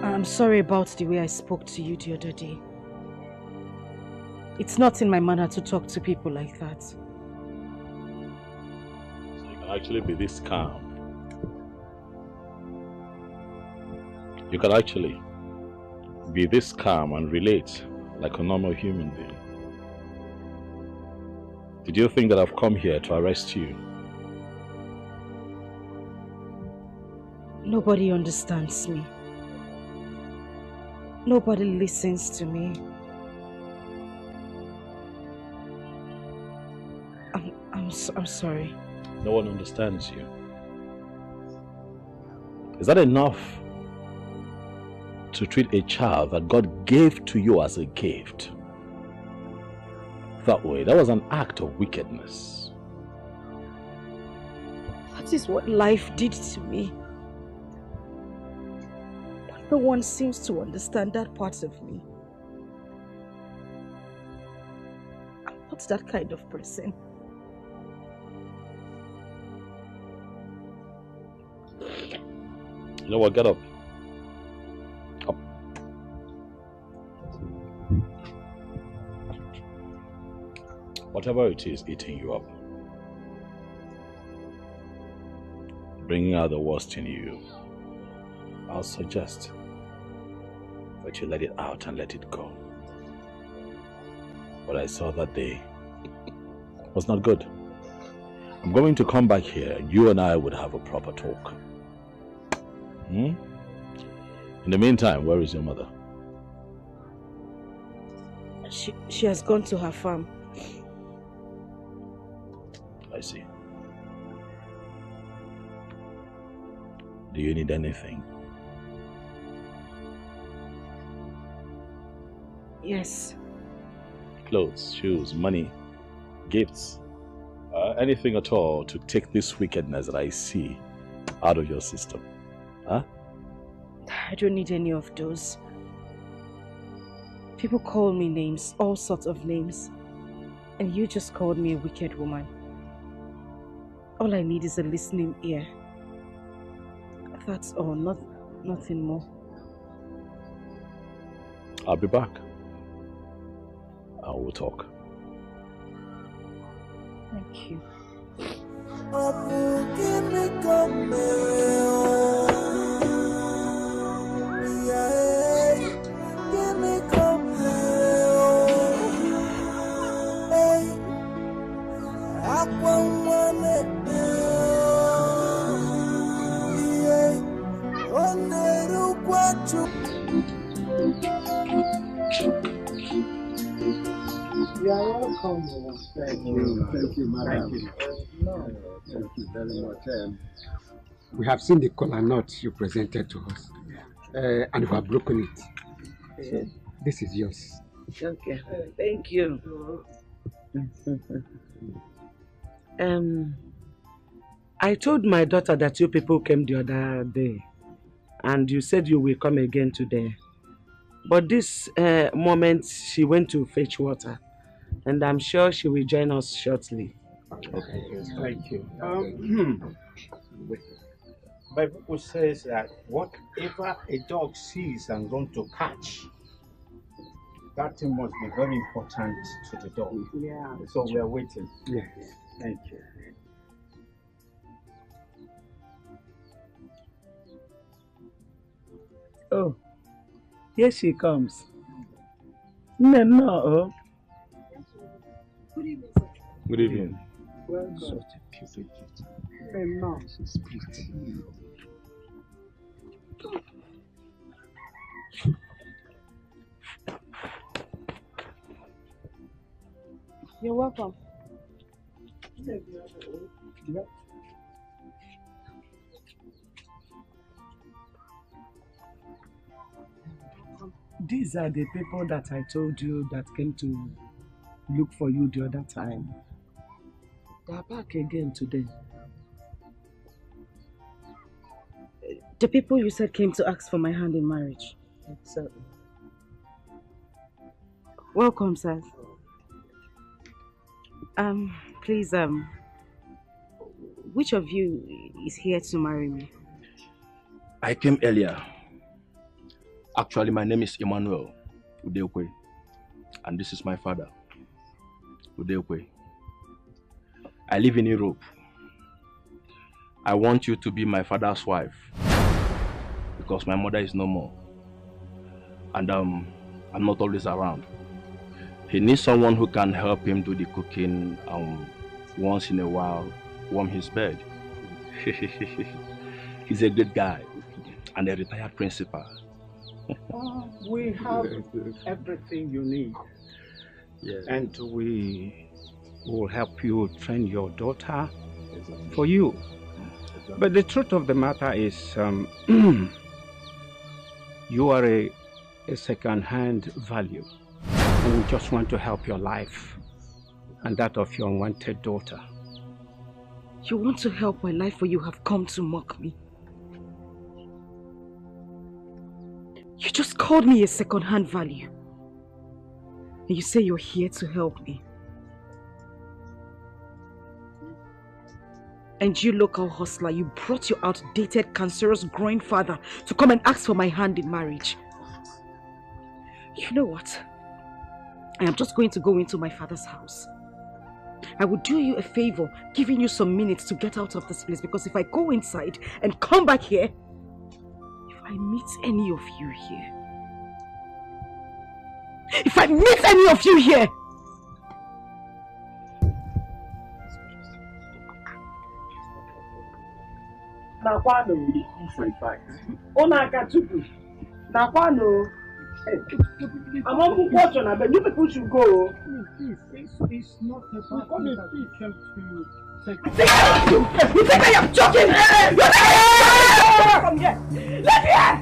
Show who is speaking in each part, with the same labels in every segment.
Speaker 1: I'm sorry about the way I spoke to you the other day. It's not in my manner to talk to people like that.
Speaker 2: So you can actually be this calm. You can actually be this calm and relate like a normal human being. Did you think that I've come here to arrest you?
Speaker 1: Nobody understands me. Nobody listens to me. I'm sorry.
Speaker 2: No one understands you. Is that enough to treat a child that God gave to you as a gift that way? That was an act of wickedness.
Speaker 1: That is what life did to me. But no one seems to understand that part of me. I'm not that kind of person.
Speaker 2: You know what? Get up. Up. Whatever it is eating you up, bringing out the worst in you, I'll suggest that you let it out and let it go. What I saw that day was not good. I'm going to come back here. You and I would have a proper talk. In the meantime, where is your mother?
Speaker 1: She has gone to her farm.
Speaker 2: I see. Do you need anything?
Speaker 1: Yes.
Speaker 2: Clothes, shoes, money, gifts, anything at all to take this wickedness that I see out of your system. Huh?
Speaker 1: I don't need any of those. People call me names, all sorts of names. And you just called me a wicked woman. All I need is a listening ear. That's all, nothing more.
Speaker 2: I'll be back. I will talk.
Speaker 1: Thank you.
Speaker 3: You are welcome. Thank you, madam. Thank you very much. We have seen the kola nut you presented to us, and we have broken it. So this is yours.
Speaker 4: Okay, thank you. I told my daughter that you people came the other day, and you said you will come again today. But this moment, she went to fetch water, and I'm sure she will join us shortly.
Speaker 3: Okay, thank you.
Speaker 5: Bible says that whatever a dog sees and runs to catch, that thing must be very important to the dog.
Speaker 4: Yeah.
Speaker 5: So we are waiting.
Speaker 3: Yes.
Speaker 5: Thank you.
Speaker 4: Oh, here she comes. No.
Speaker 1: Good evening.
Speaker 2: Good evening.
Speaker 4: Welcome.
Speaker 5: Such a beautiful gift.
Speaker 4: No.
Speaker 5: She's pretty.
Speaker 1: You're welcome.
Speaker 5: Yeah.
Speaker 4: These are the people that I told you that came to look for you the other time. They are back again today.
Speaker 1: The people you said came to ask for my hand in marriage.
Speaker 4: Exactly.
Speaker 1: Welcome, sir. Please, which of you is here to marry me?
Speaker 6: I came earlier. Actually, my name is Emmanuel Udekwe, and this is my father, Udekwe. I live in Europe. I want you to be my father's wife because my mother is no more, and I'm not always around. He needs someone who can help him do the cooking once in a while, warm his bed. He's a good guy and a retired principal.
Speaker 5: We have everything you need.
Speaker 6: Yes.
Speaker 5: And we will help you train your daughter for you. But the truth of the matter is, you are a second-hand value. And we just want to help your life and that of your unwanted daughter.
Speaker 1: You want to help my life, or you have come to mock me? You just called me a second-hand value. And you say you're here to help me. And you, local hustler, you brought your outdated, cancerous grandfather to come and ask for my hand in marriage. You know what? I am just going to go into my father's house. I will do you a favor, giving you some minutes to get out of this place, because if I go inside and come back here, if I meet any of you here,
Speaker 4: I'm on question, but you people should go.
Speaker 5: It's not about that we came to take.
Speaker 4: You think I am joking? Come here. Let me here.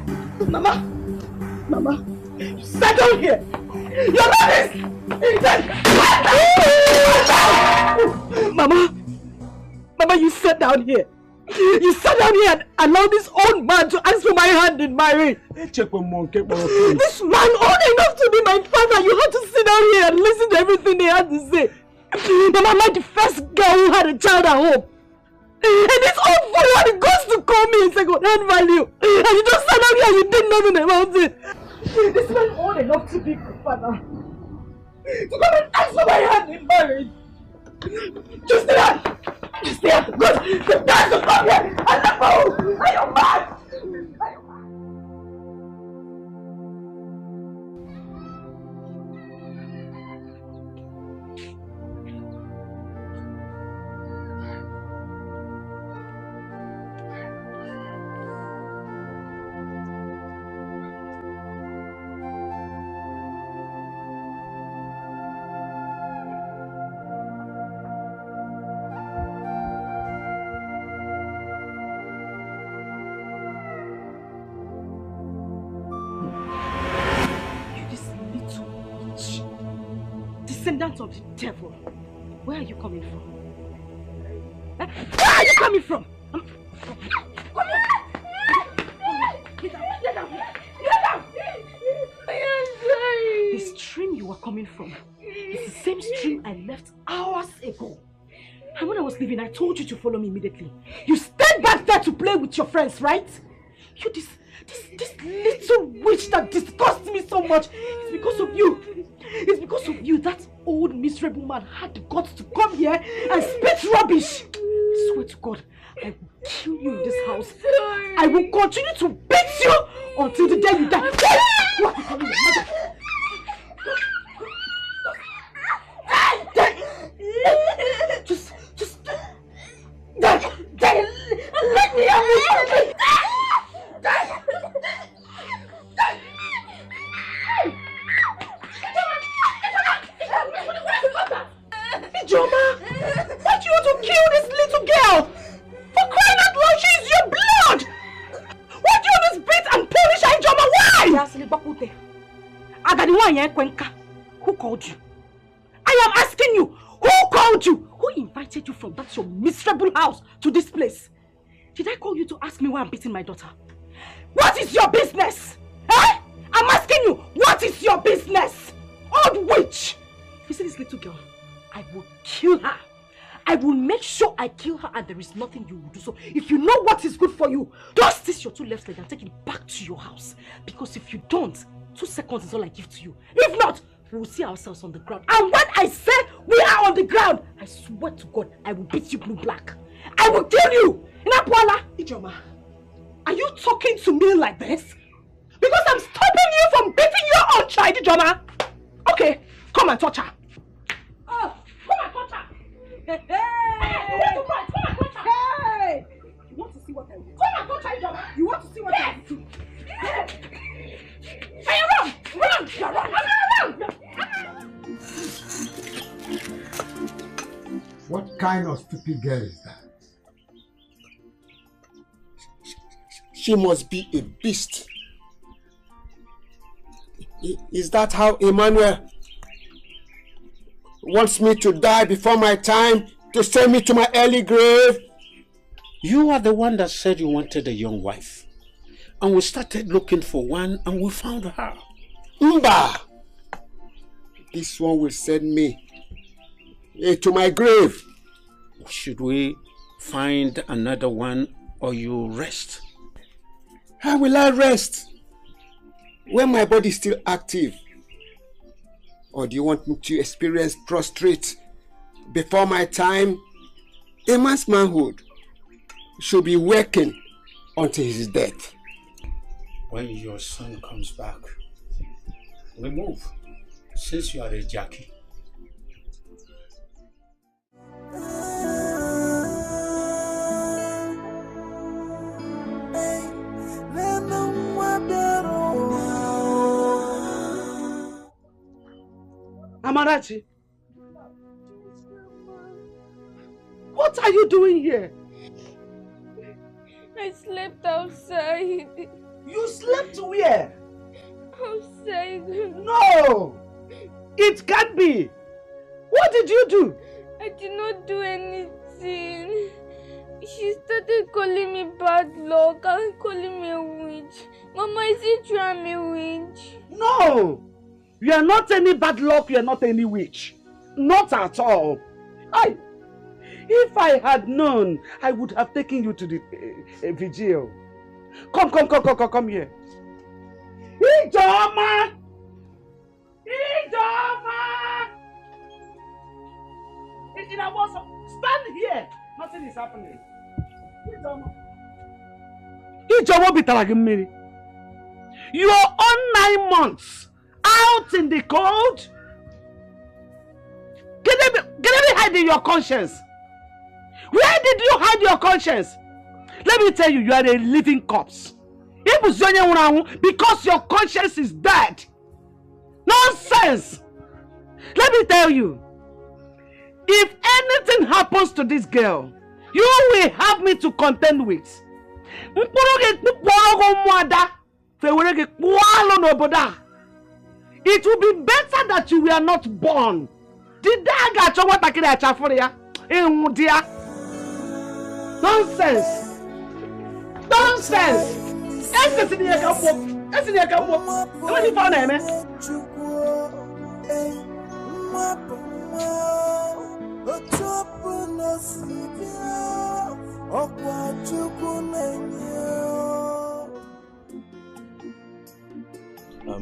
Speaker 4: Mama, sit down here. You're not this. Mama, you sit down here. You sat down here and allowed this old man to ask for my hand in marriage. This man old enough to be my father. You had to sit down here and listen to everything they had to say. Mama, I'm the first girl who had a child at home. And this old fool had the guts to call me a second-hand value. And you just sat down here and you did nothing about it. This man old enough to be my father. To come and ask for my hand in marriage. Just stay out! Just stay out! Good! The guys will come here! And the phone! Are you mad? Descendant of the devil. Where are you coming from? Where are you coming from? Get down. The stream you were coming from is the same stream I left hours ago. And when I was leaving, I told you to follow me immediately. You stayed back there to play with your friends, right? You this little witch that disgusts me so much. It's because of you. It's because of you that old miserable man had the guts to come here and spit rubbish. I swear to God, I will kill you in this house. I will continue to beat you until the day you die. What are you calling your mother? Just let me out. Ijoma, why do you want to kill this little girl? For crying out loud, she is your blood! Why do you always beat and punish her, Ijoma? Why? Who called you? I am asking you, who called you? Who invited you from that your miserable house to this place? Did I call you to ask me why I'm beating my daughter? What is your business? Eh? I'm asking you, what is your business? Old witch!
Speaker 1: girl, I will kill her. I will make sure I kill her and there is nothing you will do. So if you know what is good for you, just stitch your 2 left legs and take it back to your house. Because if you don't, 2 seconds is all I give to you. If not, we will see ourselves on the ground. And when I say we are on the ground, I swear to God, I will beat you blue black. I will kill you! Inapuala! Ijoma, are you talking to me like this? Because I'm stopping you from beating your own child, Ijoma! Okay, come and touch her. Oh, come and touch her! Hey! You want to fight? Come and touch her! Hey! You want to see what I do? Come and touch her, Ijoma! You want to see what I do? Hey! Hey, run! Run! Run! Run!
Speaker 3: What kind of stupid girl is that?
Speaker 7: She must be a beast. Is that how Emmanuel wants me to die before my time to send me to my early grave?
Speaker 5: You are the one that said you wanted a young wife. And we started looking for one and we found her.
Speaker 7: Mba! This one will send me to my grave.
Speaker 5: Should we find another one or you rest?
Speaker 7: How will I rest when my body is still active? Or do you want me to experience prostrate before my time? A man's manhood should be working until his death.
Speaker 5: When your son comes back, we move, since you are a Jackie.
Speaker 4: Amarachi, what are you doing here?
Speaker 8: I slept outside.
Speaker 4: You slept where?
Speaker 8: Outside.
Speaker 4: No! It can't be! What did you do?
Speaker 8: I did not do anything. She started calling me bad luck and calling me a witch. Mama, is it true I'm a witch?
Speaker 4: No! You are not any bad luck, you are not any witch. Not at all. If I had known, I would have taken you to the vigil. Come here. Ijoma! Ijoma! Stand here. Nothing is happening. Ijoma bitara mmiri. You are on 9 months out in the cold. Can they be hiding your conscience? Where did you hide your conscience? Let me tell you, you are a living corpse. Because your conscience is dead. Nonsense! Let me tell you, if anything happens to this girl, you will have me to contend with. It will be better that you were not born. Nonsense! Nonsense!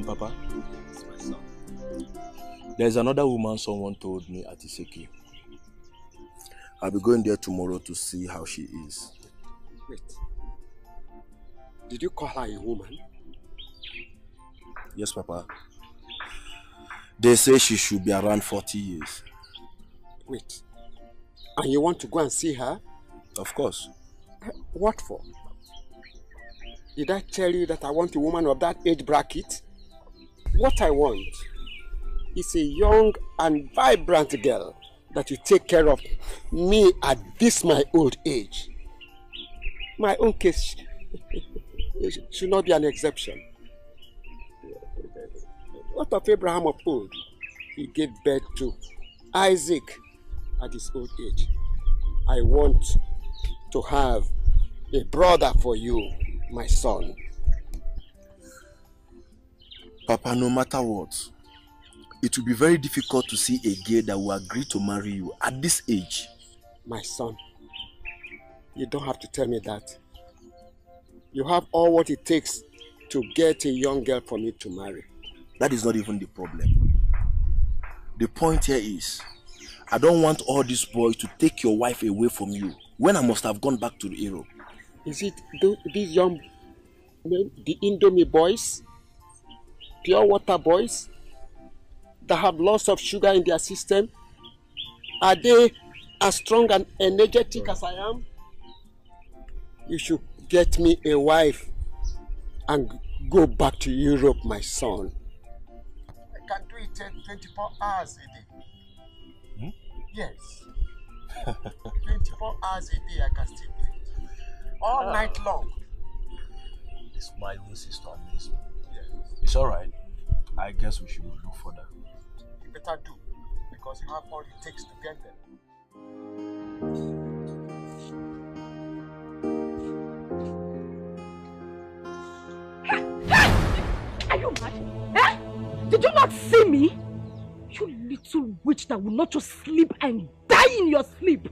Speaker 6: Papa, there's another woman someone told me at Iseki. I'll be going there tomorrow to see how she is.
Speaker 7: Wait. Did you call her a woman?
Speaker 6: Yes, Papa. They say she should be around 40 years.
Speaker 7: Wait. And you want to go and see her?
Speaker 6: Of course.
Speaker 7: What for? Did I tell you that I want a woman of that age bracket? What I want is a young and vibrant girl that will take care of me at this my old age. My own case should not be an exception. What of Abraham of old? He gave birth to Isaac at his old age. I want to have a brother for you, my son.
Speaker 6: Papa, no matter what, it will be very difficult to see a girl that will agree to marry you at this age.
Speaker 7: My son, you don't have to tell me that. You have all what it takes to get a young girl for me to marry.
Speaker 6: That is not even the problem. The point here is, I don't want all these boys to take your wife away from you when I must have gone back to Europe.
Speaker 7: Is it these young men, the Indomie boys, pure water boys, that have lots of sugar in their system? Are they as strong and energetic as I am? You should get me a wife and go back to Europe, my son. I can do it 24 hours a day.
Speaker 6: Hmm?
Speaker 7: Yes. 24 hours a day I can still do it. All night long.
Speaker 6: This my own sister amaze me. Yes. It's alright. I guess we should look for that.
Speaker 7: You better do, because you have all it takes to get them.
Speaker 1: Are you mad? Eh? Did you not see me? You little witch that will not just sleep and die in your sleep.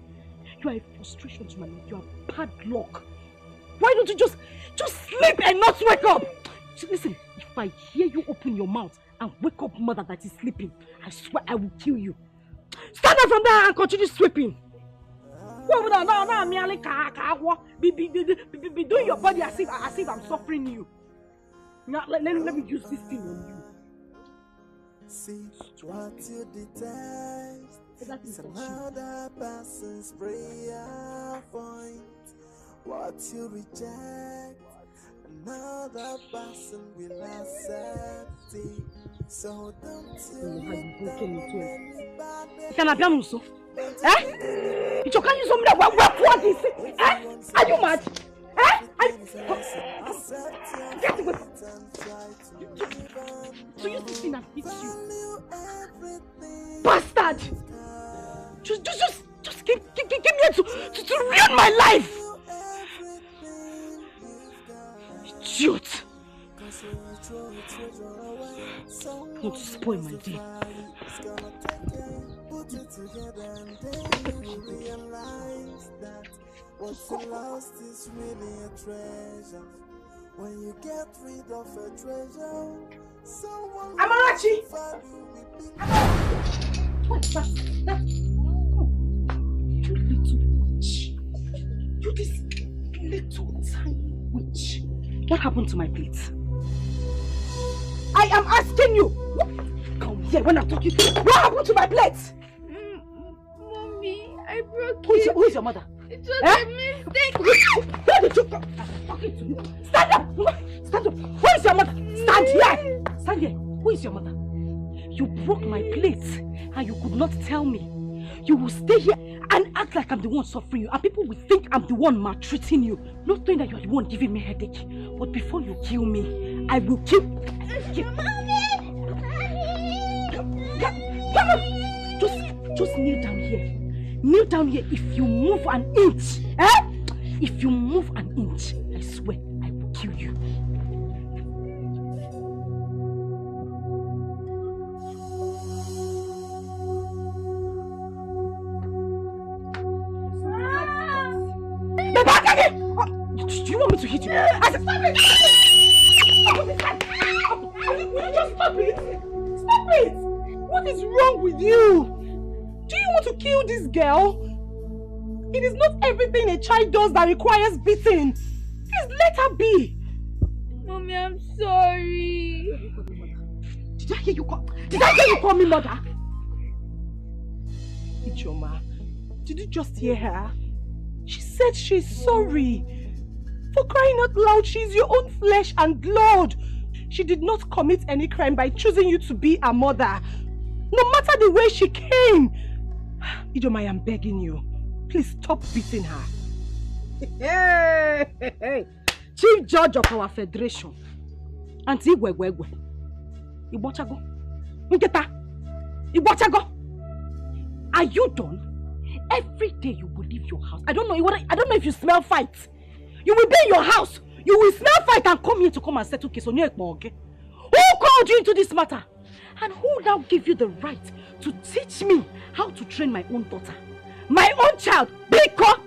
Speaker 1: You are a frustration to my life. You are bad luck. Why don't you just sleep and not wake up? Listen, if I hear you open your mouth and wake up mother that is sleeping, I swear I will kill you. Stand up from there and continue sweeping. Go over there now, merely be doing your body as if I'm suffering you. Now let me use this thing on you.
Speaker 9: See what you detest. It's another person's prayer point. What you reject, another person will accept it. So don't
Speaker 1: Can I be also? Eh? You can't use something that what is it? Eh? Are you mad? Eh? Get away. So you this thing and hit you. Bastard! Just give me to ruin my life! Idiot! Not to spoil my day.
Speaker 9: Put it together and then you realize that what you lost is really a treasure. When you get rid of a treasure, someone
Speaker 1: Amarachi! What's that? You little witch. You this little tiny witch. What happened to my plate? I am asking you! Come here when I'm talking. What happened to my plate?
Speaker 8: Mommy, I broke it.
Speaker 1: Who is your mother?
Speaker 8: It was a mistake.
Speaker 1: Where did you come? I'm talking to you. Stand up! Stand up! Who is your mother? Stand here! Stand here. Who is your mother? You broke my plate and you could not tell me. You will stay here and act like I'm the one suffering you, and people will think I'm the one maltreating you, not knowing that you are the one giving me headache. But before you kill me, I will kill. Come on! Just kneel down here. Kneel down here. If you move an inch, if you move an inch, I swear I will kill you. Do you want me to hit you? I said, stop it! Will you just stop it? Stop it! What is wrong with you? Do you want to kill this girl? It is not everything a child does that requires beating. Please let her be.
Speaker 8: Mommy, I'm sorry.
Speaker 1: Did I hear you call me mother? Ichoma, did you just hear her? She said she's sorry. For crying out loud, she's your own flesh and blood. She did not commit any crime by choosing you to be a mother. No matter the way she came. Idoma, I am begging you. Please stop beating her. Hey. Chief Judge of our Federation. Auntie Igwegwegwe. Ibochago. Nketa. Ibochago. Are you done? Every day you will leave your house. I don't know if you smell fight. You will be in your house. You will smell fight and come here to come and settle case on your okay? Who called you into this matter? And who now give you the right to teach me how to train my own daughter? My own child, Biko!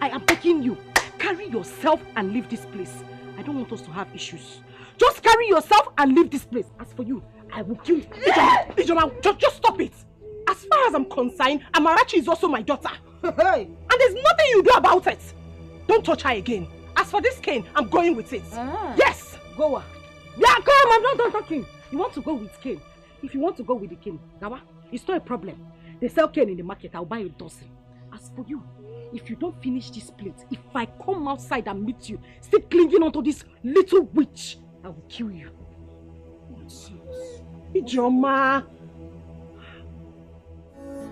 Speaker 1: I am begging you, carry yourself and leave this place. I don't want us to have issues. Just carry yourself and leave this place. As for you, I will kill you. Ijoma, just stop it. As far as I'm concerned, Amarachi is also my daughter. And there's nothing you do about it. Don't touch her again. As for this cane, I'm going with it. Yes! Go on. Yeah, come, I'm not done talking. You want to go with cane? If you want to go with the cane, Gawa, it's not a problem. They sell cane in the market, I'll buy a dozen. As for you, if you don't finish this plate, if I come outside and meet you, still clinging onto this little witch, I will kill you. Ijoma.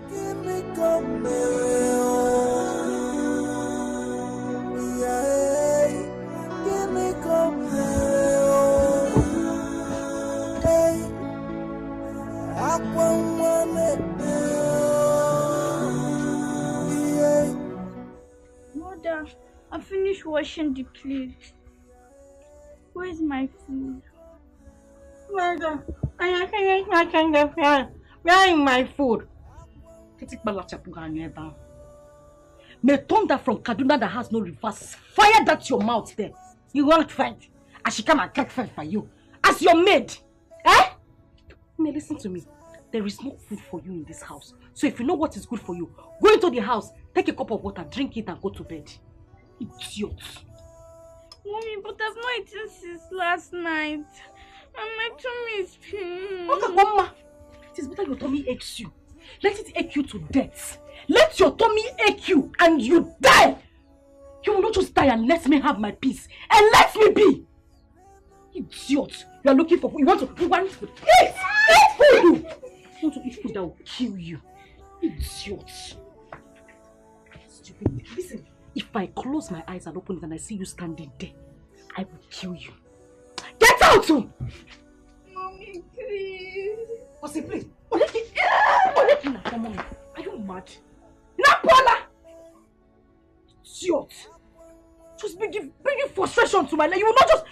Speaker 9: Give me come give me come hey, I want
Speaker 8: Mother, I finished washing the plates. Where's my food?
Speaker 1: Mother, I finished watching the film. Where is my food? May thunder from Kaduna that has no reverse fire that your mouth there. You won't fight. I should come and take fight for you. As your maid. Eh? May listen to me. There is no food for you in this house. So if you know what is good for you, go into the house, take a cup of water, drink it and go to bed. Idiot.
Speaker 8: Mommy, but I've not eaten since last night. And my tummy is paining.
Speaker 1: Okay, Mama. It is better your tummy aches you. Let it ache you to death. Let your tummy ache you and you die. You will not just die and let me have my peace. And let me be. Idiot. You are looking for food. You want food. Eat! Eat food! You want to eat food that will kill you. Idiot. Stupid. Listen, if I close my eyes and open it and I see you standing there, I will kill you. Get out!
Speaker 8: Mommy, please.
Speaker 1: What's it, please? Are you mad? Napola! Idiot! Just bringing frustration to my life. You will not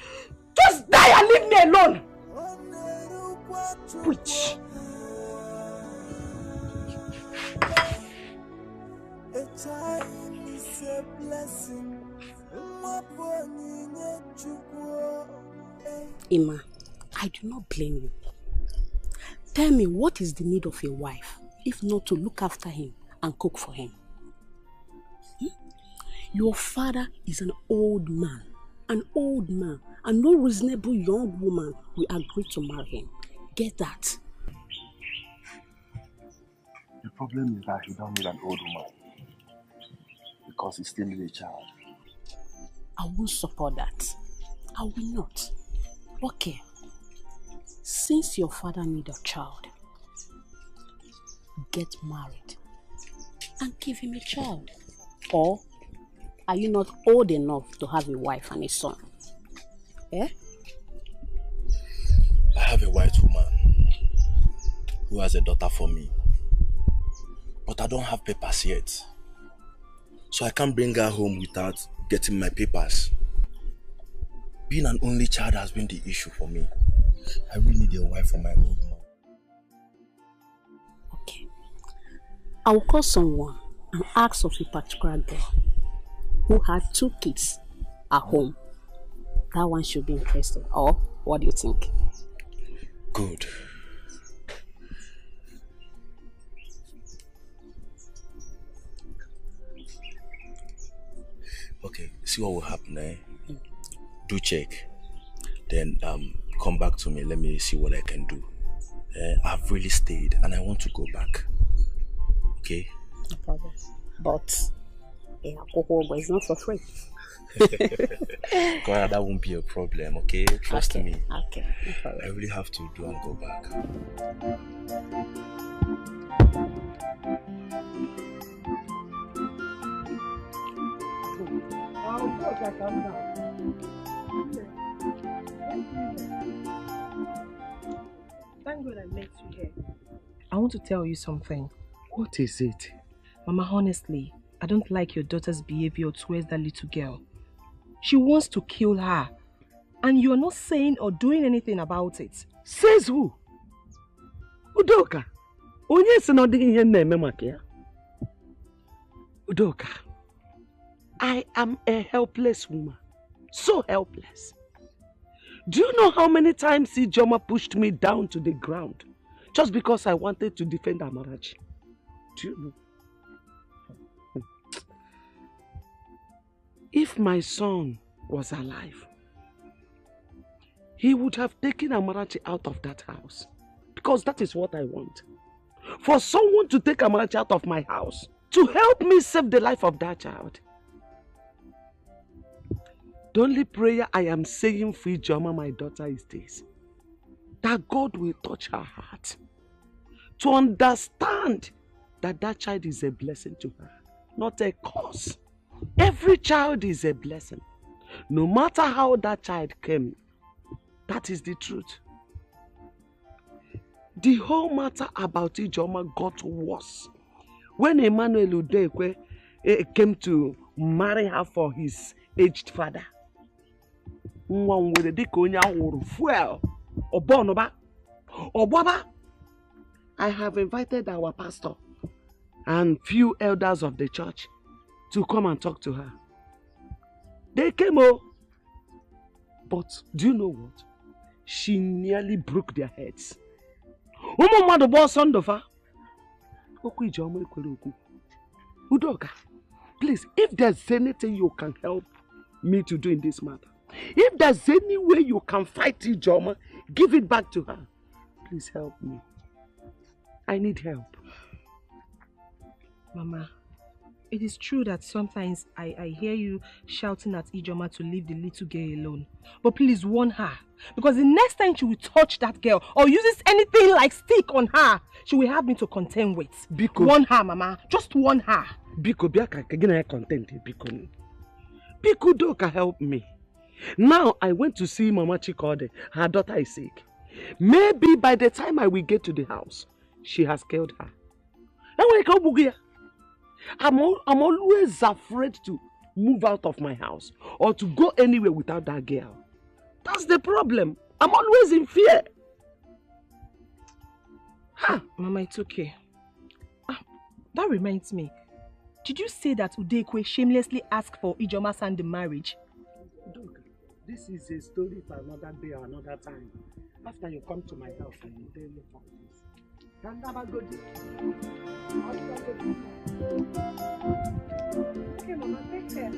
Speaker 1: just die and leave me alone! Witch!
Speaker 9: A child is a blessing.
Speaker 10: Emma, I do not blame you. Tell me, what is the need of your wife, if not to look after him and cook for him? Your father is an old man, and no reasonable young woman will agree to marry him. Get that?
Speaker 6: The problem is that he don't need an old woman because he still needs a child.
Speaker 10: I won't support that. I will not. Okay. Since your father needs a child, get married and give him a child. Or are you not old enough to have a wife and a son? Eh?
Speaker 6: I have a white woman who has a daughter for me, but I don't have papers yet. So I can't bring her home without getting my papers. Being an only child has been the issue for me. I really need a wife for my old mom.
Speaker 10: Okay. I will call someone and ask of a particular girl who had 2 kids at home. That one should be interested. Or what do you think?
Speaker 6: Good. Okay, see what will happen, eh? Do check. Then come back to me. Let me see what I can do. I've really stayed and I want to go back. Okay?
Speaker 10: No problem. But alcohol is not for free.
Speaker 6: God, that won't be a problem, okay? Trust me.
Speaker 10: Okay, no problem.
Speaker 6: I really have to do and go back.
Speaker 11: Thank God I met you here. I want to tell you something.
Speaker 4: What is it?
Speaker 11: Mama, honestly, I don't like your daughter's behavior towards that little girl. She wants to kill her. And you're not saying or doing anything about it.
Speaker 4: Says who? Udoka, onye si na ọdịghị ihe na-eme maka ya. Udoka, I am a helpless woman. So helpless. Do you know how many times Ijoma pushed me down to the ground just because I wanted to defend Amarachi? Do you know? If my son was alive, he would have taken Amarachi out of that house. Because that is what I want. For someone to take Amarachi out of my house to help me save the life of that child. The only prayer I am saying for Ijoma, my daughter, is this: that God will touch her heart to understand that that child is a blessing to her, not a curse. Every child is a blessing. No matter how that child came, that is the truth. The whole matter about Ijoma got worse when Emmanuel Udekwe came to marry her for his aged father. I have invited our pastor and few elders of the church to come and talk to her. They came, but do you know what? She nearly broke their heads. Udoka, please, if there's anything you can help me to do in this matter, if there's any way you can fight Ijoma, give it back to her. Please help me. I need help.
Speaker 11: Mama, it is true that sometimes I hear you shouting at Ijoma to leave the little girl alone. But please warn her. Because the next time she will touch that girl or uses anything like stick on her, she will have me to contend with.
Speaker 4: Biko.
Speaker 11: Warn her, Mama. Just warn her.
Speaker 4: Biko, biaka kagina content. Biko. Biko Doka, help me. Now I went to see Mama Chikode. Her daughter is sick. Maybe by the time I will get to the house, she has killed her. I'm always afraid to move out of my house or to go anywhere without that girl. That's the problem. I'm always in fear.
Speaker 11: Mama, it's okay. That reminds me. Did you say that Udekwe shamelessly asked for Ijoma's hand in marriage?
Speaker 4: This is a story for another day or another time. After you come to my house, I will tell you about this. Can never go
Speaker 11: Okay, Mama, take care.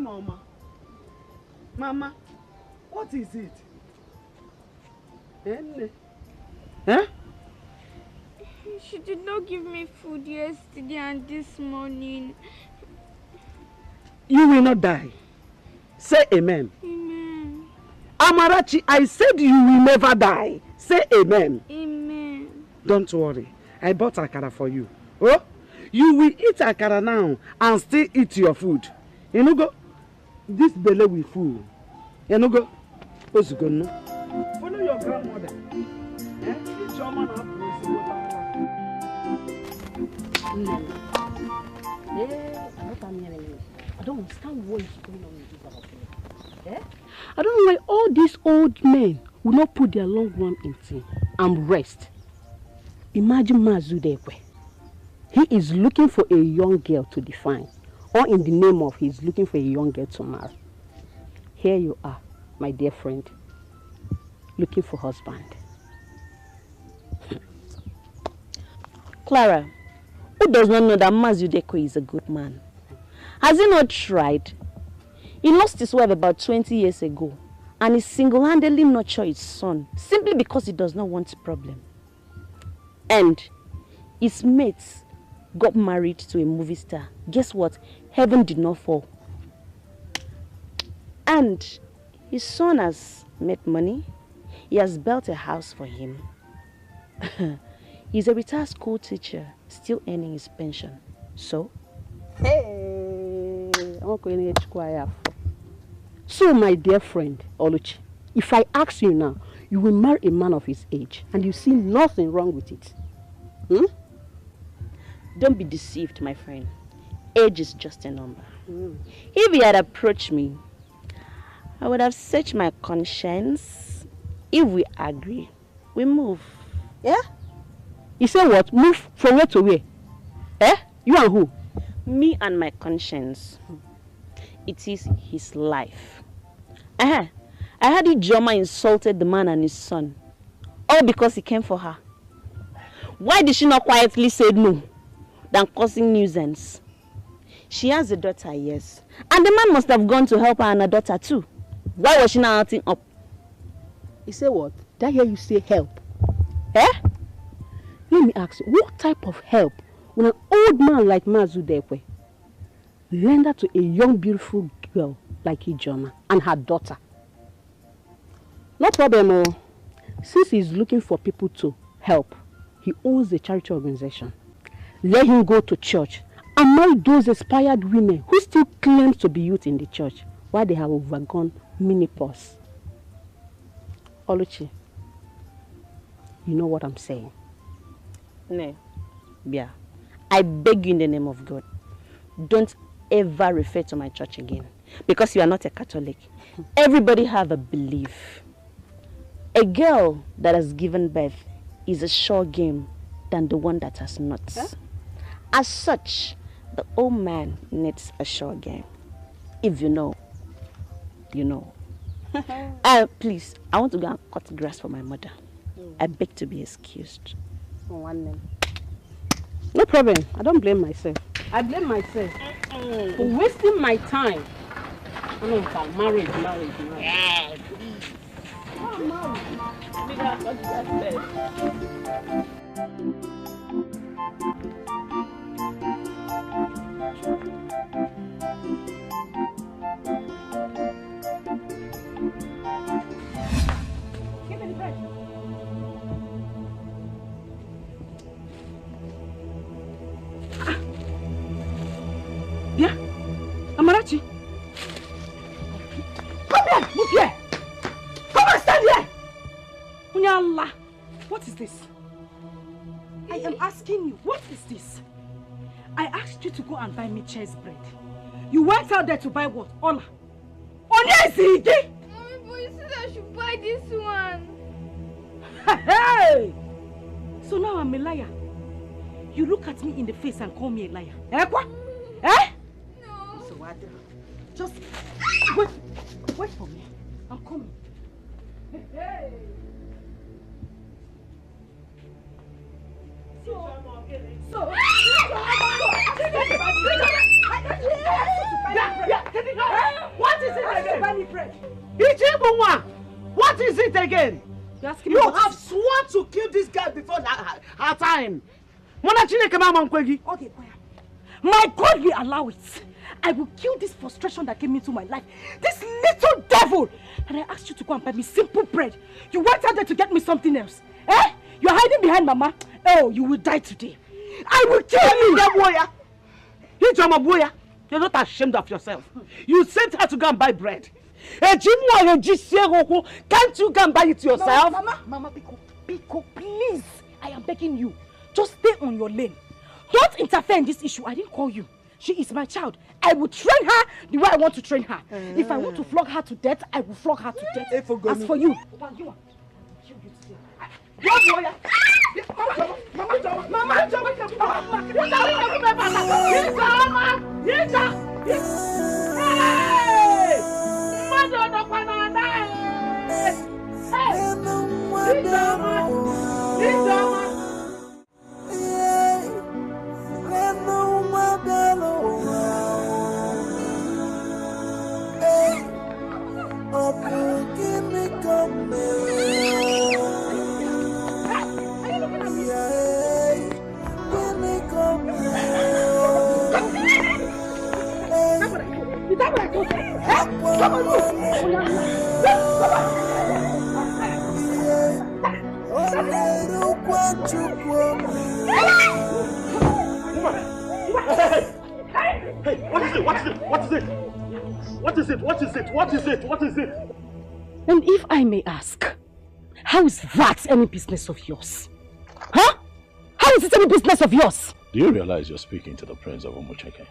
Speaker 4: Mama. Mama, what is it? Huh?
Speaker 8: She did not give me food yesterday and this morning.
Speaker 4: You will not die. Say amen.
Speaker 8: Amen.
Speaker 4: Amarachi, I said you will never die. Say amen.
Speaker 8: Amen.
Speaker 4: Don't worry. I bought akara for you. Oh, you will eat akara now and still eat your food. You know go. This belly will full. You know go. Follow your grandmother. Each your man
Speaker 10: I don't understand what is going on with this about. I don't know why all these old men will not put their long one in tea and rest. Imagine Mazudekwe. He is looking for a young girl to define. Or in the name of he's looking for a young girl to marry. Here you are, my dear friend, looking for husband.
Speaker 12: Clara, who does not know that Mazudeko is a good man? Has he not tried? He lost his wife about 20 years ago and he single-handedly nurtured his son simply because he does not want a problem. And his mates got married to a movie star. Guess what? Heaven did not fall. And his son has made money. He has built a house for him. He's a retired school teacher, still earning his pension.
Speaker 10: So? Hey, I'm going to quiet. So, my dear friend, Oluchi, if I ask you now, you will marry a man of his age and you see nothing wrong with it. Hmm?
Speaker 12: Don't be deceived, my friend. Age is just a number. If he had approached me, I would have searched my conscience. If we agree, we move.
Speaker 10: Yeah? You say what? Move from where to where? Eh? You and who?
Speaker 12: Me and my conscience. It is his life. I heard Ijoma insulted the man and his son. All because he came for her. Why did she not quietly say no than causing nuisance? She has a daughter, yes. And the man must have gone to help her and her daughter too. Why was she not acting up?
Speaker 10: You say what? Did I hear you say help? Eh? Let me ask you, what type of help will an old man like Mazudekwe render to a young beautiful girl like Ijoma and her daughter? No problem, oh. Since he's looking for people to help, he owns a charity organization. Let him go to church and marry those inspired women who still claim to be youth in the church while they have overgone menopause. Oluchi, you know what I'm saying?
Speaker 12: No. Yeah. I beg you in the name of God, don't ever refer to my church again. Because you are not a Catholic. Everybody have a belief. A girl that has given birth is a sure game than the one that has not. Huh? As such, the old man needs a sure game. If you know, you know. Please, I want to go and cut grass for my mother. I beg to be excused.
Speaker 10: No problem. I don't blame myself. I blame myself for wasting my time. I mean, marriage. Yeah, please. Oh, marriage. Give me the bread. Yeah, Amarachi. Come here, move here. Come and stand here. Unyala, what is this? I am asking you, what is this? I asked you to go and buy me cheese bread. You went out there to buy what? Ola. Mommy,
Speaker 8: but you said I should buy this one.
Speaker 10: Hey! So now I'm a liar. You look at me in the face and call me a liar. Eh, what? Eh?
Speaker 8: No.
Speaker 10: So what? Just wait. Wait for me. I'm coming. Hey! What is it again?
Speaker 4: What is it again?
Speaker 10: You
Speaker 4: have sworn to kill this guy before her time. Okay,
Speaker 10: my God will allow it. I will kill this frustration that came into my life. This little devil. And I asked you to go and buy me simple bread. You went out there to get me something else. Eh? You're hiding behind Mama. Oh, you will die today. I will kill you.
Speaker 4: You're not ashamed of yourself. You sent her to go and buy bread. Can't you go and buy it yourself?
Speaker 10: Mama, Biko, please. I am begging you. Just stay on your lane. Don't interfere in this issue. I didn't call you. She is my child. I will train her the way I want to train her. If I want to flog her to death, I will flog her to death. As for you,
Speaker 2: Hey, what is it? What is it? What is it? What is it? What is it? What is it? What is it?
Speaker 10: And if I may ask, how is that any business of yours? Huh? How is it any business of yours?
Speaker 2: Do you realize you're speaking to the Prince of Umucheke?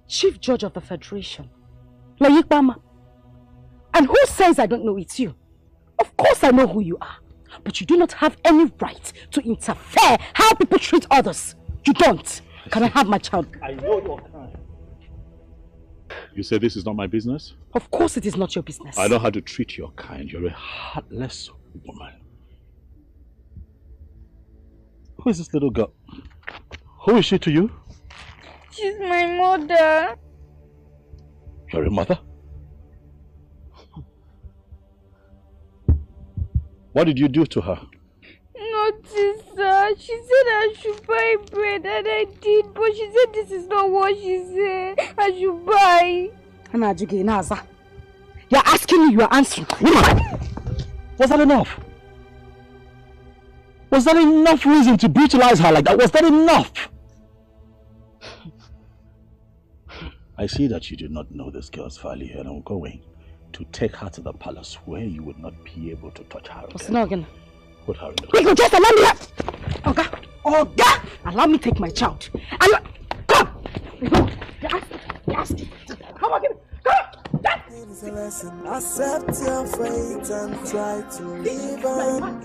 Speaker 10: Chief Judge of the Federation, Layikbama. And who says I don't know it's you? Of course I know who you are. But you do not have any right to interfere how people treat others. You don't. Can I have my child?
Speaker 2: I know your kind. You say this is not my business?
Speaker 10: Of course it is not your business.
Speaker 2: I know how to treat your kind. You're a heartless woman. Who is this little girl? Who is she to you?
Speaker 8: She's my mother.
Speaker 2: You're a mother? What did you do to her?
Speaker 8: Nothing, sir. She said I should buy bread and I did, but she said this is not what she said. I should buy.
Speaker 10: You're asking me, you are answering.
Speaker 2: Was that enough? Was that enough reason to brutalize her like that? Was that enough? I see that you do not know this girl's value, and I'm going to take her to the palace where you would not be able to touch her again. Put her in the
Speaker 10: Quick, just allow me that. Oga, allow me take my child. Come. Yes. Come on, give me.
Speaker 9: It's a lesson. Accept your fate and try to live on.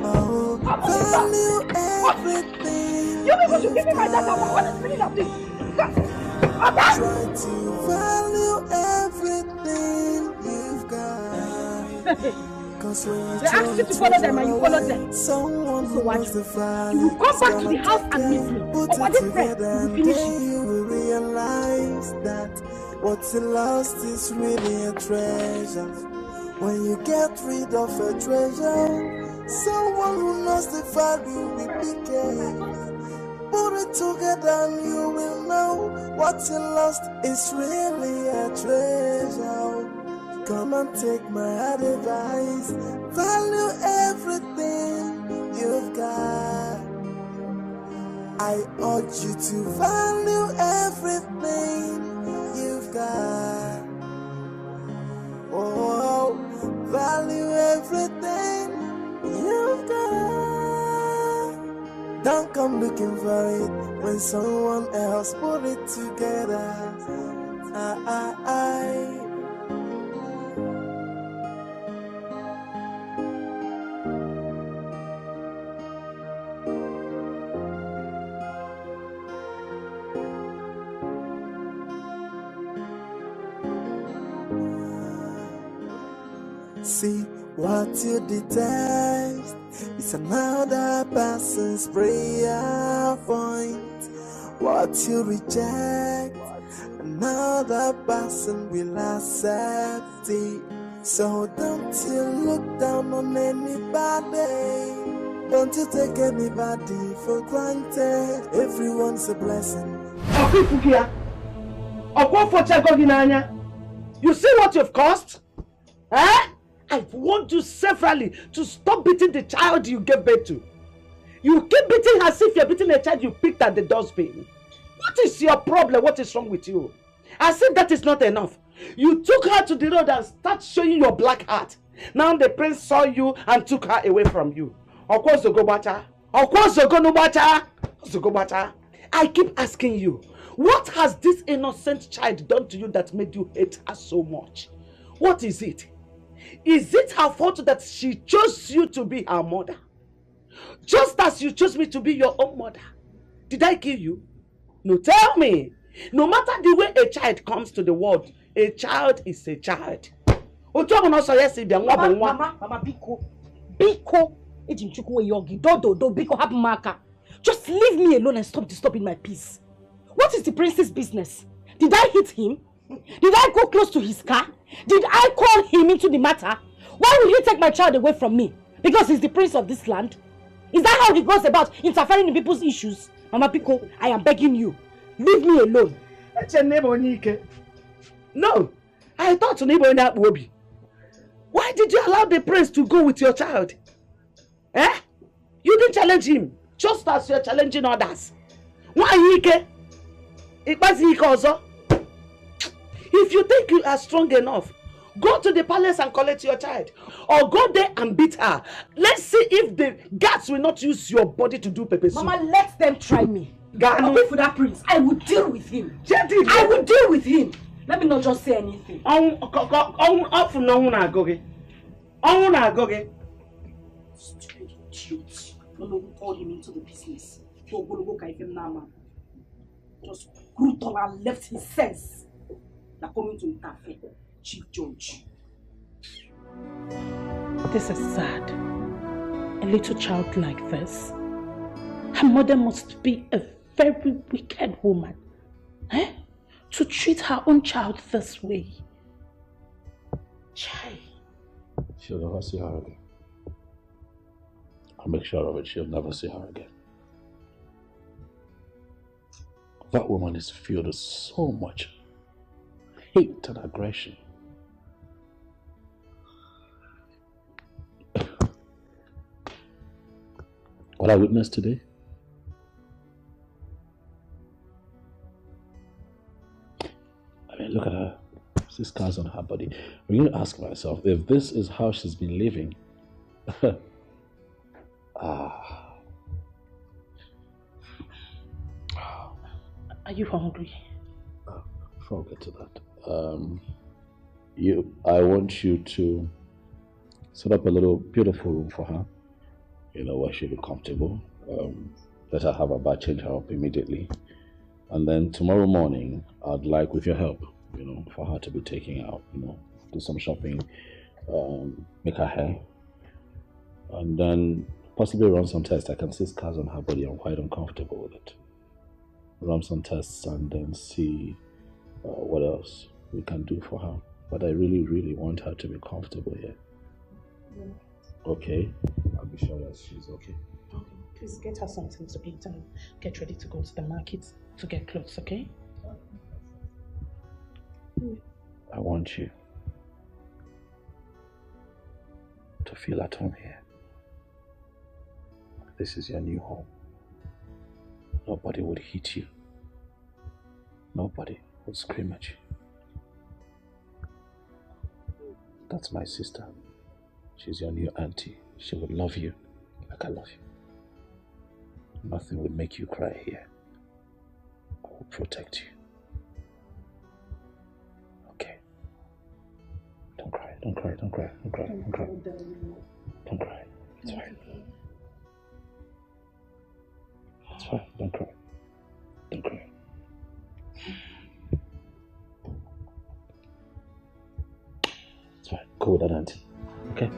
Speaker 9: Value everything.
Speaker 10: You people should give me my data. What is the meaning of this?
Speaker 9: Try to value everything you've got. Cause when
Speaker 10: they ask you to follow them and you follow them.
Speaker 9: Someone
Speaker 10: so what?
Speaker 9: You
Speaker 10: will come back to the house and meet me.
Speaker 9: Put it together and then you will realize that what's lost is really a treasure. When you get rid of a treasure, someone who knows the value will be careful. Put it together and you will know what's lost is really a treasure. Come and take my advice. Value everything you've got. I urge you to value everything you've got. Oh, value everything you've got. Don't come looking for it when someone else put it together. See what you detest is another person's prayer point. What you reject, another person will accept it. So don't you look down on anybody. Don't you take anybody for granted. Everyone's a blessing.
Speaker 4: You see what you've caused? Eh? I've warned you severally to stop beating the child you gave birth to. You keep beating her as if you're beating a child you picked at the dustbin. What is your problem? What is wrong with you? As if that is not enough. You took her to the road and started showing your black heart. Now the prince saw you and took her away from you. I keep asking you, what has this innocent child done to you that made you hate her so much? What is it? Is it her fault that she chose you to be her mother? Just as you chose me to be your own mother. Did I kill you? No, tell me. No matter the way a child comes to the world, a child is a child. Mama, Biko. Just leave me alone and stop disturbing my peace. What is the prince's business? Did I hit him? Did I go close to his car? Did I call him into the matter? Why will he take my child away from me? Because he's the prince of this land? Is that how he goes about interfering in people's issues? Mama Pico, I am begging you. Leave me alone. No, I thought Obi. Why did you allow the prince to go with your child? Eh? You challenge him just as you're challenging others. Why Ike? If you think you are strong enough, go to the palace and collect your child. Or go there and beat her. Let's see if the guards will not use your body to do pepper soup.
Speaker 1: Mama, let them try me. I'll wait for that prince. I will deal with him. I will deal with him. Let me not just say anything. Stupid idiot. No, we called him into the business. Just brutal and left his sense. They're coming to interfere. Chief Judge.
Speaker 10: This is sad. A little child like this. Her mother must be a very wicked woman. Eh? To treat her own child this way. Chai.
Speaker 2: She'll never see her again. I'll make sure of it. She'll never see her again. That woman is filled with so much hate and aggression. What I witnessed today? I mean, look at her. She scars on her body. I'm going to ask myself if this is how she's been living.
Speaker 10: Are you hungry?
Speaker 2: Before I get to that, I want you to set up a little beautiful room for her. You know, where she'll be comfortable. Let her have her bath, change her up immediately. And then tomorrow morning, I'd like, with your help, you know, for her to be taking out, you know, do some shopping, make her hair, and then possibly run some tests. I can see scars on her body. I'm quite uncomfortable with it. Run some tests and then see what else we can do for her. But I really, really want her to be comfortable here. Yeah. Okay? I'll be sure that she's okay.
Speaker 10: Okay. Please get her something to eat and get ready to go to the market to get clothes, okay?
Speaker 2: I want you to feel at home here. This is your new home. Nobody would hit you. Nobody would scream at you. That's my sister. She's your new auntie. She would love you like I love you. Nothing would make you cry here. I will protect you. Okay. Don't cry, don't cry, don't cry, don't cry, don't cry. Don't cry. It's fine. It's fine, don't cry. Don't cry. It's fine. Go with that auntie. Okay?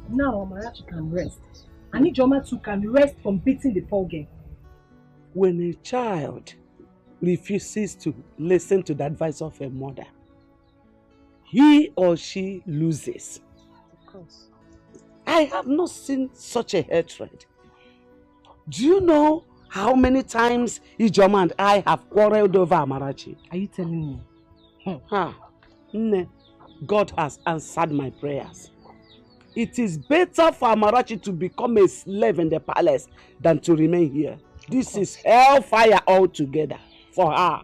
Speaker 11: Now Amarachi can rest. And Ijoma too can rest from beating the poor girl.
Speaker 4: When a child refuses to listen to the advice of a mother, he or she loses.
Speaker 11: Of course.
Speaker 4: I have not seen such a hatred. Do you know how many times Ijoma and I have quarreled over Amarachi?
Speaker 11: Are you telling me?
Speaker 4: Ne, God has answered my prayers. It is better for Amarachi to become a slave in the palace than to remain here. This is hellfire altogether for her.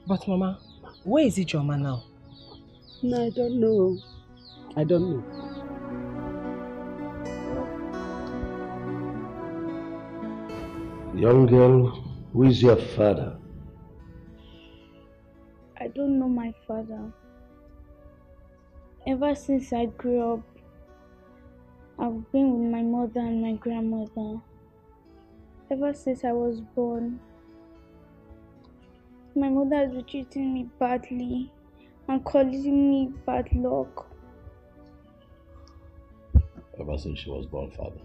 Speaker 11: But Mama, where is Ijoma now?
Speaker 4: No, I don't know. I don't know.
Speaker 13: Young girl, who is your father?
Speaker 8: I don't know my father. Ever since I grew up, I've been with my mother and my grandmother. Ever since I was born, my mother has been treating me badly and calling me bad luck.
Speaker 2: Ever since she was born, Father.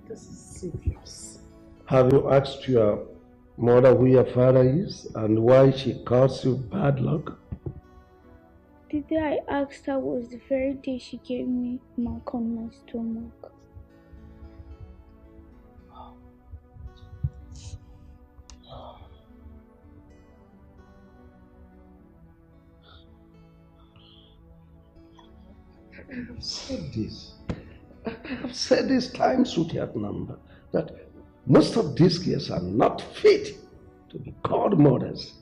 Speaker 4: This is serious.
Speaker 13: Have you asked your mother who your father is and why she calls you bad luck?
Speaker 8: The day I asked her was the very day she gave me a mark on my stomach.
Speaker 13: I've said this. I've said this times without number that most of these girls are not fit to be called mothers.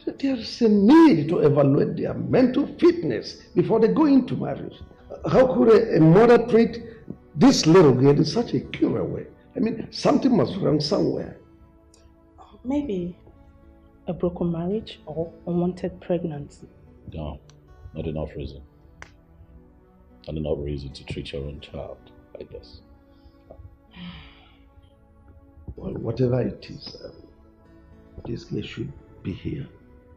Speaker 13: There is a need to evaluate their mental fitness before they go into marriage. How could a mother treat this little girl in such a cruel way? I mean, something must be wrong somewhere.
Speaker 10: Maybe a broken marriage or unwanted pregnancy.
Speaker 2: No, not enough reason. Not enough reason to treat your own child like this.
Speaker 13: Well, whatever it is, this girl should be here.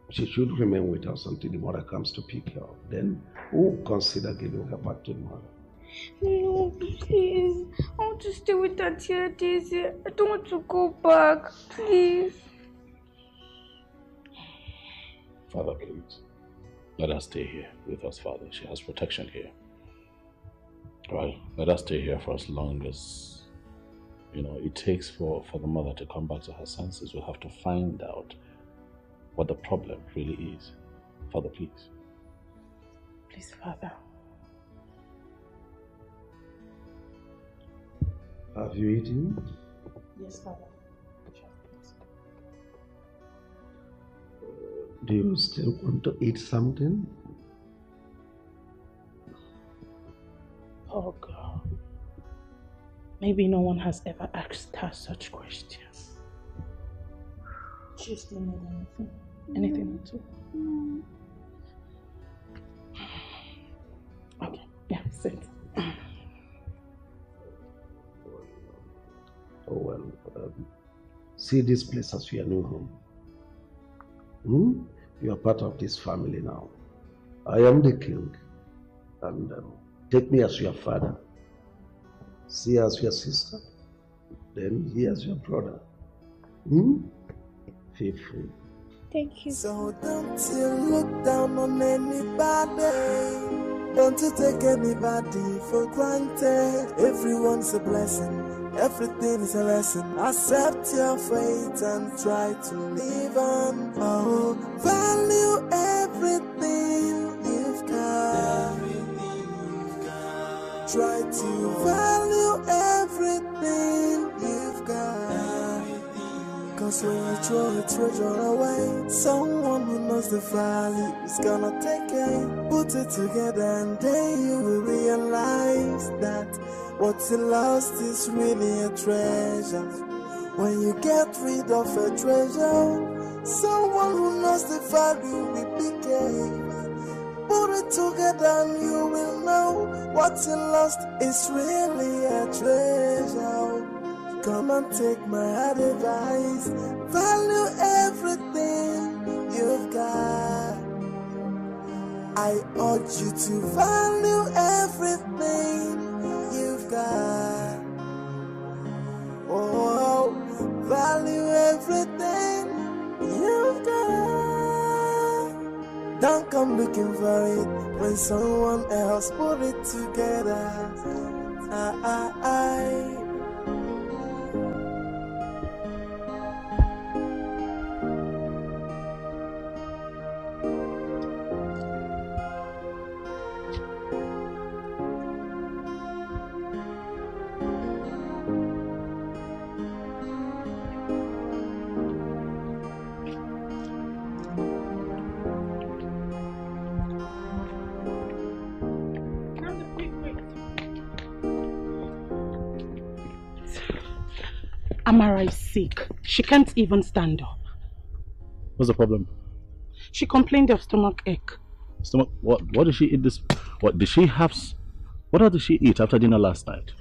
Speaker 13: She should remain with us until the mother comes to pick her up. Then we'll consider giving her back to the mother.
Speaker 8: No, please. I want to stay with Auntie Daisy. I don't want to go back. Please.
Speaker 2: Father, please. Let her stay here with us, Father. She has protection here. Right? Let her stay here for as long as, it takes for the mother to come back to her senses. We'll have to find out what the problem really is. Father, please.
Speaker 10: Please, Father.
Speaker 13: Have you eaten?
Speaker 10: Yes, Father.
Speaker 13: Do you still want to eat something?
Speaker 10: Oh, God. Maybe no one has ever asked her such questions. She still need anything? Anything at all? Okay, yeah, sit.
Speaker 13: Oh, well, see this place as your new home. You are part of this family now. I am the king, and take me as your father. See her as your sister, then he as your brother. Feel free.
Speaker 8: Thank you.
Speaker 9: So don't you look down on anybody. Don't you take anybody for granted. Everyone's a blessing. Everything is a lesson. Accept your fate and try to live on. Oh, value everything you've got. Try to value everything you've got. Cause when you throw a treasure away, someone who knows the value is gonna take it. Put it together and then you will realize that what's lost is really a treasure. When you get rid of a treasure, someone who knows the value will pick it. Put it together and you will know what's lost is really a treasure. Come and take my advice. Value everything you've got. I urge you to value everything you've got. Oh, value everything you got. Don't come looking for it when someone else put it together.
Speaker 10: Amara is sick. She can't even stand up.
Speaker 2: What's the problem?
Speaker 10: She complained of stomach ache.
Speaker 2: Stomach? What did she eat this? What did she have? What else did she eat after dinner last night?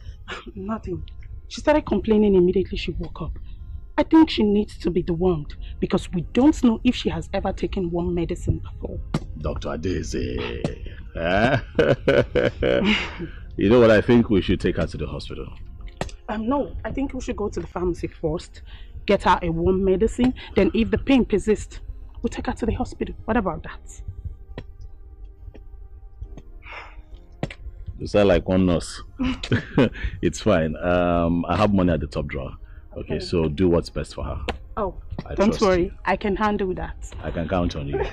Speaker 10: Nothing. She started complaining immediately she woke up. I think she needs to be dewormed because we don't know if she has ever taken worm medicine before.
Speaker 2: Dr. Adeze. You know what? I think we should take her to the hospital.
Speaker 10: No, I think we should go to the pharmacy first, get her a worm medicine, then if the pain persists, we'll take her to the hospital. What about that?
Speaker 2: You sound like one nurse. It's fine. I have money at the top drawer. Okay, so do what's best for her.
Speaker 10: Oh,
Speaker 2: I
Speaker 10: don't
Speaker 2: trust
Speaker 10: worry.
Speaker 2: you.
Speaker 10: I can handle that.
Speaker 2: I can count on you.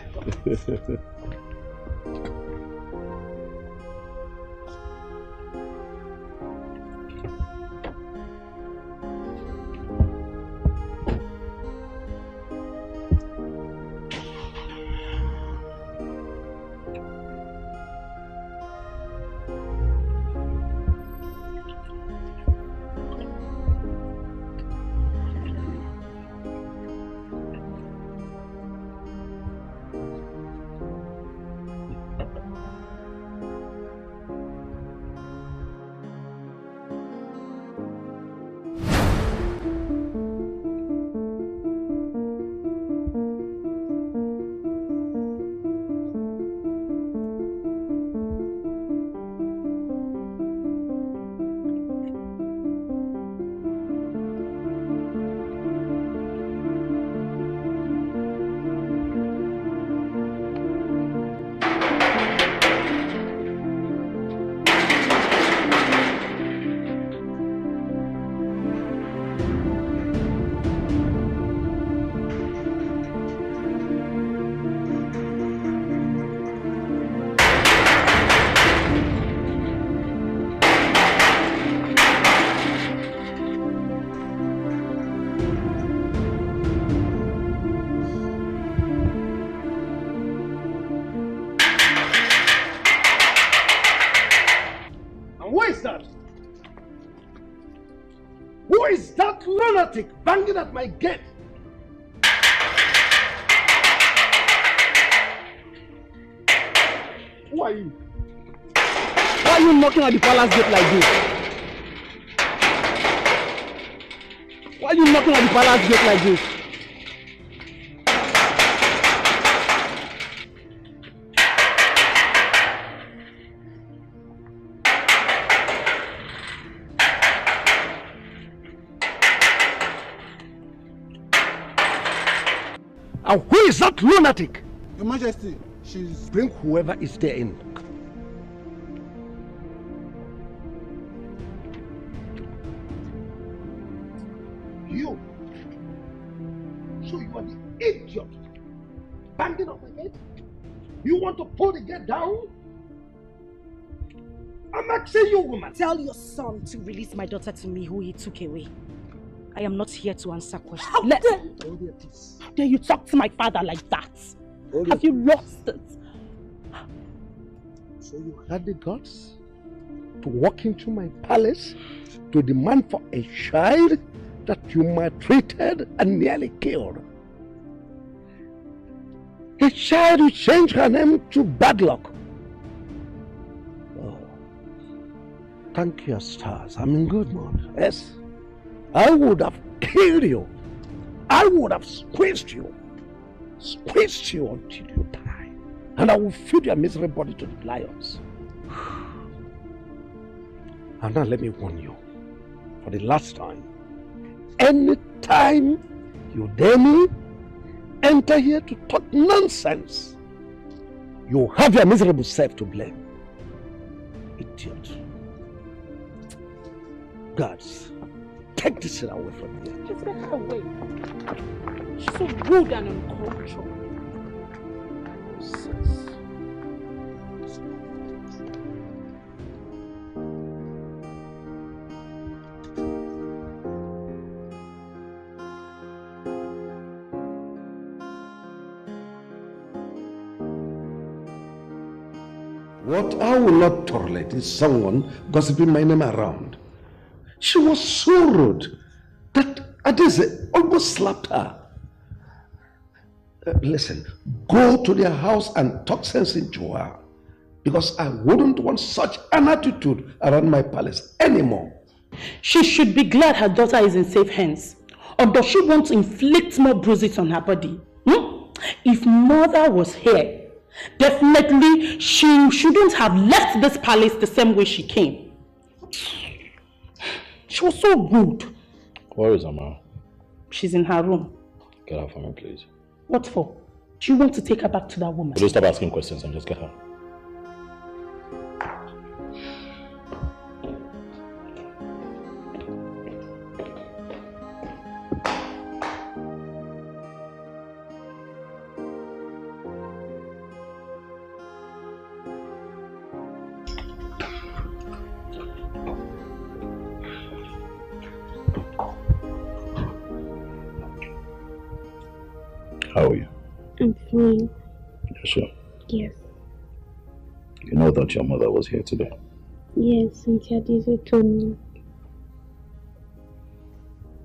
Speaker 13: Banging at my gate. Who are you?
Speaker 10: Why are you knocking at the palace gate like this? Why are you knocking at the palace gate like this?
Speaker 13: And who is that lunatic?
Speaker 14: Your Majesty, she's...
Speaker 13: Bring whoever is there in. You. So you are the idiot. Banging on my gate? You want to pull the gate down? I'm asking you, woman.
Speaker 1: Tell your son to release my daughter to me who he took away. I am not here to answer questions.
Speaker 10: How dare you talk to my father like that? Have you lost it?
Speaker 13: So you had the guts to walk into my palace to demand for a child that you maltreated and nearly killed. A child who changed her name to Bad Luck. Oh, thank your stars. I'm in good mood. Yes. I would have killed you. I would have squeezed you until you die. And I will feed your miserable body to the lions. And now let me warn you, for the last time, anytime You dare me? Enter here to talk nonsense. You have your miserable self to blame. Idiot. Guards, take this thing away from here.
Speaker 10: Just get her away. She's so rude and uncultured.
Speaker 13: What I will not tolerate is someone gossiping my name around. She was so rude that Adeze almost slapped her. Listen, go to their house and talk sense into her, because I wouldn't want such an attitude around my palace anymore.
Speaker 10: She should be glad her daughter is in safe hands. Or does she want to inflict more bruises on her body? If mother was here, definitely she shouldn't have left this palace the same way she came. She was so rude.
Speaker 2: Where is Ama?
Speaker 10: She's in her room.
Speaker 2: Get her for me, please.
Speaker 10: What for? Do you want to take her back to that woman?
Speaker 2: Will you stop asking questions and just get her? How are you?
Speaker 15: I'm fine.
Speaker 2: You're sure?
Speaker 15: Yes.
Speaker 2: You know that your mother was here today?
Speaker 15: Yes, Cynthia Dize told me.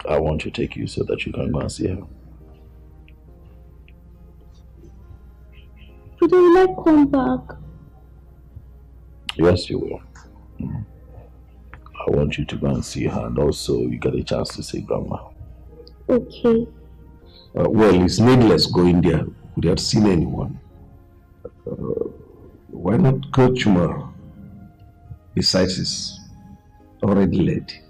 Speaker 2: I want to take you so that you can go and see her.
Speaker 15: But will I come back?
Speaker 2: Yes, you will. I want you to go and see her, and also you get a chance to see Grandma.
Speaker 15: Okay.
Speaker 13: Well, it's needless going there without seeing anyone. Why not go tomorrow? Besides, it's already late.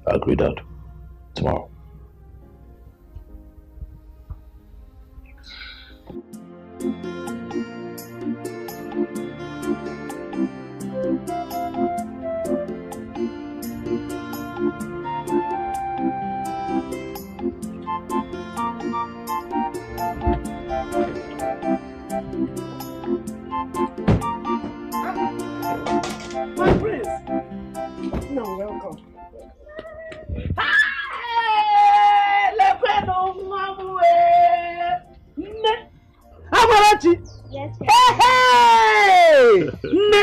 Speaker 2: I agree, Dad. Tomorrow.
Speaker 4: My prince! No, welcome. Amarachi!
Speaker 15: Yes, sir.
Speaker 4: Hey! Nne!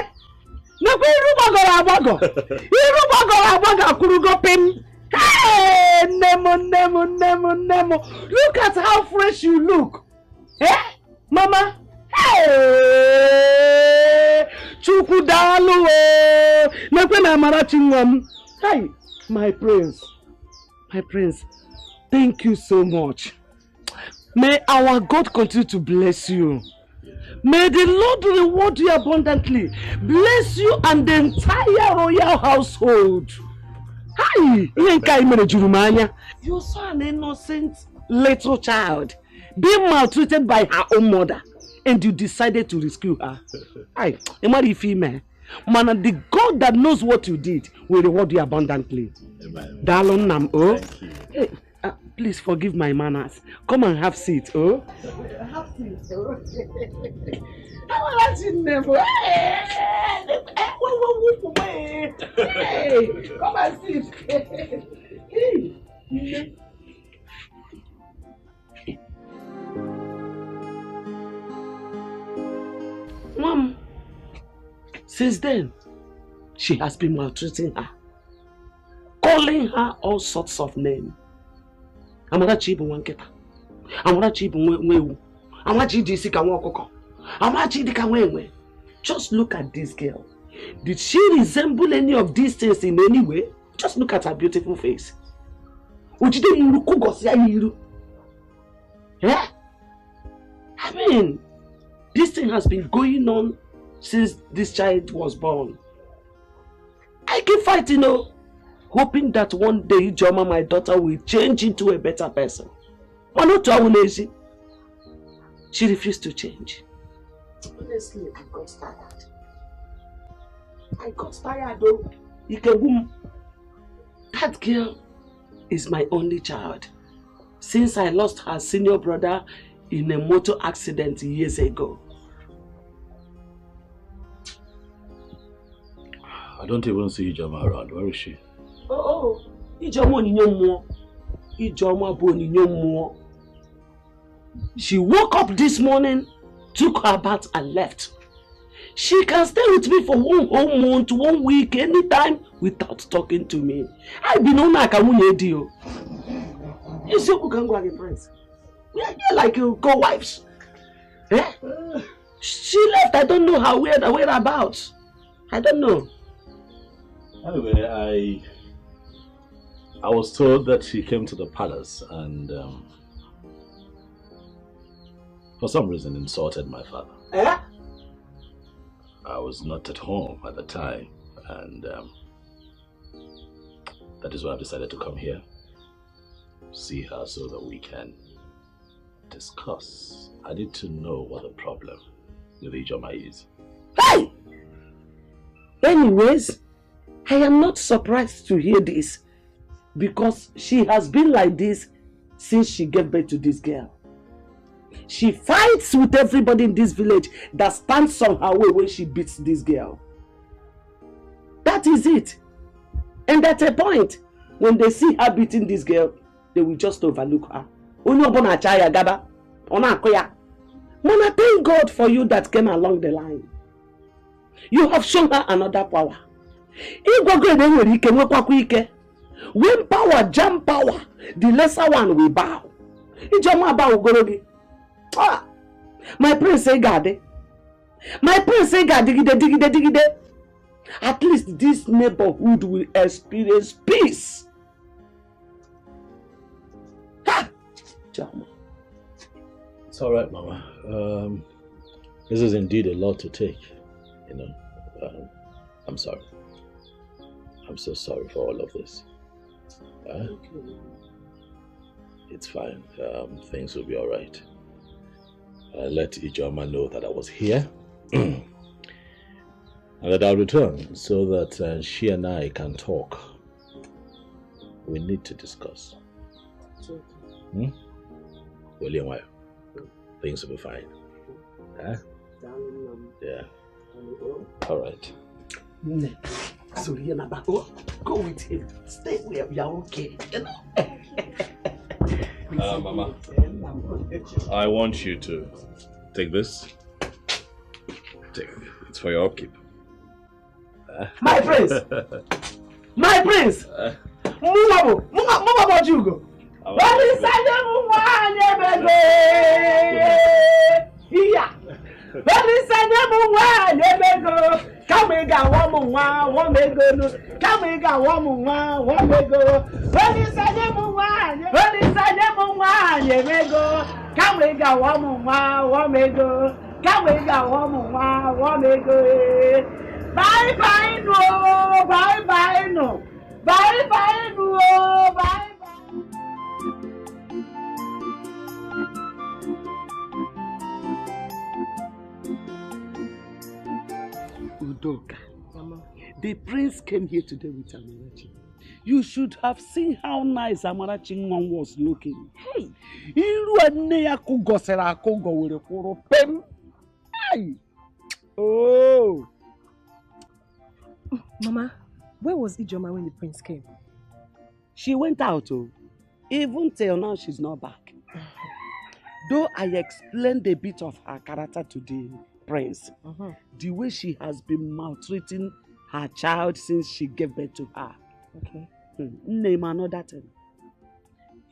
Speaker 4: Nakwa iru gbagoro agbago! Iru gbagoro agbago akurugo pim! Hey! Nemo! Look at how fresh you look! Eh? Mama? Hey! Chukwu dalu o! Nakwa na Amarachi nwam! Hey! My prince! Thank you so much. May our God continue to bless you. May the Lord reward you abundantly. Bless you and the entire royal household. Hi! You're so an innocent little child, being maltreated by her own mother, and you decided to rescue her. Hi, man, the God that knows what you did will reward you abundantly.
Speaker 2: Amen.
Speaker 4: Darling Nam, oh. Hey, please forgive my manners. Come and have seat, oh. Have seat, oh. Hey, come and sit. Hey. Mom, since then, she has been maltreating her, calling her all sorts of names. Amarachi ibu wanketa. Amarachi ibu nwewu. Amarachi di sika nwokoko. Amarachi di ka nwenwe. Just look at this girl. Did she resemble any of these things in any way? Just look at her beautiful face. Ujide muruku gosi ayiru. Yeah? I mean, this thing has been going on since this child was born. keep fighting, hoping that one day Ijoma, my daughter, will change into a better person. But not to our lazy. She refused to change. Honestly, I got tired. Though. That girl is my only child. Since I lost her senior brother in a motor accident years ago.
Speaker 2: I don't even see Ijoma around. Where is she?
Speaker 4: Ijoma Onyinyo. Ijoma Onyinyo. She woke up this morning, took her bath and left. She can stay with me for 1 whole month, 1 week, anytime without talking to me. I've been on like a deal. You see who can go again, friends? We are like co-wives. Eh? She left. I don't know how whereabouts. I don't know.
Speaker 2: Anyway, I was told that she came to the palace and for some reason insulted my father.
Speaker 4: Eh?
Speaker 2: I was not at home at the time, and that is why I've decided to come here, see her so that we can discuss. I need to know what the problem with Ijoma is.
Speaker 4: Hey! Anyways, I am not surprised to hear this because she has been like this since she gave birth to this girl. She fights with everybody in this village that stands on her way when she beats this girl. That is it. And at a point, when they see her beating this girl, they will just overlook her. Mama, thank God for you that came along the line. You have shown her another power. When power jam power, the lesser one will bow. My prince say God. My prince say God digide. At least this neighborhood will experience peace. Ha!
Speaker 2: It's all right, Mama. This is indeed a lot to take. I'm sorry. I'm so sorry for all of this. It's fine. Things will be all right. Let Ijoma know that I was here and that I'll return so that she and I can talk. We need to discuss. William, things will be fine. Yeah. All right.
Speaker 4: So go with him. Stay where we are okay.
Speaker 2: Mama, I want you to take this. Take it. It's for your upkeep.
Speaker 4: My prince! My prince! Move about you go. Bye bye no, bye bye no, bye bye no, bye bye. Udoka, Mama, the prince came here today with Amarachi. You should have seen how nice Amarachi was looking. Hey,
Speaker 11: oh. Mama, where was Ijoma when the prince came?
Speaker 4: She went out. Even till now, she's not back. Though I explained a bit of her character to the prince, the way she has been maltreating her child since she gave birth to her.
Speaker 11: Okay.
Speaker 4: Name another thing.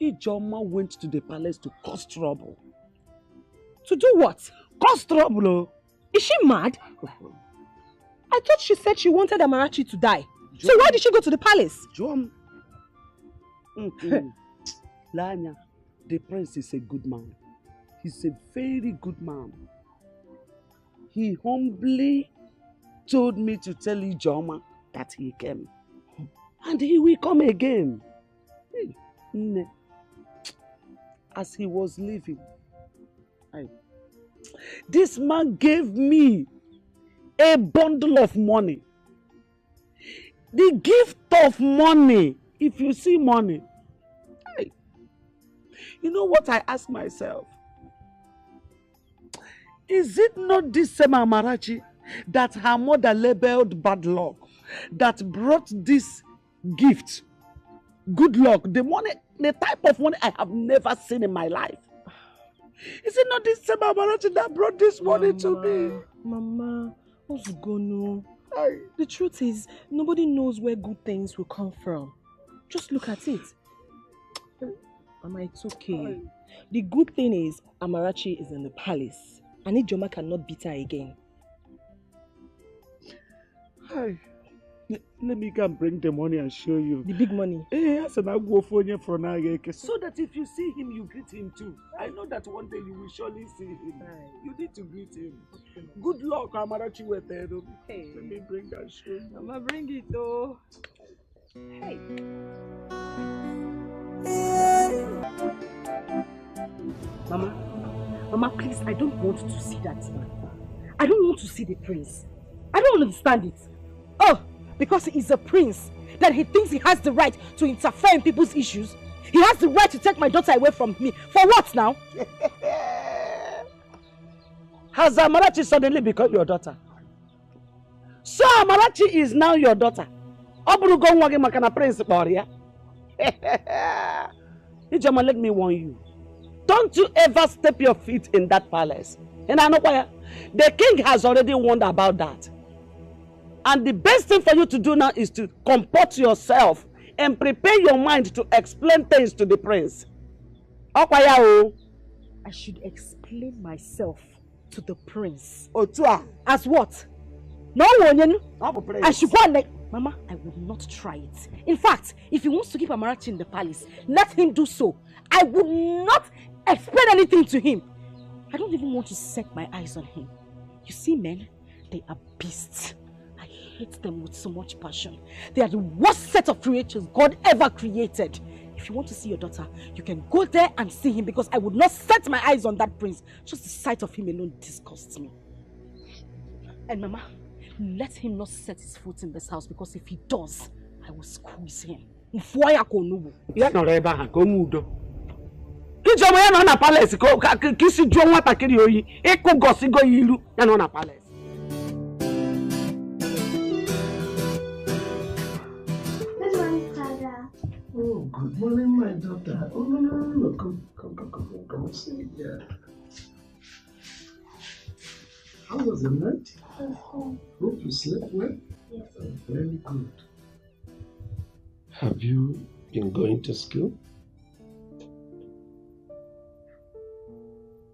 Speaker 4: Ijoma went to the palace to cause trouble.
Speaker 11: To do what?
Speaker 4: Cause trouble.
Speaker 11: Is she mad? I thought she said she wanted Amarachi to die. So why did she go to the palace?
Speaker 4: Lanya, the prince is a good man. He's a very good man. He humbly told me to tell Ijoma that he came. And he will come again. As he was leaving, this man gave me a bundle of money. The gift of money. If you see money, you know what I ask myself? Is it not this same Amarachi that her mother labeled bad luck that brought this gift? Good luck, the money, the type of money I have never seen in my life. Is it not this same Amarachi that brought this money to me?
Speaker 11: Mama, what's going on? The truth is, nobody knows where good things will come from. Just look at it. Mama, it's okay. The good thing is, Amarachi is in the palace. And Ijoma cannot beat her again.
Speaker 4: Let me go and bring the money and show you.
Speaker 11: The big money?
Speaker 4: So that if you see him, you greet him too. I know that one day you will surely see him. You need to greet him. Good luck, Amarachi. Hey. Let me bring that show you.
Speaker 11: Mama, bring it though. Hey.
Speaker 1: Mama, please, I don't want to see that man. I don't want to see the prince. I don't understand it. Oh, because he is a prince, that he thinks he has the right to interfere in people's issues. He has the right to take my daughter away from me. For what now?
Speaker 4: Has Amarachi suddenly become your daughter? So Amarachi is now your daughter. Prince Ijoma, let me warn you. Don't you ever step your feet in that palace. And I know why. The king has already warned about that. And the best thing for you to do now is to comport yourself and prepare your mind to explain things to the prince.
Speaker 1: I should explain myself to the prince. As what? No one. I should go and Mama, I will not try it. In fact, if he wants to keep Amarachi in the palace, let him do so. I would not explain anything to him. I don't even want to set my eyes on him. You see, men, they are beasts. I hate them with so much passion. They are the worst set of creatures God ever created. If you want to see your daughter, you can go there and see him, because I would not set my eyes on that prince. Just the sight of him alone disgusts me. And Mama, let him not set his foot in this house, because if he does, I will squeeze him.
Speaker 4: Ijoma ya no na palace ko kisi jo nwata kiri oyi iku gosigo yiru ya no na palace.
Speaker 15: Good morning, Father.
Speaker 13: Oh, good morning, my daughter. Oh, no. Come and sit here. How was the night? Hope you slept well?
Speaker 15: Yes.
Speaker 13: Very good. Have you been going to school?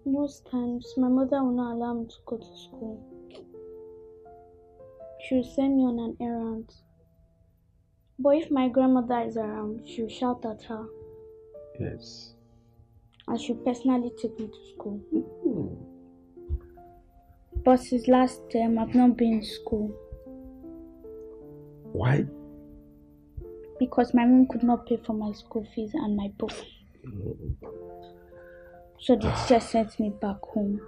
Speaker 15: Most times, my mother will not allow me to go to school. She will send me on an errand. But if my grandmother is around, she will shout at her.
Speaker 13: Yes.
Speaker 15: And she will personally take me to school. But since last term, I've not been in school.
Speaker 13: Why?
Speaker 15: Because my mom could not pay for my school fees and my books. So the teacher sent me back home.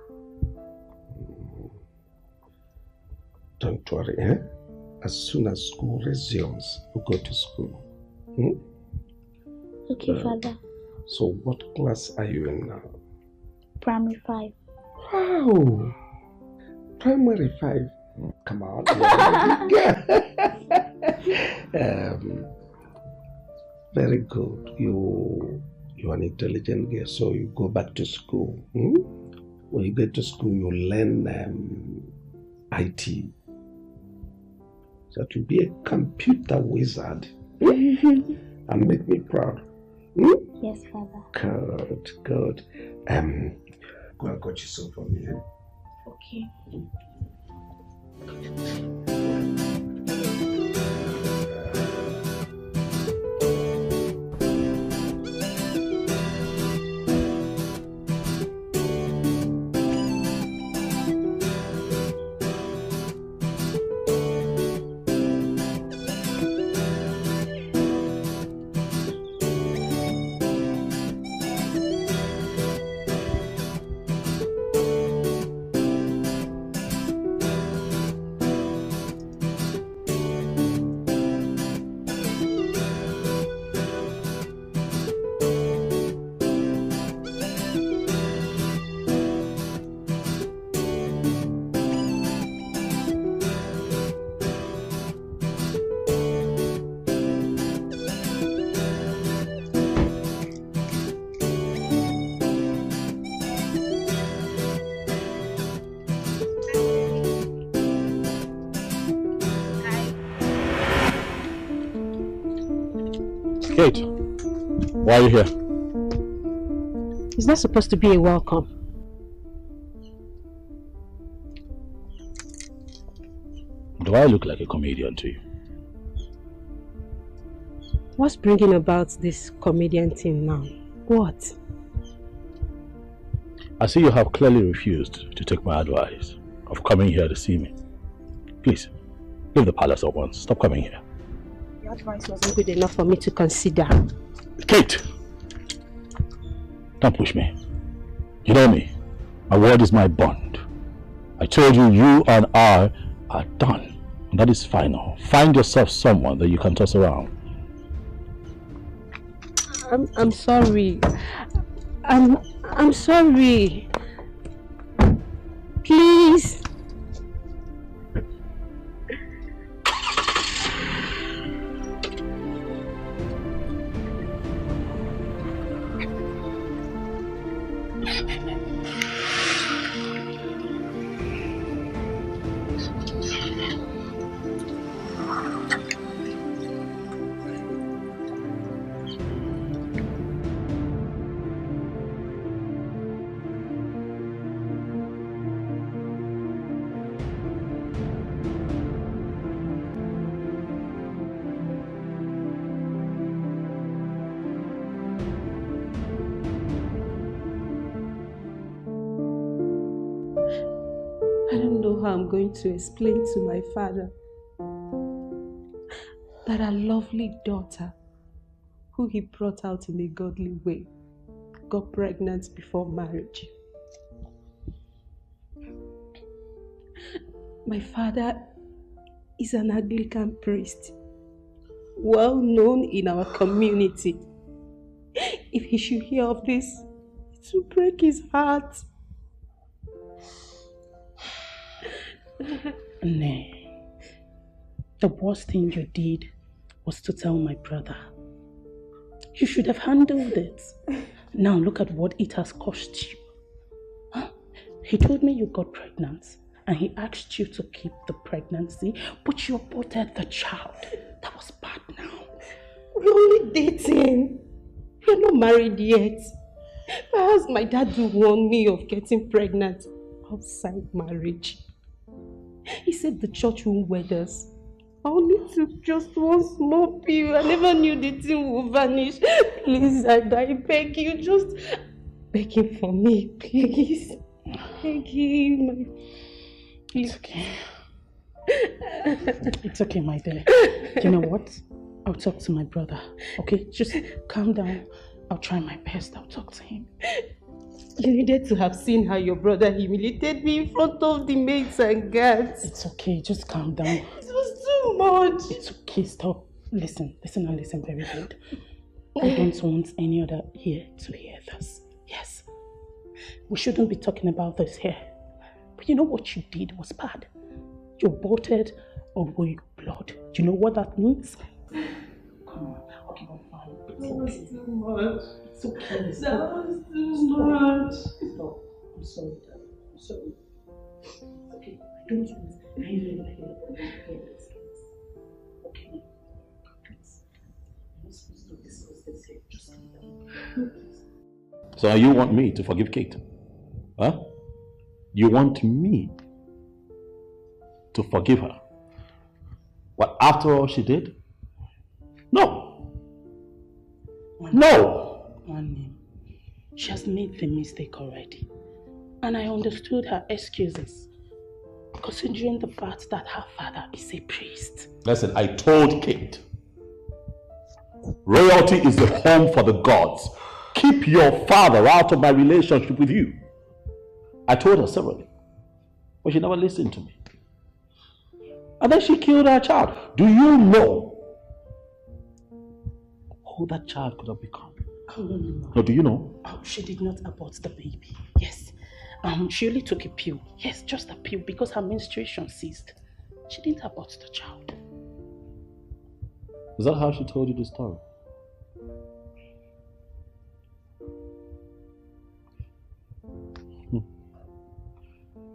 Speaker 13: Don't worry, eh? As soon as school resumes, we'll go to school.
Speaker 15: Okay, Father.
Speaker 13: So what class are you in now?
Speaker 15: Primary 5.
Speaker 13: Wow! Primary 5. Come on. Very good. You're an intelligent girl, so you go back to school. When you get to school, you learn IT. So to be a computer wizard and make me proud.
Speaker 15: Yes, Father.
Speaker 13: Good. Go and got you some for me.
Speaker 15: Okay.
Speaker 2: Kate, why are you here?
Speaker 10: Is that supposed to be a welcome?
Speaker 2: Do I look like a comedian to you?
Speaker 10: What's bringing about this comedian thing now? What?
Speaker 2: I see you have clearly refused to take my advice of coming here to see me. Please, leave the palace at once. Stop coming here.
Speaker 10: Your advice wasn't good enough for me to consider.
Speaker 2: Kate! Don't push me. You know me. My word is my bond. I told you, you and I are done. And that is final. Find yourself someone that you can toss around.
Speaker 10: I'm sorry. I'm sorry. Please. I'm going to explain to my father that our lovely daughter, who he brought out in a godly way, got pregnant before marriage. My father is an Anglican priest, well known in our community. If he should hear of this, it will break his heart.
Speaker 16: Nay, the worst thing you did was to tell my brother. You should have handled it. Now look at what it has cost you. Huh? He told me you got pregnant and he asked you to keep the pregnancy, but you aborted the child. That was bad now.
Speaker 10: We're only dating. We're not married yet. Perhaps my dad will warn me of getting pregnant outside marriage. He said the church won't wed us. I only took just one small pill. I never knew the thing would vanish. Please, I beg you, just beg him for me, please. Beg him.
Speaker 16: It's okay. It's okay, my dear. You know what? I'll talk to my brother. Okay, just calm down. I'll try my best. I'll talk to him.
Speaker 10: You needed to have seen how your brother humiliated me in front of the maids and guards.
Speaker 16: It's okay, just calm down.
Speaker 10: It was too much.
Speaker 16: It's okay, stop. Listen and listen very good. I don't want any other here to hear this. Yes, we shouldn't be talking about this here. But you know what you did was bad. You aborted a royal blood. Do you know what that means? Come on. Okay, I'm fine. It's okay.
Speaker 10: Was too much.
Speaker 16: It's okay.
Speaker 10: That was too much.
Speaker 16: Stop. I'm sorry, Dad. I'm sorry. It's okay. I don't want anyone here. Okay? Please. I'm not supposed to discuss this here. Just calm down.
Speaker 2: So you want me to forgive Kate? Huh? You want me to forgive her? What, after all she did? No! No!
Speaker 16: One, she has made the mistake already. And I understood her excuses, considering the fact that her father is a priest.
Speaker 2: Listen, I told Kate, royalty is the home for the gods. Keep your father out of my relationship with you. I told her severally, but she never listened to me. And then she killed her child. Do you know who that child could have become?
Speaker 16: Oh, no.
Speaker 2: No, do you know?
Speaker 16: Oh, she did not abort the baby. Yes. She only took a pill. Yes, just a pill because her menstruation ceased. She didn't abort the child.
Speaker 2: Is that how she told you the story?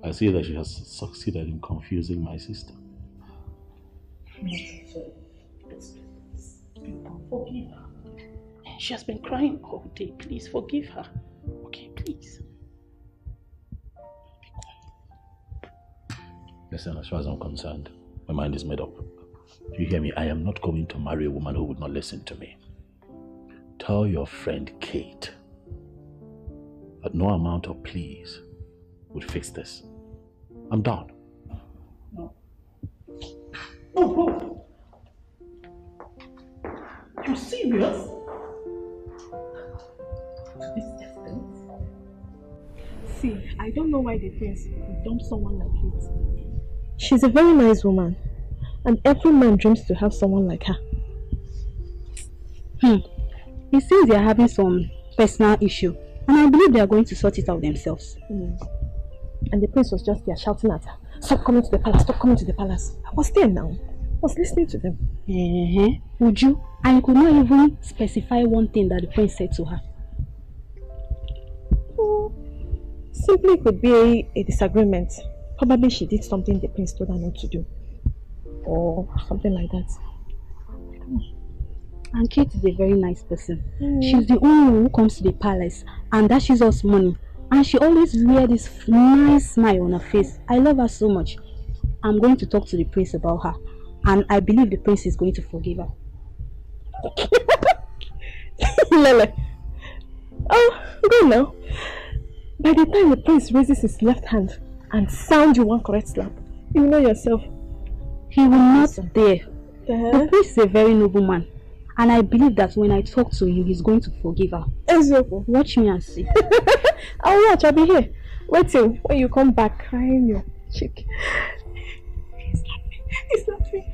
Speaker 2: I see that she has succeeded in confusing my sister.
Speaker 16: Forgive her. She has been crying all day. Please forgive her. Okay, please.
Speaker 2: Listen, as far as I'm concerned, my mind is made up. Do you hear me? I am not going to marry a woman who would not listen to me. Tell your friend Kate that no amount of pleas would fix this. I'm done.
Speaker 16: No. Oh, you're serious?
Speaker 11: See, I don't know why the prince would dump someone like Kate. She's a very nice woman, and every man dreams to have someone like her.
Speaker 10: It seems they are having some personal issue, and I believe they are going to sort it out themselves.
Speaker 11: And the prince was just there shouting at her, "Stop coming to the palace, stop coming to the palace." I was there now. I was listening to them.
Speaker 10: Would you? And you could not even specify one thing that the prince said to her.
Speaker 11: Simply could be a disagreement. Probably she did something the prince told her not to do. Or something like that.
Speaker 10: And Kate is a very nice person. She's the only one who comes to the palace and dashes us money. And she always wears this nice smile on her face. I love her so much. I'm going to talk to the prince about her. And I believe the prince is going to forgive her.
Speaker 11: Lele. Oh, go now. By the time the prince raises his left hand and sounds you one correct slap, you know yourself.
Speaker 10: He will not dare. The prince is a very noble man. And I believe that when I talk to him, he's going to forgive her.
Speaker 11: Ezoko.
Speaker 10: Watch me and see.
Speaker 11: I'll watch, I'll be here. Wait till when you come back crying your cheek. He's laughing.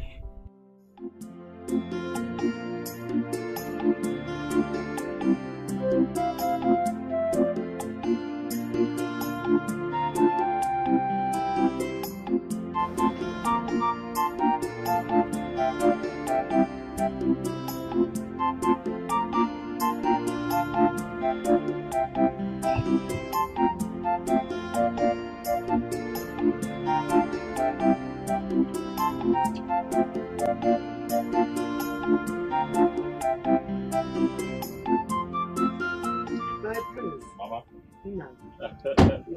Speaker 2: Mama.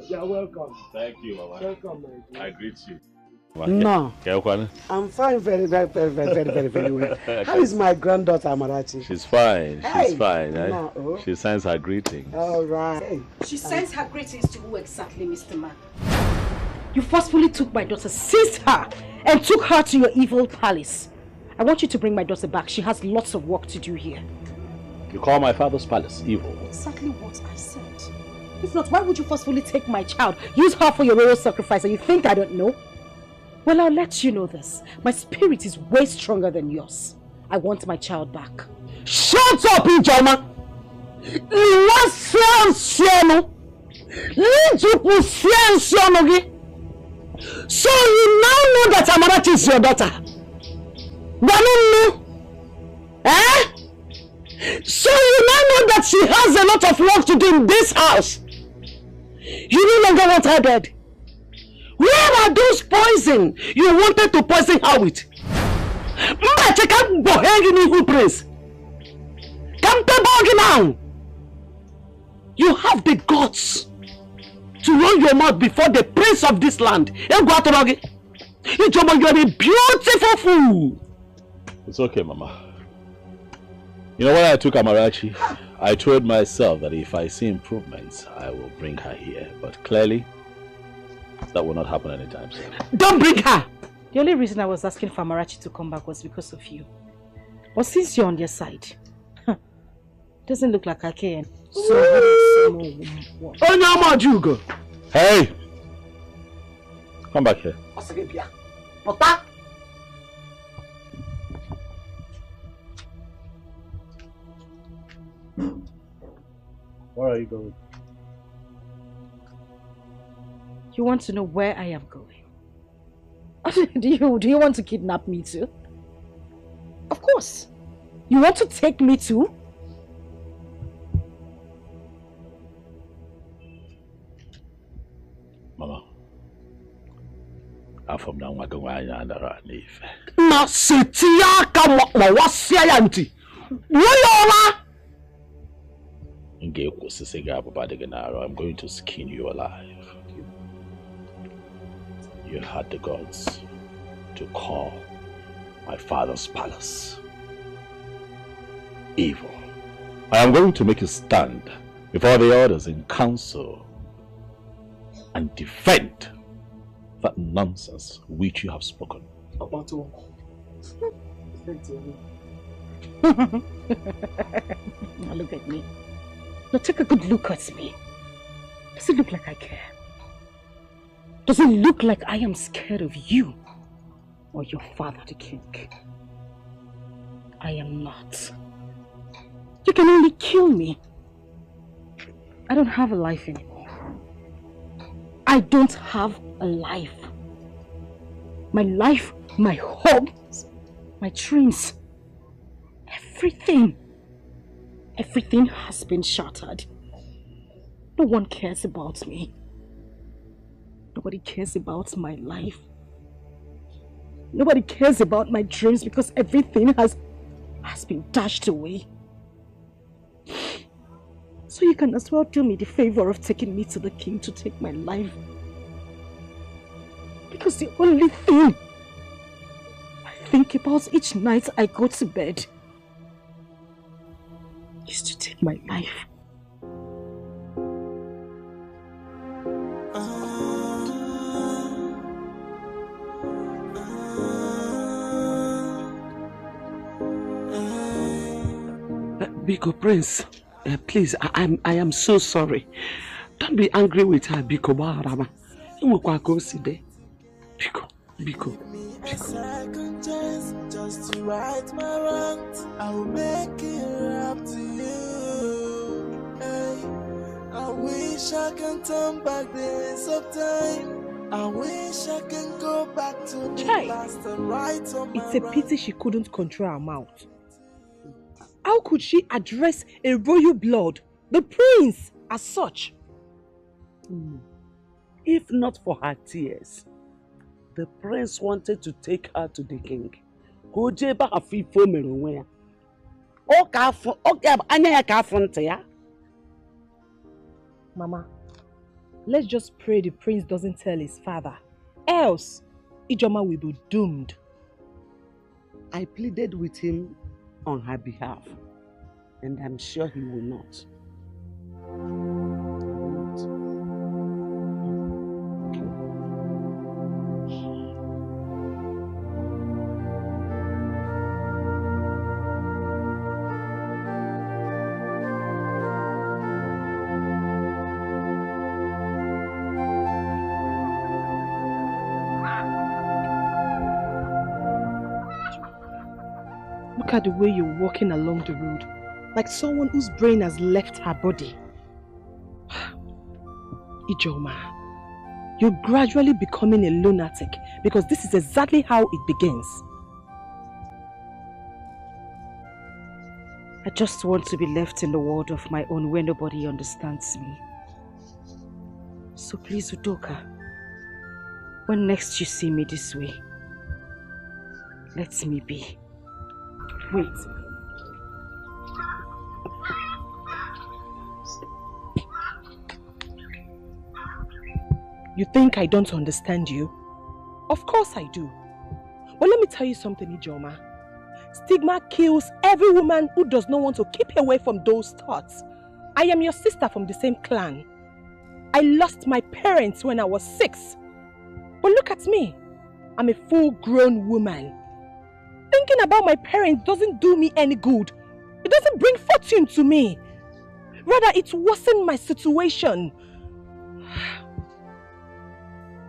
Speaker 3: You're welcome.
Speaker 2: Thank you, Mama.
Speaker 3: Welcome, my dear.
Speaker 2: I greet you.
Speaker 3: No. I'm fine, very well. How is my granddaughter Amarachi?
Speaker 2: She's fine. She's
Speaker 3: Hey.
Speaker 2: fine.
Speaker 3: No, oh.
Speaker 2: She sends her greetings.
Speaker 3: All right. Hey.
Speaker 1: She sends her greetings to who exactly, Mr. Man? You forcefully took my daughter, seized her, and took her to your evil palace. I want you to bring my daughter back. She has lots of work to do here.
Speaker 2: You call my father's palace evil?
Speaker 1: Exactly what I said. If not, why would you forcefully take my child? Use her for your royal sacrifice, and you think I don't know? Well, I'll let you know this. My spirit is way stronger than yours. I want my child back.
Speaker 13: Shut up, Ijoma! So you now know that Amarachi is your daughter? Eh? So you now know that she has a lot of work to do in this house? You no longer want her dead? Where are those poison you wanted to poison her with? Now. You have the guts to run your mouth before the prince of this land. You are a beautiful fool.
Speaker 2: It's okay, Mama. You know, when I took Amarachi, I told myself that if I see improvements, I will bring her here. But clearly, that will not happen anytime soon.
Speaker 13: Don't bring her!
Speaker 1: The only reason I was asking for Amarachi to come back was because of you. But since you're on their side, doesn't look like I can. So,
Speaker 2: hey! Come back here. Where are you going?
Speaker 1: You want to know where I am going? Do you want to kidnap me too? Of course. You want to take me too?
Speaker 2: Mama. I'm from now on.
Speaker 13: Na setiaka mwasia yanti. Woyola.
Speaker 2: I'm going to skin you alive. You had the gods to call my father's palace evil. I am going to make a stand before the others in council and defend that nonsense which you have spoken.
Speaker 10: Now look at me. Now take a good look at me. Does it look like I care? Does it look like I am scared of you or your father, the king? I am not. You can only kill me. I don't have a life anymore. I don't have a life. My life, my hopes, my dreams, everything has been shattered. No one cares about me. Nobody cares about my life. Nobody cares about my dreams because everything has been dashed away. So you can as well do me the favor of taking me to the king to take my life. Because the only thing I think about each night I go to bed is to take my life.
Speaker 4: Biko Prince, please, I am so sorry. Don't be angry with her, Biko Baharama. Biko.
Speaker 9: A second chance just to right my wrongs. I will make it up to you. Hey, I wish I can turn back days of time. I wish I can go back to the past and right on my
Speaker 11: It's a pity she couldn't control her mouth. How could she address a royal blood, the prince, as such?
Speaker 4: If not for her tears, the prince wanted to take her to the king.
Speaker 11: Mama, let's just pray the prince doesn't tell his father. Else, Ijoma will be doomed.
Speaker 4: I pleaded with him on her behalf, and I'm sure he will not.
Speaker 11: Look at the way you're walking along the road, like someone whose brain has left her body. Ijoma, you're gradually becoming a lunatic because this is exactly how it begins. I just want to be left in the world of my own where nobody understands me. So please, Udoka, when next you see me this way, let me be. Wait. You think I don't understand you? Of course I do. But let me tell you something, Ijoma. Stigma kills every woman who does not want to keep away from those thoughts. I am your sister from the same clan. I lost my parents when I was 6. But look at me. I'm a full-grown woman. Thinking about my parents doesn't do me any good. It doesn't bring fortune to me. Rather, it worsens my situation.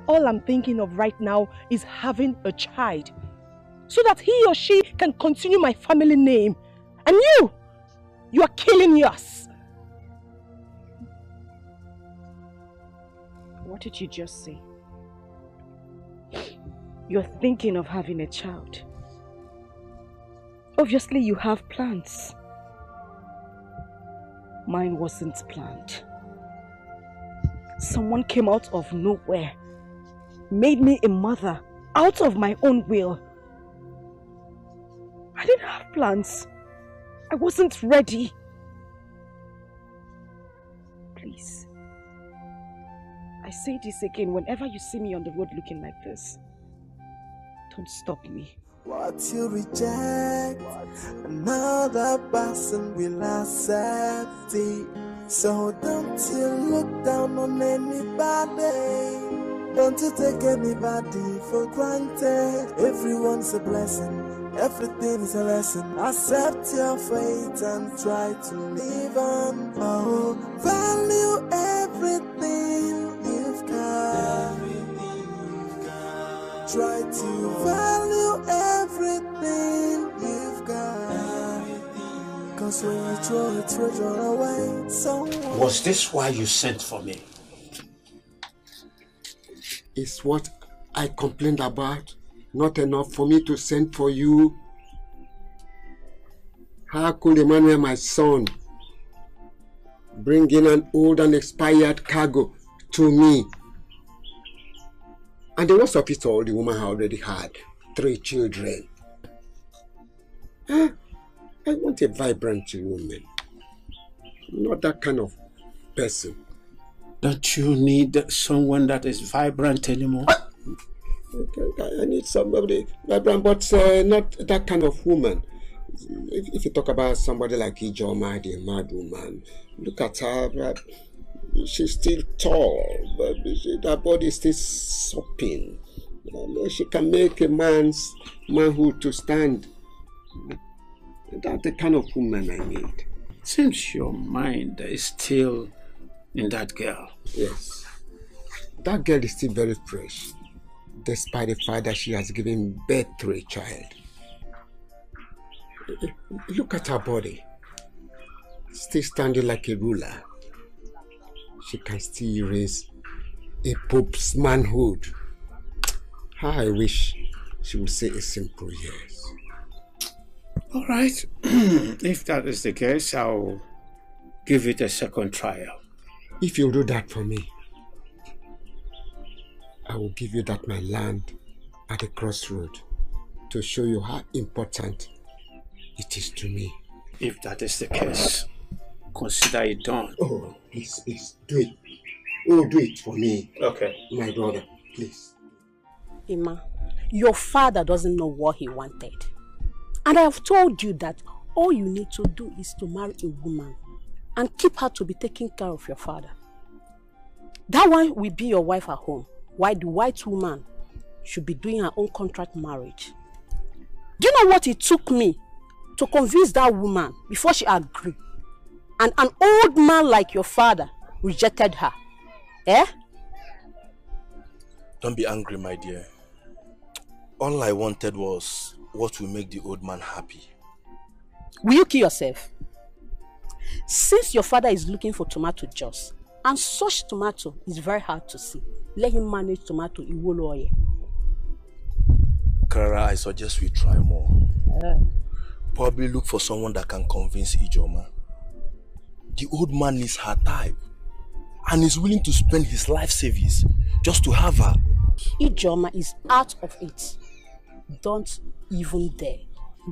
Speaker 11: All I'm thinking of right now is having a child, so that he or she can continue my family name. And you are killing yours. What did you just say? You're thinking of having a child. Obviously, you have plans. Mine wasn't planned. Someone came out of nowhere, made me a mother out of my own will. I didn't have plans. I wasn't ready.
Speaker 1: Please. I say this again, whenever you see me on the road looking like this, don't stop me.
Speaker 9: What you reject, another person will accept it. So don't you look down on anybody. Don't you take anybody for granted. Everyone's a blessing, everything is a lesson. Accept your fate and try to live on. Oh, value everything you've got. Try to value everything you've got. Cause when you throw it, throw away. So
Speaker 5: was this why you sent for me?
Speaker 7: It's what I complained about. Not enough for me to send for you. How could Emmanuel, my son, bring in an old and expired cargo to me? And the worst of it all, the woman already had 3 children. I want a vibrant woman. Not that kind of person.
Speaker 5: Don't you need someone that is vibrant anymore?
Speaker 7: Okay, I need somebody vibrant, but not that kind of woman. If you talk about somebody like Ijoma, the mad woman, look at her. She's still tall, but her body is still sopping. She can make a man's manhood to stand. That's the kind of woman I need.
Speaker 5: Seems your mind is still in that girl.
Speaker 7: Yes. That girl is still very fresh, despite the fact that she has given birth to a child. Look at her body. Still standing like a ruler. She can still raise a pope's manhood. How I wish she would say a simple yes.
Speaker 5: All right. If that is the case, I'll give it a second trial.
Speaker 7: If you do that for me, I will give you that my land at the crossroad to show you how important it is to me.
Speaker 5: If that is the case, consider it done.
Speaker 7: Oh, please, do it. Oh, do it for me.
Speaker 5: Okay.
Speaker 7: My brother, please.
Speaker 10: Emma, your father doesn't know what he wanted. And I have told you that all you need to do is to marry a woman and keep her to be taking care of your father. That one will be your wife at home, while the white woman should be doing her own contract marriage. Do you know what it took me to convince that woman before she agreed? And an old man like your father rejected her. Eh?
Speaker 6: Don't be angry, my dear. All I wanted was what will make the old man happy.
Speaker 10: Will you kill yourself? Since your father is looking for tomato juice, and such tomato is very hard to see, let him manage tomato in Woloye.
Speaker 6: Clara, I suggest we try more. Probably look for someone that can convince Ijoma. The old man is her type and is willing to spend his life savings just to have her.
Speaker 10: Ijoma is out of it. Don't even dare.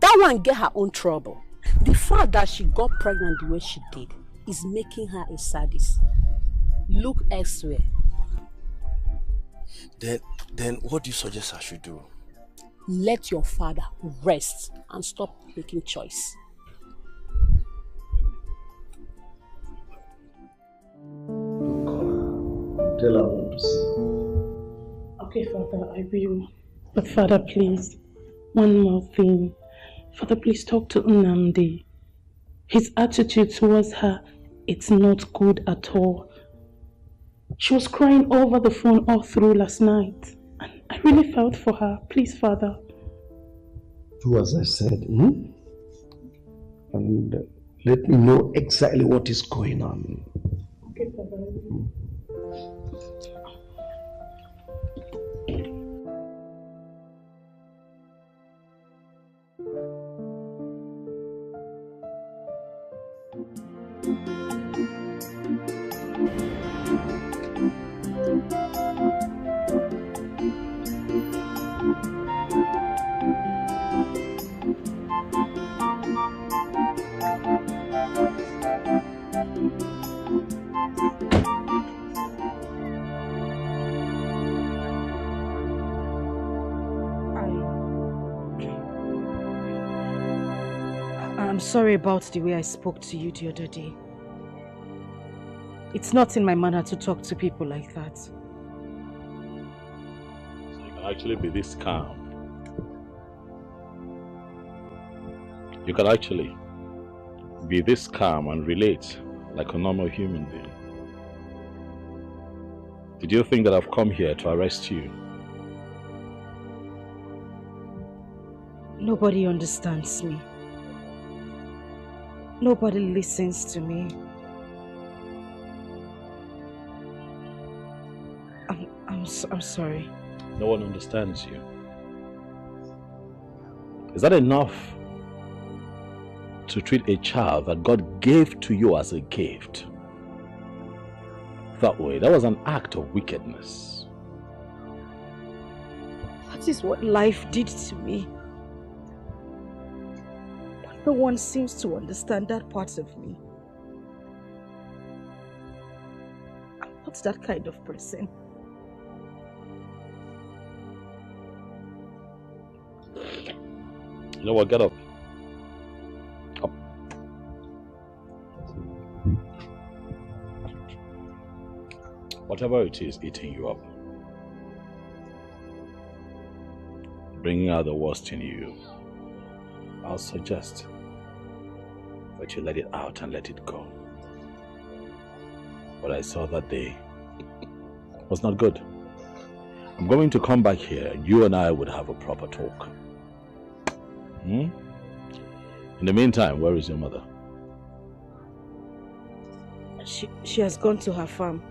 Speaker 10: That one get her own trouble. The fact that she got pregnant the way she did is making her a sadist. Look elsewhere.
Speaker 6: Then what do you suggest I should do?
Speaker 10: Let your father rest and stop making choice.
Speaker 13: Tell her what to say.
Speaker 16: Okay, Father, I will. But Father, please, one more thing. Father, please talk to Nnamdi. His attitude towards her, it's not good at all. She was crying over the phone all through last night. And I really felt for her. Please, Father.
Speaker 13: Do as I said, and let me know exactly what is going on.
Speaker 16: Okay, Father.
Speaker 1: I'm sorry about the way I spoke to you the other day. It's not in my manner to talk to people like that.
Speaker 2: So you can actually be this calm. You can actually be this calm and relate like a normal human being. Did you think that I've come here to arrest you?
Speaker 1: Nobody understands me. Nobody listens to me. I'm sorry.
Speaker 2: No one understands you. Is that enough to treat a child that God gave to you as a gift that way? That was an act of wickedness.
Speaker 1: That is what life did to me. But no one seems to understand that part of me. I'm not that kind of person.
Speaker 2: You know what? Get up. Up. Whatever it is eating you up, bringing out the worst in you, I'll suggest that you let it out and let it go. What I saw that day was not good. I'm going to come back here. You and I would have a proper talk. In the meantime, where is your mother?
Speaker 1: She has gone to her farm.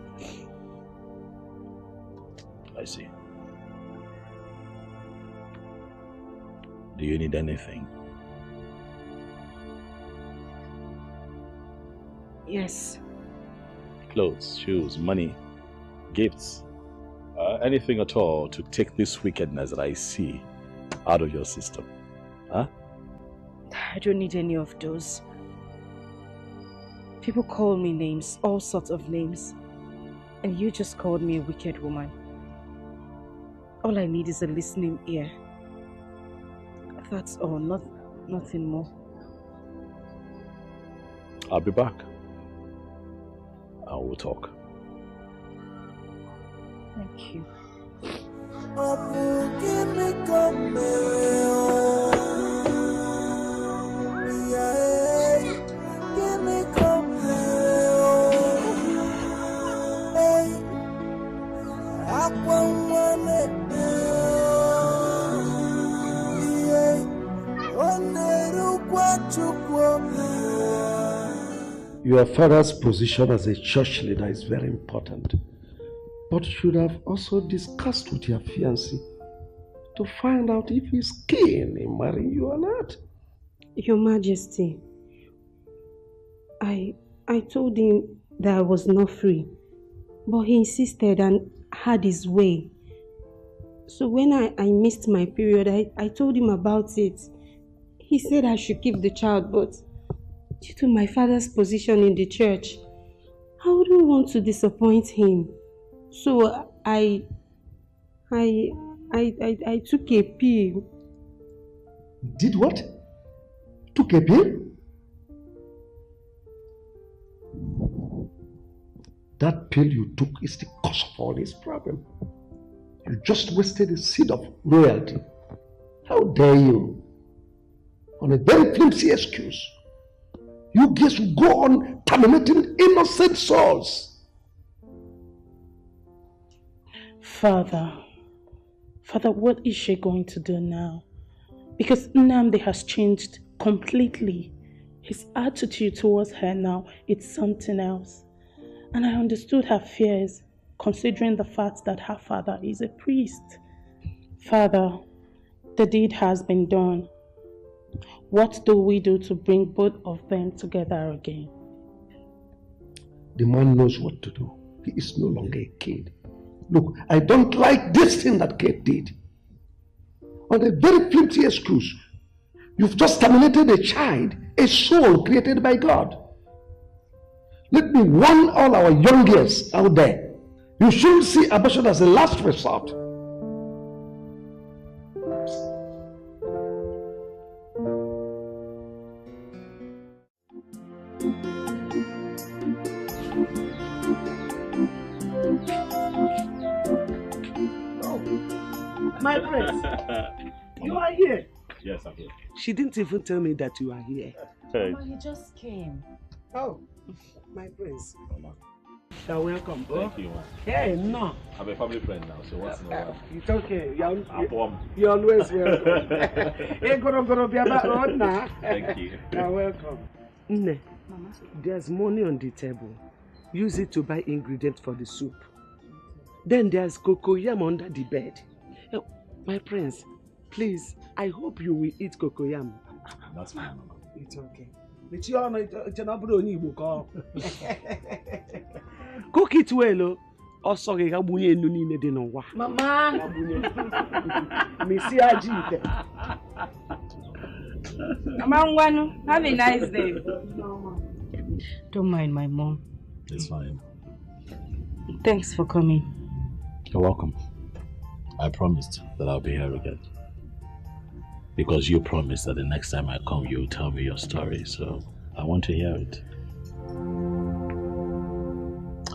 Speaker 2: I see. Do you need anything?
Speaker 1: Yes.
Speaker 2: Clothes, shoes, money, gifts, anything at all to take this wickedness that I see out of your system. Huh?
Speaker 1: I don't need any of those. People call me names, all sorts of names. And you just called me a wicked woman. All I need is a listening ear. That's all, nothing more.
Speaker 2: I'll be back. And we'll talk.
Speaker 1: Thank you.
Speaker 13: Your father's position as a church leader is very important, but you should have also discussed with your fiancé to find out if he's keen in marrying you or not.
Speaker 10: Your Majesty, I told him that I was not free, but he insisted and had his way. So when I missed my period, I told him about it. He said I should keep the child, but due to my father's position in the church, I wouldn't want to disappoint him. So I took a pill.
Speaker 13: Did what? Took a pill? That pill you took is the cause of all this problem. You just wasted a seed of royalty. How dare you? On a very flimsy excuse, you guys will go on terminating innocent souls.
Speaker 16: Father, what is she going to do now? Because Nnamdi has changed completely. His attitude towards her now, it's something else. And I understood her fears, considering the fact that her father is a priest. Father, the deed has been done. What do we do to bring both of them together again?
Speaker 13: The man knows what to do. He is no longer a kid. Look, I don't like this thing that Kate did. On a very flimsy excuse, you've just terminated a child, a soul created by God. Let me warn all our young girls out there. You shouldn't see abortion as a last resort.
Speaker 4: My friends, you are here.
Speaker 2: Yes, I'm here.
Speaker 4: She didn't even tell me that you are here.
Speaker 17: Mama, he just came.
Speaker 4: Oh, my friends. You're welcome.
Speaker 2: Thank you, man.
Speaker 4: Hey, no.
Speaker 2: I'm a family friend now, so once in a while.
Speaker 4: It's okay. You're
Speaker 2: I'm
Speaker 4: always welcome. Hey, go be about road now.
Speaker 2: Thank you.
Speaker 4: You're welcome. Nne, there's money on the table. Use it to buy ingredients for the soup. Then there's cocoyam under the bed. My friends, please, I hope you will eat cocoyam.
Speaker 2: That's fine, Mama.
Speaker 4: It's okay. Cook it well, or sorry, Mama, Missy Ajite.
Speaker 17: Mama, have a nice day. Don't mind my mom.
Speaker 2: It's fine.
Speaker 17: Thanks for coming.
Speaker 2: You're welcome. I promised that I'll be here again. Because you promised that the next time I come, you'll tell me your story, so I want to hear it.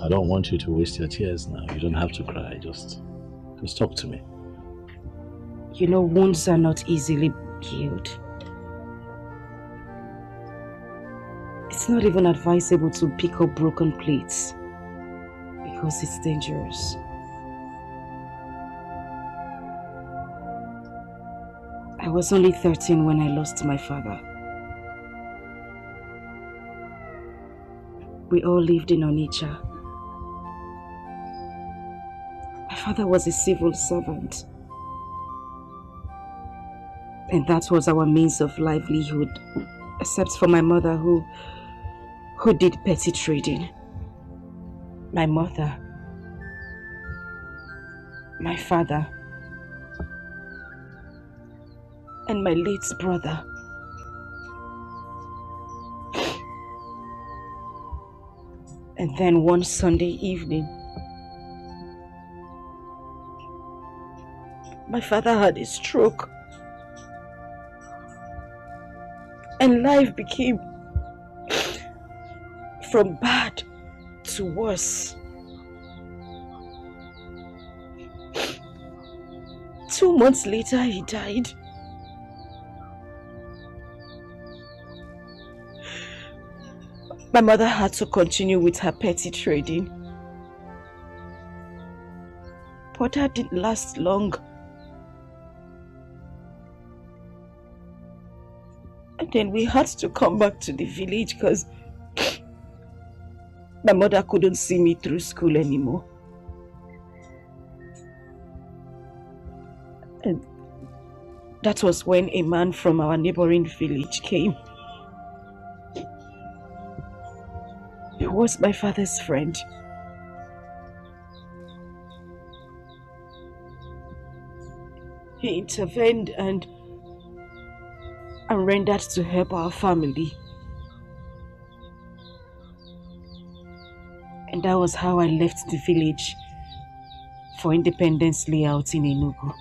Speaker 2: I don't want you to waste your tears now. You don't have to cry. Just talk to me.
Speaker 17: You know, wounds are not easily healed. It's not even advisable to pick up broken plates because it's dangerous. I was only 13 when I lost my father. We all lived in Onitsha. My father was a civil servant. And that was our means of livelihood, except for my mother who did petty trading. My mother, my father, and my late brother. And then one Sunday evening, my father had a stroke. And life became from bad to worse. 2 months later, he died. My mother had to continue with her petty trading. But that didn't last long. And then we had to come back to the village because my mother couldn't see me through school anymore. And that was when a man from our neighboring village came. He was my father's friend. He intervened and rendered to help our family. And that was how I left the village for Independence Layout in Enugu.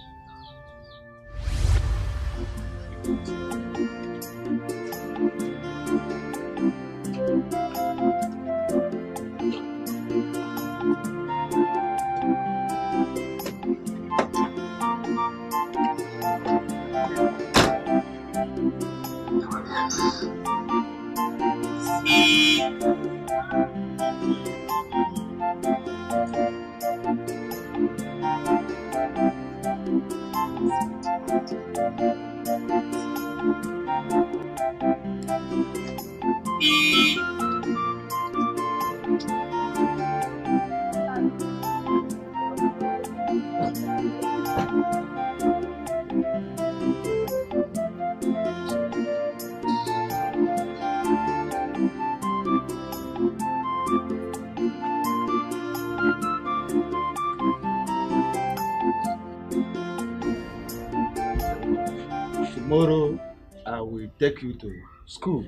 Speaker 18: Tomorrow, I will take you to school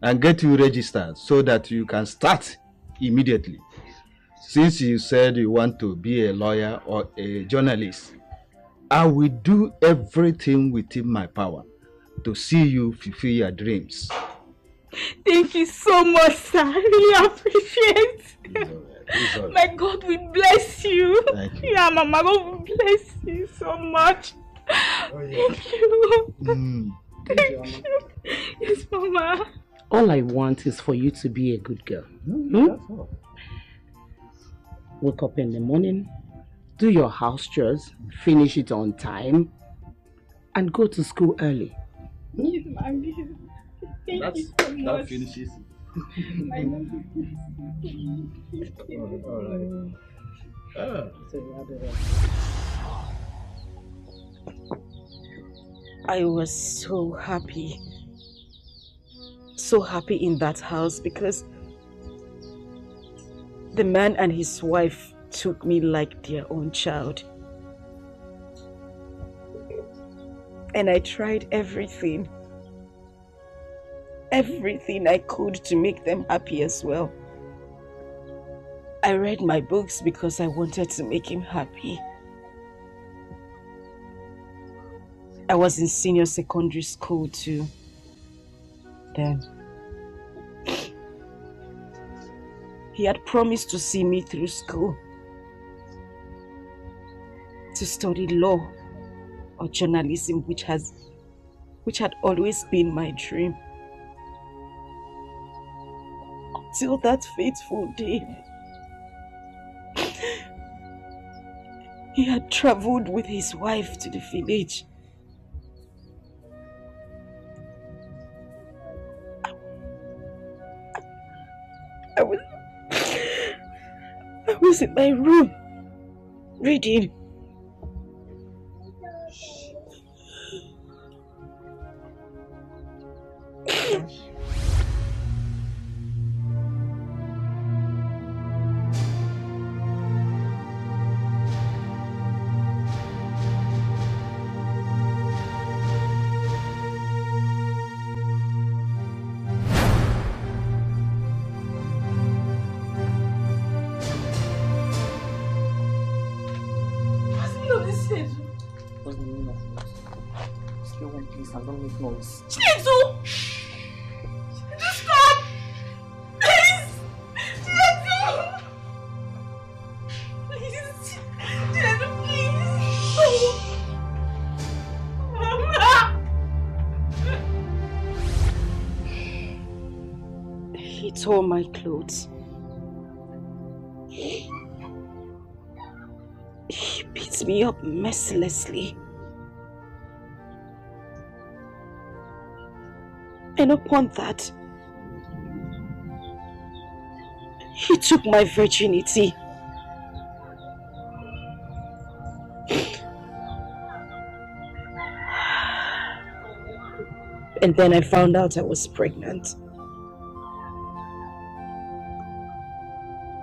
Speaker 18: and get you registered so that you can start immediately. Since you said you want to be a lawyer or a journalist, I will do everything within my power to see you fulfill your dreams.
Speaker 8: Thank you so much, sir. I really appreciate it. My God will bless you.
Speaker 18: Thank you.
Speaker 8: Yeah, Mama, God will bless you so much. Thank you. Thank you. Yes, Mama.
Speaker 4: All I want is for you to be a good girl.
Speaker 18: That's all.
Speaker 4: Wake up in the morning, do your house chores, finish it on time, and go to school early.
Speaker 8: Yes, Mommy. Thank you so much.
Speaker 6: That finishes
Speaker 8: I love you.
Speaker 18: All right.
Speaker 17: I was so happy in that house because the man and his wife took me like their own child. And I tried everything I could to make them happy as well. I read my books because I wanted to make him happy. I was in senior secondary school too then. He had promised to see me through school, to study law or journalism, which had always been my dream. Until that fateful day, he had traveled with his wife to the village. I was in my room reading.
Speaker 8: Chinedu! Stop! Please! Chinedu! Please! Chinedu, please! Mama!
Speaker 17: He tore my clothes. He beat me up mercilessly. And upon that, he took my virginity. And then I found out I was pregnant.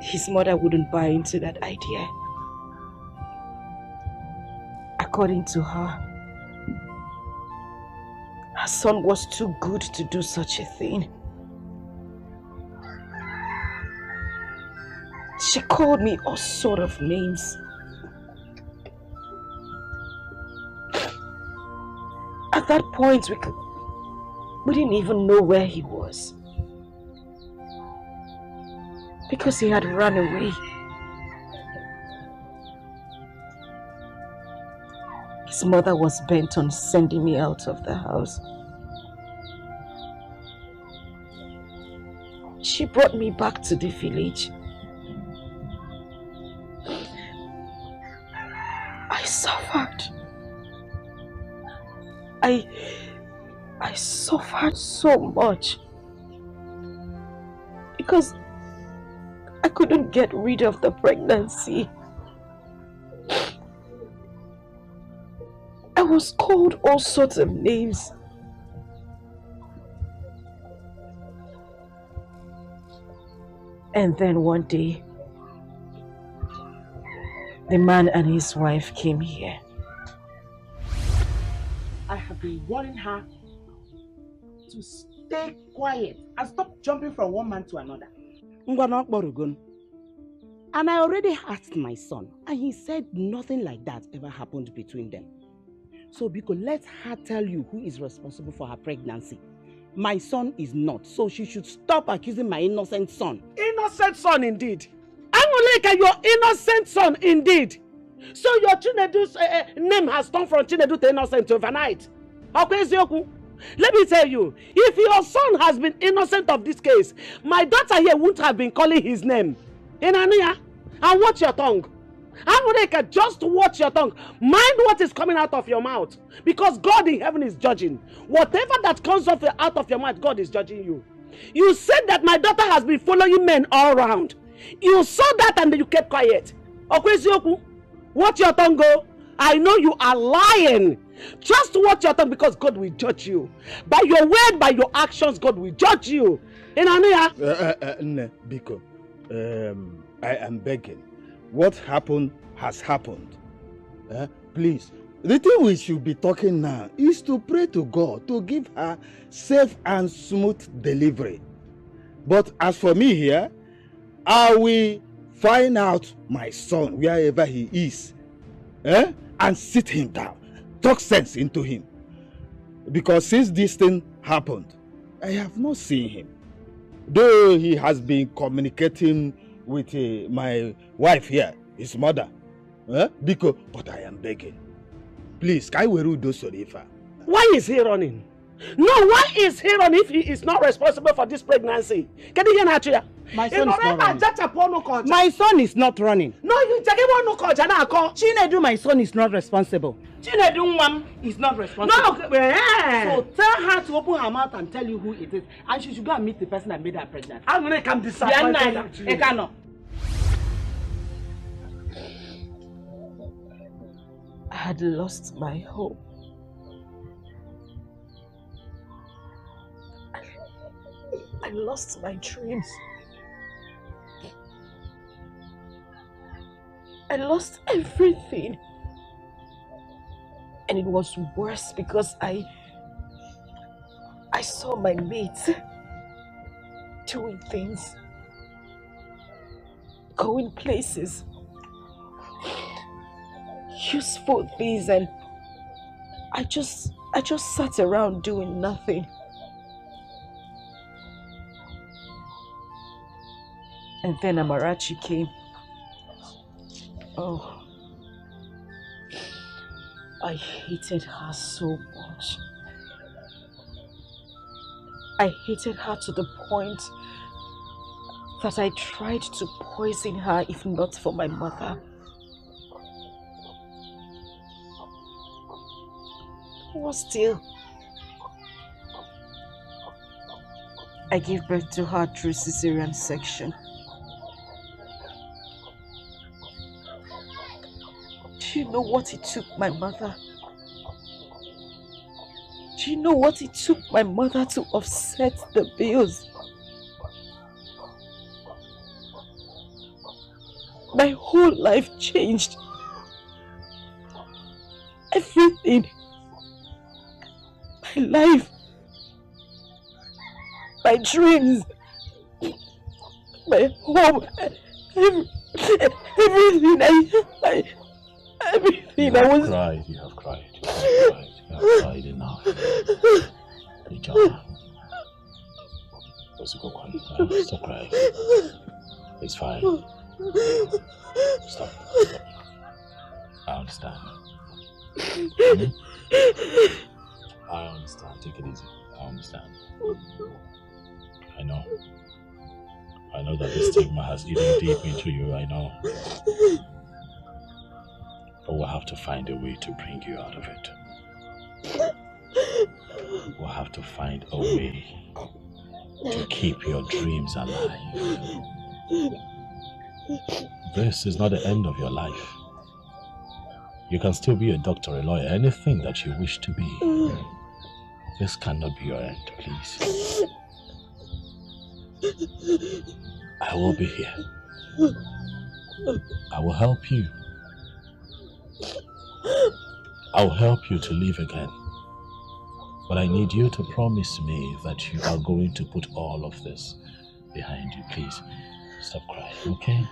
Speaker 17: His mother wouldn't buy into that idea. According to her, her son was too good to do such a thing. She called me all sort of names. At that point, we didn't even know where he was. Because he had run away. His mother was bent on sending me out of the house. She brought me back to the village. I suffered. I suffered so much because I couldn't get rid of the pregnancy. I was called all sorts of names. And then one day, the man and his wife came here.
Speaker 4: I have been warning her to stay quiet and stop jumping from one man to another. And I already asked my son, and he said nothing like that ever happened between them. So because let her tell you who is responsible for her pregnancy. My son is not, so she should stop accusing my innocent son. Innocent son indeed. Angoleka, your innocent son indeed. So your Chinedu's name has turned from Chinedu to innocent overnight. Let me tell you, if your son has been innocent of this case, my daughter here wouldn't have been calling his name. Inania, and watch your tongue. Angoleka, just watch your tongue. Mind what is coming out of your mouth. Because God in heaven is judging. Whatever that comes out of your mouth, God is judging you. You said that my daughter has been following men all around. You saw that and then you kept quiet. Okwezioku, watch your tongue go. I know you are lying. Just watch your tongue because God will judge you. By your word, by your actions, God will judge you. Inania.
Speaker 18: Biko, I am begging. What happened has happened. Please, the thing we should be talking now is to pray to God to give her safe and smooth delivery. But as for me here, I will find out my son wherever he is, and sit him down, talk sense into him. Because since this thing happened, I have not seen him. Though he has been communicating with my wife here, his mother. Because, but I am begging. Please, Kaiweru do Sorifa.
Speaker 4: Why is he running? No, why is he running if he is not responsible for this pregnancy? Can you hear?
Speaker 10: My son is not running. My son is not running.
Speaker 4: No, you
Speaker 10: Chinedu, my son is not responsible. Chinedu mom is not responsible.
Speaker 4: No,
Speaker 10: so tell her to open her mouth and tell you who it is, and she should go and meet the person that made her pregnant.
Speaker 4: I'm gonna come disappointed.
Speaker 17: I had lost my hope. I lost my dreams. I lost everything. And it was worse because I saw my mates doing things, going places, useful things, and I just sat around doing nothing. And then Amarachi came. Oh, I hated her so much. I hated her to the point that I tried to poison her if not for my mother. What still? I gave birth to her through cesarean section. Do you know what it took my mother? Do you know what it took my mother to offset the bills? My whole life changed. Everything. My life. My dreams. My home. Everything everything I was...
Speaker 2: You have cried. You have cried enough. Stop crying. It's fine. Stop. I understand. I understand. Take it easy. I understand. I know that this stigma has eaten deep into you. I know. But we'll have to find a way to bring you out of it. We'll have to find a way to keep your dreams alive. This is not the end of your life. You can still be a doctor, a lawyer, anything that you wish to be. This cannot be your end, please. I will be here. I will help you. I'll help you to live again. But I need you to promise me that you are going to put all of this behind you. Please, stop crying, okay?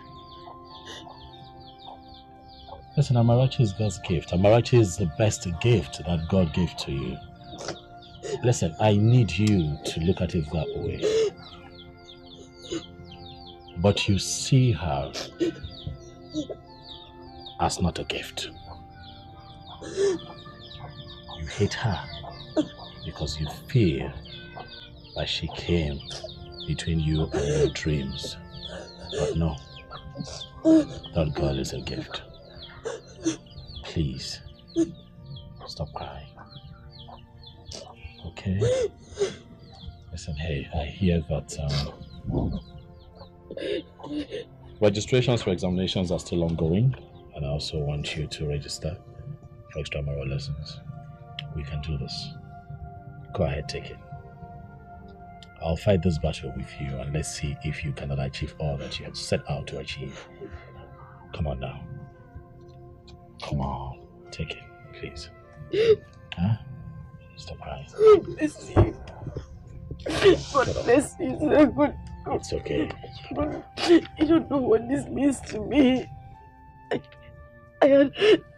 Speaker 2: Listen, Amarachi is God's gift. Amarachi is the best gift that God gave to you. Listen, I need you to look at it that way. But you see her as not a gift. You hate her because you feel that she came between you and your dreams. But no, that girl is a gift. Please, stop crying. Okay? Listen, hey, I hear that registrations for examinations are still ongoing, and I also want you to register for extramural lessons. We can do this. Go ahead, take it. I'll fight this battle with you, and let's see if you cannot achieve all that you had set out to achieve. Come on now. Come on, take it, please. Huh? Stop crying.
Speaker 19: Bless you. God bless you, sir. God.
Speaker 2: It's okay.
Speaker 19: You don't know what this means to me. I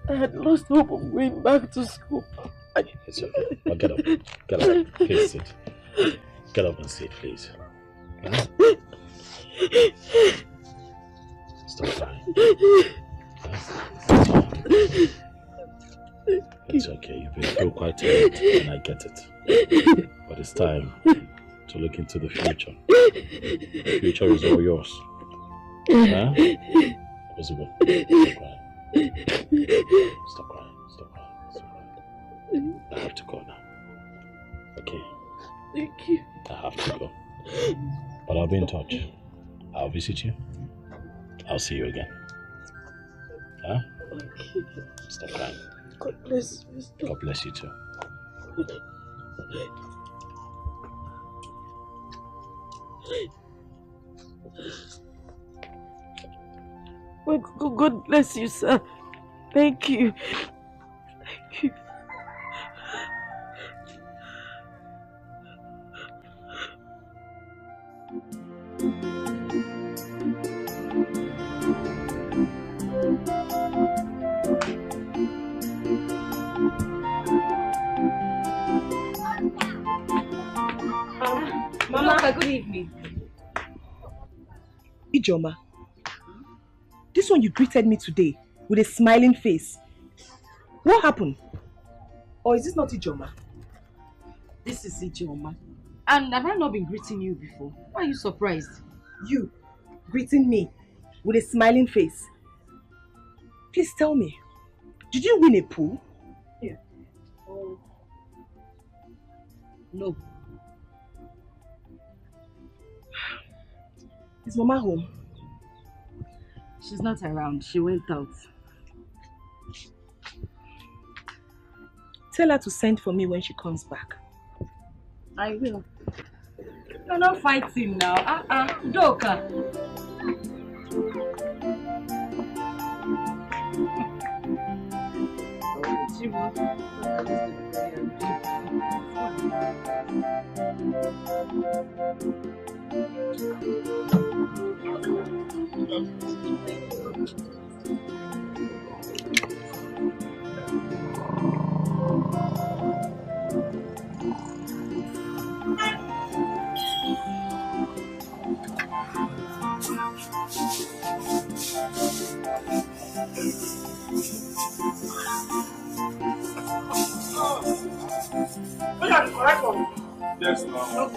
Speaker 19: had lost hope of going back to school.
Speaker 2: It's okay. Now get up. Get up. Please sit. Get up and sit, please. Huh? Stop crying. It's okay. You've been through quite a lot, and I get it. But it's time to look into the future. The future is all yours. Huh? Possible. Stop crying. Stop crying. Stop crying. I have to go now. Okay.
Speaker 19: Thank you.
Speaker 2: I have to go. But I'll be in touch. I'll visit you. I'll see you again. Huh?
Speaker 19: Okay.
Speaker 2: Stop crying.
Speaker 19: God bless you. Stop.
Speaker 2: God bless you too.
Speaker 19: God bless you, sir. Thank you. Thank you.
Speaker 1: Mama, good evening. Ijoma, this one you greeted me today with a smiling face. What happened? Or is this not Ijoma?
Speaker 17: This is Ijoma. And have I not been greeting you before? Why are you surprised?
Speaker 1: You greeting me with a smiling face. Please tell me, did you win a pool?
Speaker 17: Yeah. Oh. No.
Speaker 1: Is Mama home?
Speaker 17: She's not around. She went out.
Speaker 1: Tell her to send for me when she comes back.
Speaker 17: I will. You're not fighting now. Doka.
Speaker 20: Yes, ma'am.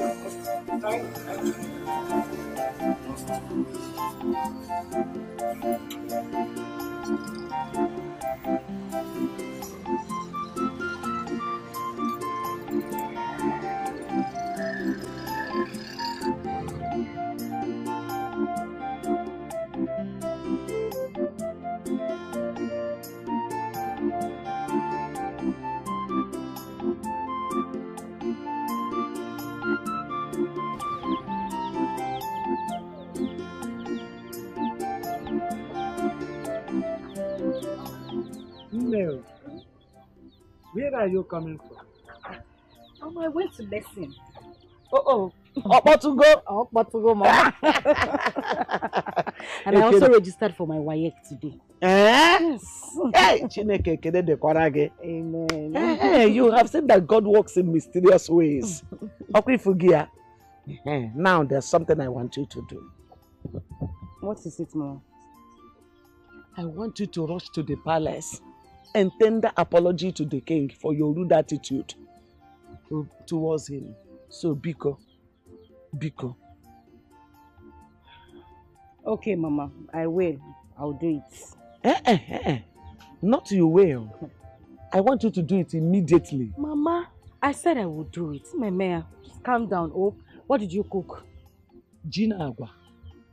Speaker 21: No. Where are you coming from?
Speaker 1: I went to lesson.
Speaker 21: Mama.
Speaker 1: And I also registered for my WAEC today.
Speaker 4: Yes. Hey, Chineke kede dekwara gị.
Speaker 1: Amen.
Speaker 4: Hey, you have seen that God works in mysterious ways. Okwifugia. Now there's something I want you to do.
Speaker 1: What is it, Mom?
Speaker 4: I want you to rush to the palace and tender apology to the king for your rude attitude towards him. So, Biko.
Speaker 1: Okay, Mama, I will. I'll do it.
Speaker 4: Not you will. I want you to do it immediately.
Speaker 1: Mama, I said I would do it. Mama, just calm down. Oh, what did you cook?
Speaker 4: Gina agwa.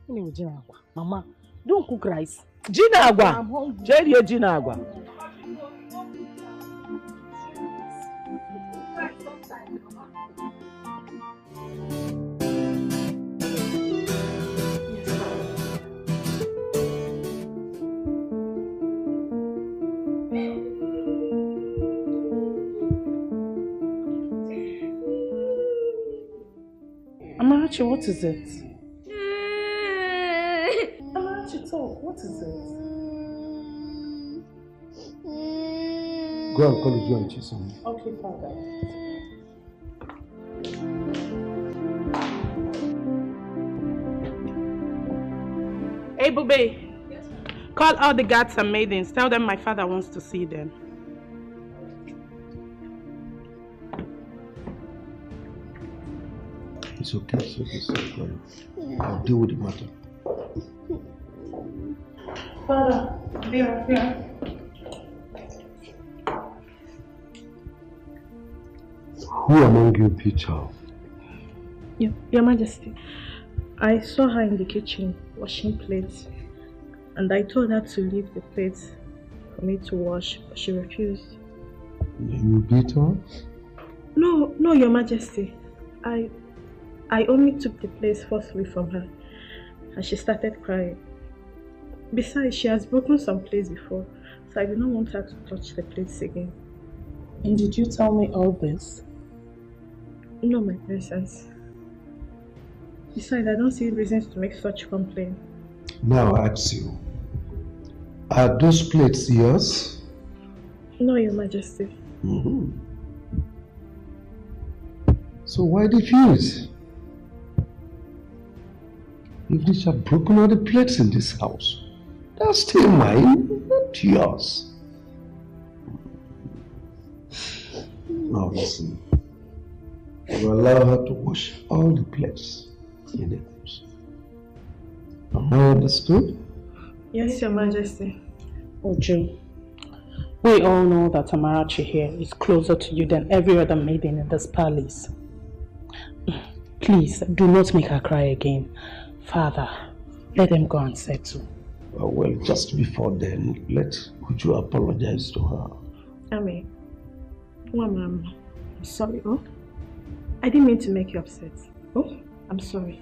Speaker 1: Gina agwa. Mama, don't cook rice.
Speaker 4: Gina agwa. I'm hungry. Jerry, Gina agwa.
Speaker 16: Amarachi, what is it? Amarachi, talk. What is it?
Speaker 13: Go and call you and Chisom.
Speaker 16: Okay, Father. Hey, Bube. Yes, call all the guards and maidens. Tell them my father wants to see them.
Speaker 13: It's okay, it's okay. I'll deal with the matter.
Speaker 16: Father, here.
Speaker 13: Who among you beat her?
Speaker 19: Your Majesty, I saw her in the kitchen washing plates, and I told her to leave the plates for me to wash, but she refused.
Speaker 13: You beat her?
Speaker 19: No, Your Majesty. I only took the plates forcefully from her, and she started crying. Besides, she has broken some plates before, so I did not want her to touch the plates again.
Speaker 16: And did you tell me all this?
Speaker 19: No, my princess. Besides, I don't see reasons to make such complaint.
Speaker 13: Now I ask you, are those plates yours?
Speaker 19: No, Your Majesty.
Speaker 13: So why refuse? If these have broken all the plates in this house, they're still mine, not yours. Now listen, you allow her to wash all the plates in the house. Am I understood?
Speaker 19: Yes, Your Majesty.
Speaker 16: Oju, we all know that Amarachi here is closer to you than every other maiden in this palace. Please, do not make her cry again. Father, let them go and settle.
Speaker 13: Well, just before then, could you apologize to her?
Speaker 19: Amen. Mama, I'm sorry, oh? I didn't mean to make you upset. Oh, I'm sorry.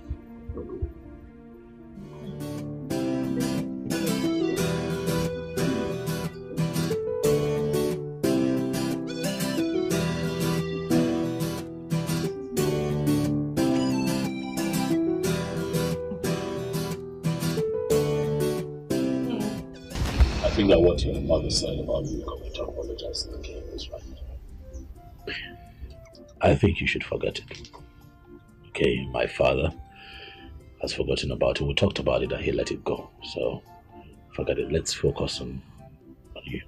Speaker 2: I think that what your mother said about you coming to apologize to the king is right. I think you should forget it. Okay, my father has forgotten about it. We talked about it and he let it go. So, forget it. Let's focus on you.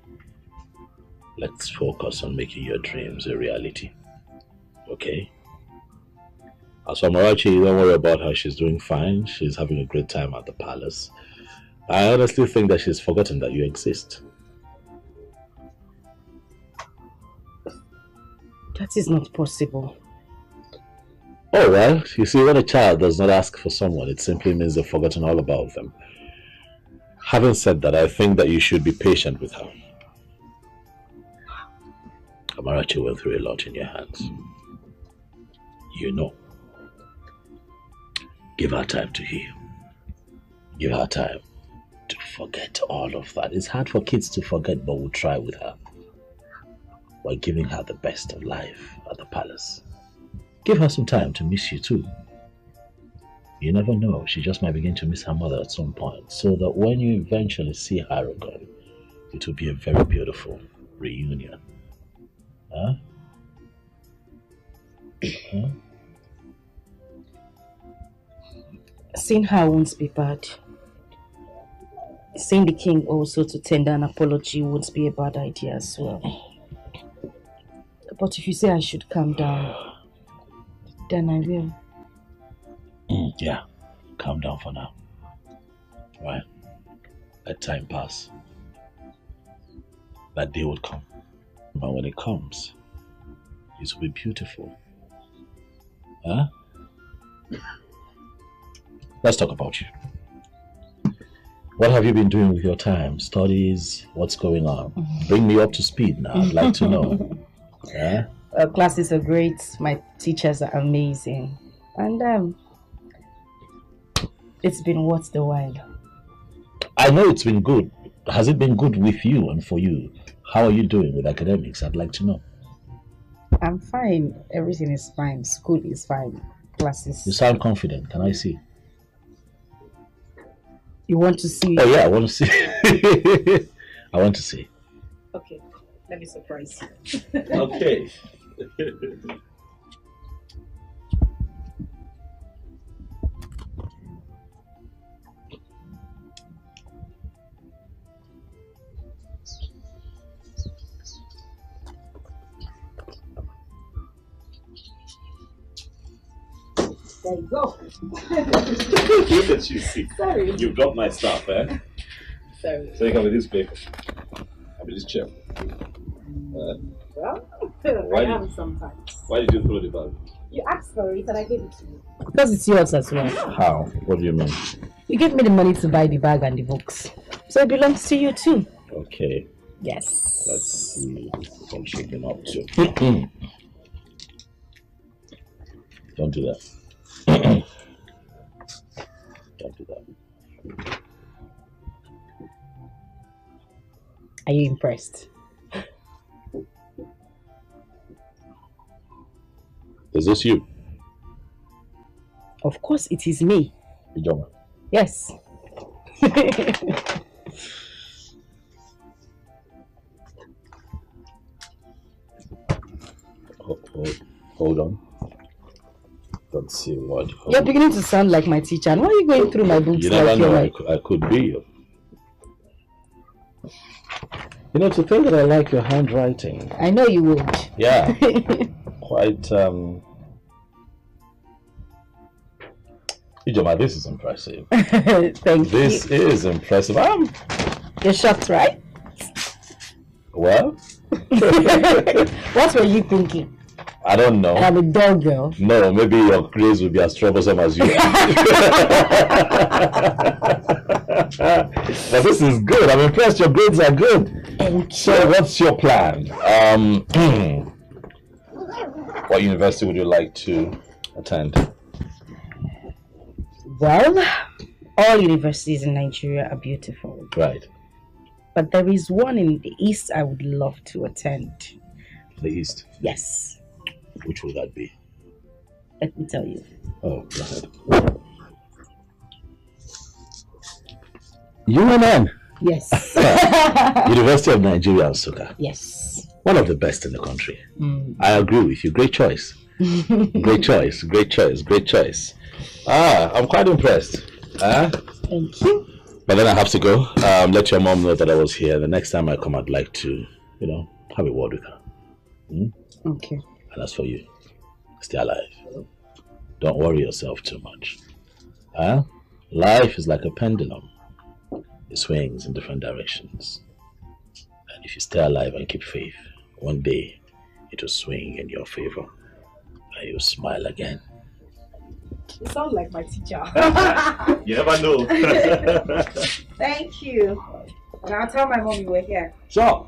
Speaker 2: Let's focus on making your dreams a reality. Okay? As for Amarachi, don't worry about her. She's doing fine. She's having a great time at the palace. I honestly think that she's forgotten that you exist.
Speaker 1: That is not possible.
Speaker 2: Oh well, you see, when a child does not ask for someone, it simply means they've forgotten all about them. Having said that, I think that you should be patient with her. Amarachi went through a lot in your hands. You know. Give her time to heal. Give her time to forget all of that. It's hard for kids to forget, but we'll try with her. While giving her the best of life at the palace. Give her some time to miss you too. You never know. She just might begin to miss her mother at some point. So that when you eventually see her again, it will be a very beautiful reunion. Huh? Huh?
Speaker 17: Seeing her won't be bad. Seeing the king also to tender an apology won't be a bad idea as well. But if you say I should calm down, then I will.
Speaker 2: Yeah, calm down for now. Right? Let time pass. That day will come. But when it comes, it will be beautiful. Huh? Let's talk about you. What have you been doing with your time? Studies? What's going on? Bring me up to speed now. I'd like to know. Yeah?
Speaker 17: Classes are great. My teachers are amazing. And it's been worth the while.
Speaker 2: I know it's been good. Has it been good with you and for you? How are you doing with academics? I'd like to know.
Speaker 17: I'm fine. Everything is fine. School is fine. Classes.
Speaker 2: You sound confident. Can I see?
Speaker 17: You want to see?
Speaker 2: Oh yeah, I want to see. I want to see.
Speaker 17: Okay, let me surprise you.
Speaker 2: Okay.
Speaker 17: There you go.
Speaker 2: Look at you, see.
Speaker 17: Sorry.
Speaker 2: You got my stuff, eh?
Speaker 17: Sorry.
Speaker 2: So you come with this paper. I mean this chair.
Speaker 17: Well,
Speaker 2: Why
Speaker 17: I
Speaker 2: did-
Speaker 17: am sometimes.
Speaker 2: Why did you throw the bag?
Speaker 17: You asked for it and I gave it to you. Because it's yours as well.
Speaker 2: How? What do you mean?
Speaker 17: You gave me the money to buy the bag and the books. So it belongs to you too.
Speaker 2: Okay.
Speaker 17: Yes.
Speaker 2: Let's see what she's been up to. Don't do that. Don't do that.
Speaker 17: Are you impressed?
Speaker 2: Is this you?
Speaker 17: Of course it is me.
Speaker 2: Ijoma.
Speaker 17: Yes.
Speaker 2: Hold on. Let's see what.
Speaker 17: You're beginning to sound like my teacher. And why are you going through my books
Speaker 2: You never
Speaker 17: like
Speaker 2: know.
Speaker 17: you're
Speaker 2: I could be you. You know, to think that I like your handwriting.
Speaker 17: I know you would.
Speaker 2: Yeah. Quite, Ijoma, this is impressive.
Speaker 17: Thank you.
Speaker 2: This is impressive.
Speaker 17: You're shocked, right?
Speaker 2: Well?
Speaker 17: What were you thinking?
Speaker 2: I don't know.
Speaker 17: I'm a dog girl.
Speaker 2: No, maybe your grades will be as troublesome as you. But this is good. I'm impressed. Your grades are good.
Speaker 17: Thank
Speaker 2: so, what's your plan? What university would you like to attend?
Speaker 17: Well, all universities in Nigeria are beautiful.
Speaker 2: Right.
Speaker 17: But there is one in the east I would love to attend.
Speaker 2: The east?
Speaker 17: Yes.
Speaker 2: Which will that be?
Speaker 17: Let me tell you.
Speaker 2: Oh, go ahead. UNN.
Speaker 17: Yes.
Speaker 2: University of Nigeria, Nsukka.
Speaker 17: Yes.
Speaker 2: One of the best in the country.
Speaker 17: Mm.
Speaker 2: I agree with you. Great choice. Great choice. Great choice. Great choice. I'm quite impressed.
Speaker 17: Thank you.
Speaker 2: But then I have to go. Let your mom know that I was here. The next time I come, I'd like to, have a word with her.
Speaker 17: Okay.
Speaker 2: And as for you, stay alive. Don't worry yourself too much. Life is like a pendulum. It swings in different directions. And if you stay alive and keep faith, one day it will swing in your favor. And you'll smile again.
Speaker 17: You sound like my teacher.
Speaker 2: You never know.
Speaker 17: Thank you. And I'll tell my mom you were here.
Speaker 2: Sure.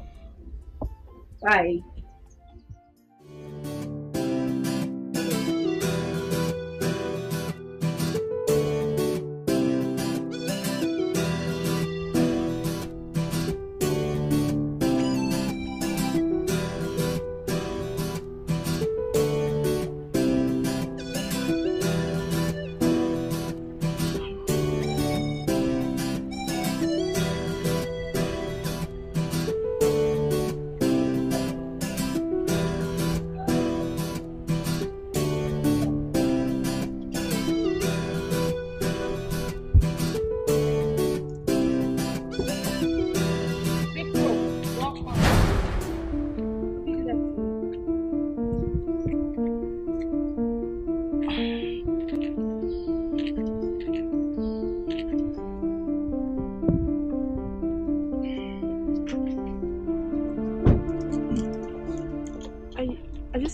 Speaker 17: Bye.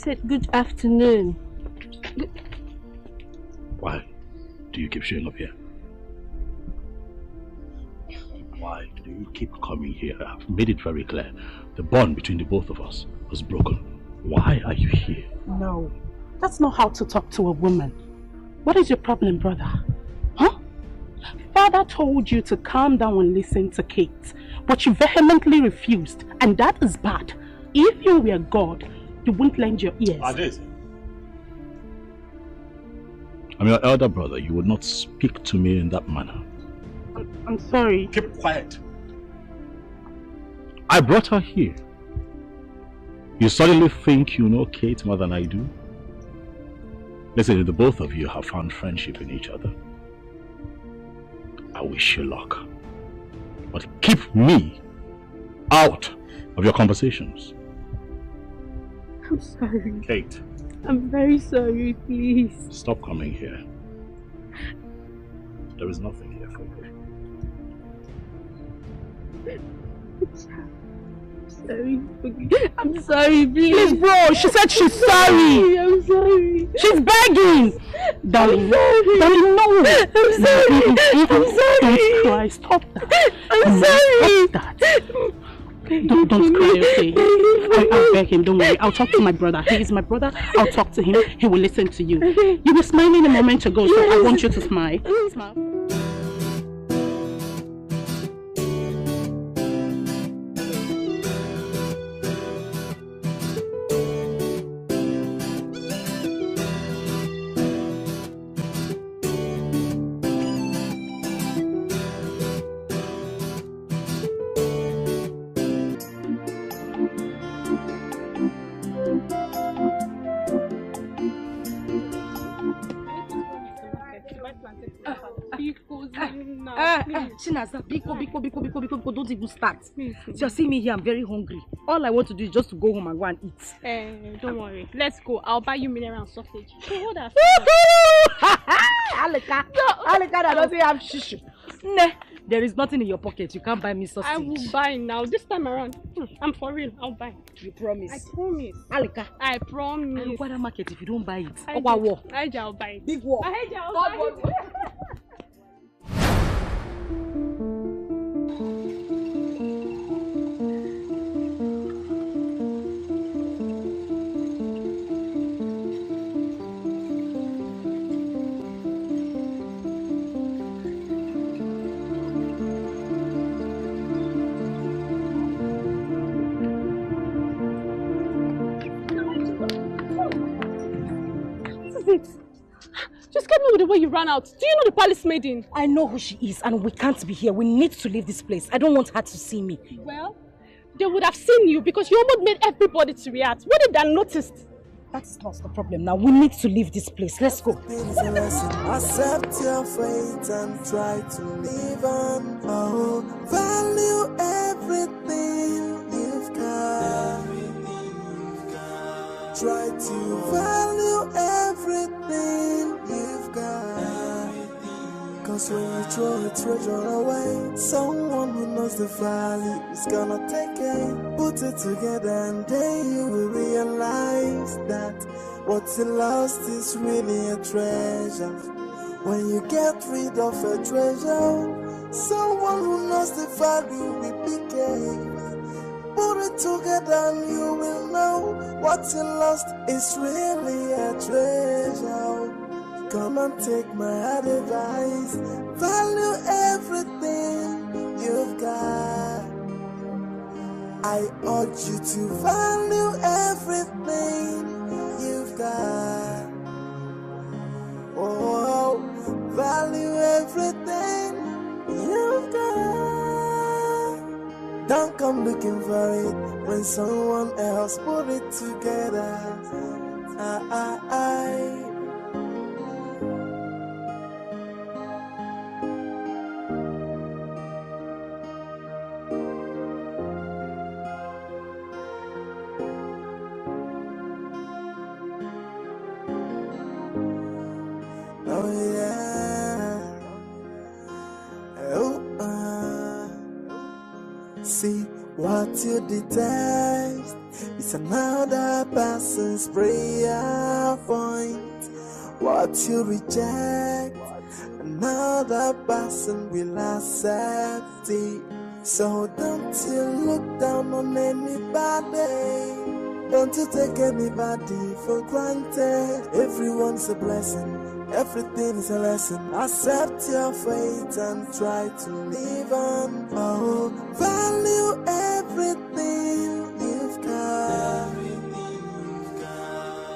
Speaker 8: said good afternoon.
Speaker 2: Why do you keep showing up here? Why do you keep coming here? I've made it very clear. The bond between the both of us was broken. Why are you here?
Speaker 16: No, that's not how to talk to a woman. What is your problem, brother? Huh? Father told you to calm down and listen to Kate, but you vehemently refused, and that is bad. If you were God, you wouldn't lend your ears.
Speaker 2: I did. I'm your elder brother. You would not speak to me in that manner.
Speaker 16: I'm sorry.
Speaker 2: Keep quiet. I brought her here. You suddenly think you know Kate more than I do? Listen, the both of you have found friendship in each other. I wish you luck. But keep me out of your conversations.
Speaker 8: I'm sorry.
Speaker 2: Kate.
Speaker 8: I'm very sorry, please.
Speaker 2: Stop coming here. There is nothing here for you.
Speaker 8: I'm sorry, please.
Speaker 16: Please, bro, she said she's sorry.
Speaker 8: I'm sorry.
Speaker 16: She's begging. Darling, darling, no.
Speaker 8: I'm sorry. I'm sorry.
Speaker 16: Don't cry. Stop that.
Speaker 8: I'm sorry.
Speaker 16: Stop that. Don't cry, okay? I'll beg him, don't worry. I'll talk to my brother. He is my brother. I'll talk to him. He will listen to you. You were smiling a moment ago, so I want you to smile. Smile.
Speaker 1: Chinaza, biko, don't even start. You're seeing me here, I'm very hungry. All I want to do is just to go home and go and eat.
Speaker 19: Don't worry. Let's go. I'll buy you mineral and sausage. Hold that.
Speaker 1: Alika, that doesn't have shishu. Nah, there is nothing in your pocket. You can't buy me sausage.
Speaker 19: I will buy now. This time around. I'm for real. I'll buy.
Speaker 1: You promise?
Speaker 19: I promise.
Speaker 1: Alika.
Speaker 19: I promise.
Speaker 1: I go to the market if you don't buy it.
Speaker 19: I'll buy it.
Speaker 1: Big war.
Speaker 19: I'll buy it. Just get me with the way you ran out. Do you know the palace maiden?
Speaker 1: I know who she is and we can't be here. We need to leave this place. I don't want her to see me.
Speaker 19: Well, they would have seen you because you almost made everybody to react. What did they notice?
Speaker 1: That's not the problem now. We need to leave this place. Let's go.
Speaker 9: Accept your fate and try to live on. Oh, value everything you've got. Try to value everything you've got. Cause when you throw a treasure away, someone who knows the value is gonna take it. Put it together and then you will realize that what you lost is really a treasure. When you get rid of a treasure, someone who knows the value will pick it. Put it together and you will know what you lost is really a treasure. Come and take my advice. Value everything you've got. I urge you to value everything you've got. Oh, value everything you've got. Don't come looking for it when someone else put it together. Oh yeah. See what you detest is It's another person's prayer point. What you reject, another person will accept it. So don't you look down on anybody. Don't you take anybody for granted. Everyone's a blessing. Everything is a lesson. Accept your fate and try to live on. Oh, value everything you've got.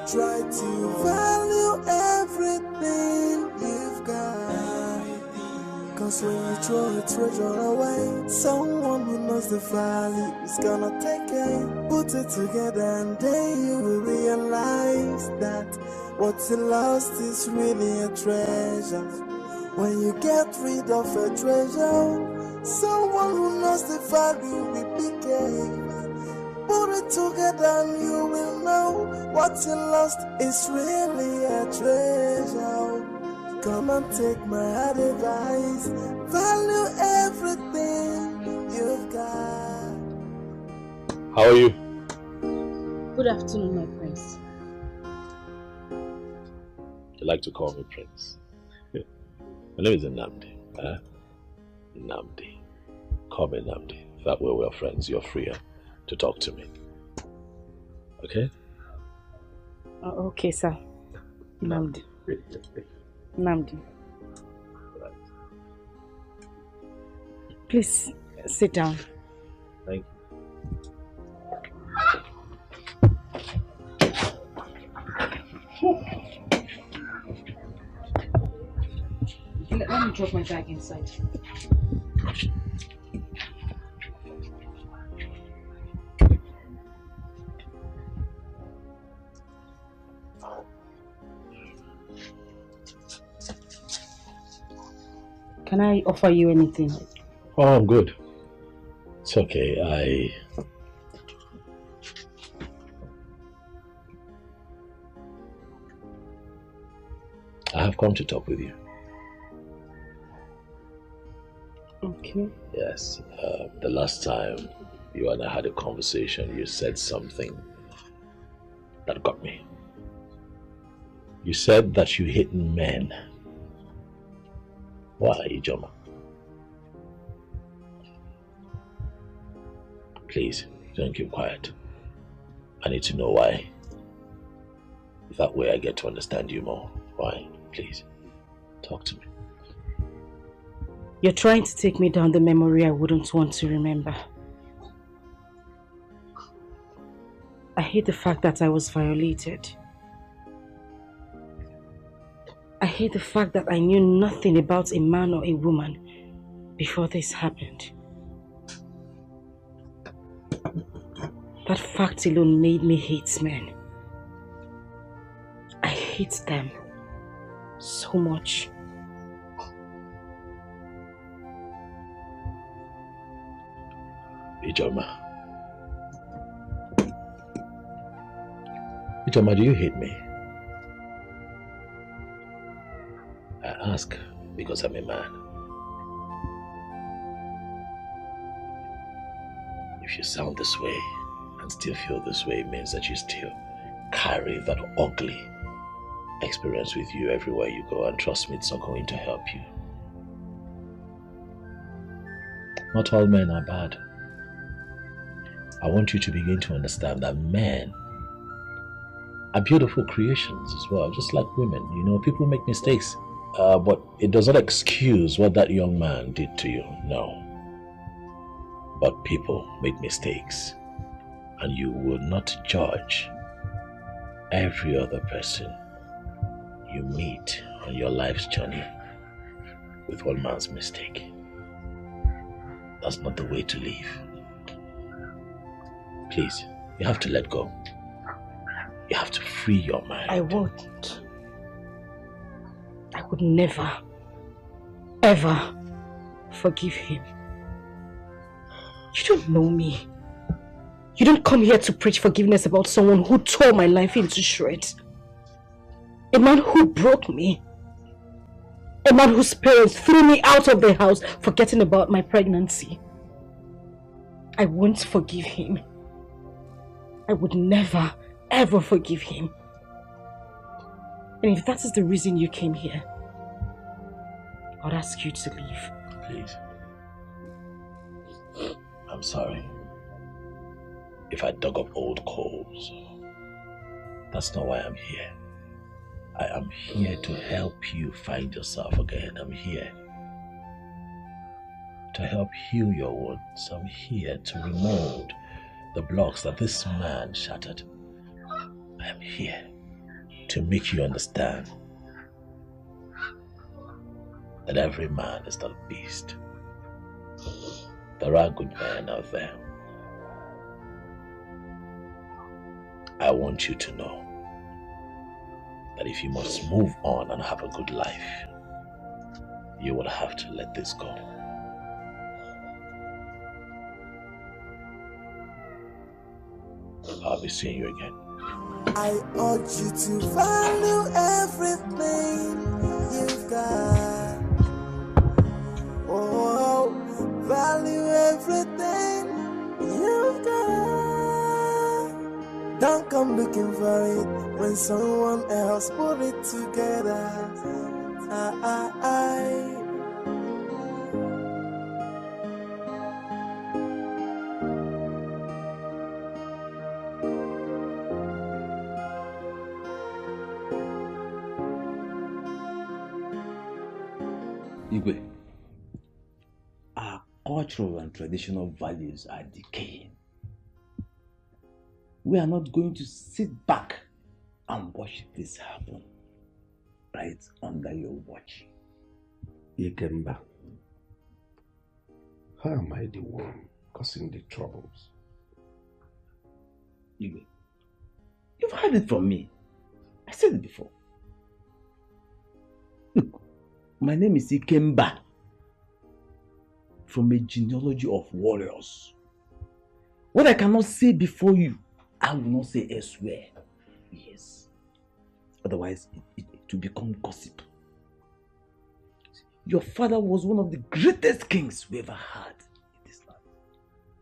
Speaker 9: Try to value everything you've got. Cause when you throw a treasure away, someone who knows the value is gonna take it. Put it together and then you will realize that what you lost is really a treasure. When you get rid of a treasure, someone who knows the value will pick it. Put it together and you will know what you lost is really a treasure. Come and take my advice. Value everything you've got.
Speaker 2: How are you?
Speaker 10: Good afternoon, my prince.
Speaker 2: You like to call me Prince? My name is Nnamdi. Nnamdi. Call me Nnamdi. That way we're friends. You're freer to talk to me. Okay?
Speaker 17: Okay, sir. Nnamdi. Nnamdi. Please sit down.
Speaker 2: Thank
Speaker 17: you. Let me drop my bag inside. Can I offer you anything?
Speaker 2: Oh, I'm good. It's okay. I have come to talk with you.
Speaker 17: Okay.
Speaker 2: Yes. The last time you and I had a conversation, you said something that got me. You said that you hate men. Why, Ijoma? Please, don't keep quiet. I need to know why. That way I get to understand you more. Why? Please, talk to me.
Speaker 17: You're trying to take me down the memory I wouldn't want to remember. I hate the fact that I was violated. I hate the fact that I knew nothing about a man or a woman before this happened. That fact alone made me hate men. I hate them so much.
Speaker 2: Ijoma. Ijoma, do you hate me? I ask because I'm a man. If you sound this way and still feel this way, it means that you still carry that ugly experience with you everywhere you go, and trust me, it's not going to help you. Not all men are bad. I want you to begin to understand that men are beautiful creations as well, just like women. You know, people make mistakes, but it does not excuse what that young man did to you, no. But people make mistakes, and you will not judge every other person you meet on your life's journey with one man's mistake. That's not the way to live. Please, you have to let go. You have to free your mind.
Speaker 17: I won't. I would never, ever forgive him. You don't know me. You don't come here to preach forgiveness about someone who tore my life into shreds. A man who broke me. A man whose parents threw me out of the house forgetting about my pregnancy. I won't forgive him. I would never, ever forgive him. And if that is the reason you came here, I'd ask you to leave.
Speaker 2: Please. I'm sorry if I dug up old coals. That's not why I'm here. I am here to help you find yourself again. I'm here to help heal your wounds. I'm here to remove the blocks that this man shattered. I am here to make you understand that every man is not a beast. There are good men out there. I want you to know that if you must move on and have a good life, you will have to let this go. I'll be seeing you again.
Speaker 9: I urge you to value everything you've got. Oh, value everything you've got. Don't come looking for it when someone else put it together.
Speaker 12: Igwe, our cultural and traditional values are decaying. We are not going to sit back and watch this happen right under your watch.
Speaker 13: Ikemba, how am I the one causing the troubles?
Speaker 12: Igwe, you've heard it from me. I said it before. Look, my name is Ikemba, from a genealogy of warriors. What I cannot say before you, I will not say elsewhere. Yes. Otherwise, it will become gossip. Your father was one of the greatest kings we ever had in this land.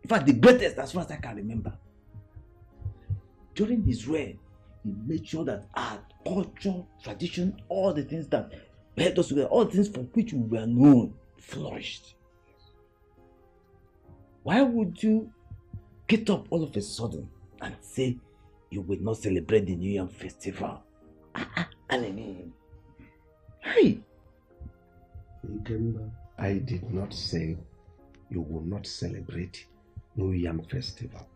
Speaker 12: In fact, the greatest as far as I can remember. During his reign, he made sure that our culture, tradition, all the things that held us together, all the things for which we were known, flourished. Why would you get up all of a sudden and say you will not celebrate the New Yam festival? Hey!
Speaker 13: I did not say you will not celebrate New Yam festival.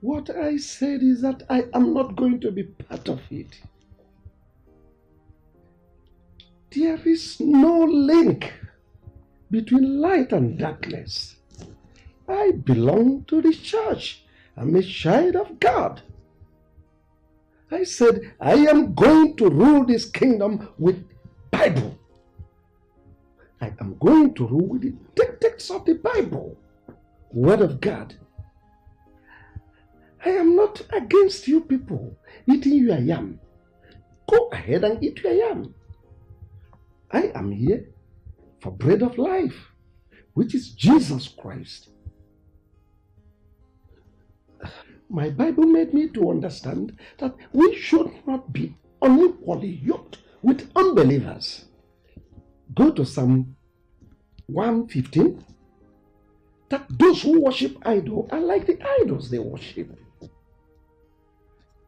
Speaker 13: What I said is that I am not going to be part of it. There is no link between light and darkness. I belong to the church. I'm a child of God. I said I am going to rule this kingdom with Bible. I am going to rule with the dictates of the Bible, Word of God. I am not against you people eating your yam. Go ahead and eat your yam. I am here for bread of life, which is Jesus Christ. My Bible made me to understand that we should not be unequally yoked with unbelievers. Go to Psalm 115. That those who worship idols are like the idols they worship.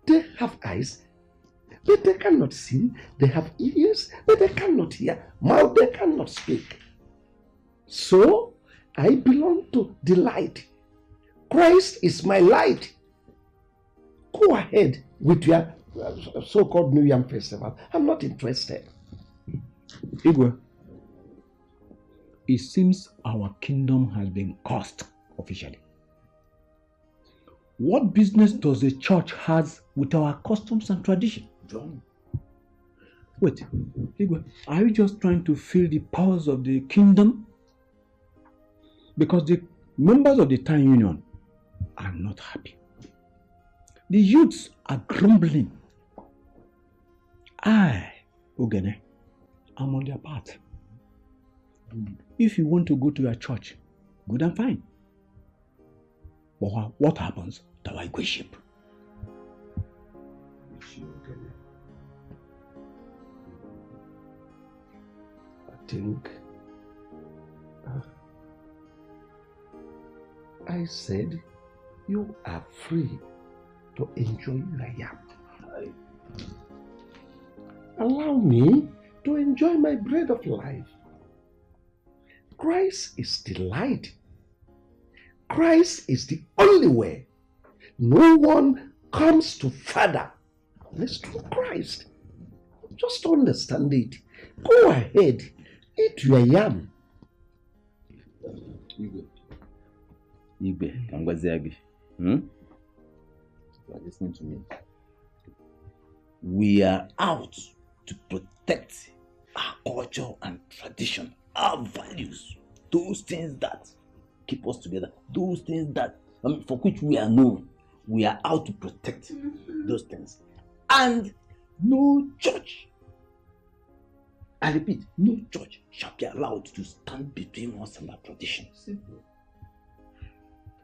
Speaker 13: They have eyes, but they cannot see. They have ears, but they cannot hear. Mouth, they cannot speak. So, I belong to the light. Christ is my light. Go ahead with your so-called New Yam festival. I'm not interested.
Speaker 5: Igwe, it seems our kingdom has been cursed officially. What business does the church has with our customs and tradition?
Speaker 12: John.
Speaker 5: Wait, Igwe, are you just trying to feel the powers of the kingdom? Because the members of the town union are not happy. The youths are grumbling. I, Ogene, am on their part. If you want to go to your church, good and fine. But what happens our worship.
Speaker 13: I think I said you are free to enjoy your yam. Allow me to enjoy my bread of life. Christ is the light. Christ is the only way. No one comes to Father unless through Christ. Just understand it. Go ahead, eat your yam.
Speaker 12: Igbe, Kangwaziagi. You are listening to me. We are out to protect our culture and tradition, our values, those things that keep us together, those things that for which we are known. We are out to protect those things. And no church, I repeat, no church shall be allowed to stand between us and our tradition. Simple.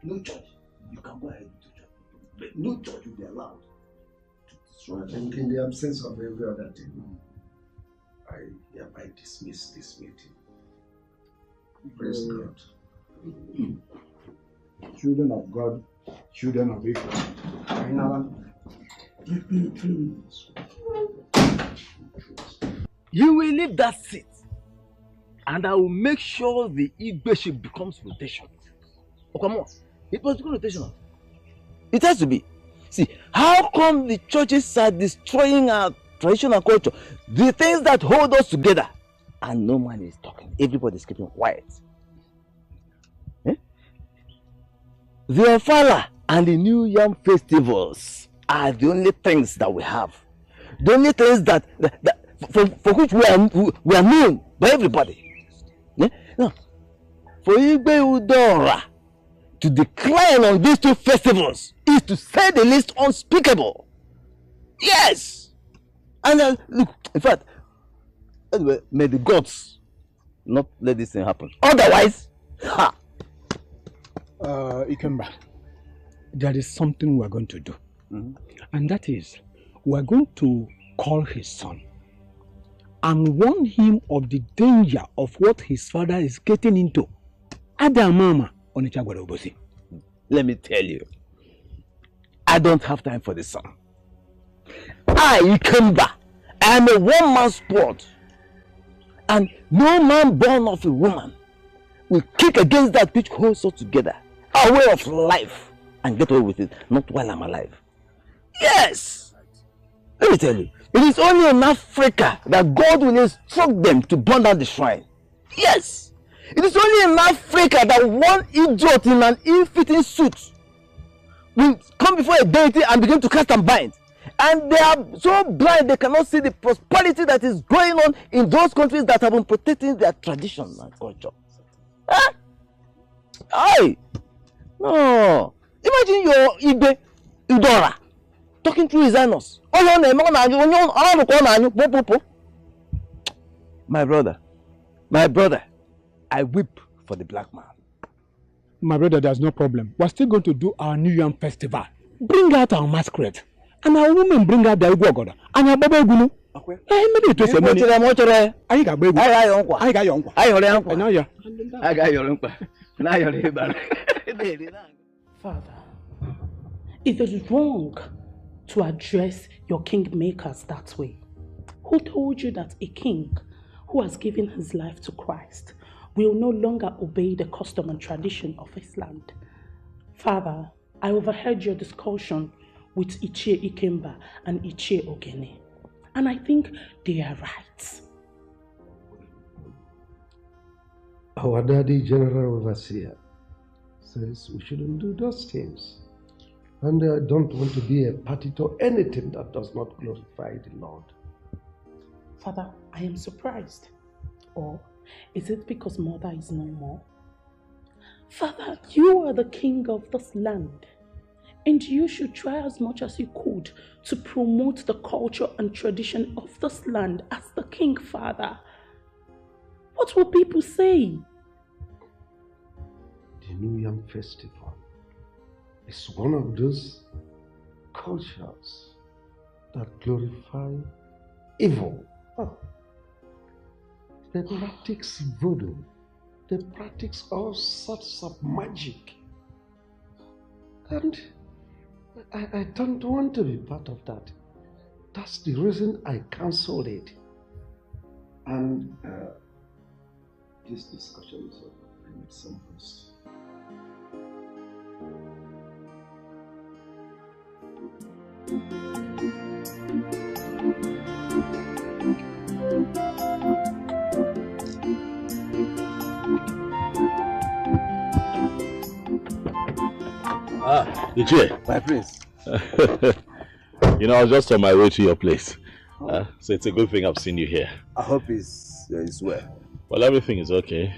Speaker 12: No church. You can go ahead to church, but no church will be allowed to destroy.
Speaker 13: And in the absence of every other thing, I hereby dismiss this meeting. Praise God.
Speaker 5: Children of God, children of Israel.
Speaker 12: You will leave that seat, and I will make sure the Igbe becomes rotation. Oh, come on. It must become rotational. It has to be. See, how come the churches are destroying our traditional culture? The things that hold us together, and no man is talking. Everybody is keeping quiet. The Ofala and the New Yam festivals are the only things that we have. The only things that for which we are known by everybody. Yeah? No. For Igbe Udora to decline on these two festivals is to say the least unspeakable. Yes! And look, in fact, anyway, may the gods not let this thing happen. Otherwise, ha!
Speaker 5: Ikemba, there is something we are going to do. And that is, we are going to call his son and warn him of the danger of what his father is getting into. Adamama on Onichagwarobosi.
Speaker 12: Let me tell you, I don't have time for this son. I, Ikemba, I am a one-man sport. And no man born of a woman will kick against that which holds us together. Our way of life, and get away with it, not while I'm alive. Yes! Let me tell you, it is only in Africa that God will instruct them to burn down the shrine. Yes! It is only in Africa that one idiot in an ill-fitting suit will come before a deity and begin to cast and bind. And they are so blind they cannot see the prosperity that is going on in those countries that have been protecting their tradition and culture. Huh? Aye! No! Imagine your Igbe Udora talking through his anus. My brother, I weep for the black man.
Speaker 5: My brother, there's no problem. We're still going to do our New Yam festival. Bring out our masquerade. And our women bring out the Igwogoda. And our Baba Gunu. I
Speaker 16: Father, it is wrong to address your kingmakers that way. Who told you that a king who has given his life to Christ will no longer obey the custom and tradition of his land? Father, I overheard your discussion with Ichie Ikemba and Ichie Ogene, and I think they are right.
Speaker 13: Our daddy, General Overseer, says we shouldn't do those things. And I don't want to be a party to anything that does not glorify the Lord.
Speaker 16: Father, I am surprised. Or is it because mother is no more? Father, you are the king of this land, and you should try as much as you could to promote the culture and tradition of this land as the king, Father. What will people say?
Speaker 13: The New Yam Festival is one of those cultures that glorify evil. Oh. They practice voodoo. They practice all sorts of magic. And I don't want to be part of that. That's the reason I cancelled it. And this discussion is over. I need some rest.
Speaker 2: Ah, Ichie.
Speaker 12: My prince.
Speaker 2: You know, I was just on my way to your place. So it's a good thing I've seen you here.
Speaker 12: I hope it's well.
Speaker 2: Well, everything is okay.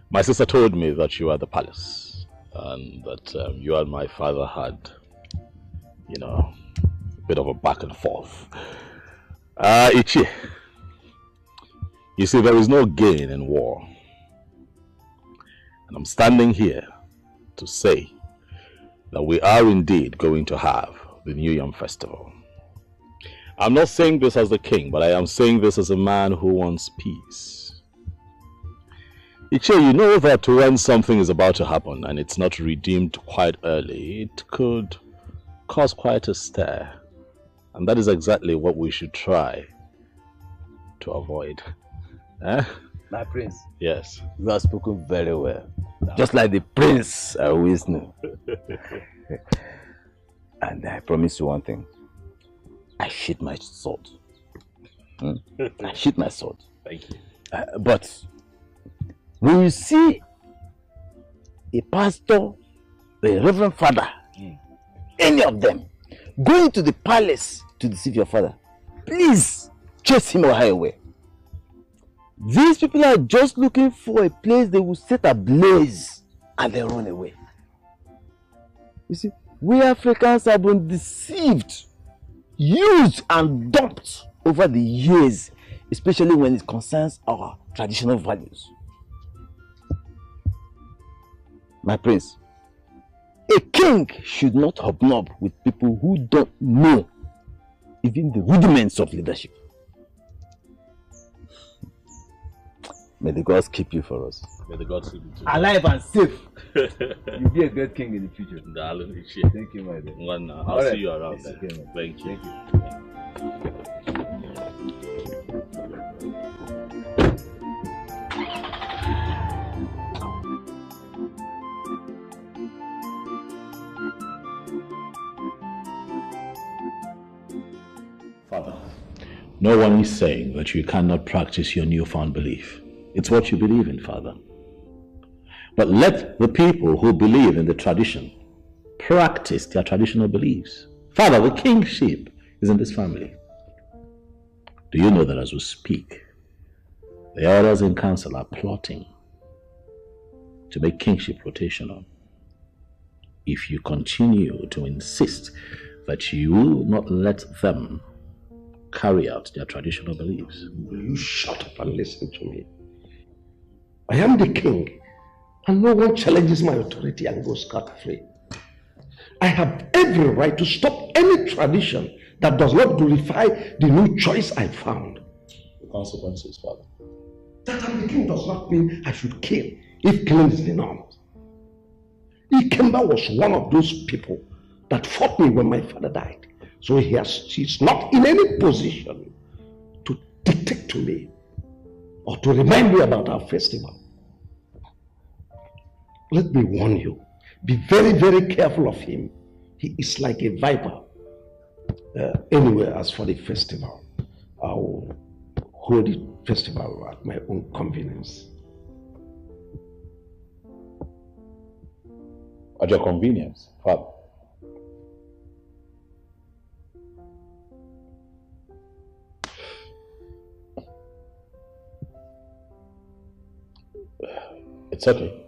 Speaker 2: My sister told me that you are at the palace and that you and my father had, you know, a bit of a back and forth. Ichie, you see, there is no gain in war. And I'm standing here to say that we are indeed going to have the New Yam Festival. I'm not saying this as the king, but I am saying this as a man who wants peace. Ichie, you know that when something is about to happen and it's not redeemed quite early, it could cause quite a stir. And that is exactly what we should try to avoid.
Speaker 12: My prince.
Speaker 2: Yes.
Speaker 12: You have spoken very well. Just like the prince I always knew. And I promise you one thing. I sheath my sword. I sheath my sword.
Speaker 2: Thank you.
Speaker 12: But when you see a pastor, a reverend father, any of them, going to the palace to deceive your father, please chase him or her away. These people are just looking for a place they will set ablaze and they run away. You see, we Africans have been deceived, used and dumped over the years, especially when it concerns our traditional values. My prince, a king should not hobnob with people who don't know even the rudiments of leadership. May the gods keep you for us.
Speaker 2: May the gods keep you too.
Speaker 12: Alive and safe. You'll be a great king in the future.
Speaker 2: Thank
Speaker 12: you, my dear.
Speaker 2: I'll see you around there.
Speaker 12: Okay,
Speaker 2: Thank you.
Speaker 12: Thank you.
Speaker 2: Father, no one is saying that you cannot practice your newfound belief. It's what you believe in, Father. But let the people who believe in the tradition practice their traditional beliefs. Father, the kingship is in this family. Do you know that as we speak, the elders in council are plotting to make kingship rotational? If you continue to insist that you will not let them carry out their traditional beliefs.
Speaker 13: Will you shut up and listen to me? I am the king, and no one challenges my authority and goes scot-free. I have every right to stop any tradition that does not glorify the new choice I found.
Speaker 2: The consequences, Father.
Speaker 13: That I'm the king does not mean I should kill if killing is the norm. Ikemba was one of those people that fought me when my father died. So he's not in any position to dictate to me or to remind me about our festival. Let me warn you, be very, very careful of him. He is like a viper. Anyway, as for the festival, I will hold the festival at my own convenience.
Speaker 2: At your convenience, Father. It's okay.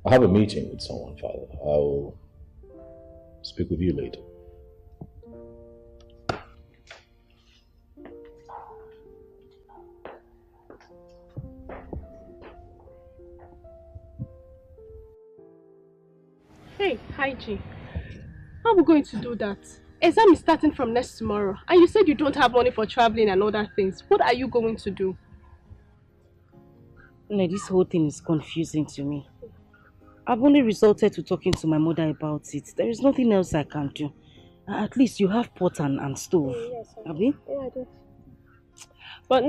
Speaker 2: I have a meeting with someone, Father. I will speak with you later.
Speaker 19: Hey, hi G. How are we going to do that? Exam is starting from next tomorrow, and you said you don't have money for traveling and other things. What are you going to do?
Speaker 1: No, this whole thing is confusing to me. I've only resorted to talking to my mother about it. There is nothing else I can do. At least you have pot and stove.
Speaker 19: Yes,
Speaker 1: Abi?
Speaker 19: Yeah, I do. But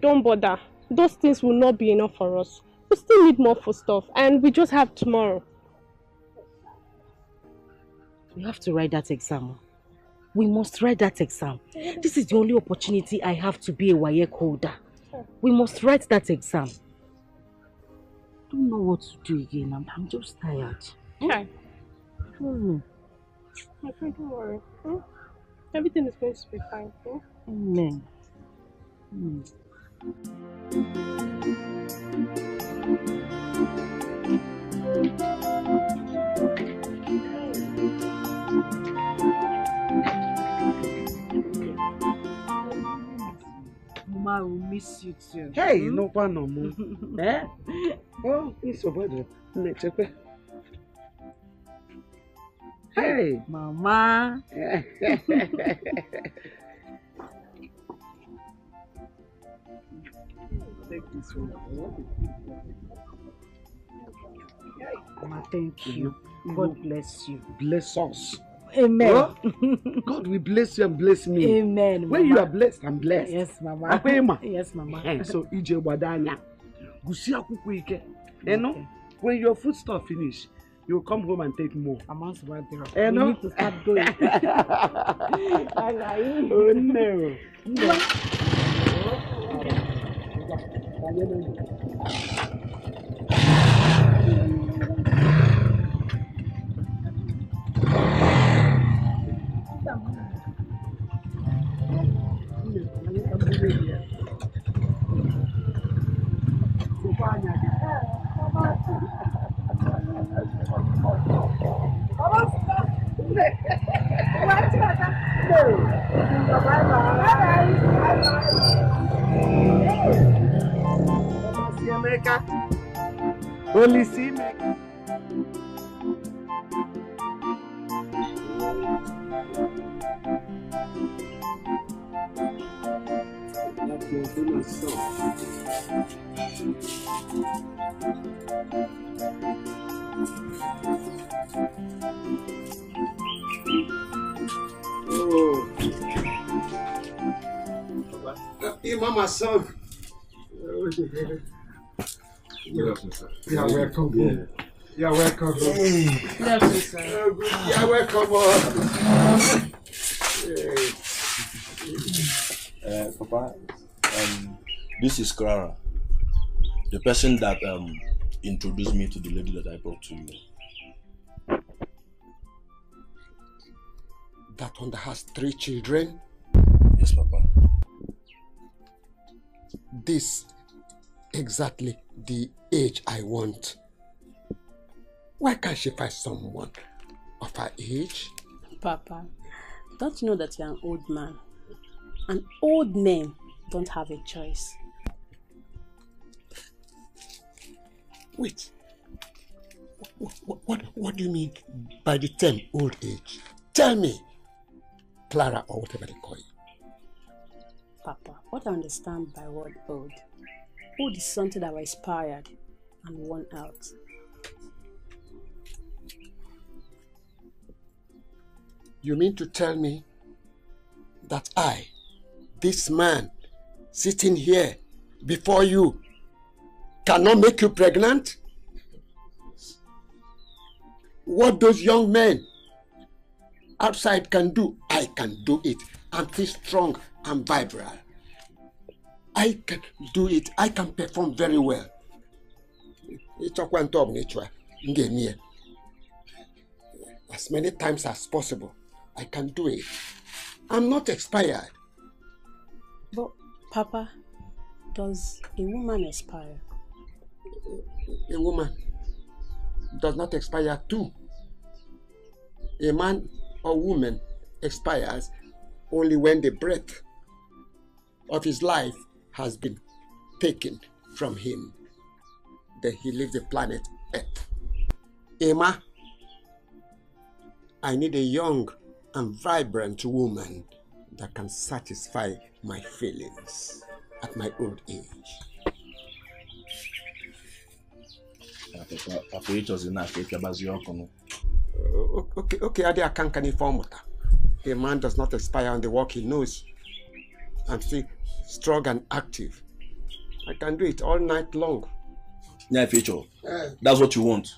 Speaker 19: don't bother. Those things will not be enough for us. We still need more food stuff, and we just have tomorrow.
Speaker 1: We have to write that exam. We must write that exam. This is the only opportunity I have to be a WAEC holder. We must write that exam. I don't know what to do again. I'm just tired.
Speaker 19: Okay.
Speaker 1: Hmm.
Speaker 19: My friend, don't worry. Everything is going to be fine.
Speaker 1: Amen.
Speaker 4: Mama will miss you too. Hey, no one no more. Eh? Oh, it's over there. Let's check. Hey,
Speaker 1: Mama.
Speaker 4: Take this one.
Speaker 1: Mama, thank you. God bless you.
Speaker 4: Bless us.
Speaker 1: Amen.
Speaker 4: Oh, God will bless you and bless me.
Speaker 1: Amen.
Speaker 4: When
Speaker 1: Mama.
Speaker 4: you are blessed, I'm blessed.
Speaker 1: Yes, Mama.
Speaker 4: Akwema.
Speaker 1: Yes, Mama.
Speaker 4: So, ije wadanya. Gusi akwukwo ike. You know, when your food stuff finish, you come home and take more.
Speaker 1: I'm also about there.
Speaker 4: You
Speaker 1: We
Speaker 4: know?
Speaker 1: need to start going.
Speaker 4: Oh no. Only see me.
Speaker 3: Mama, son.
Speaker 14: Good afternoon, sir.
Speaker 3: You're welcome.
Speaker 14: Yeah.
Speaker 3: You're welcome.
Speaker 14: Good afternoon, sir.
Speaker 3: You're welcome.
Speaker 6: Papa, this is Clara, the person that introduced me to the lady that I brought to you.
Speaker 7: That one that has 3 children?
Speaker 6: Yes, Papa.
Speaker 7: This exactly the age I want. Why can't she find someone of her age?
Speaker 10: Papa, don't you know that you're an old man? And old men don't have a choice.
Speaker 7: Wait. What do you mean by the term old age? Tell me. Clara or whatever they call you.
Speaker 10: Papa, what I understand by word old? Old is something that was expired and worn out.
Speaker 7: You mean to tell me that I, this man, sitting here before you, cannot make you pregnant? What those young men outside can do, I can do it. I'm still strong and vibrant. I can do it. I can perform very well. As many times as possible, I can do it. I'm not expired.
Speaker 10: But, Papa, does a woman expire?
Speaker 7: A woman does not expire too. A man or woman expires only when the breath of his life has been taken from him. Then he leaves the planet Earth. Emma, I need a young and vibrant woman that can satisfy my feelings at my old age. Okay, I can't inform. A man does not expire on the work he knows. I'm still strong and active. I can do it all night long.
Speaker 6: Yeah, future. That's what you want.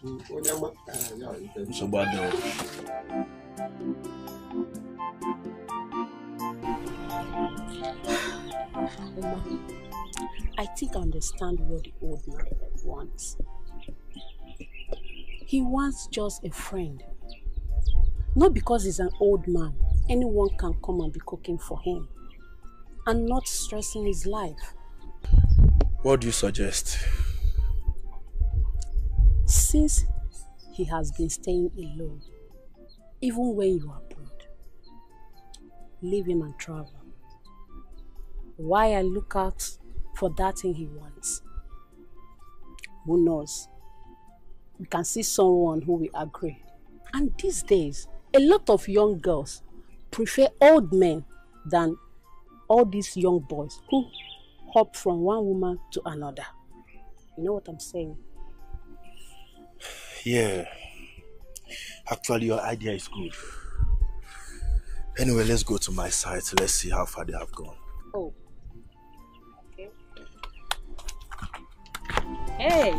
Speaker 6: So bad.
Speaker 16: I think I understand what the old man wants. He wants just a friend. Not because he's an old man, anyone can come and be cooking for him and not stressing his life.
Speaker 6: What do you suggest?
Speaker 16: Since he has been staying alone, even when you are abroad, leave him and travel. Why I look out for that thing he wants? Who knows? We can see someone who will agree. And these days, a lot of young girls prefer old men than all these young boys who hop from one woman to another. You know what I'm saying?
Speaker 6: Yeah. Actually, your idea is good. Anyway, let's go to my site. Let's see how far they have gone.
Speaker 16: Oh. Okay. Hey!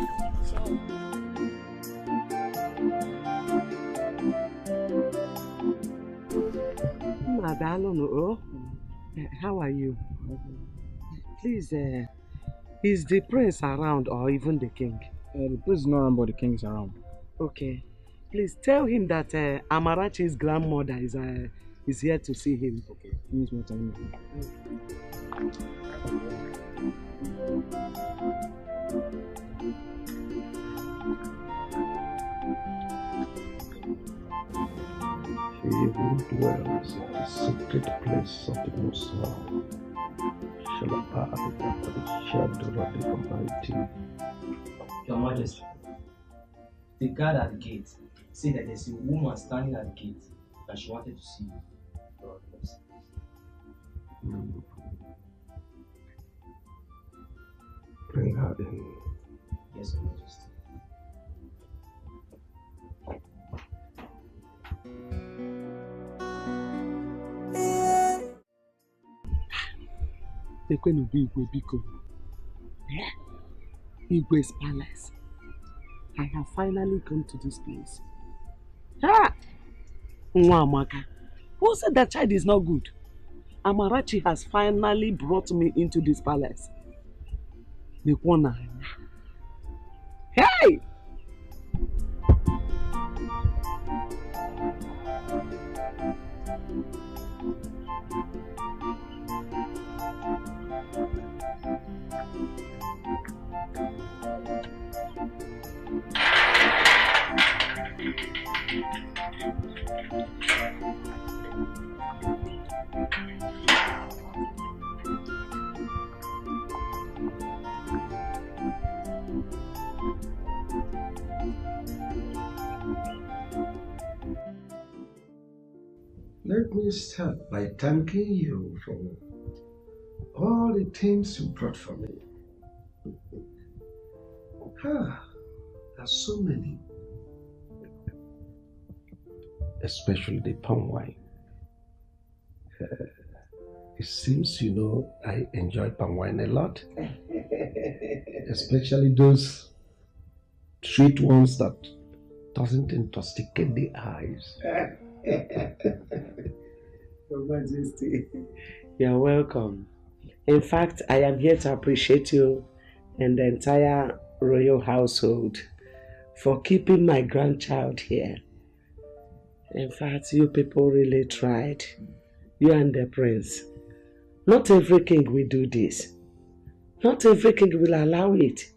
Speaker 4: Madalono, how are you? Please, is the prince around or even the king?
Speaker 5: The prince is not around, but the king is around.
Speaker 4: Okay. Please tell him that Amarachi's grandmother is here to see him.
Speaker 5: Okay. Means what I mean.
Speaker 13: He who dwells in the secret place of the Most High shall abide under the shadow of the Almighty.
Speaker 15: Your Majesty, the guard at the gate said that there's a woman standing at the gate and she wanted to see you.
Speaker 13: Bring her in.
Speaker 15: Yes, Your Majesty.
Speaker 4: Igwe's palace. I have finally come to this place. Ah! Nwamaka, who said that child is not good? Amarachi has finally brought me into this palace. Hey!
Speaker 13: Let me start by thanking you for all the things you brought for me. There are so many. Especially the palm wine. It seems you know I enjoy palm wine a lot. Especially those sweet ones that doesn't intoxicate the eyes.
Speaker 4: Your Majesty, you're welcome. In fact, I am here to appreciate you and the entire royal household for keeping my grandchild here. In fact, you people really tried. You and the prince. Not every king will do this. Not every king will allow it.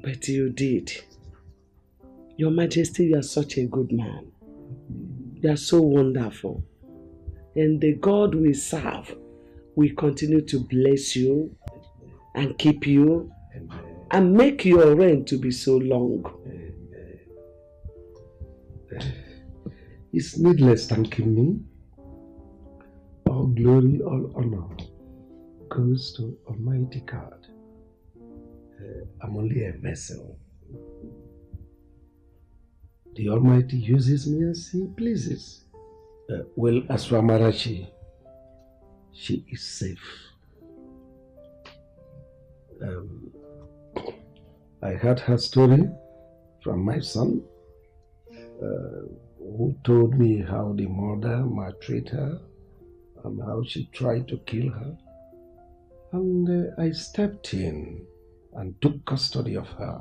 Speaker 4: But you did. Your Majesty, you are such a good man. You are so wonderful. And the God we serve will continue to bless you and keep you and make your reign to be so long.
Speaker 13: it's needless thanking me. All glory, all honor goes to Almighty God. I'm only a vessel. The Almighty uses me as He pleases. Well, as for Amarachi, she is safe. I heard her story from my son, who told me how the mother maltreated her and how she tried to kill her. And I stepped in and took custody of her.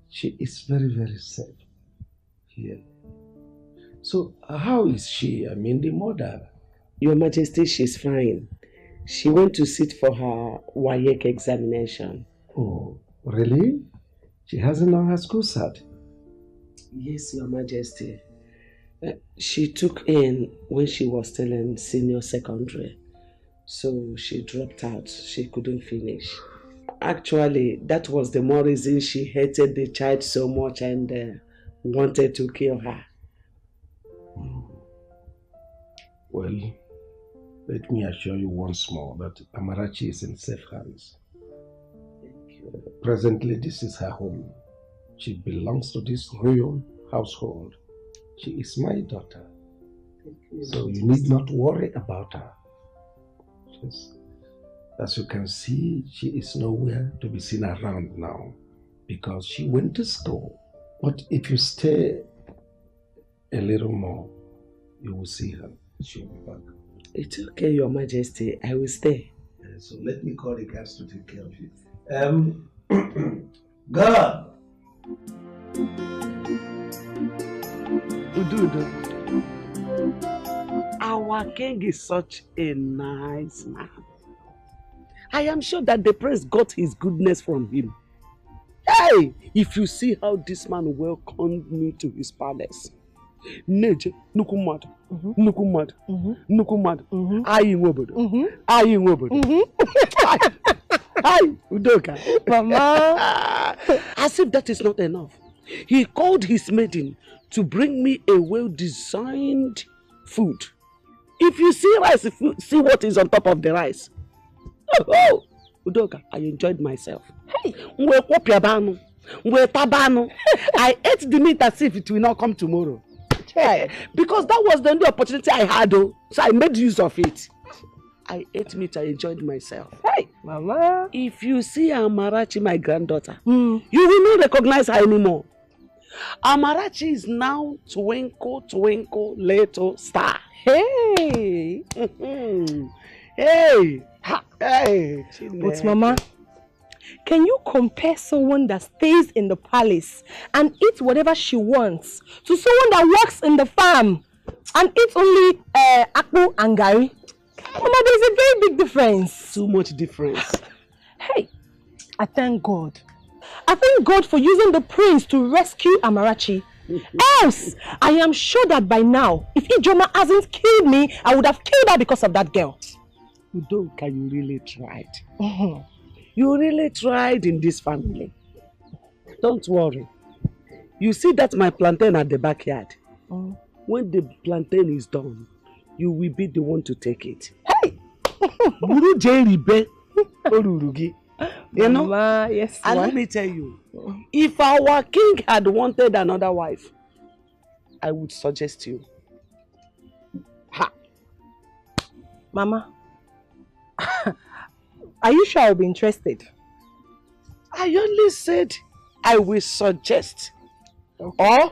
Speaker 13: She is very, very safe here. So how is she? I mean, the mother?
Speaker 4: Your Majesty, she's fine. She went to sit for her WAEC examination.
Speaker 13: Oh, really? She hasn't done her school cert?
Speaker 4: Yes, Your Majesty. She took in when she was still in senior secondary. So she dropped out. She couldn't finish. Actually, that was the more reason she hated the child so much and wanted to kill her.
Speaker 13: Well, let me assure you once more that Amarachi is in safe hands. Presently, this is her home. She belongs to this royal household. She is my daughter. So you need not worry about her. Yes. As you can see, she is nowhere to be seen around now because she went to school. But if you stay a little more, you will see her. She'll be back.
Speaker 4: It's okay, Your Majesty. I will stay.
Speaker 13: So let me call the guards to take care of you. God!
Speaker 4: Ududu. Our king is such a nice man. I am sure that the prince got his goodness from him. Hey! If you see how this man welcomed me to his palace. Neje, nukumad, nukumad, nukumad, ayi wobodo, ayi wobodo. Hi, Udoka.
Speaker 10: Mama.
Speaker 4: As if that is not enough, he called his maiden to bring me a well-designed food. If you see rice, if you see what is on top of the rice. Oh, Udoka, I enjoyed myself. Hey, I ate the meat as if it will not come tomorrow. Because that was the only opportunity I had, so I made use of it. I ate meat, I enjoyed myself. Hey,
Speaker 10: Mama.
Speaker 4: If you see Amarachi, my granddaughter, you will not recognize her anymore. Amarachi is now twinkle, twinkle, little star.
Speaker 10: Hey!
Speaker 4: Hey! Hey!
Speaker 10: But Mama, can you compare someone that stays in the palace and eats whatever she wants to someone that works in the farm and eats only akpu and gari? Mama, there's a very big difference.
Speaker 4: Too much difference.
Speaker 10: Hey, I thank God. I thank God for using the prince to rescue Amarachi. Else, I am sure that by now, if Ijoma hasn't killed me, I would have killed her because of that girl.
Speaker 4: Udoka, you really tried. You really tried in this family. Don't worry. You see that my plantain at the backyard? When the plantain is done, you will be the one to take it. Hey! You know?
Speaker 10: Mama, yes.
Speaker 4: And let me tell you, if our king had wanted another wife, I would suggest you. Ha!
Speaker 10: Mama, are you sure I'll be interested?
Speaker 4: I only said I will suggest. Okay. Or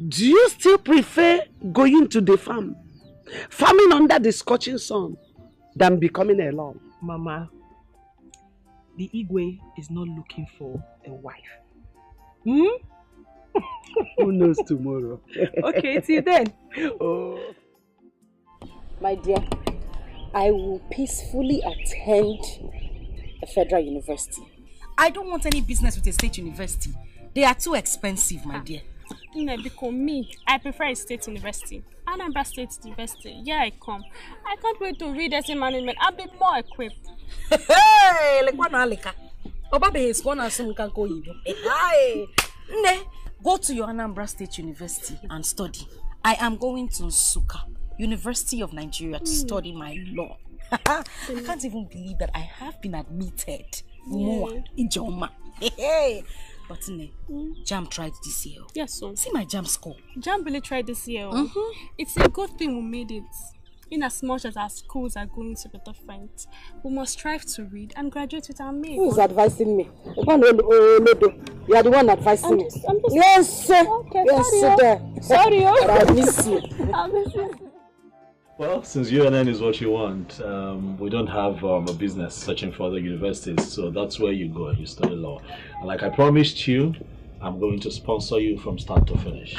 Speaker 4: do you still prefer going to the farm, farming under the scorching sun, than becoming alone?
Speaker 10: Mama, the Igwe is not looking for a wife. Who
Speaker 4: knows tomorrow?
Speaker 10: Okay, till then.
Speaker 4: Oh.
Speaker 17: My dear, I will peacefully attend a federal university.
Speaker 1: I don't want any business with a state university. They are too expensive, my dear.
Speaker 11: Because me, I prefer a state university. Anambra State University. Yeah, I come. I can't wait to read as a management. I'll be more equipped.
Speaker 1: Hey, like one alika. Obabe is one as soon can go you. Hey, ne, Go to your Anambra State University and study. I am going to Nsukka, University of Nigeria, to study my law. I can't even believe that I have been admitted. Ijoma. Hey. But JAMB tried this year.
Speaker 11: Yes, so.
Speaker 1: See my JAMB score.
Speaker 11: JAMB really tried this year. It's a good thing we made it. In as much as our schools are going to be different, we must strive to read and graduate with our mates.
Speaker 10: Who is advising me? You are the one advising me. Yes, sir. Okay, yes, sorry. I miss you.
Speaker 11: I miss you.
Speaker 2: Well, since UNN is what you want, we don't have a business searching for other universities, so that's where you go and you study law. And like I promised you, I'm going to sponsor you from start to finish.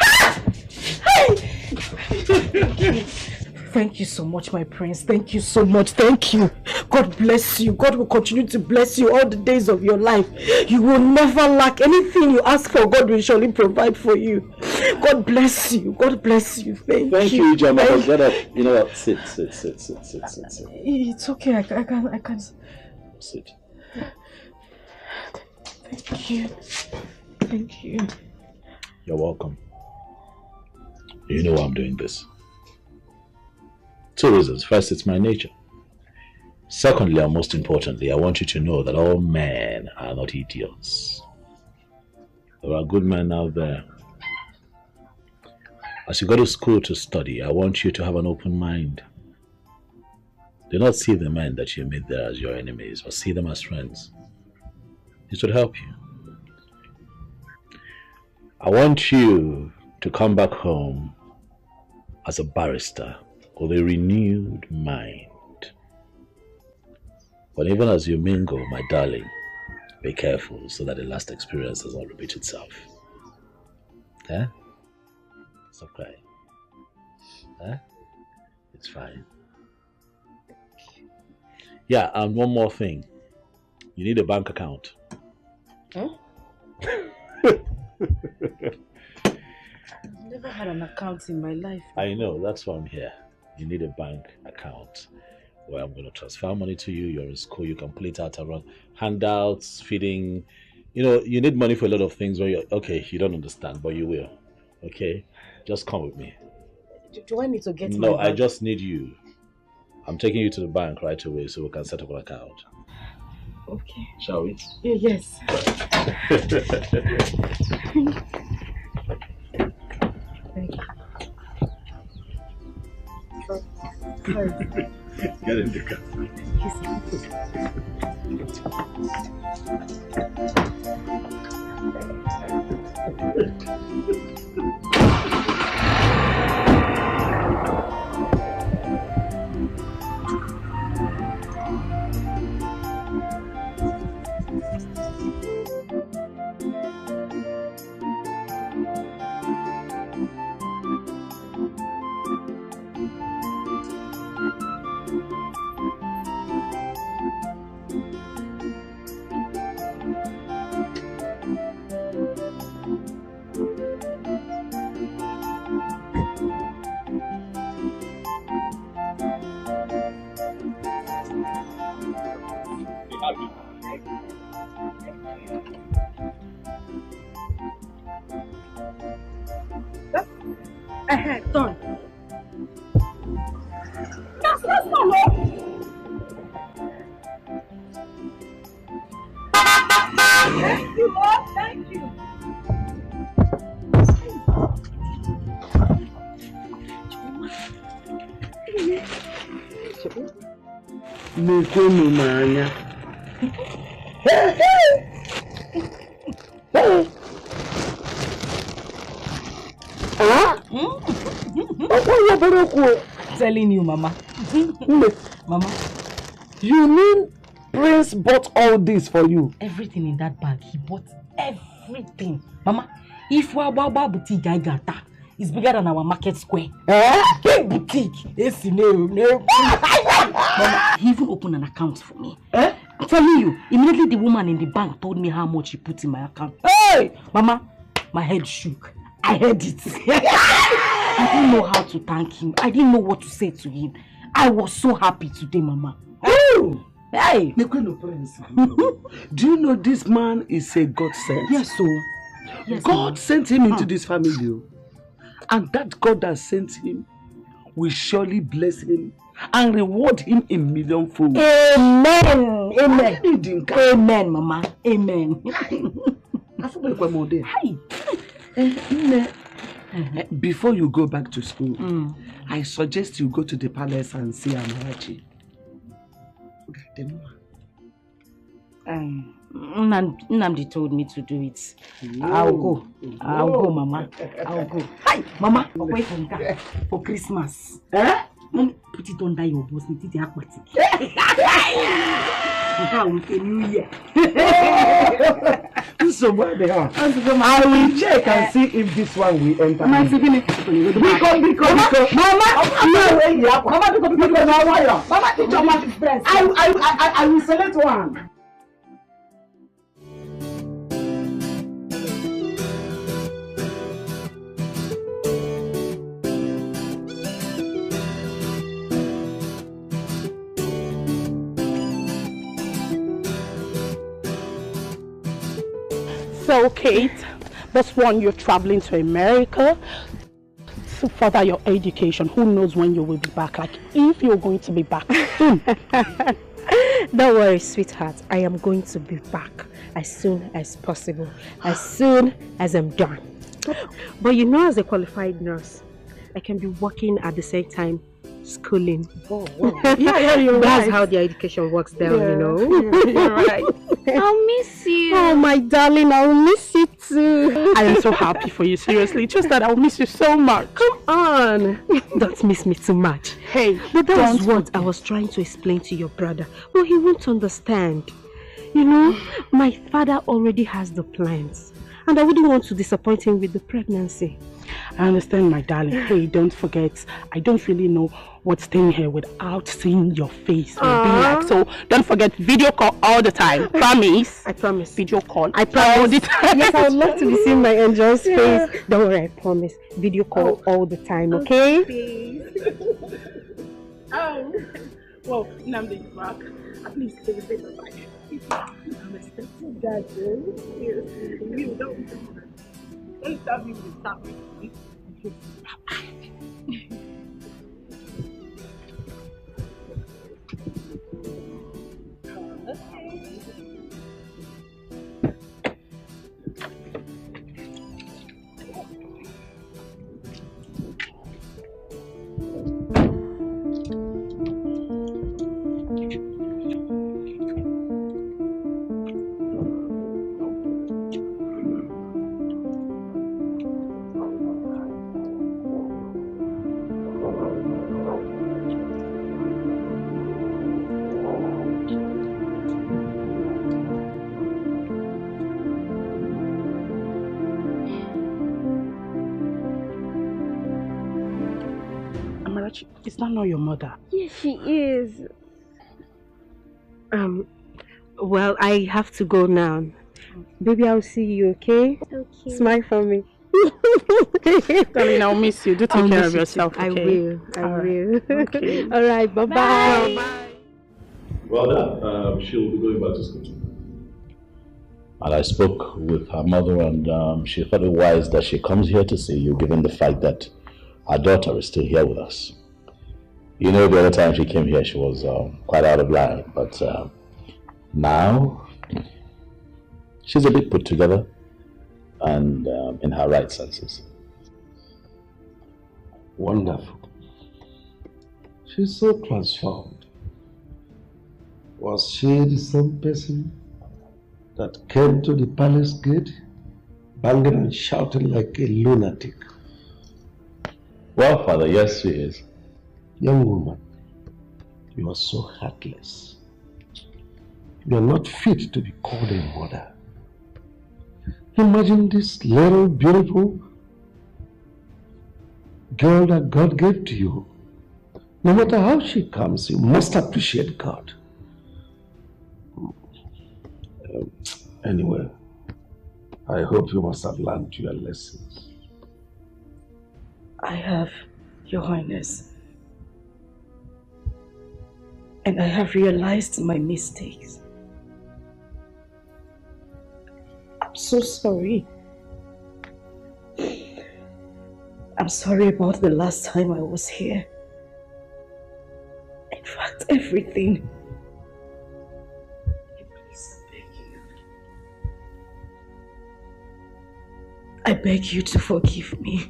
Speaker 1: Thank you so much, my prince. Thank you so much. Thank you. God bless you. God will continue to bless you all the days of your life. You will never lack anything you ask for. God will surely provide for you. God bless you. God bless you. Thank you.
Speaker 2: Ijoma. Get up. You know what? Sit.
Speaker 1: It's okay. I can.
Speaker 2: Sit.
Speaker 1: Thank you. Thank you.
Speaker 2: You're welcome. You know why I'm doing this. 2 reasons. First, it's my nature. Secondly, and most importantly, I want you to know that all men are not idiots. There are good men out there. As you go to school to study, I want you to have an open mind. Do not see the men that you meet there as your enemies, but see them as friends. It would help you. I want you to come back home as a barrister with a renewed mind. But even as you mingle, my darling, be careful so that the last experience does not repeat itself. Eh? Stop crying. Eh? It's fine. Yeah, and one more thing. You need a bank account.
Speaker 1: Huh? I've never had an account in my life.
Speaker 2: I know, that's why I'm here. You need a bank account where I'm going to transfer money to you. You're in school, you can pull it out around handouts, feeding. You know, you need money for a lot of things. Where you're, okay, you don't understand, but you will. Okay? Just come with me.
Speaker 1: Do I need to get
Speaker 2: No,
Speaker 1: my
Speaker 2: I just need you. I'm taking you to the bank right away so we can set up an account.
Speaker 1: Okay.
Speaker 2: Shall we?
Speaker 1: Yeah, yes. Thank you.
Speaker 2: Get in the car.
Speaker 1: Done. That's not Thank you, Lord. Thank you. Telling you, Mama. Mama.
Speaker 4: You mean Prince bought all this for you?
Speaker 1: Everything in that bag, he bought everything. Mama, if Wababa boutique I got that, it's bigger than our market square. Big boutique. Yes, Mama, he even opened an account for me. I'm telling you, immediately the woman in the bank told me how much he put in my account. Hey! Mama, my head shook. I heard it. I didn't know how to thank him. I didn't know what to say to him. I was so happy today, Mama.
Speaker 4: Oh!
Speaker 1: Hey!
Speaker 4: Do you know this man is a godsend?
Speaker 1: Yes, so.
Speaker 4: Yes, God sent him into this family. And that God that sent him will surely bless him and reward him in millionfold.
Speaker 17: Amen. Amen. Amen, Mama. Amen.
Speaker 4: Before you go back to school, I suggest you go to the palace and see Amarachi.
Speaker 17: Nnamdi told me to do it. I'll go. I'll go, Mama. I'll go. Hi, Mama. Wait for Christmas. Put it under your boss. New Year.
Speaker 4: So what they are? I will check and see if this one will enter.
Speaker 17: Mama,
Speaker 4: I will select one.
Speaker 16: So, Kate, this one you're traveling to America to further your education. Who knows when you will be back? Like, if you're going to be back soon.
Speaker 18: Don't worry, sweetheart. I am going to be back as soon as possible. As soon as I'm done. But you know, as a qualified nurse, I can be working at the same time schooling.
Speaker 16: Oh, wow. Yeah, you're right.
Speaker 18: That's how the education works there, you know.
Speaker 16: You're right.
Speaker 8: I'll miss you.
Speaker 16: Oh, my darling, I'll miss you too. I am so happy for you, seriously. Just that I'll miss you so much.
Speaker 18: Come on. Don't miss me too much.
Speaker 16: Hey,
Speaker 18: but that was what I was trying to explain to your brother. Well, he won't understand. You know, my father already has the plans. And I wouldn't want to disappoint him with the pregnancy.
Speaker 16: I understand, my darling. Hey, don't forget, I don't really know what's staying here without seeing your face. Like. So don't forget, video call all the time. Promise?
Speaker 18: I promise.
Speaker 16: Video call.
Speaker 18: I promise.
Speaker 16: All the time.
Speaker 18: Yes, I would love to be seeing my angel's face. Don't worry, I promise. Video call all the time, okay?
Speaker 16: Well, Nnamdi is back. At least they will say bye-bye. I'm expecting that, seriously. You don't stop me with stop me. Is that not your mother?
Speaker 18: Yes, she is. Well, I have to go now. Baby, I'll see you, okay? Okay. Smile for me.
Speaker 16: Darling, I'll miss you. Do take care of yourself, okay?
Speaker 18: I will. I will.
Speaker 16: Okay.
Speaker 18: All right, bye-bye.
Speaker 16: Bye.
Speaker 2: Well done. She'll be going back to school too. And I spoke with her mother, and she thought it wise that she comes here to see you, given the fact that our daughter is still here with us. You know, the other time she came here, she was quite out of line, but now she's a bit put together and in her right senses.
Speaker 13: Wonderful. She's so transformed. Was she the same person that came to the palace gate, banging and shouting like a lunatic?
Speaker 2: Well, Father, yes, she is.
Speaker 13: Young woman, you are so heartless. You are not fit to be called a mother. Imagine this little beautiful girl that God gave to you. No matter how she comes, you must appreciate God. Anyway, I hope you must have learned your lessons.
Speaker 17: I have, Your Highness. And I have realized my mistakes. I'm so sorry.
Speaker 1: I'm sorry about the last time I was here. In fact, everything. Please, I beg you. I beg you to forgive me.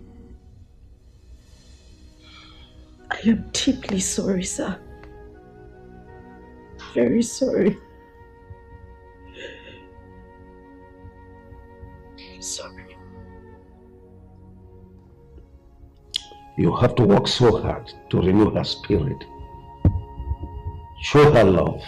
Speaker 1: I am deeply sorry, sir. Very sorry. I'm sorry.
Speaker 13: You have to work so hard to renew her spirit. Show her love.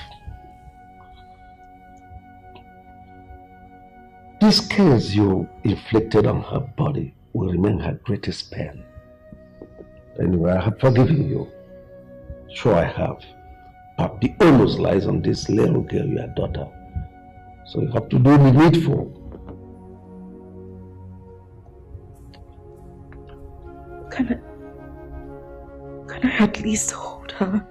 Speaker 13: These scars you inflicted on her body will remain her greatest pain. Anyway, I have forgiven you. Sure I have. But the onus lies on this little girl, your daughter. So you have to do the needful.
Speaker 1: Can I at least hold her?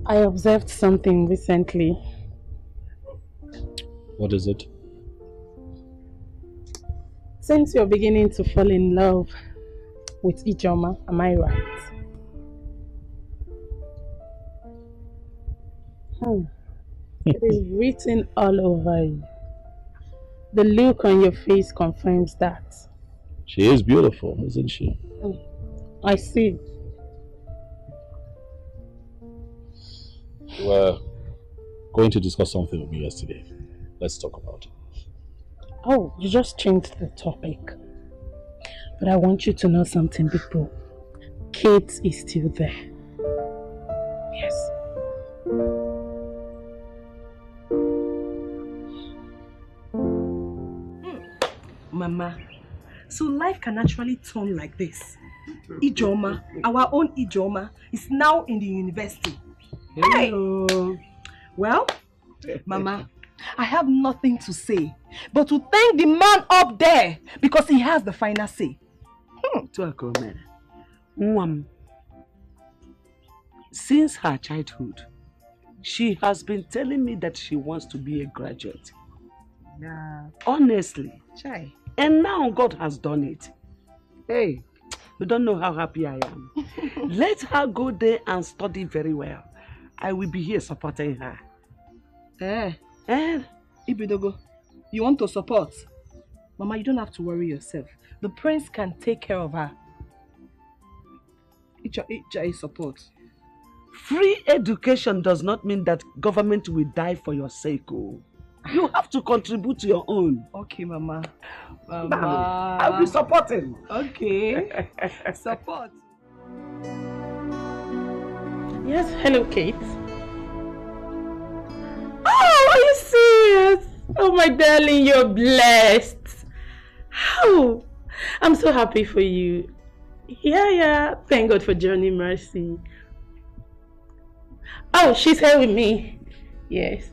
Speaker 16: I observed something recently.
Speaker 2: What is it?
Speaker 16: Since you're beginning to fall in love with Ijoma, am I right? It is written all over you. The look on your face confirms that.
Speaker 2: She is beautiful, isn't she?
Speaker 16: I see.
Speaker 2: You were going to discuss something with me yesterday. Let's talk about it.
Speaker 16: Oh, you just changed the topic. But I want you to know something, Big Bro. Kate is still there. Yes.
Speaker 1: Mama, so life can actually turn like this. Ijoma, our own Ijoma, is now in the university. Hello. Hey. Well, Mama, I have nothing to say but to thank the man up there because he has the final say.
Speaker 4: Since her childhood, she has been telling me that she wants to be a graduate.
Speaker 1: Yeah.
Speaker 4: Honestly.
Speaker 1: Chai.
Speaker 4: And now God has done it. Hey, you don't know how happy I am. Let her go there and study very well. I will be here supporting her.
Speaker 1: Ibidogo, you want to support? Mama, you don't have to worry yourself. The prince can take care of her. It's support.
Speaker 4: Free education does not mean that government will die for your sake. Oh. You have to contribute to your own.
Speaker 1: Okay, Mama.
Speaker 4: I'll be supporting.
Speaker 1: Okay. Support.
Speaker 16: Yes, hello, Kate. Oh, are you serious? Oh, my darling, you're blessed. Oh, I'm so happy for you. Yeah. Thank God for Johnny Mercy. Oh, she's here with me. Yes.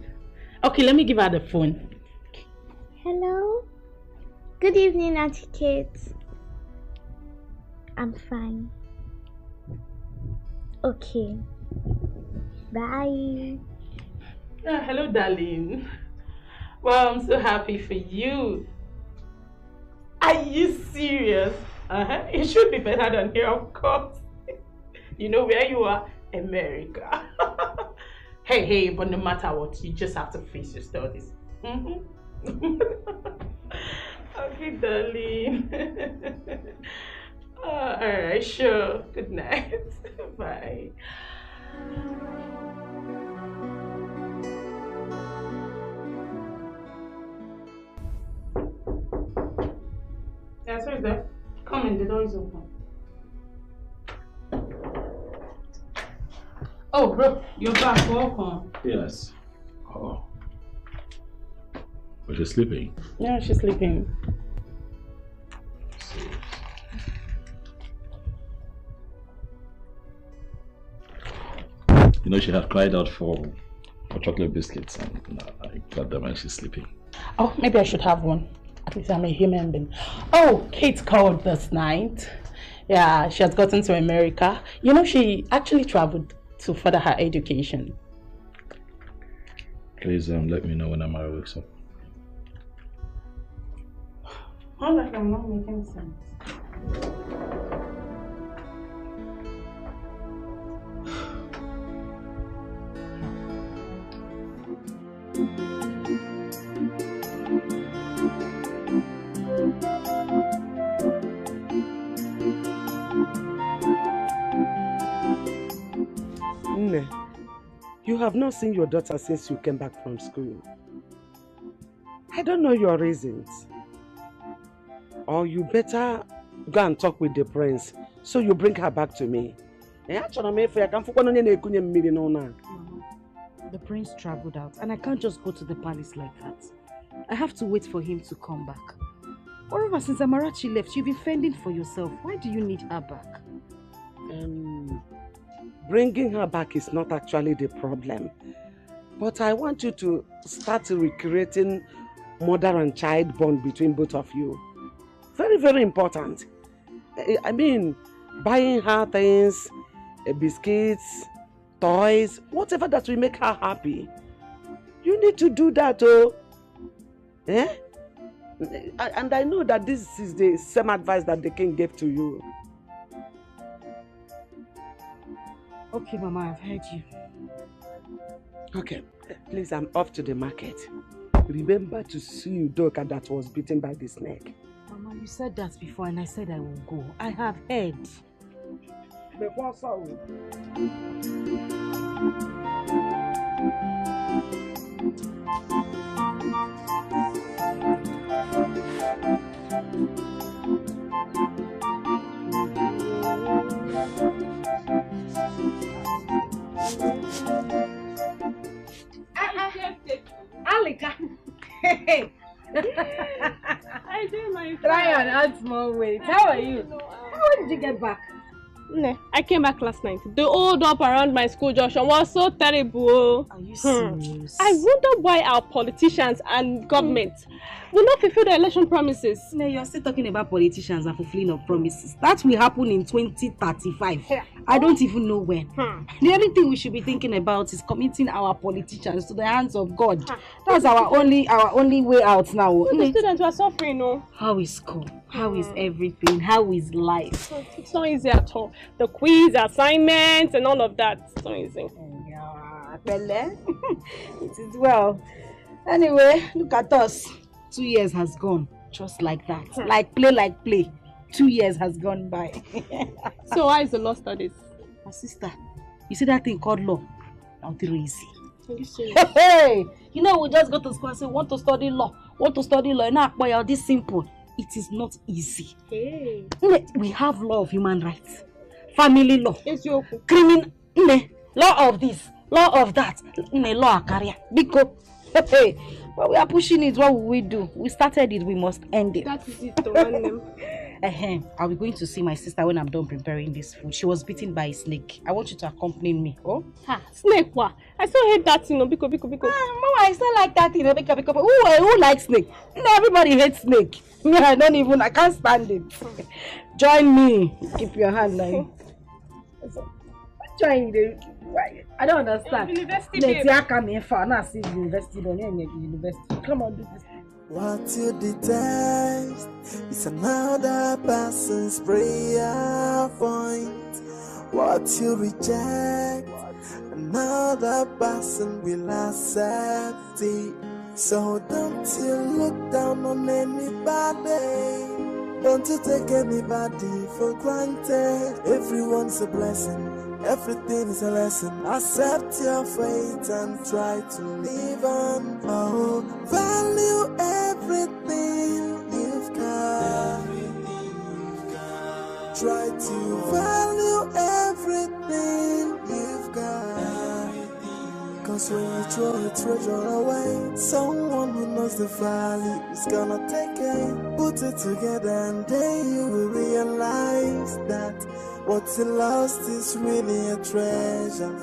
Speaker 16: Okay, let me give her the phone.
Speaker 20: Hello. Good evening, Auntie Kate. I'm fine. Okay. Bye.
Speaker 16: Hello, darling. Well, I'm so happy for you. Are you serious? It should be better than here, of course. You know where you are? America. Hey, but no matter what, you just have to face your studies. Okay, darling. Alright, sure. Good night. Bye. Yes, who's there? Come in, the door is open. Oh, bro, you're back. Welcome.
Speaker 2: Yes. Oh. But she's sleeping.
Speaker 16: Yeah, she's sleeping.
Speaker 2: You know, she had cried out for chocolate biscuits, and I got them and she's sleeping.
Speaker 16: Oh, maybe I should have one. At least I'm a human being. Oh, Kate called this night. Yeah, she has gotten to America. You know, she actually traveled to further her education.
Speaker 2: Please let me know when Amara wakes up.
Speaker 16: I'm not making sense.
Speaker 4: Nne, you have not seen your daughter since you came back from school. I don't know your reasons. Or you better go and talk with the prince so you bring her back to me.
Speaker 1: The prince traveled out and I can't just go to the palace like that. I have to wait for him to come back. Moreover, since Amarachi left, you've been fending for yourself. Why do you need her back?
Speaker 4: Bringing her back is not actually the problem. But I want you to start recreating mother and child bond between both of you. Very, very important. I mean, buying her things, biscuits, toys, whatever that will make her happy. You need to do that, oh. Eh? And I know that this is the same advice that the king gave to you.
Speaker 1: Okay, Mama, I've heard you.
Speaker 4: Okay, please, I'm off to the market. Remember to sue Udoka that was bitten by the snake.
Speaker 1: Mama, you said that before and I said I will go. I have heard.
Speaker 10: Alika. Hey.
Speaker 11: I do my
Speaker 10: Try and add small weight. How are you? How did you get back?
Speaker 11: I came back last night. The hold up around my school junction was so terrible.
Speaker 1: Are you serious?
Speaker 11: I wonder why our politicians and government will not fulfill the election promises.
Speaker 1: No, you're still talking about politicians and fulfilling of promises. That will happen in 2035. Yeah. I don't even know when. The only thing we should be thinking about is committing our politicians to the hands of God. That's our only way out now.
Speaker 11: The students are suffering, no?
Speaker 1: How is school? How is everything? How is life?
Speaker 11: It's not easy at all. The quiz, assignments, and all of that. It's not easy.
Speaker 1: Yeah, it is well. Anyway, look at us. 2 years has gone just like that. Like play. 2 years has gone by.
Speaker 11: So why is the law studies?
Speaker 1: My sister, you see that thing called law? Not very easy.
Speaker 11: Are you serious?
Speaker 1: Hey, you know, we just go to school and say, want to study law. And now, boy, this simple. It is not easy.
Speaker 11: Hey.
Speaker 1: We have law of human rights, family law, criminal law of this, law of that, law of career. Because, hey, but we are pushing it. What will we do? We started it. We must end it.
Speaker 11: That is it to run them.
Speaker 1: I'll be going to see my sister when I'm done preparing this food. She was bitten by a snake. I want you to accompany me. Oh?
Speaker 11: Snake what? I still hate that, Biko.
Speaker 1: Mama, I still like that, Biko. Who likes snake? Everybody hates snake. I can't stand it. Join me. Keep your hand like. Join the. I don't understand.
Speaker 11: University.
Speaker 1: Come on, do this.
Speaker 9: What you detest is another person's prayer point. What you reject, another person will accept it. So don't you look down on anybody. Don't you take anybody for granted. Everyone's a blessing. Everything is a lesson. Accept your fate and try to live on. Oh, value everything you've got. Try to value everything you've got. Cause when you throw your treasure away, someone who knows the value is gonna take it. Put it together and then you will realize that what you lost is really a treasure.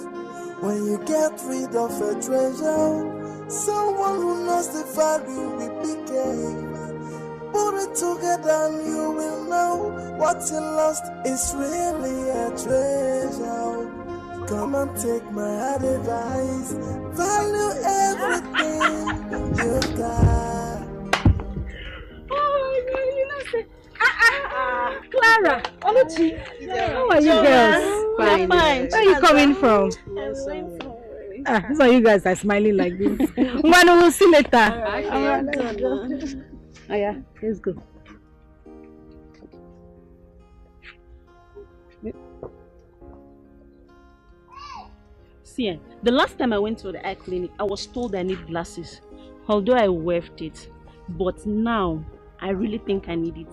Speaker 9: When you get rid of a treasure, someone who knows the value will became. Put it together and you will know what you lost is really a treasure. Come and take my advice. Value everything you've got.
Speaker 17: Clara, Oluchi, how are you girls?
Speaker 19: Fine.
Speaker 17: Where are you coming from? So you guys are smiling like this. We'll see later. Oh yeah, let's go.
Speaker 10: See, the last time I went to the eye clinic, I was told I need glasses. Although I waived it. But now, I really think I need it.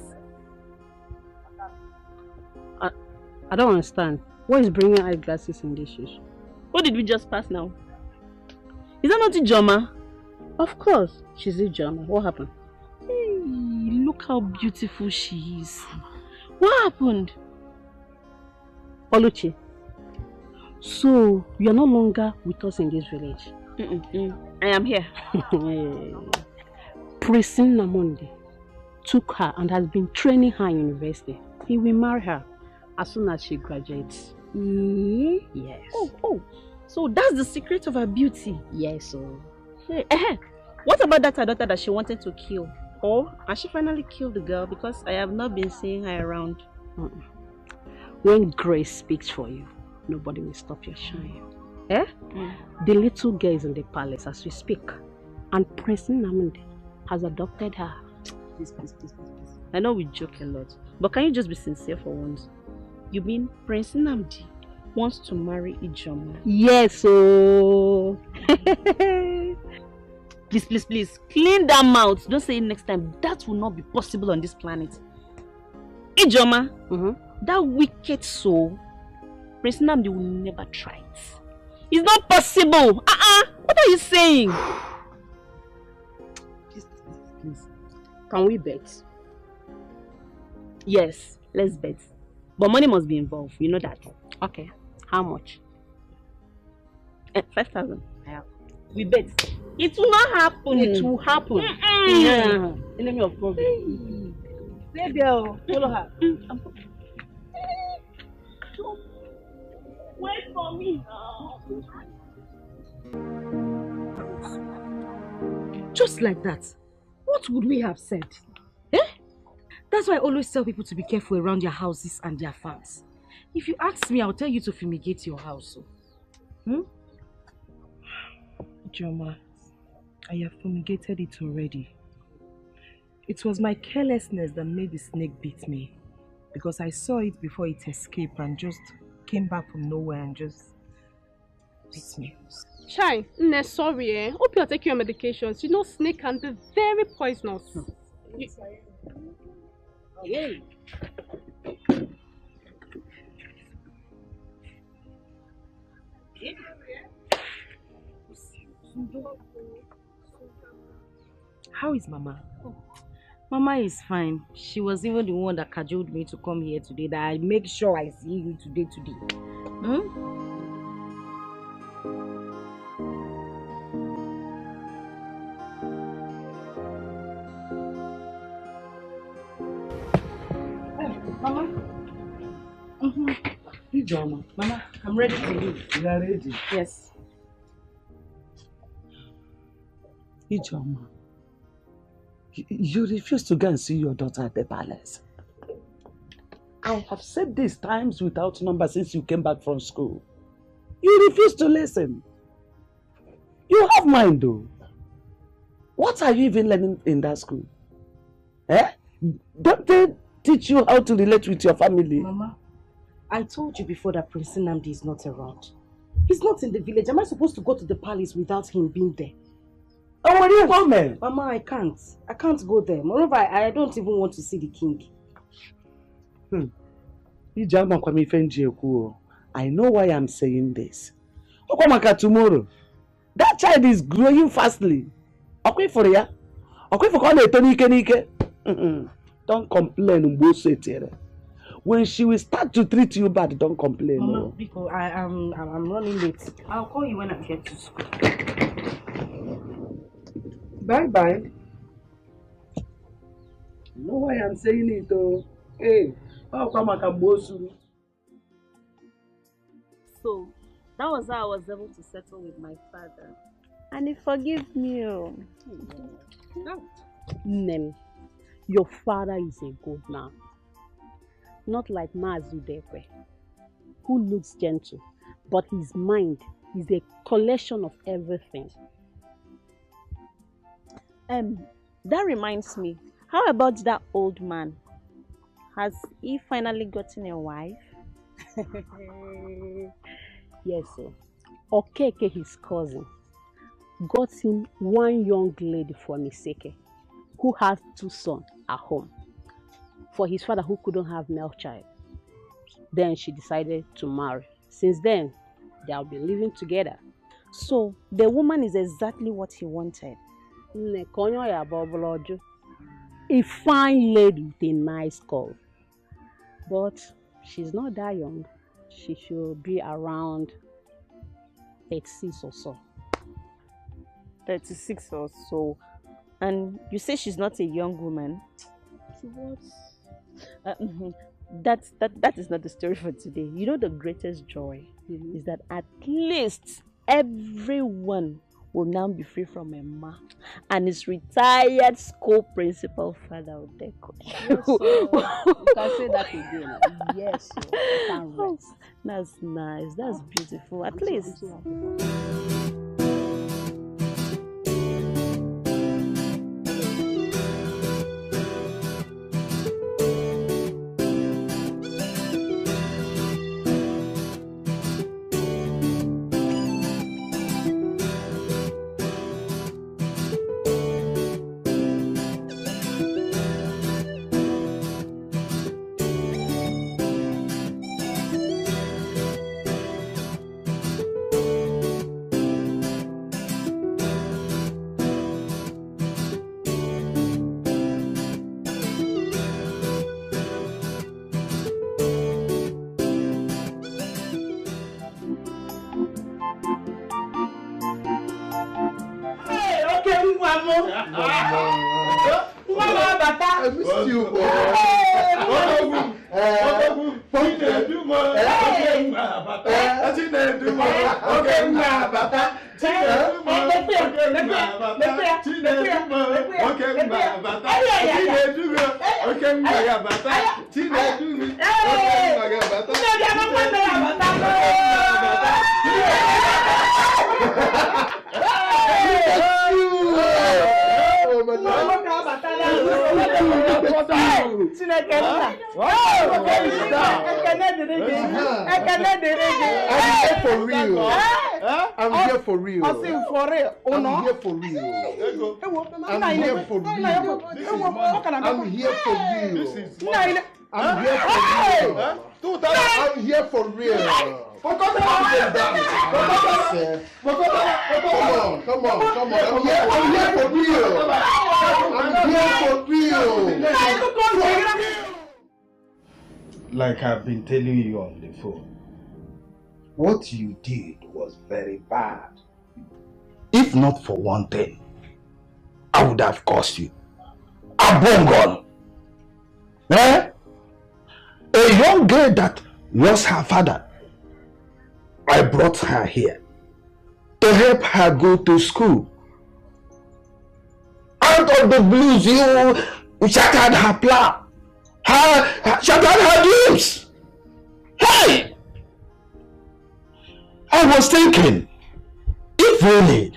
Speaker 16: I don't understand. What is bringing eyeglasses in these shoes?
Speaker 10: What did we just pass now? Is that not Ijoma?
Speaker 16: Of course, she's Ijoma. What happened?
Speaker 10: Hey, look how beautiful she is. What happened?
Speaker 16: Oluchi, so you are no longer with us in this village?
Speaker 10: I am here.
Speaker 16: Prince Namonde took her and has been training her in university. He will marry her as soon as she graduates. Yes.
Speaker 10: Oh. So that's the secret of her beauty?
Speaker 16: Yes. So.
Speaker 10: Hey, what about that her daughter that she wanted to kill? Or has she finally killed the girl? Because I have not been seeing her around.
Speaker 16: When grace speaks for you, nobody will stop your shine. The little girl is in the palace as we speak. And Prince Namonde has adopted her.
Speaker 10: Please. I know we joke a lot, but can you just be sincere for once? You mean Prince Nnamdi wants to marry Ijoma?
Speaker 16: Yes, so...
Speaker 10: Please, clean that mouth. Don't say it next time. That will not be possible on this planet. Ijoma, that wicked soul, Prince Nnamdi will never try it. It's not possible. What are you saying?
Speaker 16: Please. Can we bet?
Speaker 10: Yes, let's bet. But money must be involved. You know that.
Speaker 16: Okay. How much?
Speaker 10: 5,000. We bet. It will not happen.
Speaker 16: It will happen.
Speaker 10: Yeah.
Speaker 16: Enemy of problem. Hey girl, follow her.
Speaker 10: Wait for me.
Speaker 1: Just like that. What would we have said? That's why I always tell people to be careful around their houses and their farms. If you ask me, I'll tell you to fumigate your house.
Speaker 19: Joma, I have fumigated it already. It was my carelessness that made the snake beat me. Because I saw it before it escaped and just came back from nowhere and just beat me.
Speaker 11: Chai, sorry. Hope you're taking your medications. You know snake can be very poisonous.
Speaker 10: Hey.
Speaker 1: How is Mama?
Speaker 17: Mama is fine. She was even the one that cajoled me to come here today, that I make sure I see you today.
Speaker 1: Mama?
Speaker 4: Ijoma.
Speaker 1: Mama, I'm ready to leave.
Speaker 4: You are ready?
Speaker 1: Yes.
Speaker 4: Ijoma, you refuse to go and see your daughter at the palace. I have said this times without number since you came back from school. You refuse to listen. You have mind though. What are you even learning in that school? Don't they teach you how to relate with your family?
Speaker 1: Mama, I told you before that Prince Nnamdi is not around. He's not in the village. Am I supposed to go to the palace without him being there?
Speaker 4: Oh, what are you woman?
Speaker 1: Mama, I can't. I can't go there. Moreover, I don't even want to see the king.
Speaker 4: I know why I'm saying this. Tomorrow, that child is growing fastly. Don't complain. when she will start to treat you bad, don't complain.
Speaker 10: Mama,
Speaker 4: No.
Speaker 10: because I'm running late. I'll call you when I get to school.
Speaker 4: Bye. You know why I'm saying it, oh? Hey, how come I can boast you?
Speaker 17: So, that was how I was able to settle with my father.
Speaker 18: And he forgive me. Oh.
Speaker 10: Nem, your father is a good man. Not like Mazudekwe, who looks gentle, but his mind is a collection of everything.
Speaker 18: That reminds me, how about that old man? Has he finally gotten a wife?
Speaker 10: Yes, sir. Okeke, his cousin, got him one young lady from Iseke, who has 2 sons at home, for his father who couldn't have male child. Then she decided to marry. Since then, they'll be living together.
Speaker 18: So, the woman is exactly what he wanted.
Speaker 10: A fine lady with a nice curve. But she's not that young. She should be around 36 or so.
Speaker 18: 36 or so. And you say she's not a young woman?
Speaker 10: She was.
Speaker 18: That is not the story for today. You know, the greatest joy is that at least everyone will now be free from a ma and his retired school principal father Odeko.
Speaker 10: Yes, you can say that again. Yes, you can rest.
Speaker 18: That's nice. That's beautiful. At least.
Speaker 13: I missed you, boy. I'm here for real. I'm here for real. I'm here for real. I'm here for real. I'm here for real. I'm here for real. Come on. I'm here for real.
Speaker 21: Like I've been telling you on the phone, what you did was very bad. If not for one thing, I would have cursed you. A bongon. Eh? A young girl that lost her father. I brought her here to help her go to school. Out of the blues, you shattered her plan. Shattered her dreams. Hey! I was thinking, if really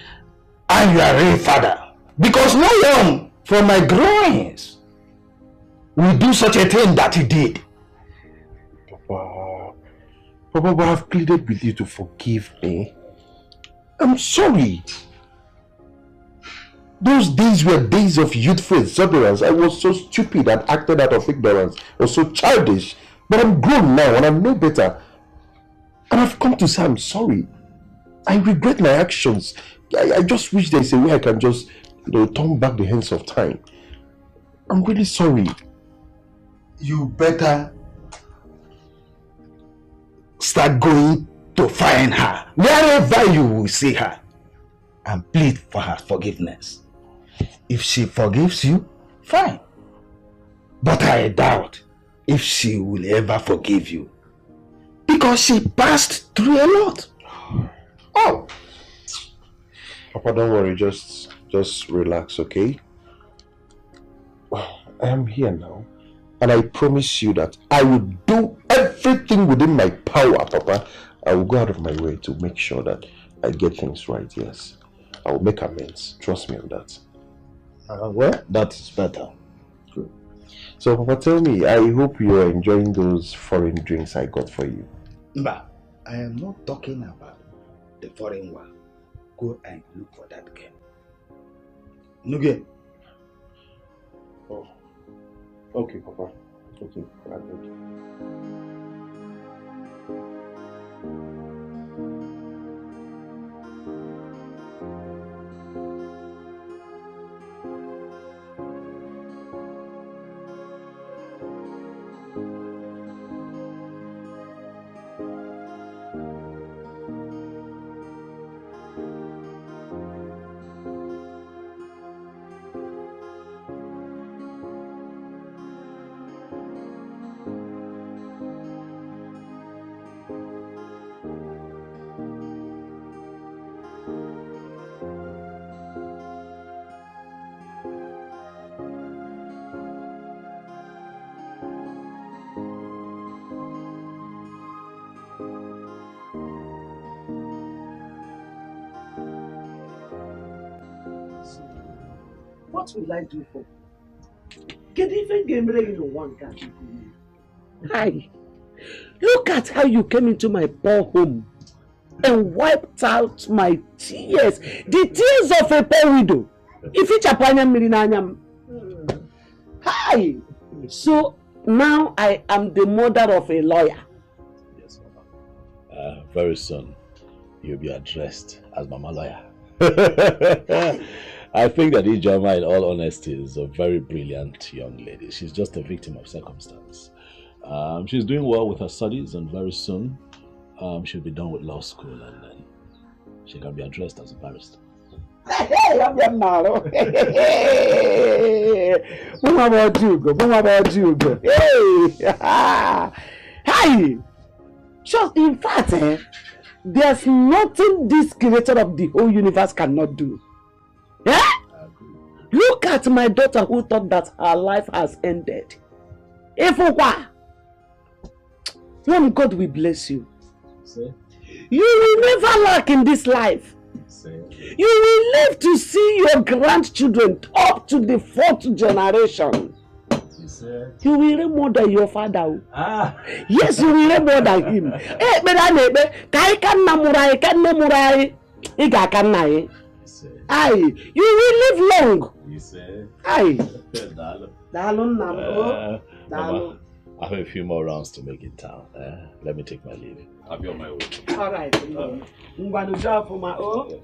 Speaker 21: I'm your real father, because no one from my groins will do such a thing that he did. Papa, I've pleaded with you to forgive me. I'm sorry. Those days were days of youthful exuberance. I was so stupid and acted out of ignorance. I was so childish. But I'm grown now and I know better. And I've come to say I'm sorry. I regret my actions. I just wish there's a way I can just, turn back the hands of time. I'm really sorry. You better start going to find her wherever you will see her and plead for her forgiveness. If she forgives you, fine. But I doubt if she will ever forgive you, because she passed through a lot.
Speaker 12: Oh, Papa, don't worry. Just relax, okay? I am here now, and I promise you that I will do everything within my power, Papa. I will go out of my way to make sure that I get things right. Yes, I will make amends. Trust me on that.
Speaker 21: Well, that is better.
Speaker 12: Good. So, Papa, tell me, I hope you are enjoying those foreign drinks I got for you.
Speaker 21: But I am not talking about the foreign one. Go and look for that girl. No girl.
Speaker 12: Oh. Okay, Papa. Okay, I got you.
Speaker 4: What will I do for? Get even game in one guy. Hi. Look at how you came into my poor home and wiped out my tears. The tears of a poor widow. If it's a panyam. Hi. So now I am the mother of a lawyer.
Speaker 2: Yes, Mama. Very soon you'll be addressed as Mama Lawyer. I think that Ijoma, in all honesty, is a very brilliant young lady. She's just a victim of circumstance. She's doing well with her studies, and very soon she'll be done with law school, and then she can be addressed as a barrister.
Speaker 4: Hey, I'm your malo. What about you, go? What about you, go? Hey, hi. Just in fact, there's nothing this creator of the whole universe cannot do. Yeah? Look at my daughter who thought that her life has ended. If what? When God will bless you,
Speaker 2: See?
Speaker 4: You will never lack in this life.
Speaker 2: See?
Speaker 4: You will live to see your grandchildren up to the 4th generation. You will reign more than your father. Yes, you will reign more than him. Eh, aye, you will live long. Aye.
Speaker 2: Mama, I have a few more rounds to make in town. Let me take my leave. I'll be on my way.
Speaker 4: All right. I'm going to job for my own.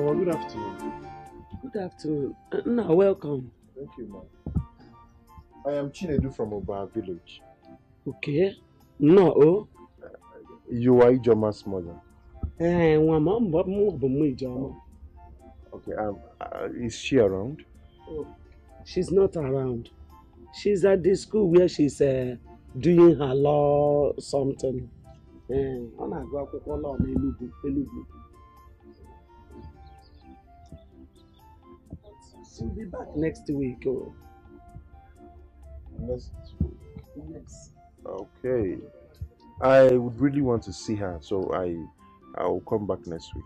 Speaker 12: Oh, good afternoon.
Speaker 4: Good afternoon. No, welcome.
Speaker 12: Thank you, ma'am. I am Chinedu from Oba village.
Speaker 4: Okay. No.
Speaker 12: You are Ijoma's mother. Okay, is she around?
Speaker 4: Oh, she's not around. She's at the school where she's doing her law something. She'll be back next week. Oh.
Speaker 12: Next week?
Speaker 4: Yes.
Speaker 12: Okay. I would really want to see her, so I'll come back next week.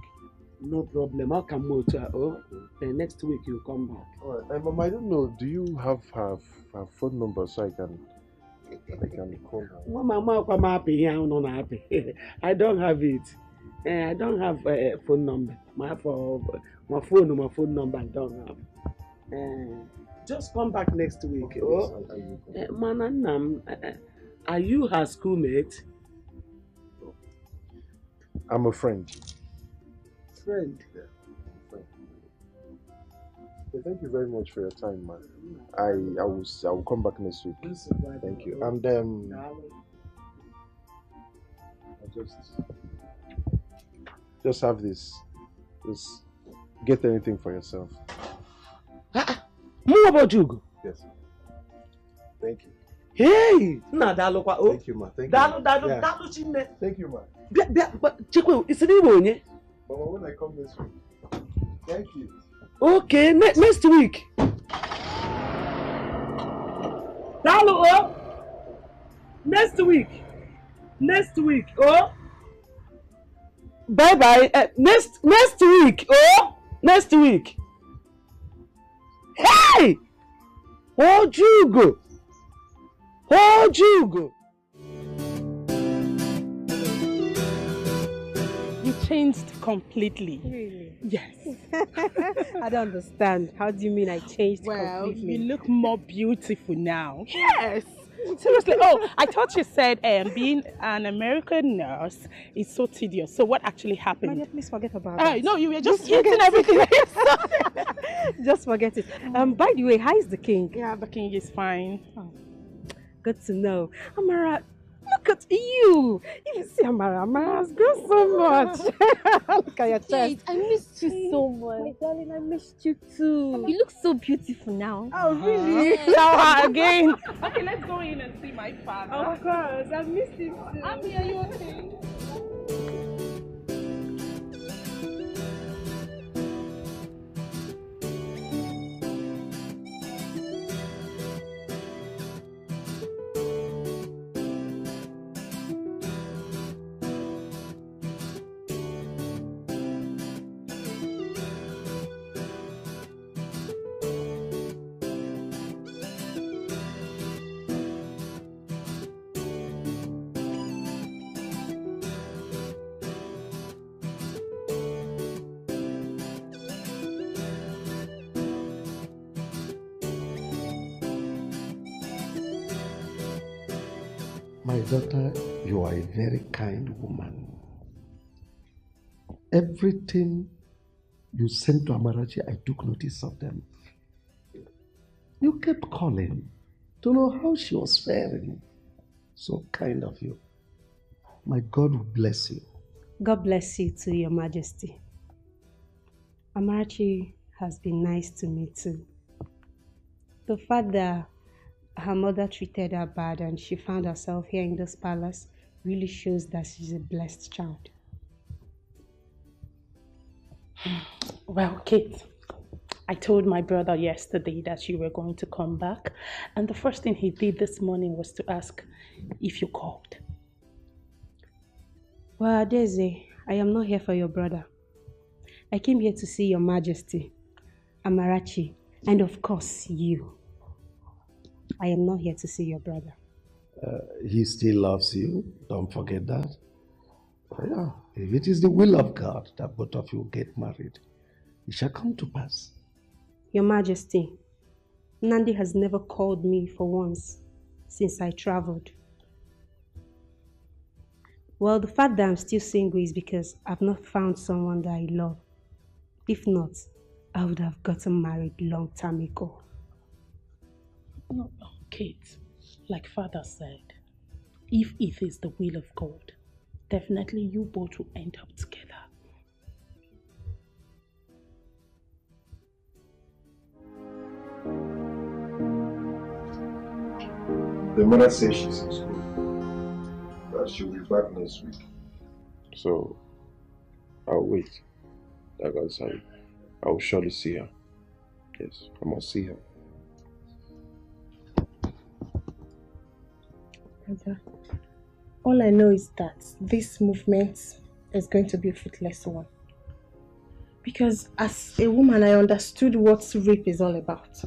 Speaker 4: No problem. I'll come out. Next week you'll come back.
Speaker 12: Alright. Mom, I don't know. Do you have her phone number so I can call her?
Speaker 4: Mama, come happy here. I'm not happy. I don't have it. I don't have a phone number. My phone number I don't have. Just come back next week. Mananam, are you her schoolmate?
Speaker 12: I'm a friend.
Speaker 4: Friend?
Speaker 12: Yeah, friend. Okay, thank you very much for your time, man. I will come back next week. Thank you. And I'll just have this. Just get anything for yourself.
Speaker 4: More about you?
Speaker 12: Yes. Thank you.
Speaker 4: Hey! Nah, thank
Speaker 12: you, ma. Thank
Speaker 4: you.
Speaker 12: Thank you, ma.
Speaker 4: But Chikwe, it's an Igbo,
Speaker 12: Mama, when I come next week. Thank you.
Speaker 4: Okay, next week. Next week. Oh. Bye bye. Next week. Oh. Next week. Hey! Oh, Jugo.
Speaker 10: You changed completely.
Speaker 18: Really?
Speaker 10: Yes.
Speaker 18: I don't understand. How do you mean I changed completely?
Speaker 10: You look more beautiful now. Yes. Seriously. Oh, I thought you said being an American nurse is so tedious. So what actually happened?
Speaker 18: Maria, please forget about it.
Speaker 10: No, you were just eating everything.
Speaker 18: Just forget it. By the way, how is the king?
Speaker 10: Yeah, the king is fine.
Speaker 18: Oh, good to know. Amara, look at you. You see, Amara has grown so much. Look at your chest.
Speaker 20: Kate, I missed you so much.
Speaker 18: My darling, I missed you too.
Speaker 20: You look so beautiful now.
Speaker 18: Oh, really?
Speaker 10: Show her again. Okay, let's go in and see my father.
Speaker 18: Of course, I missed you too.
Speaker 10: I'm here, you okay?
Speaker 13: My daughter, you are a very kind woman. Everything you sent to Amarachi, I took notice of them. You kept calling to know how she was faring. So kind of you. My God will bless you.
Speaker 18: God bless you too, Your Majesty. Amarachi has been nice to me too. The fact that her mother treated her bad and she found herself here in this palace really shows that she's a blessed child.
Speaker 10: Well, Kate, I told my brother yesterday that you were going to come back, and the first thing he did this morning was to ask if you called.
Speaker 18: Well, Adeze, I am not here for your brother. I came here to see Your Majesty, Amarachi, and of course you. I am not here to see your brother.
Speaker 13: He still loves you. Don't forget that. Yeah, if it is the will of God that both of you get married, it shall come to pass.
Speaker 18: Your Majesty, Nandi has never called me for once since I traveled. Well, the fact that I'm still single is because I've not found someone that I love. If not, I would have gotten married long time ago.
Speaker 10: No, Kate, like Father said, if it is the will of God, definitely you both will end up together.
Speaker 12: The mother says she's in school, that she'll be back next week. So, I'll wait. Like I said, I will surely see her. Yes, I must see her.
Speaker 11: Brother, all I know is that this movement is going to be a fruitless one.
Speaker 19: Because as a woman, I understood what rape is all about.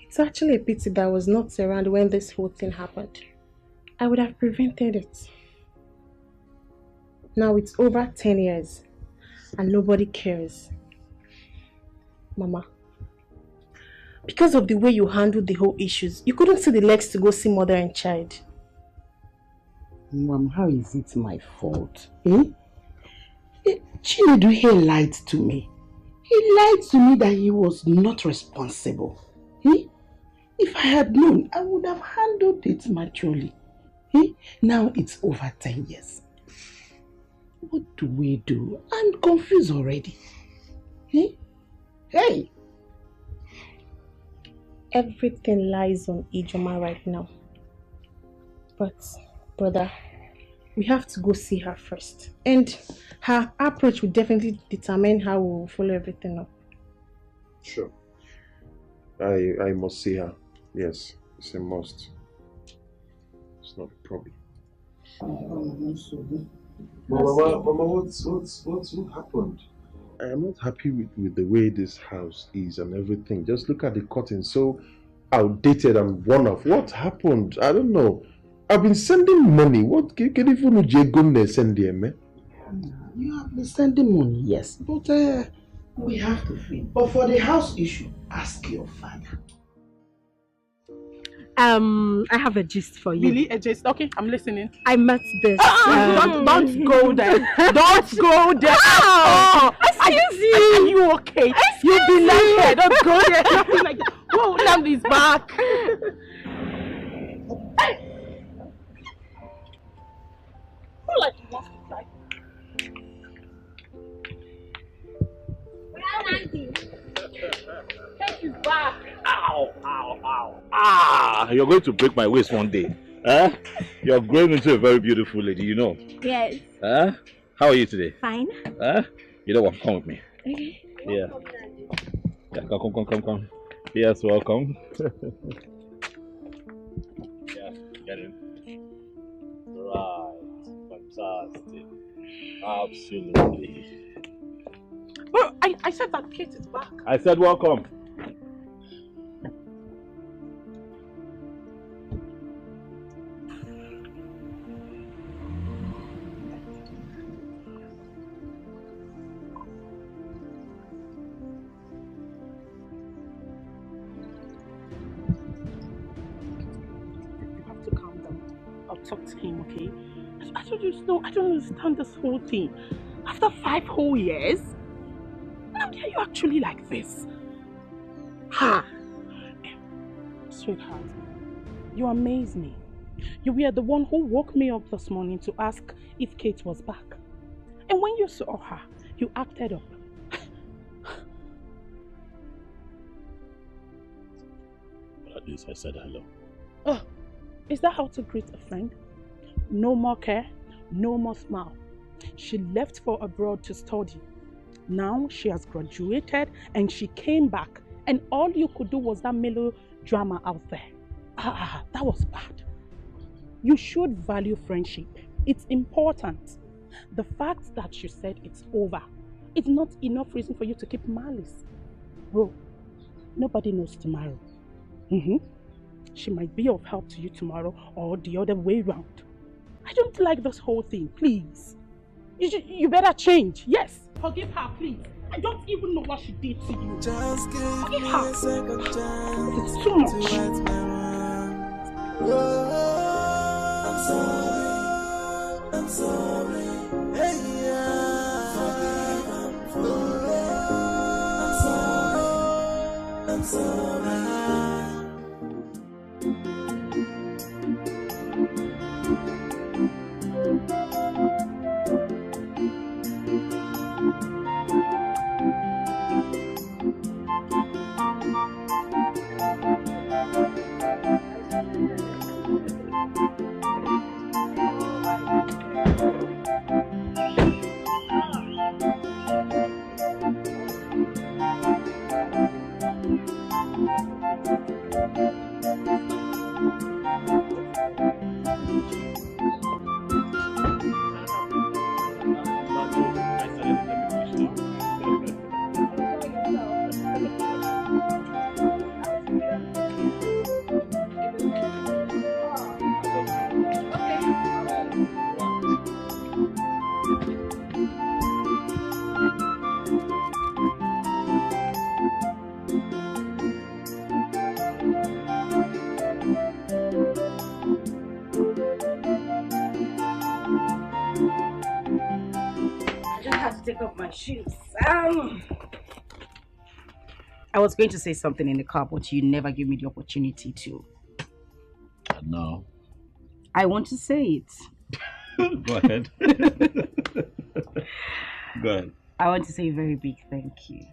Speaker 19: It's actually a pity that I was not around when this whole thing happened. I would have prevented it. Now it's over 10 years and nobody cares. Mama, because of the way you handled the whole issues, you couldn't see the legs to go see mother and child.
Speaker 4: Mom, how is it my fault? Chinedu, he lied to me. He lied to me that he was not responsible. If I had known, I would have handled it maturely. Now it's over 10 years. What do we do? I'm confused already. Hey!
Speaker 19: Everything lies on Ijoma right now. But, brother, we have to go see her first. And her approach will definitely determine how we will follow everything up.
Speaker 12: Sure. I must see her. Yes, it's a must. It's not a problem. Mama, what happened? I am not happy with the way this house is and everything. Just look at the curtains, so outdated and worn off. What happened? I don't know. I've been sending money. What can you send them, eh?
Speaker 4: You have been sending money, yes, but we have to feed. But for the house issue, ask your father.
Speaker 10: I have a gist for you.
Speaker 16: Really? A gist? Okay, I'm listening.
Speaker 10: I met this.
Speaker 16: Don't go there. Don't go there.
Speaker 10: Oh, excuse you.
Speaker 16: Are you okay? You be like here. Don't go there. Nothing like that. Whoa, Lamb is back. Who like wants to try? Take you back.
Speaker 2: Ow, ow, ow. Ah, you're going to break my waist one day. Huh? You're growing into a very beautiful lady, you know.
Speaker 8: Yes.
Speaker 2: Huh? How are you today?
Speaker 8: Fine.
Speaker 2: Huh? You know what? Come with me.
Speaker 8: Okay.
Speaker 2: Yeah. Come. Yes, welcome. Yeah, get in. Right. Fantastic. Absolutely.
Speaker 16: Well, I said that Kate is back.
Speaker 2: I said welcome.
Speaker 16: Talk to him, okay? I don't understand this whole thing. After 5 whole years, now are you actually like this? Ha! Sweetheart, you amaze me. You were the one who woke me up this morning to ask if Kate was back. And when you saw her, you acted up.
Speaker 2: But at least I said hello.
Speaker 16: Oh. Is that how to greet a friend? No more care, no more smile. She left for abroad to study. Now she has graduated and she came back, and all you could do was that melodrama out there. That was bad. You should value friendship. It's important. The fact that you said it's over is not enough reason for you to keep malice. Bro, nobody knows tomorrow. She might be of help to you tomorrow or the other way round. I don't like this whole thing, please. You better change. Yes, forgive her, please. I don't even know what she did to you.
Speaker 9: Just
Speaker 16: forgive her.
Speaker 9: It's
Speaker 16: too much.
Speaker 9: I'm sorry. Hey, yeah. I'm sorry.
Speaker 1: Take off my shoes. I was going to say something in the car, but you never gave me the opportunity to.
Speaker 2: No.
Speaker 1: I want to say it.
Speaker 2: Go ahead. Go ahead.
Speaker 1: I want to say a very big thank you.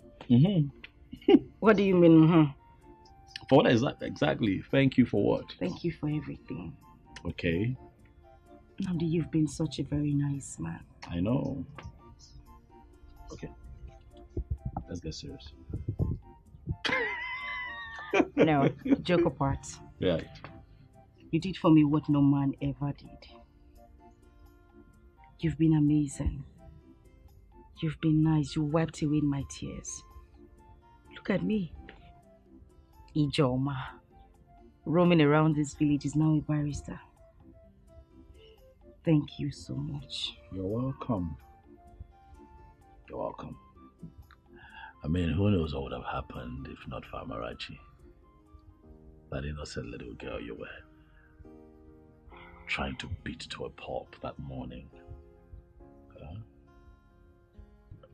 Speaker 1: What do you mean?
Speaker 2: For what exactly? Thank you for what?
Speaker 1: Thank you for everything.
Speaker 2: Okay.
Speaker 1: Namdi, you've been such a very nice man.
Speaker 2: I know. Okay. Let's get serious.
Speaker 1: No, joke apart.
Speaker 2: Right.
Speaker 1: You did for me what no man ever did. You've been amazing. You've been nice. You wiped away my tears. Look at me. Ijoma. Roaming around this village is now a barrister. Thank you so much.
Speaker 2: You're welcome. You're welcome. I mean, who knows what would have happened if not for Amarachi? That innocent little girl you were trying to beat to a pulp that morning.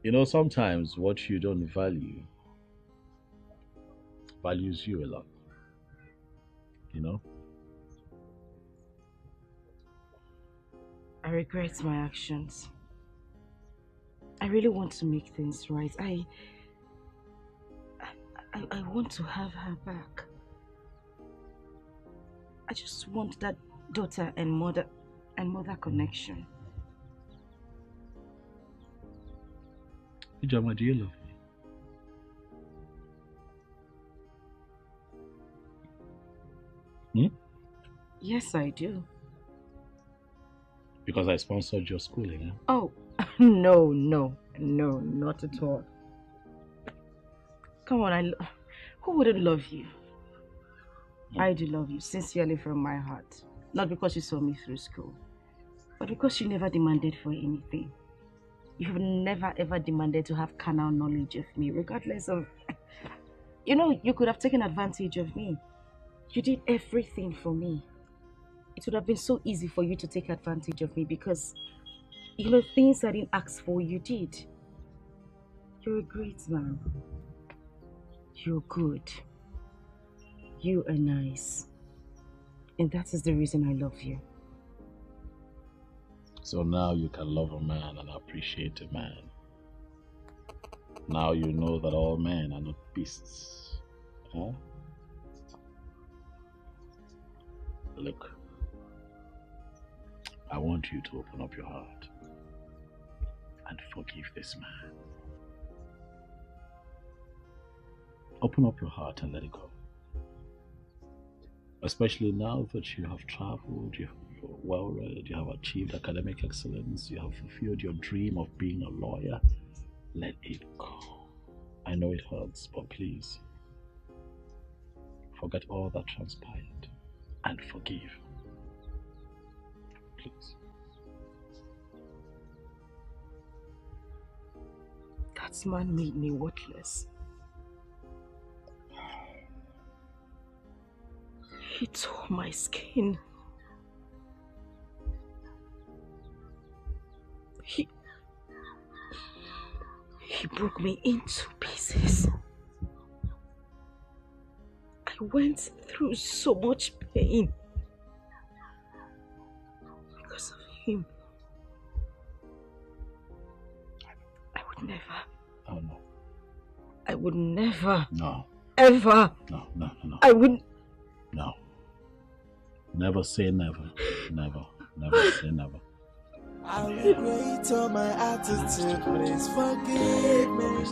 Speaker 2: You know, sometimes what you don't value values you a lot. You know?
Speaker 1: I regret my actions. I really want to make things right. I want to have her back. I just want that daughter and mother connection.
Speaker 2: Ijoma, do you love me?
Speaker 1: Yes, I do.
Speaker 2: Because I sponsored your schooling, eh?
Speaker 1: Oh, no, not at all. Come on, who wouldn't love you? I do love you sincerely from my heart. Not because you saw me through school, but because you never demanded for anything. You have never ever demanded to have carnal knowledge of me, regardless of... You know, you could have taken advantage of me. You did everything for me. It would have been so easy for you to take advantage of me because, you know, things I didn't ask for, you did. You're a great man. You're good. You are nice. And that is the reason I love you.
Speaker 2: So now you can love a man and appreciate a man. Now you know that all men are not beasts. Huh? Look, I want you to open up your heart and forgive this man. Open up your heart and let it go. Especially now that you have traveled, you're well read, you have achieved academic excellence, you have fulfilled your dream of being a lawyer. Let it go. I know it hurts, but please, forget all that transpired and forgive. Please.
Speaker 1: That man made me worthless. He tore my skin. He broke me into pieces. I went through so much pain because of him. I would never.
Speaker 2: Oh no.
Speaker 1: I would never.
Speaker 2: No.
Speaker 1: Ever.
Speaker 2: No.
Speaker 1: I would.
Speaker 2: No. Never say never. Never say never.
Speaker 9: I regret all my attitude, please forgive me.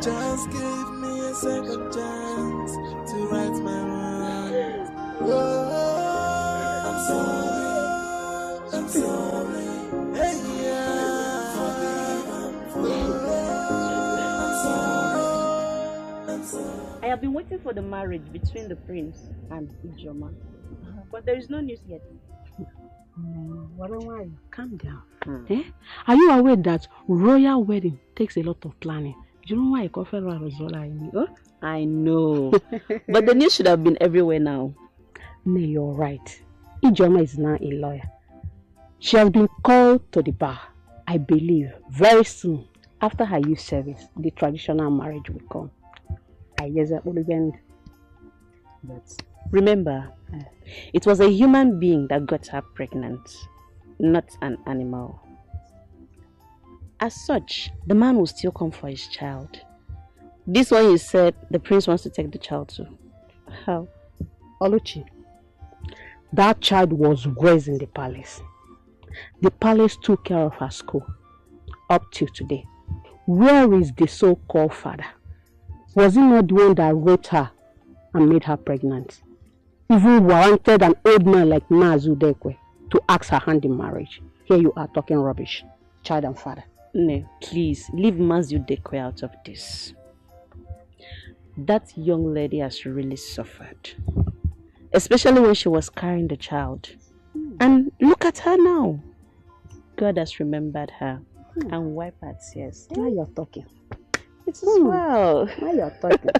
Speaker 9: Just give me a second chance to right my wrongs. Oh, I'm sorry. Hey, yeah. I'm sorry.
Speaker 10: I have been waiting for the marriage between the prince and Ijoma, but there is no news yet.
Speaker 16: Calm down. Eh? Are you aware that royal wedding takes a lot of planning? Do you know why I call her Rozola?
Speaker 17: I know. But the news should have been everywhere now.
Speaker 16: No, you're right. Ijoma is now a lawyer. She has been called to the bar. I believe very soon, after her youth service, the traditional marriage will come.
Speaker 17: But remember, it was a human being that got her pregnant, not an animal. As such, the man will still come for his child. This one, you said the prince wants to take the child to. How?
Speaker 16: Oluchi, that child was raised in the palace. The palace took care of her school up till today. Where is the so-called father? Was he not the one that raped her and made her pregnant? Even warranted an old man like Mazudekwe to ask her hand in marriage. Here you are talking rubbish. Child and father.
Speaker 17: No, please, leave Mazudekwe out of this. That young lady has really suffered. Especially when she was carrying the child. And look at her now. God has remembered her and wiped her tears.
Speaker 16: Now you're talking.
Speaker 17: It's well.
Speaker 16: Now you're talking.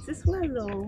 Speaker 16: It's well though.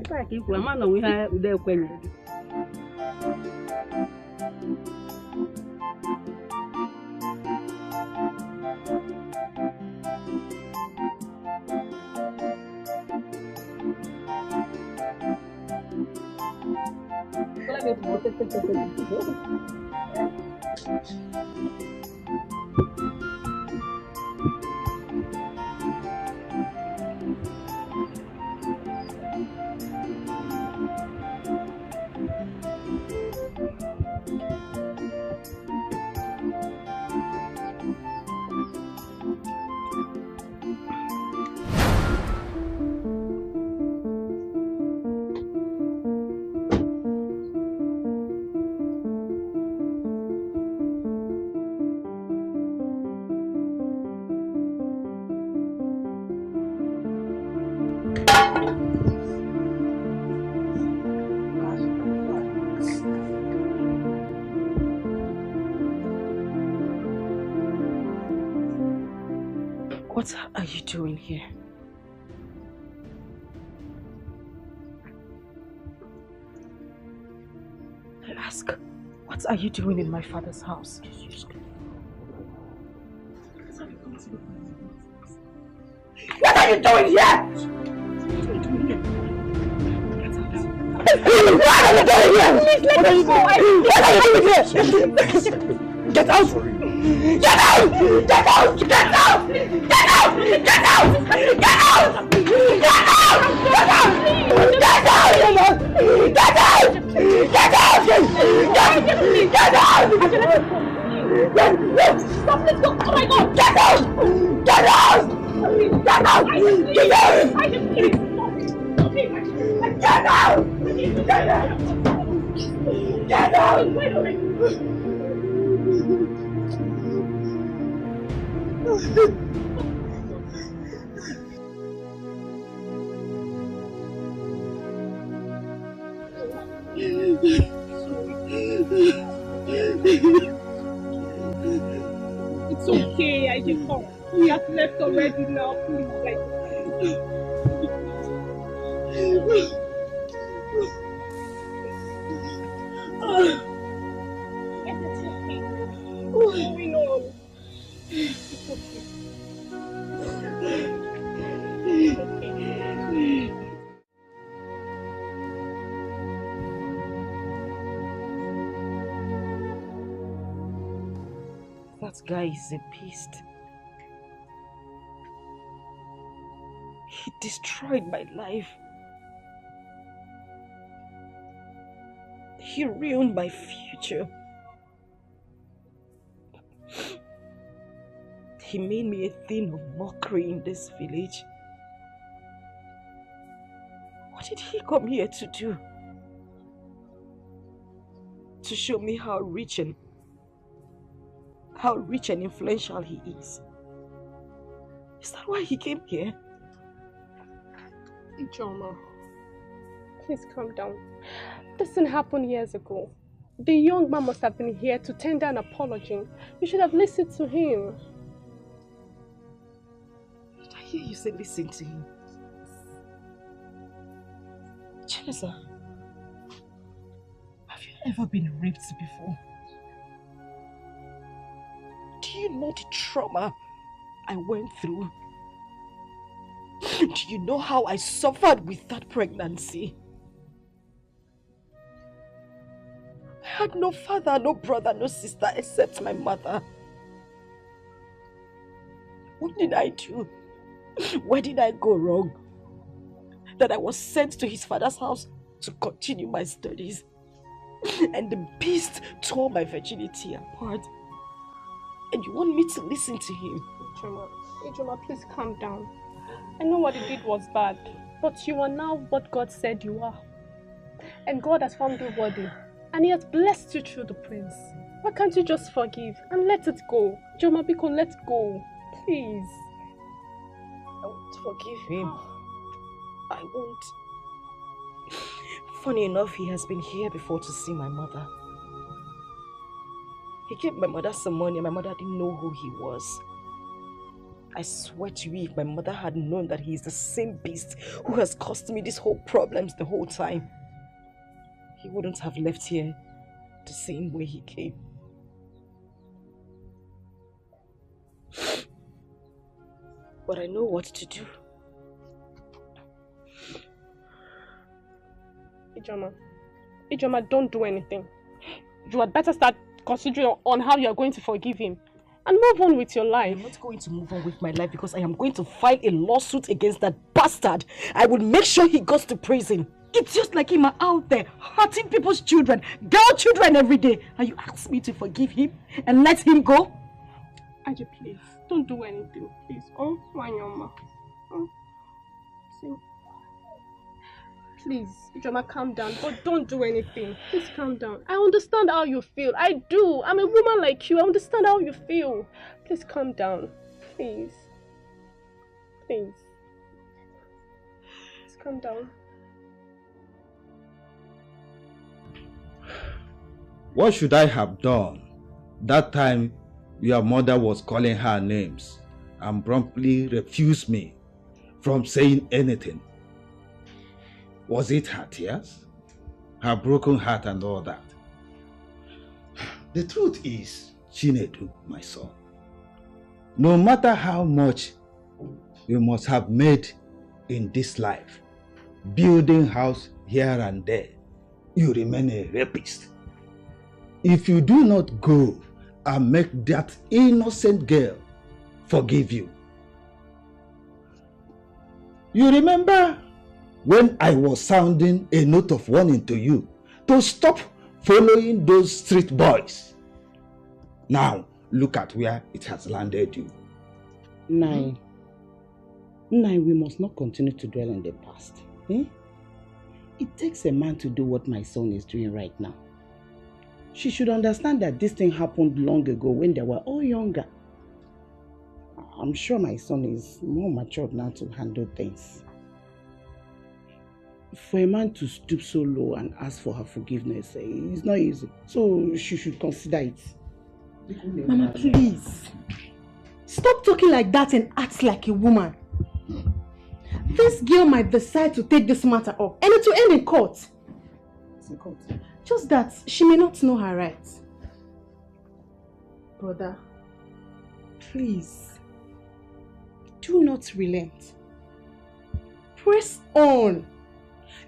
Speaker 1: What are you doing here? I ask, what are you doing in my father's house?
Speaker 9: What are you doing here? What are you doing here? What are you doing here? Get out! Get out! Get out! Get out! Get out! Get out! Get out! Get out! Get out! Get out! Get out! Get out! Get out! Stop this! Oh my God! Get out! Get out! Get out! Get out! Get out! Get out! Get out!
Speaker 11: It's okay, I can come. We have left already now, please. What's going on? It's okay.
Speaker 1: That guy is a beast. He destroyed my life. He ruined my future. He made me a thing of mockery in this village. What did he come here to do? To show me how rich and influential he is. Is that why he came here?
Speaker 11: Ijoma, please calm down. This didn't happen years ago. The young man must have been here to tender an apology. You should have listened to him.
Speaker 1: Did I hear you say listen to him? Chinesa, have you ever been raped before? Do you know the trauma I went through? Do you know how I suffered with that pregnancy? I had no father, no brother, no sister except my mother. What did I do? Where did I go wrong? That I was sent to his father's house to continue my studies. And the beast tore my virginity apart. And you want me to listen to him?
Speaker 11: Ijoma, please calm down. I know what he did was bad, but you are now what God said you are. And God has found you worthy, and he has blessed you through the prince. Why can't you just forgive and let it go? Ijoma, Biko, let go. Please.
Speaker 1: I won't forgive him. I won't. Funny enough, he has been here before to see my mother. He gave my mother some money and my mother didn't know who he was. I swear to you, if my mother had known that he is the same beast who has caused me these whole problems the whole time, he wouldn't have left here the same way he came. But I know what to do.
Speaker 11: Ijoma, don't do anything. You had better start considering on how you are going to forgive him and move on with your life.
Speaker 1: I'm not going to move on with my life because I am going to file a lawsuit against that bastard. I will make sure he goes to prison. It's just like him out there hurting people's children, girl children every day. And you ask me to forgive him and let him go?
Speaker 11: Aji, please, don't do anything, please. Oh, Wanyoma. Oh. See. Please, Ijoma, calm down, but don't do anything. Please calm down. I understand how you feel. I do. I'm a woman like you. I understand how you feel. Please calm down. Please. Please. Please calm down.
Speaker 21: What should I have done? That time your mother was calling her names and promptly refused me from saying anything. Was it her tears? Her broken heart and all that? The truth is, Chinedu, my son, no matter how much you must have made in this life, building house here and there, you remain a rapist. If you do not go and make that innocent girl forgive you. You remember when I was sounding a note of warning to you to stop following those street boys? Now, look at where it has landed you.
Speaker 4: Nai, we must not continue to dwell on the past. Eh? It takes a man to do what my son is doing right now. She should understand that this thing happened long ago when they were all younger. I'm sure my son is more matured now to handle things. For a man to stoop so low and ask for her forgiveness, it's not easy. So she should consider it.
Speaker 10: Mama, please. Stop talking like that and act like a woman. This girl might decide to take this matter up and it will end in court.
Speaker 4: It's in court.
Speaker 10: Just that she may not know her rights. Brother, please, do not relent. Press on.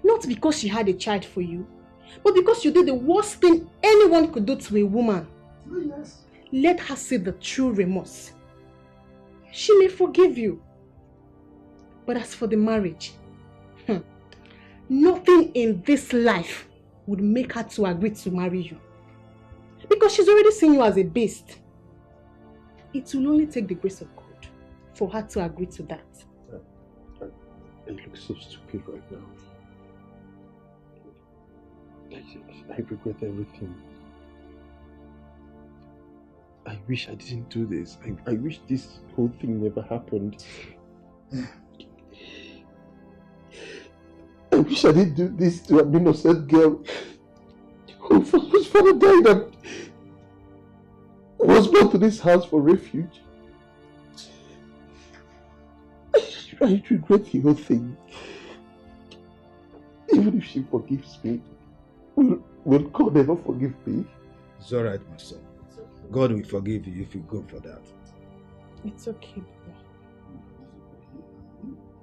Speaker 10: Not because she had a child for you, but because you did the worst thing anyone could do to a woman.
Speaker 21: Yes.
Speaker 10: Let her see the true remorse. She may forgive you. But as for the marriage, nothing in this life would make her to agree to marry you. Because she's already seen you as a beast. It will only take the grace of God for her to agree to that.
Speaker 12: I look so stupid right now. I regret everything. I wish I didn't do this. I wish this whole thing never happened. I wish I didn't do this to an innocent girl who was father died and was brought to this house for refuge. I regret the whole thing. Even if she forgives me, will God ever forgive me?
Speaker 21: It's alright, my son. God will forgive you if you go for that.
Speaker 19: It's okay,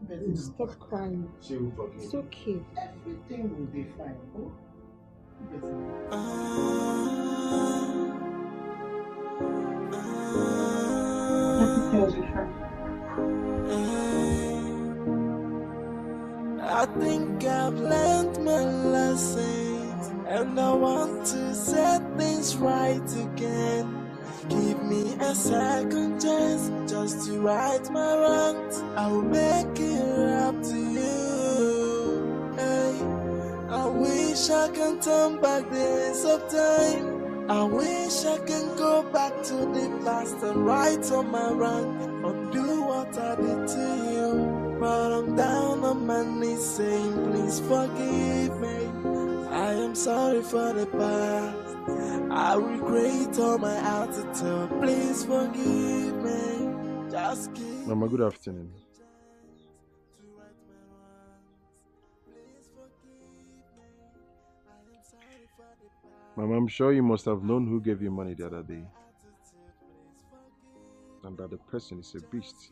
Speaker 19: Baba. Stop crying.
Speaker 21: She will forgive.
Speaker 19: It's okay.
Speaker 21: Everything will be fine. Oh?
Speaker 19: Everything will be fine.
Speaker 9: I think I've learned my lessons, and I want to set things right again. Give me a second chance just to right my wrongs. I will make it up to you. Hey, I wish I can turn back the hands of time. I wish I can go back to the past and right on my wrong, undo what I did to you. But I'm down on my knees saying, please forgive me. I am sorry for the past. I regret all my attitude. Please forgive me. Just give
Speaker 14: Mama, good afternoon. Mama, I'm sure you must have known who gave you money the other day. And that the person is a beast.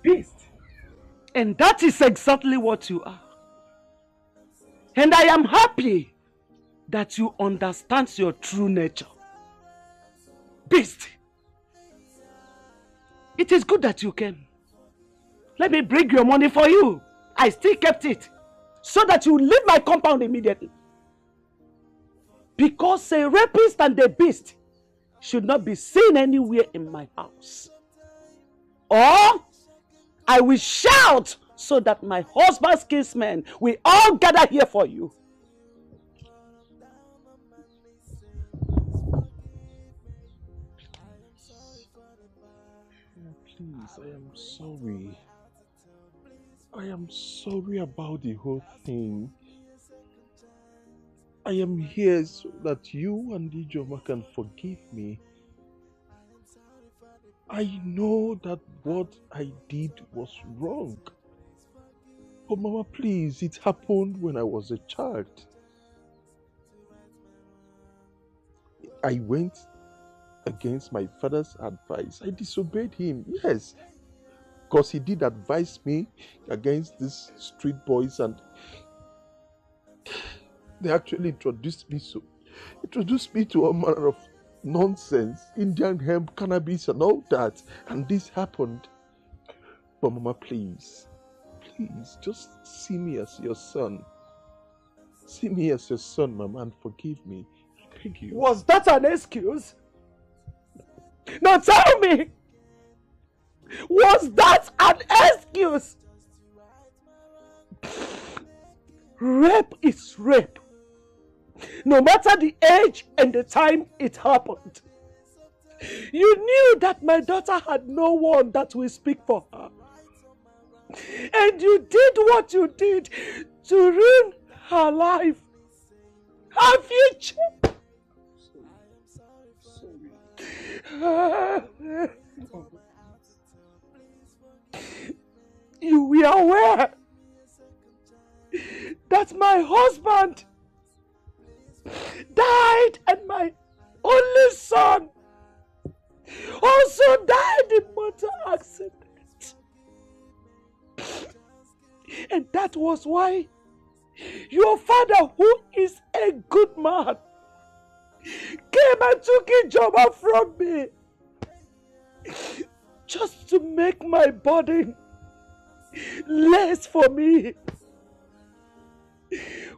Speaker 4: Beast. And that is exactly what you are. And I am happy that you understand your true nature. Beast. It is good that you came. Let me bring your money for you. I still kept it so that you leave my compound immediately. Because a rapist and a beast should not be seen anywhere in my house. Or I will shout so that my husband's kinsmen will all gather here for you.
Speaker 14: Please, I am sorry. I am sorry about the whole thing. I am here so that you and Ijoma can forgive me. I know that what I did was wrong. But Mama, please, it happened when I was a child. I went against my father's advice. I disobeyed him, yes. Because he did advise me against these street boys, and they actually introduced me to all manner of nonsense, Indian hemp, cannabis and all that. And this happened. But Mama, please, just see me as your son. See me as your son, Mama, and forgive me. I beg you.
Speaker 4: Was that an excuse? Now tell me! Was that an excuse? Rape is rape. No matter the age and the time it happened. You knew that my daughter had no one that will speak for her. And you did what you did to ruin her life, her future. You were aware that my husband died and my only son also died in motor accident. And that was why your father, who is a good man, came and took Ijoma from me just to make my burden less for me.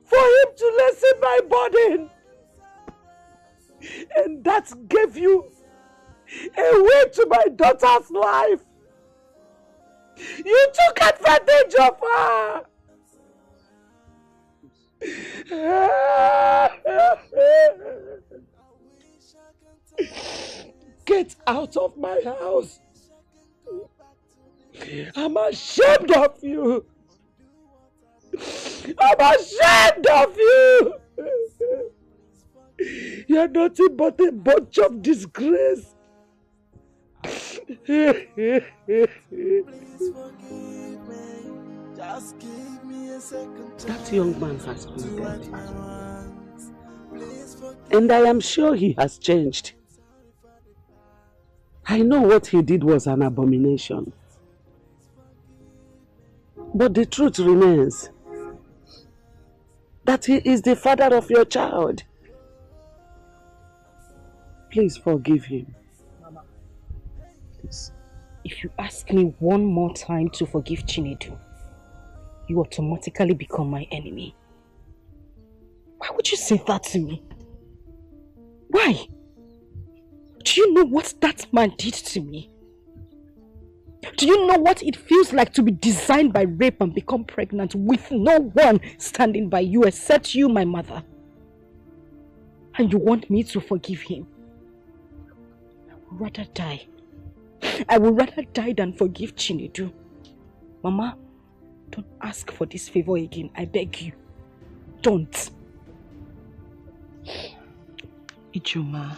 Speaker 4: For him to lessen my burden. And that gave you a way to my daughter's life. You took advantage of her. Get out of my house. I'm ashamed of you. I'm ashamed of you. You're nothing but a bunch of disgrace. That young man has been dead. And I am sure he has changed. I know what he did was an abomination. But the truth remains that he is the father of your child. Please forgive him.
Speaker 17: Mama, please. If you ask me one more time to forgive Chinedu, you automatically become my enemy. Why would you say that to me? Why? Do you know what that man did to me? Do you know what it feels like to be designed by rape and become pregnant with no one standing by you except you, my mother? And you want me to forgive him? I would rather die. I would rather die than forgive Chinedu. Mama, don't ask for this favor again. I beg you. Don't.
Speaker 3: Ijoma,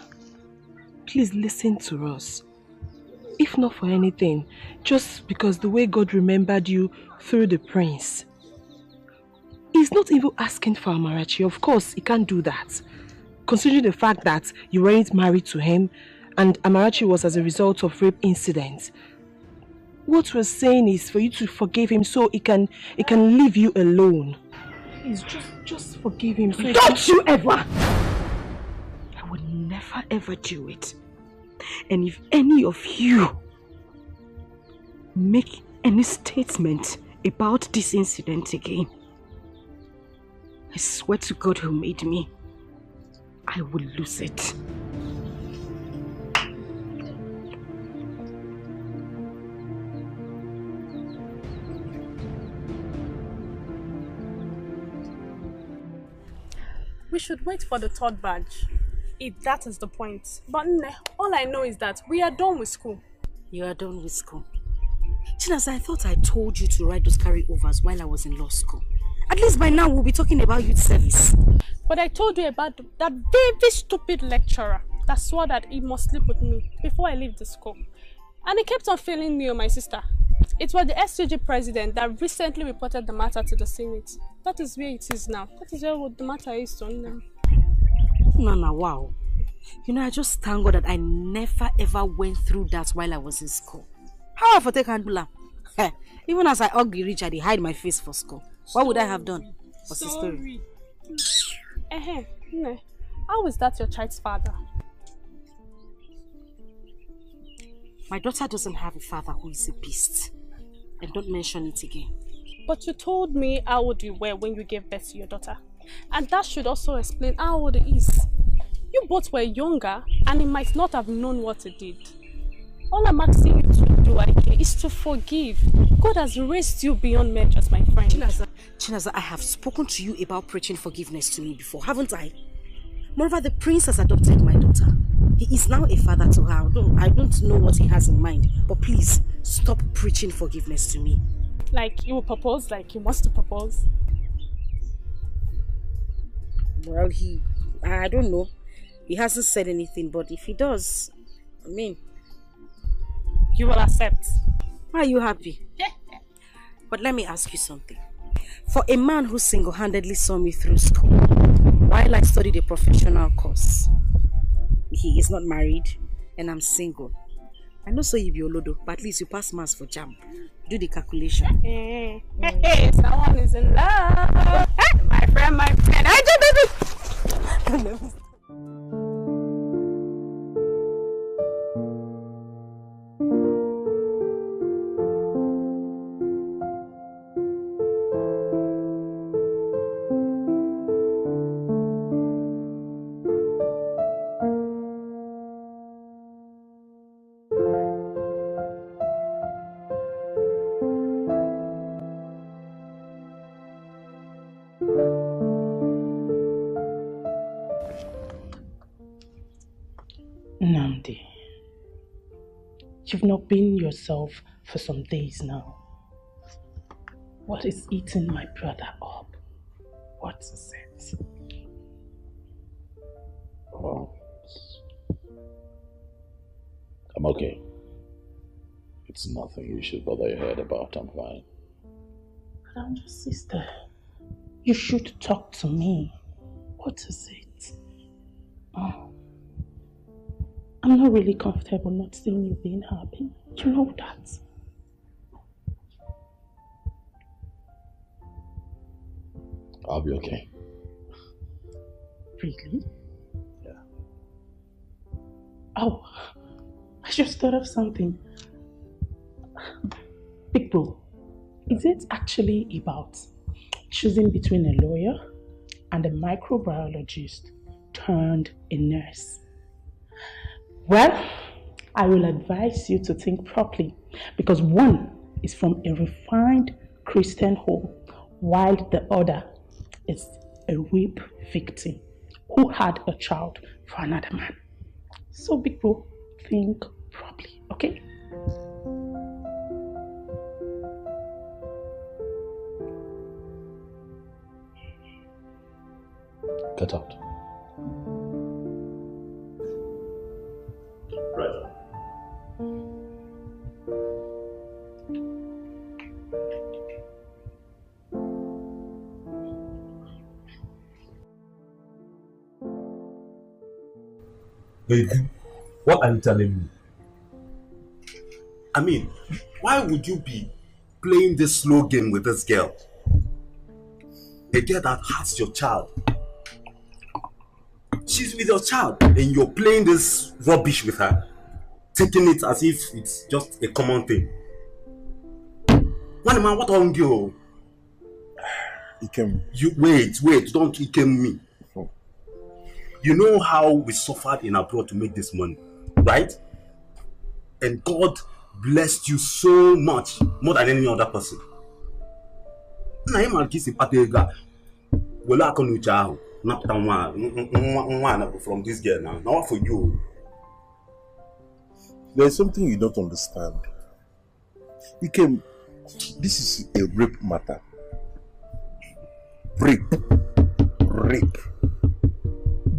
Speaker 3: please listen to us. If not for anything, just because the way God remembered you through the prince. He's not even asking for Amarachi. Of course, he can't do that. Considering the fact that you weren't married to him and Amarachi was as a result of rape incidents. What we're saying is for you to forgive him so he can leave you alone. Please, just forgive him. So
Speaker 17: Don't you ever! I would never ever do it. And if any of you make any statement about this incident again, I swear to God who made me, I will lose it.
Speaker 11: We should wait for the third badge, if that is the point. But all I know is that we are done with school.
Speaker 17: You are done with school. Chinasa, I thought I told you to write those carryovers while I was in law school. At least by now we'll be talking about youth service.
Speaker 11: But I told you about that very stupid lecturer that swore that he must sleep with me before I leave the school. And he kept on failing me or my sister. It was the SUG president that recently reported the matter to the Senate. That is where it is now. That is where the matter is now.
Speaker 17: Nana, wow. You know, I just thank God that I never ever went through that while I was in school. How I for take handle? Even as I ugly rich, I hide my face for school. What would I have done? What's the story?
Speaker 11: How is that your child's father?
Speaker 17: My daughter doesn't have a father who is a beast. And don't mention it again.
Speaker 11: But you told me how old you were when you gave birth to your daughter. And that should also explain how old he is. You both were younger and he might not have known what he did. All I'm asking you to do, Ike, is to forgive. God has raised you beyond measures, my friend.
Speaker 17: Chinaza, I have spoken to you about preaching forgiveness to me before, haven't I? Moreover, the prince has adopted my daughter. He is now a father to her. I don't know what he has in mind, but please, stop preaching forgiveness to me.
Speaker 11: Like he will propose, like he wants to propose?
Speaker 17: Well, I don't know. He hasn't said anything, but if he does, I mean...
Speaker 11: You will accept.
Speaker 17: Are you happy? But let me ask you something. For a man who single-handedly saw me through school, while I studied a professional course, he is not married and I'm single. I know so you be Olodo, but at least you pass maths for JAMB. Do the calculation.
Speaker 11: Hey, someone is in love. My friend.
Speaker 16: Nnamdi, You've not been yourself for some days now. What is eating my brother up? What is it?
Speaker 2: Oh. I'm okay. It's nothing you should bother your head about. I'm fine.
Speaker 16: But I'm your sister. You should talk to me. What is it? Oh. I'm not really comfortable not seeing you being happy. You know that.
Speaker 2: I'll be okay.
Speaker 16: Really?
Speaker 2: Yeah.
Speaker 16: Oh, I just thought of something. Big bro, is it actually about choosing between a lawyer and a microbiologist turned a nurse? Well, I will advise you to think properly, because one is from a refined Christian home, while the other is a rape victim who had a child for another man. So big bro, think properly, okay?
Speaker 2: Get out. Right.
Speaker 7: Baby, what are you telling me? I mean, why would you be playing this slow game with this girl? A girl that has your child. She's with your child and you're playing this rubbish with her, taking it as if it's just a common thing. One man, what on you? You wait, don't Ikem me. You know how we suffered in abroad to make this money, right? And God blessed you so much, more than any other person. Na him and kiss patega. Well, I can you not one from this girl now. Now what for you?
Speaker 21: There's something you don't understand. This is a rape matter. Rape.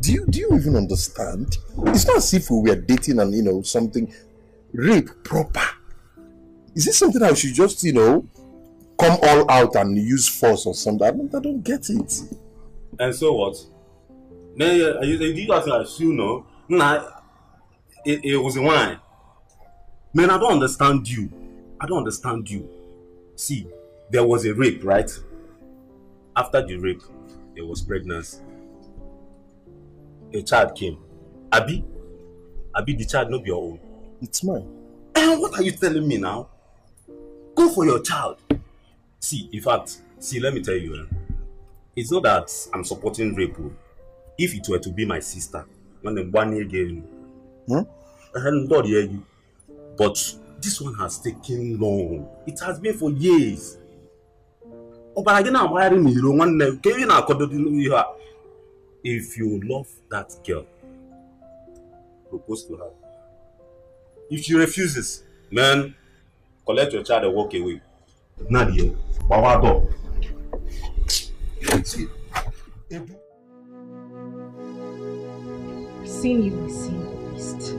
Speaker 21: Do you even understand? It's not as if we were dating and something. Rape proper. Is this something I should just come all out and use force or something? I don't get it.
Speaker 7: And so what? Then you assume no? Nah, it was a wine. Man, I don't understand you. See, there was a rape, right? After the rape, there was pregnancy. A child came. Abi, the child not be your own.
Speaker 21: It's mine.
Speaker 7: And what are you telling me now? Go for your child. See, in fact, let me tell you. It's not that I'm supporting rape. If it were to be my sister, when the 1 year again, I hadn't done you. But this one has taken long. It has been for years. Oh, but again, I'm wiring me. If you love that girl, propose to her. If she refuses, man, collect your child and walk away. Nadia, Bawado.
Speaker 1: Seeing you is seeing the beast.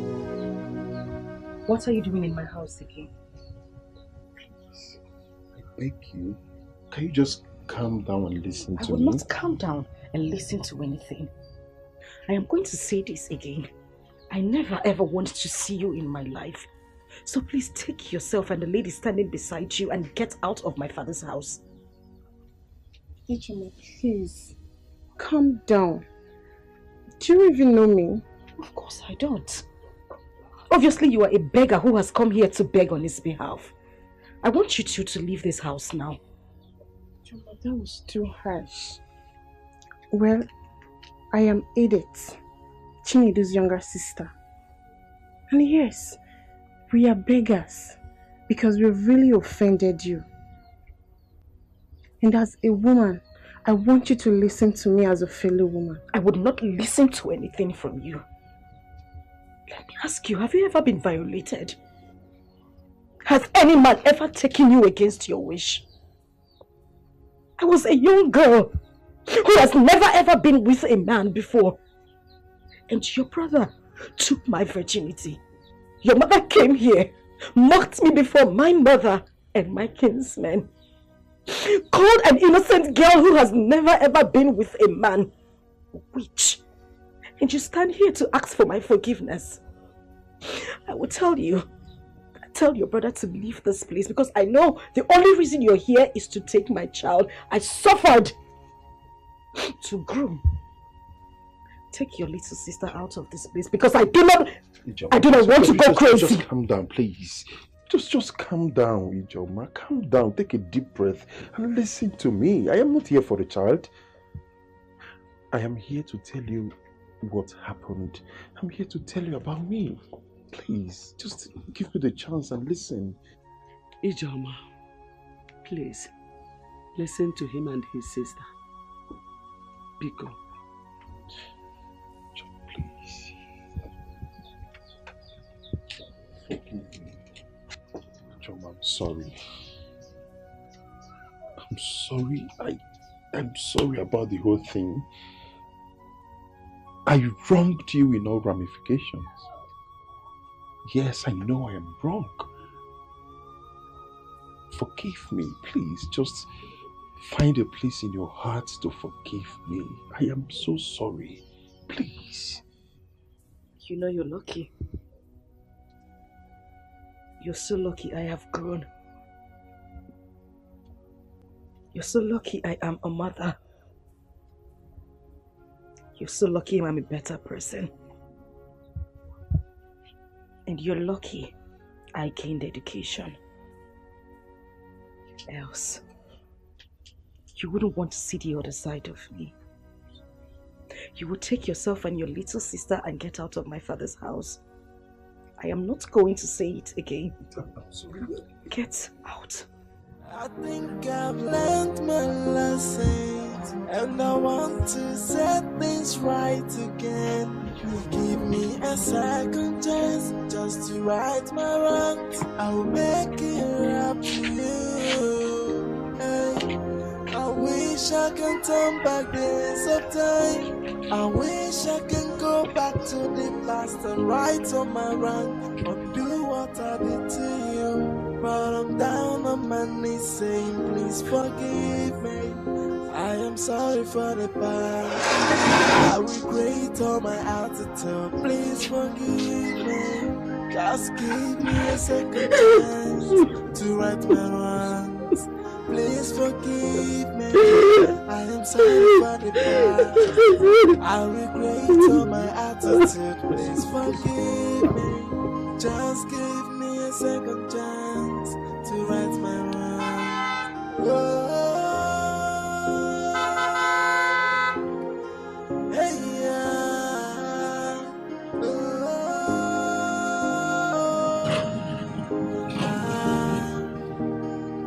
Speaker 1: What are you doing in my house again?
Speaker 21: I beg you, can you just calm down and listen to me?
Speaker 1: I will not calm down and listen to anything. I am going to say this again. I never ever wanted to see you in my life. So please take yourself and the lady standing beside you and get out of my father's house.
Speaker 11: Ichima, please, calm down. Do you even know me?
Speaker 1: Of course I don't. Obviously you are a beggar who has come here to beg on his behalf. I want you two to leave this house now.
Speaker 11: Ichima, that was too harsh. Well, I am Edith, Chinedu's younger sister. And yes, we are beggars because we really offended you. And as a woman, I want you to listen to me as a fellow woman.
Speaker 1: I would not listen to anything from you. Let me ask you, have you ever been violated?
Speaker 17: Has any man ever taken you against your wish? I was a young girl who has never ever been with a man before. And your brother took my virginity. Your mother came here, mocked me before my mother and my kinsmen. Called an innocent girl who has never ever been with a man a witch. And you stand here to ask for my forgiveness. I will tell you, tell your brother to leave this place because I know the only reason you're here is to take my child. I suffered to groom. Take your little sister out of this place because I do not want to go crazy.
Speaker 14: Just calm down, please. Just calm down, Ijoma. Calm down. Take a deep breath and listen to me. I am not here for the child. I am here to tell you what happened. I'm here to tell you about me. Please, just give me the chance and listen.
Speaker 4: Ijoma, please, listen to him and his sister. Biko.
Speaker 14: Please. Forgive me. John, I'm sorry. I'm sorry. I'm sorry about the whole thing. I wronged you in all ramifications. Yes, I know I am wrong. Forgive me, please. Just find a place in your heart to forgive me. I am so sorry. Please.
Speaker 17: You know you're lucky. You're so lucky I have grown. You're so lucky I am a mother. You're so lucky I'm a better person. And you're lucky I gained education. Else, you wouldn't want to see the other side of me. You would take yourself and your little sister and get out of my father's house. I am not going to say it again. Get out.
Speaker 9: I think I've learned my lessons, and I want to set things right again. Give me a second chance just to right my wrongs. I will make it up to you. Hey, I wish I can turn back days of time. I wish I can go back to the past and right on my wrong, undo what I did to you. But I'm down on my knees saying, please forgive me. I am sorry for the past. I regret all my attitude. Please forgive me. Just give me a second chance to right my wrongs. Please forgive me. I am sorry for the past. I regret all my attitude. Please forgive me. Just give me a second chance to right my wrongs. Oh, hey, yeah.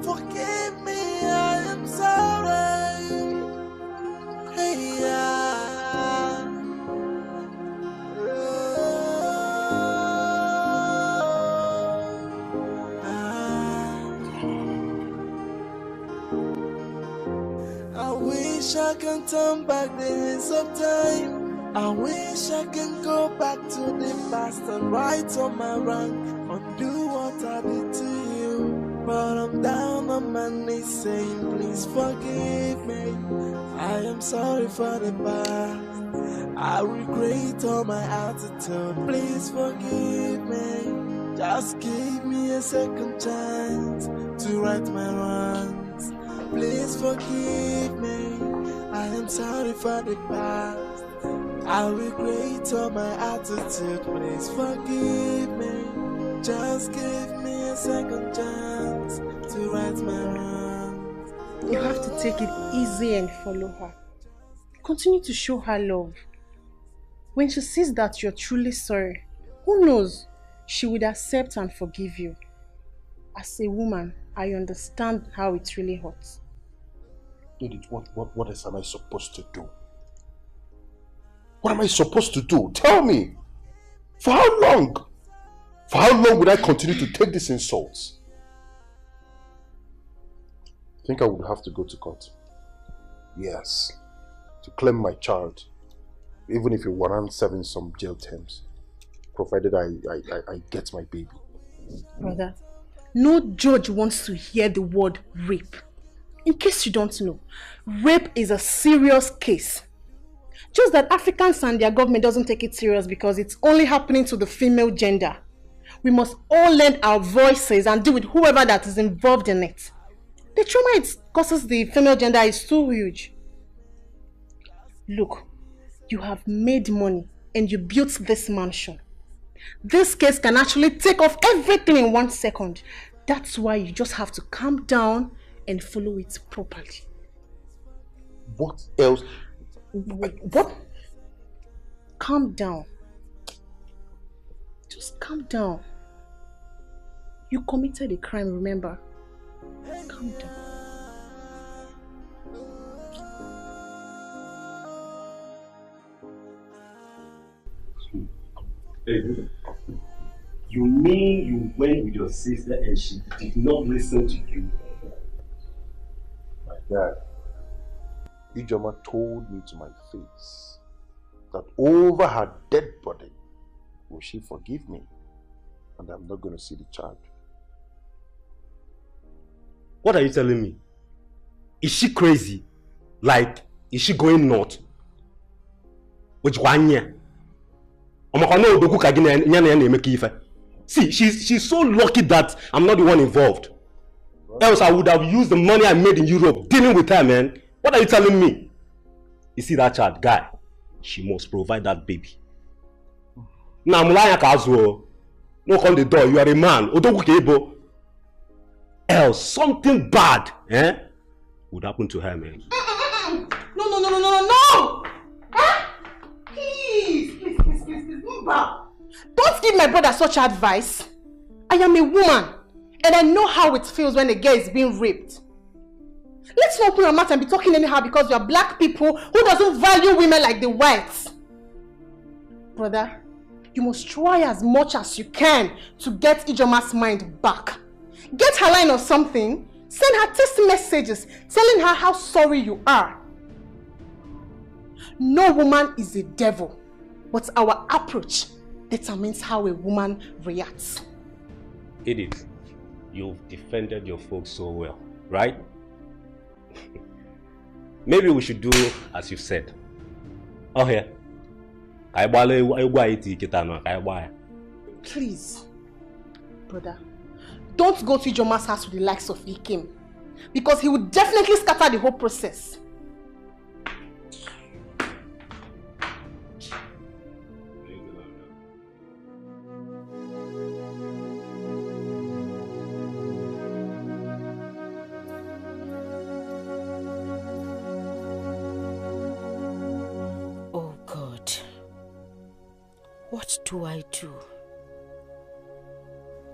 Speaker 9: Forgive me, I am sorry. Hey, yeah. I wish I can turn back the hands of time. I wish I can go back to the past and right on my wrong, undo what I did to you. But I'm down on my knees saying, please forgive me. I am sorry for the past. I regret all my attitude. Please forgive me. Just give me a second chance to right my wrongs. Please forgive me. I am sorry for the past. I regret all my attitude. Please forgive me. Just give me a second chance to right my wrongs.
Speaker 11: You have to take it easy and follow her. Continue to show her love. When she sees that you're truly sorry, who knows, she would accept and forgive you. As a woman, I understand how it really hurts.
Speaker 14: Edith, what else am I supposed to do? What am I supposed to do? Tell me! For how long? For how long would I continue to take these insults?
Speaker 12: I think I would have to go to court. Yes, to claim my child, even if it warrants serving some jail terms, provided I get my baby.
Speaker 6: Brother, no judge wants to hear the word rape. In case you don't know, rape is a serious case. Just that Africans and their government doesn't take it serious because it's only happening to the female gender. We must all lend our voices and deal with whoever that is involved in it. The trauma it causes the female gender is too huge. Look, you have made money and you built this mansion. This case can actually take off everything in 1 second. That's why you just have to calm down and follow it properly.
Speaker 12: What else?
Speaker 6: What? Calm down. Just calm down. You committed a crime, remember? Calm down.
Speaker 7: Hey, you mean you went with your sister and she did not listen to you?
Speaker 12: My dad, Ijoma told me to my face that over her dead body will she forgive me and I'm not going to see the child.
Speaker 7: What are you telling me? Is she crazy? Like, is she going nuts? Which one year? See, she's so lucky that I'm not the one involved. Else I would have used the money I made in Europe dealing with her, man. What are you telling me? You see that child, guy? She must provide that baby. Now, no come the door, you are a man. Else, something bad would happen to her, man.
Speaker 6: No! Please, move back. Don't give my brother such advice. I am a woman, and I know how it feels when a girl is being raped. Let's not open our mouth and be talking anyhow because we are black people who doesn't value women like the whites. Brother, you must try as much as you can to get Ijoma's mind back. Get her line or something. Send her text messages telling her how sorry you are. No woman is a devil, but our approach determines how a woman reacts.
Speaker 7: Edith, you've defended your folks so well, right? Maybe we should do as you said. Oh, here.
Speaker 6: Please, brother, don't go to Ijoma's house with the likes of Ikim, because he would definitely scatter the whole process.
Speaker 17: What do I do?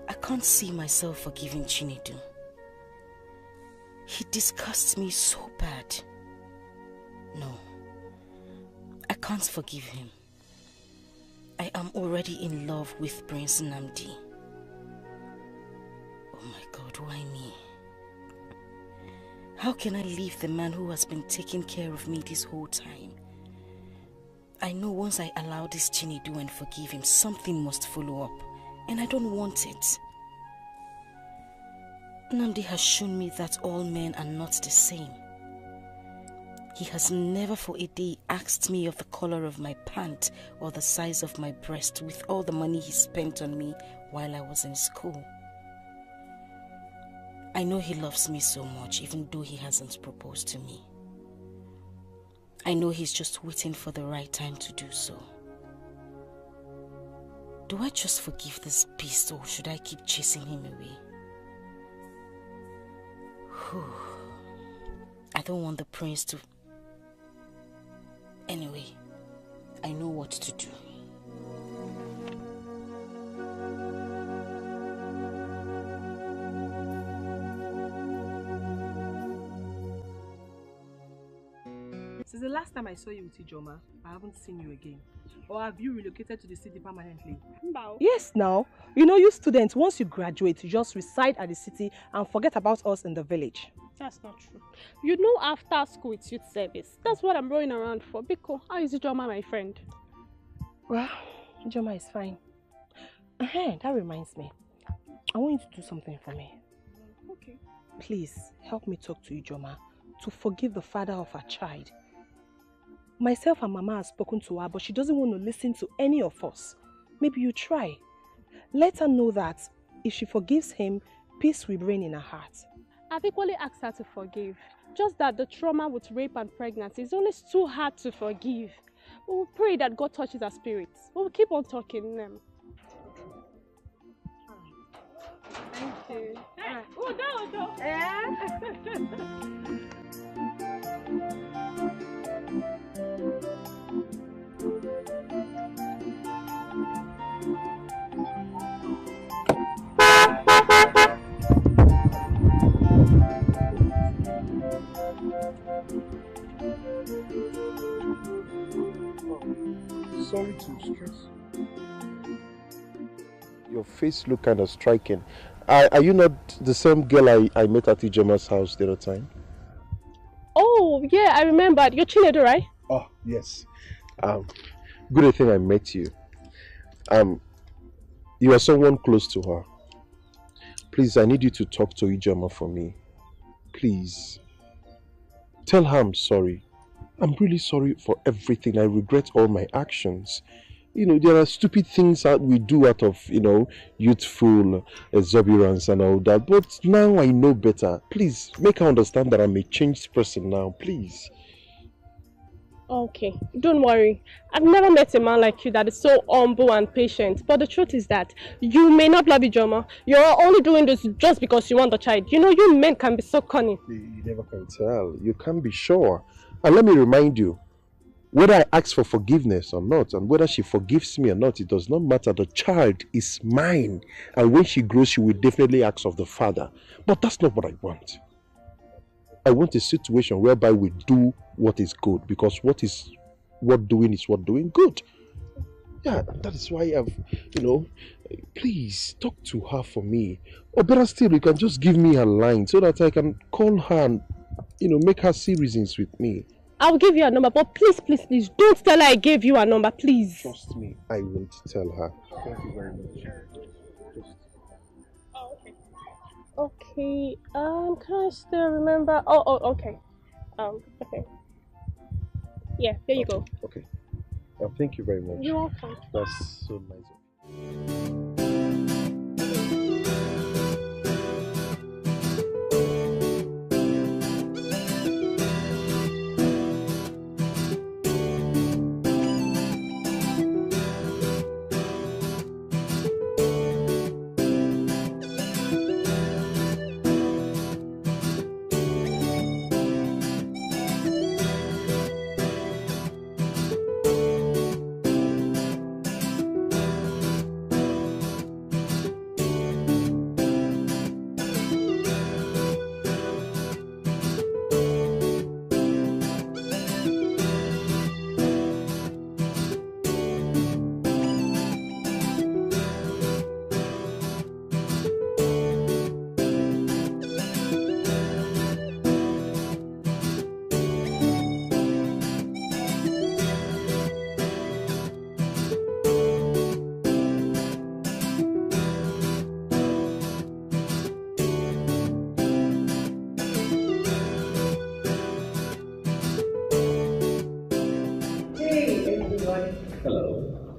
Speaker 17: I can't see myself forgiving Chinedu. He disgusts me so bad. No, I can't forgive him. I am already in love with Prince Nnamdi. Oh my God, why me? How can I leave the man who has been taking care of me this whole time? I know once I allow this Chinedu and forgive him, something must follow up, and I don't want it. Nnamdi has shown me that all men are not the same. He has never for a day asked me of the color of my pant or the size of my breast with all the money he spent on me while I was in school. I know he loves me so much, even though he hasn't proposed to me. I know he's just waiting for the right time to do so. Do I just forgive this beast, or should I keep chasing him away? I don't want the prince to... Anyway, I know what to do.
Speaker 3: Since the last time I saw you with Ijoma, I haven't seen you again. Or have you relocated to the city permanently?
Speaker 22: Yes, now. You know, you students, once you graduate, you just reside at the city and forget about us in the village.
Speaker 11: That's not true. You know, after school it's youth service. That's what I'm rolling around for. Biko, how is Ijoma, my friend?
Speaker 3: Well, Ijoma is fine. That reminds me. I want you to do something for me.
Speaker 11: Okay.
Speaker 3: Please, help me talk to Ijoma to forgive the father of her child. Myself and Mama have spoken to her, but she doesn't want to listen to any of us. Maybe you try. Let her know that if she forgives him, peace will reign in her heart.
Speaker 11: I've equally asked her to forgive. Just that the trauma with rape and pregnancy is always too hard to forgive. We will pray that God touches her spirits. We will keep on talking them. Thank you. Udo.
Speaker 12: Sorry to stress. Your face look kind of striking. Are you not the same girl I met at Ijema's house the other time?
Speaker 11: Oh, yeah, I remembered. You're Chinedu, right?
Speaker 12: Oh, yes. Good thing I met you. You are someone close to her. Please, I need you to talk to Ijema for me. Please. Tell her I'm sorry. I'm really sorry for everything. I regret all my actions. You know, there are stupid things that we do out of, youthful exuberance and all that. But now I know better. Please, make her understand that I'm a changed person now. Please.
Speaker 11: Okay, don't worry. I've never met a man like you that is so humble and patient. But the truth is that you may not love Ijoma. You're only doing this just because you want the child. You know, you men can be so cunning.
Speaker 12: You never can tell. You can't be sure. And let me remind you, whether I ask for forgiveness or not, and whether she forgives me or not, it does not matter. The child is mine. And when she grows, she will definitely ask of the father. But that's not what I want. I want a situation whereby we do what is good, because what doing is what doing good. Yeah, that is why please talk to her for me. Or better still, you can just give me her line so that I can call her and, make her see reasons with me.
Speaker 11: I'll give you a number, but please, don't tell her I gave you a number, please.
Speaker 12: Trust me, I won't tell her. Thank you very much.
Speaker 11: Okay, can I still remember? Okay. Okay. Yeah, there you go.
Speaker 12: Okay. Thank you very much.
Speaker 11: You're welcome.
Speaker 12: That's so nice of you.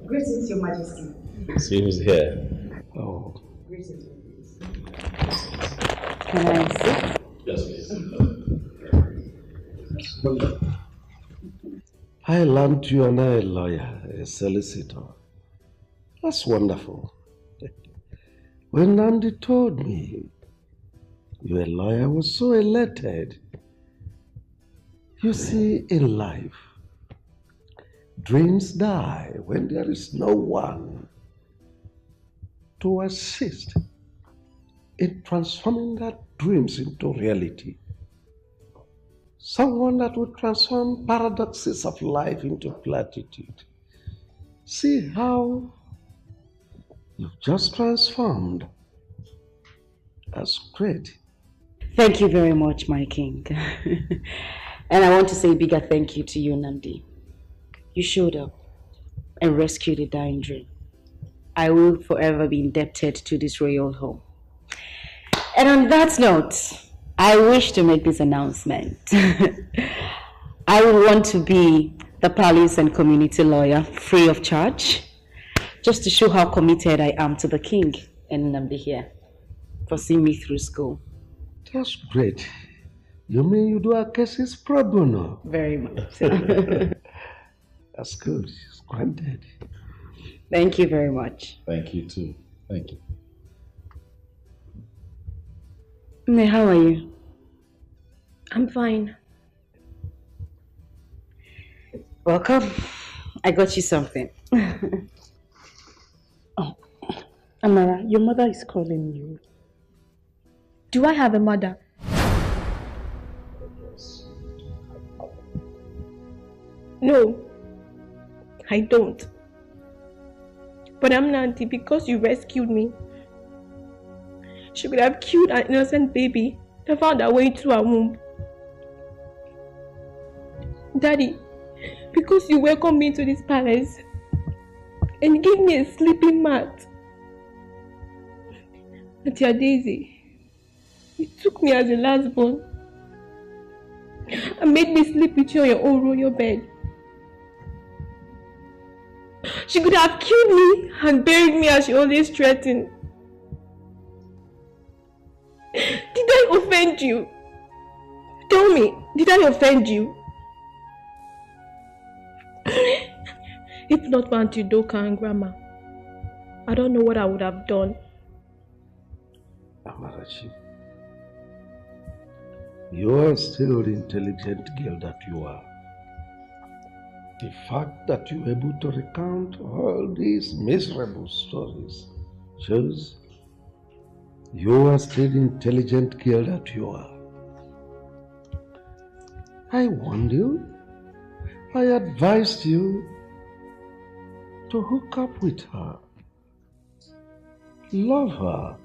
Speaker 5: Greetings, Your Majesty.
Speaker 2: See who's here.
Speaker 5: Oh. Greetings, please. Can I sit?
Speaker 2: Yes, please.
Speaker 13: I learned you are now a lawyer, a solicitor. That's wonderful. When Nandi told me you're a lawyer, I was so elated. You see, in life, dreams die when there is no one to assist in transforming that dreams into reality. Someone that would transform paradoxes of life into platitude. See how you've just transformed. That's great.
Speaker 17: Thank you very much, my king. And I want to say a bigger thank you to you, Nandi. You showed up and rescued a dying dream. I will forever be indebted to this royal home. And on that note, I wish to make this announcement. I will want to be the palace and community lawyer free of charge, just to show how committed I am to the king and Nandi here for seeing me through school.
Speaker 13: That's great. You mean you do our cases pro bono?
Speaker 17: Very much.
Speaker 13: That's good. It's granted.
Speaker 17: Thank you very much.
Speaker 2: Thank you too. Thank you.
Speaker 17: May, how are you?
Speaker 19: I'm fine.
Speaker 17: Welcome. I got you something.
Speaker 16: Oh, Amara, your mother is calling you.
Speaker 19: Do I have a mother? No, I don't. But I'm Nanti because you rescued me. She could have killed an innocent baby that found her way to her womb. Daddy, because you welcomed me to this palace and gave me a sleeping mat. Auntie Daisy, you took me as a last born and made me sleep with you on your own royal bed. She could have killed me and buried me as she always threatened. Did I offend you? Tell me, did I offend you? If not for Auntie Doka and Grandma, I don't know what I would have done.
Speaker 13: Amarachi, you are still the intelligent girl that you are. The fact that you are able to recount all these miserable stories shows you are still the intelligent girl that you are. I warned you. I advised you to hook up with her. Love her.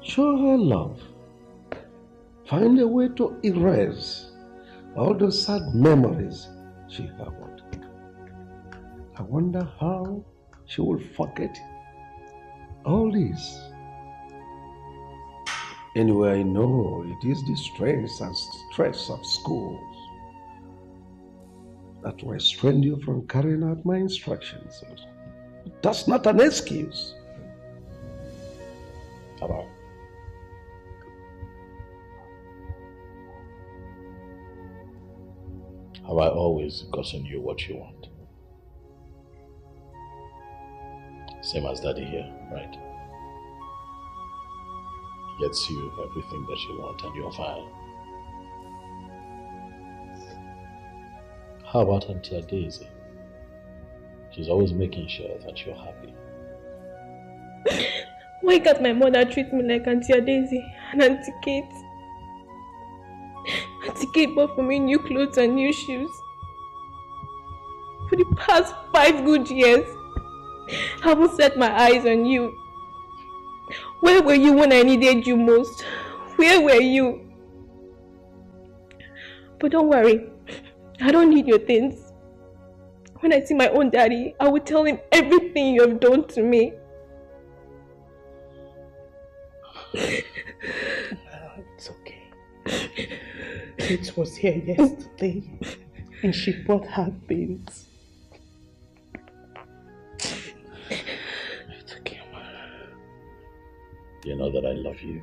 Speaker 13: Show her love. Find a way to erase all the sad memories she harbored. I wonder how she will forget all this. Anyway, I know it is the strains and stress of schools that restrain you from carrying out my instructions. That's not an excuse.
Speaker 2: Hello. Have I always gotten you what you want? Same as Daddy here, right? Gets you everything that you want and you're fine. How about Auntie Daisy? She's always making sure that you're happy.
Speaker 19: Why can't my mother treat me like Auntie Daisy and Auntie Kate? Auntie Kate bought for me new clothes and new shoes. For the past 5 good years, I haven't set my eyes on you. Where were you when I needed you most? Where were you? But don't worry, I don't need your things. When I see my own daddy, I will tell him everything you have done to me.
Speaker 16: It's okay. Kate was here yesterday and she brought her things. It's okay, Mama.
Speaker 2: You know that I love you.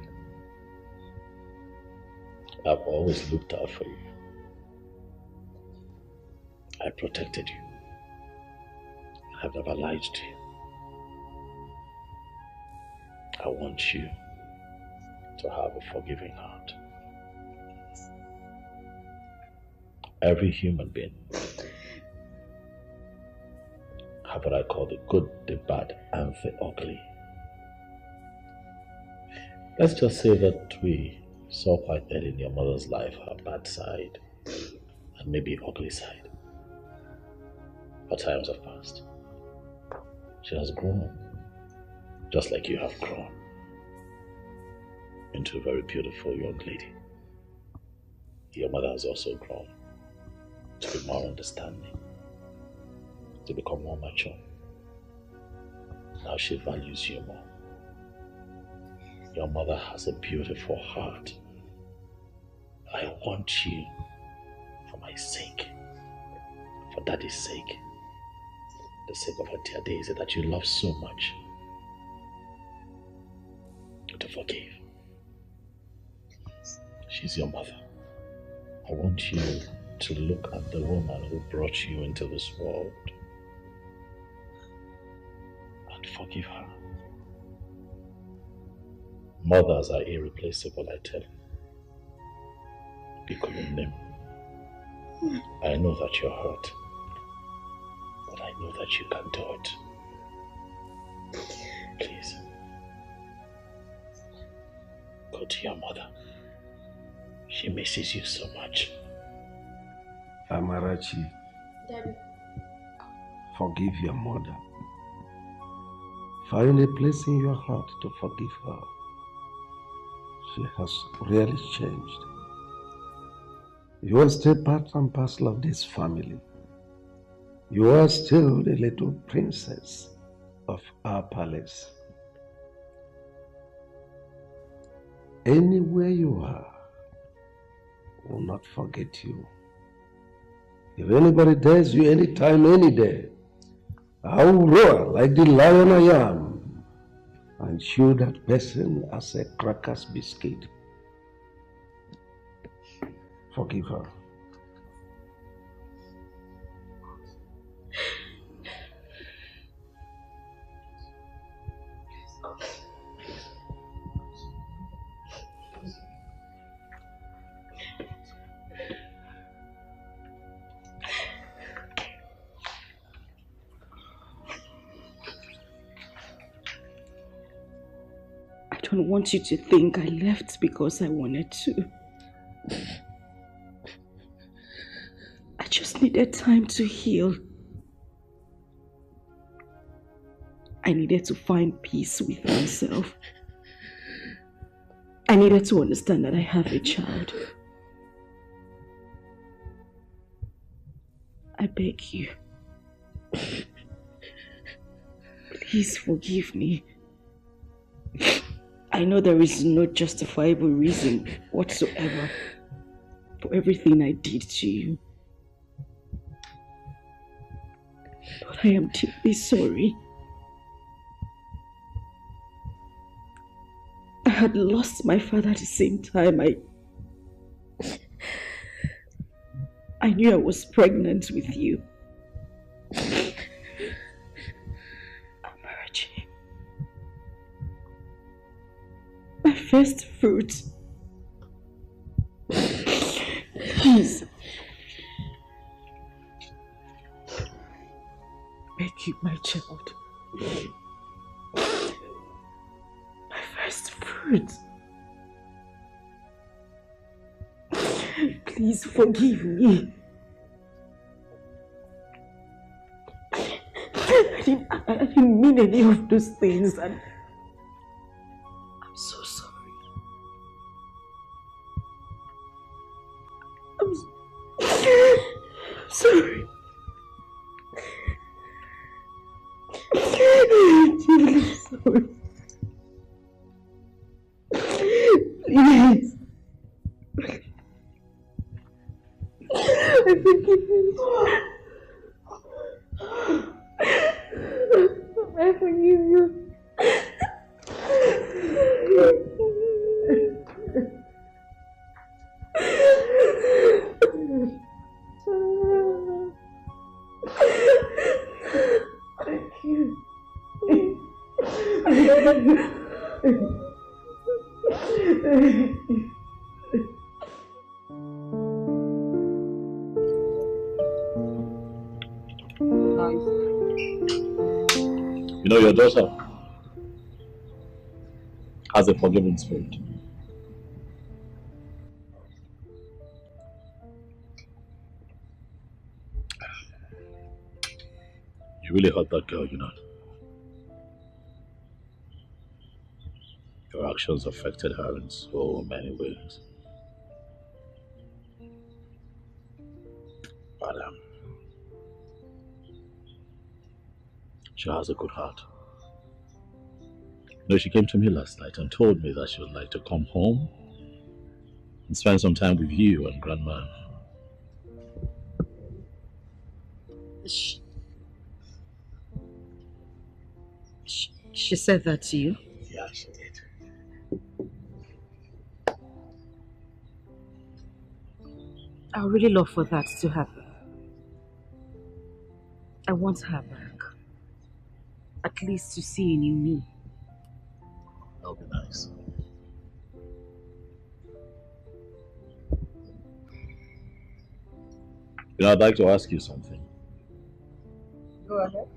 Speaker 2: I've always looked out for you. I protected you. I've never lied to you. I want you to have a forgiving heart. Every human being have what I call the good, the bad, and the ugly. Let's just say that we saw quite early in your mother's life her bad side and maybe ugly side. But times have passed. She has grown, just like you have grown. into a very beautiful young lady. Your mother has also grown to be more understanding, to become more mature. Now she values you more. Your mother has a beautiful heart. I want you, for my sake, for Daddy's sake, the sake of her dear Daisy that you love so much, to forgive. She's your mother. I want you to look at the woman who brought you into this world and forgive her. Mothers are irreplaceable, I tell you. Name. I know that you're hurt, but I know that you can do it. Please, go to your mother. She misses you so much.
Speaker 13: Amarachi,
Speaker 11: Daddy.
Speaker 13: Forgive your mother. Find a place in your heart to forgive her. She has really changed. You are still part and parcel of this family. You are still the little princess of our palace. Anywhere you are, I will not forget you. If anybody dares you anytime, any day, I will roar like the lion I am and chew that person as a crackers biscuit. Forgive her.
Speaker 1: I don't want you to think I left because I wanted to. I just needed time to heal. I needed to find peace with myself. I needed to understand that I have a child. I beg you. Please forgive me. I know there is no justifiable reason whatsoever for everything I did to you. But I am deeply sorry. I had lost my father at the same time. I knew I was pregnant with you. Amarachi. My first fruit. Please. Beg you, my child. My first fruit. Please forgive me. I didn't mean any of those things, and I'm so sorry. I'm sorry. I'm deeply sorry. Please. I forgive you. I forgive you. Thank you.
Speaker 2: You know, your daughter has a forgiving spirit. You really hurt that girl, you know. Your actions affected her in so many ways. But she has a good heart. You know, she came to me last night and told me that she would like to come home and spend some time with you and Grandma.
Speaker 1: She said that to you?
Speaker 2: Yeah, she did.
Speaker 1: I would really love for that to happen. I want her back. At least to see a new me.
Speaker 2: That would be nice. You know, I'd like to ask you something.
Speaker 1: Go ahead.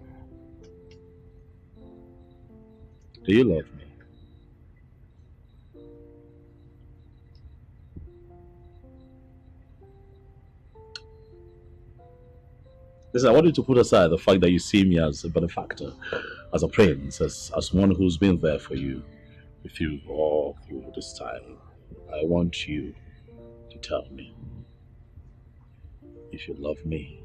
Speaker 2: Do you love me? Listen, I want you to put aside the fact that you see me as a benefactor, as a prince, as one who's been there for you with you all through this time. I want you to tell me if you love me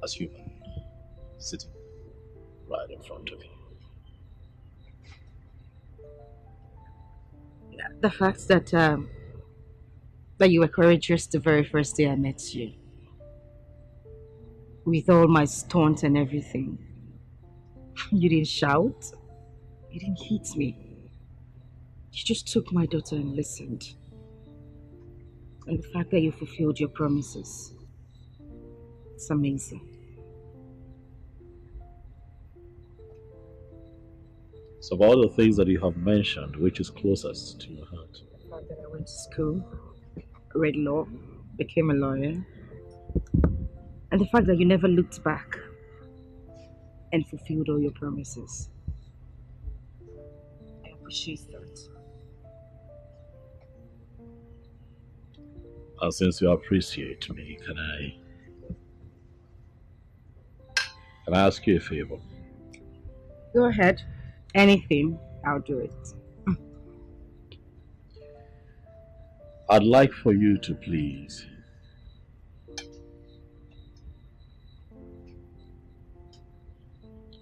Speaker 2: as human, sitting right in front of you.
Speaker 1: The fact that you were courageous the very first day I met you. With all my stunts and everything. You didn't shout. You didn't hit me. You just took my daughter and listened. And the fact that you fulfilled your promises. It's amazing.
Speaker 2: So of all the things that you have mentioned, which is closest to your heart?
Speaker 1: The fact that I went to school, read law, became a lawyer. And the fact that you never looked back and fulfilled all your promises. I appreciate that.
Speaker 2: And since you appreciate me, can I ask you a favor?
Speaker 1: Go ahead. Anything, I'll do it.
Speaker 2: I'd like for you to please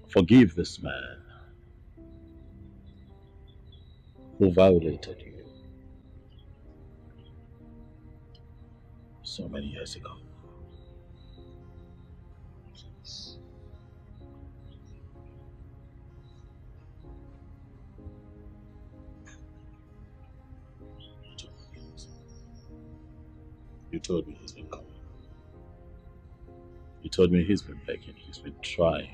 Speaker 2: forgive this man who violated you so many years ago. Please. You told me he's been coming. You told me he's been begging, he's been trying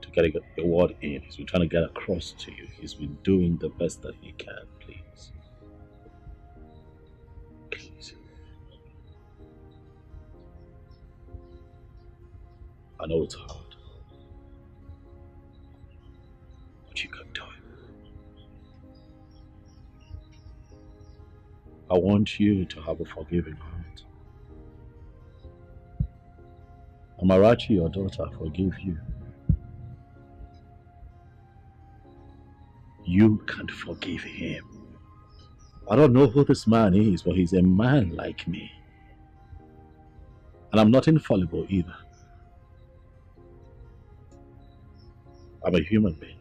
Speaker 2: to get a word in, he's been trying to get across to you, he's been doing the best that he can, please. Please. I know it's hard, but you can do it. I want you to have a forgiving heart. Amarachi, your daughter, forgive you. You can't forgive him. I don't know who this man is, but he's a man like me. And I'm not infallible either. I'm a human being.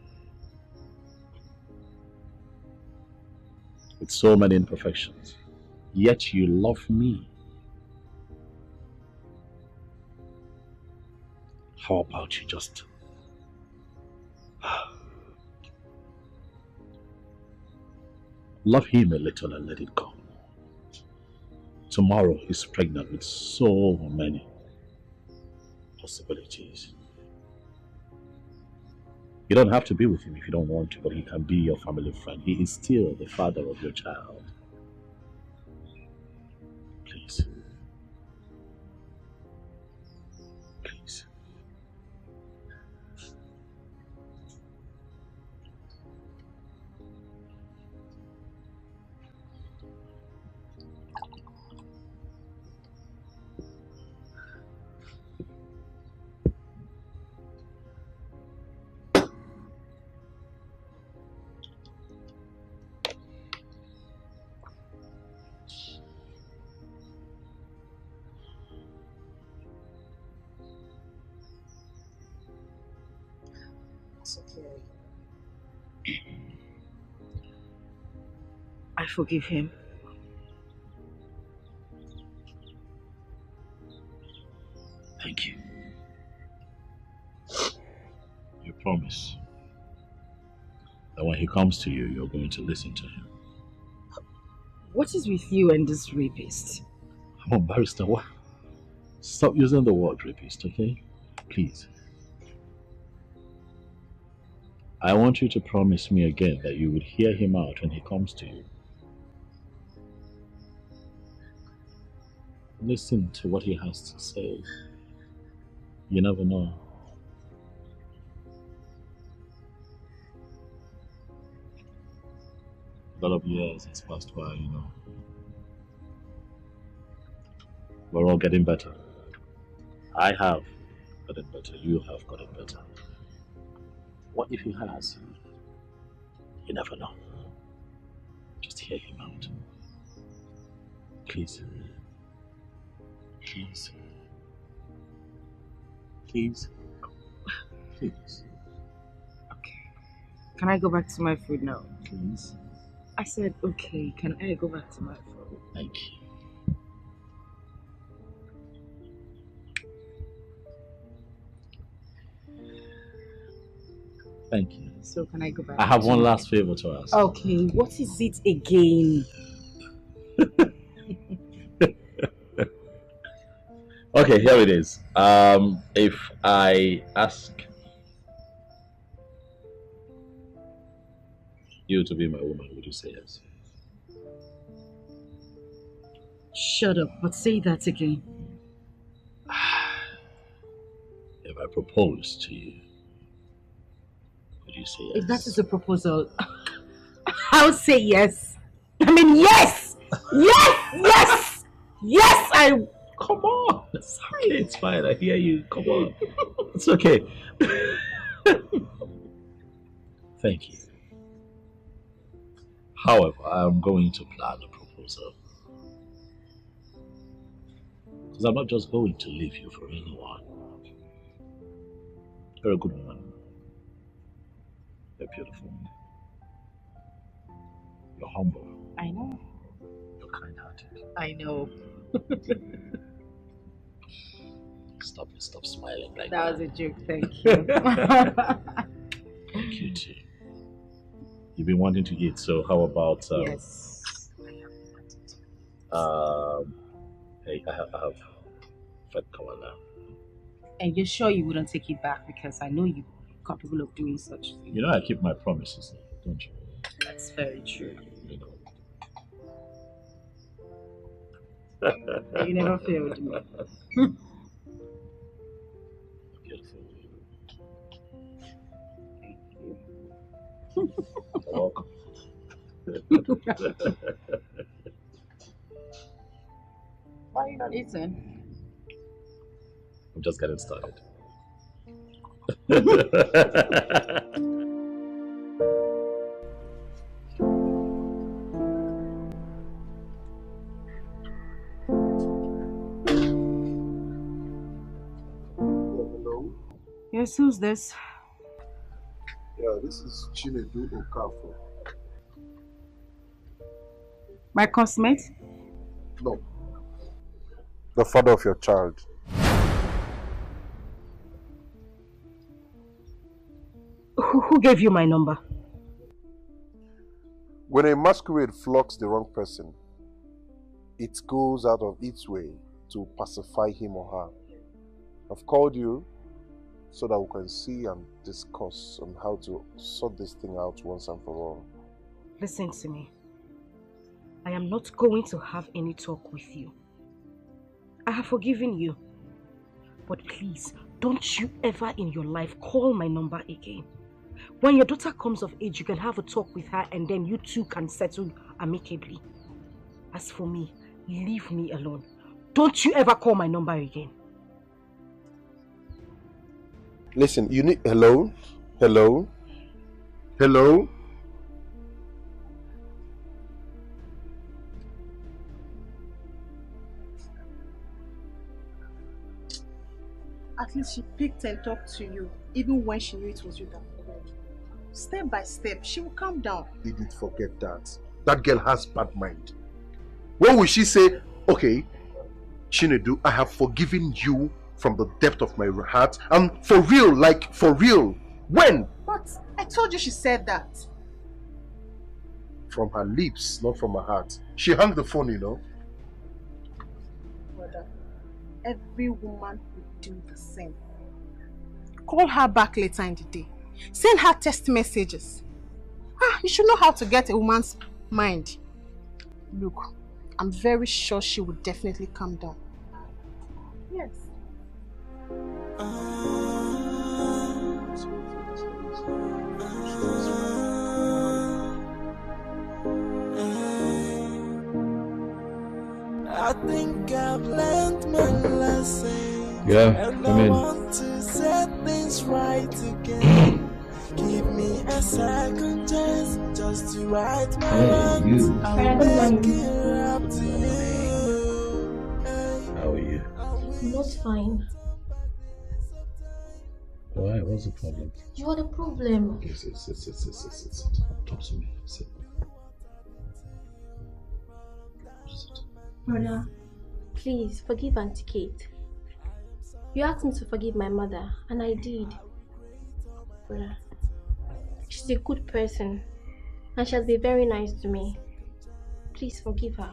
Speaker 2: With so many imperfections. Yet you love me. How about you just love him a little and let it go. Tomorrow he's pregnant with so many possibilities. You don't have to be with him if you don't want to, but he can be your family friend. He is still the father of your child. Please. Please.
Speaker 1: forgive him.
Speaker 2: Thank you. You promise that when he comes to you, you're going to listen to him.
Speaker 1: What is with you and this rapist?
Speaker 2: Come on, barrister, what? Stop using the word rapist, okay? Please. I want you to promise me again that you would hear him out when he comes to you. Listen to what he has to say. You never know. A lot of years has passed by, you know. We're all getting better. I have gotten better. You have gotten better. What if he has? You never know. Just hear him out. Please. Please. Please. Please.
Speaker 1: Okay. Can I go back to my food now?
Speaker 2: Please.
Speaker 1: I said, okay. Can I go back to my food?
Speaker 2: Thank you. Thank you.
Speaker 1: So can I go back?
Speaker 2: I have one last favor to ask.
Speaker 1: Okay, what is it again?
Speaker 2: Okay, here it is. If I ask you to be my woman, would you say yes?
Speaker 1: Shut up, but say that again.
Speaker 2: If I propose to you, would you say yes?
Speaker 1: If that is a proposal, I'll say yes. I mean, yes! Yes! Yes! Yes!
Speaker 2: Come on! Sorry, it's fine. I hear you. Come on. It's okay. Thank you. However, I'm going to plan a proposal. Because I'm not just going to leave you for anyone. You're a good woman. You're beautiful. You're humble.
Speaker 1: I know.
Speaker 2: You're kind-hearted.
Speaker 1: I know.
Speaker 2: Stop smiling like
Speaker 1: that. That was a joke, thank you.
Speaker 2: Thank you too. You've been wanting to eat, so how about
Speaker 1: yes.
Speaker 2: Hey, I have fed color now.
Speaker 1: And you're sure you wouldn't take it back, because I know you're capable of doing such things.
Speaker 2: You know I keep my promises, don't you?
Speaker 1: That's very true.
Speaker 2: You know.
Speaker 1: You never failed me.
Speaker 2: Beautiful.
Speaker 1: Thank you.
Speaker 2: You're welcome.
Speaker 1: Why are you not eating?
Speaker 2: I'm just getting started.
Speaker 1: Yes, who's this?
Speaker 12: Yeah, this is Chinedu Okafor.
Speaker 1: My cosmate?
Speaker 12: No. The father of your child.
Speaker 1: Who gave you my number?
Speaker 12: When a masquerade flocks the wrong person, it goes out of its way to pacify him or her. I've called you so that we can see and discuss on how to sort this thing out once and for all.
Speaker 1: Listen to me. I am not going to have any talk with you. I have forgiven you. But please, don't you ever in your life call my number again. When your daughter comes of age, you can have a talk with her and then you two can settle amicably. As for me, leave me alone. Don't you ever call my number again.
Speaker 12: Listen, you need... Hello? Hello? Hello?
Speaker 6: At least she picked and talked to you, even when she knew it was you that called. Step by step, she will calm down.
Speaker 12: Didn't forget that. that girl has bad mind. When will she say, okay, Chinedu, I have forgiven you from the depth of my heart, and for real, like for real? When?
Speaker 6: But I told you she said that.
Speaker 12: From her lips, not from her heart. She hung the phone, you know.
Speaker 6: Brother, every woman would do the same. Call her back later in the day. Send her text messages. You should know how to get a woman's mind. Look, I'm very sure she would definitely calm down. Yes.
Speaker 9: I think I've learned my lesson.
Speaker 2: Yeah,
Speaker 9: and
Speaker 2: come
Speaker 9: I
Speaker 2: in.
Speaker 9: want to set things right again. Give me a second chance just to right my wrongs. I'll make it up to you.
Speaker 2: How are you?
Speaker 15: Not fine.
Speaker 2: Why? What's the problem?
Speaker 15: You are the problem.
Speaker 2: Okay, sit. Talk to me. Sit.
Speaker 15: Brother, please forgive Auntie Kate. You asked me to forgive my mother, and I did. Brother, she's a good person, and she has been very nice to me. Please forgive her.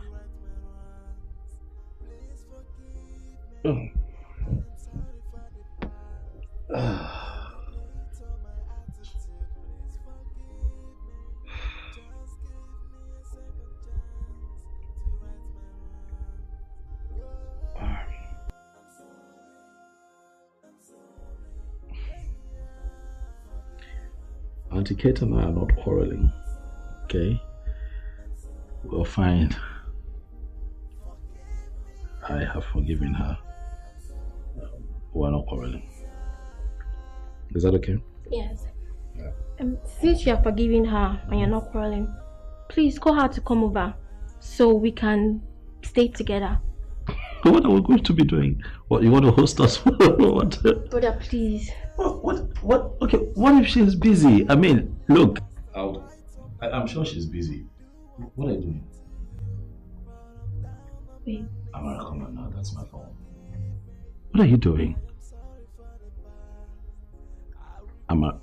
Speaker 2: Auntie Kate and I are not quarreling, okay? We're fine. I have forgiven her. We're not quarreling. Is that okay?
Speaker 15: Yes. Since you are forgiving her and you're not quarreling, please call her to come over so we can stay together.
Speaker 2: What are we going to be doing? What, you want to host us? What?
Speaker 15: Brother, please.
Speaker 2: What? Okay, what if she's busy? I mean, look. I'm sure she's busy. What are you doing?
Speaker 15: Wait.
Speaker 2: Amara, come on now. That's my phone. What are you doing? Amara.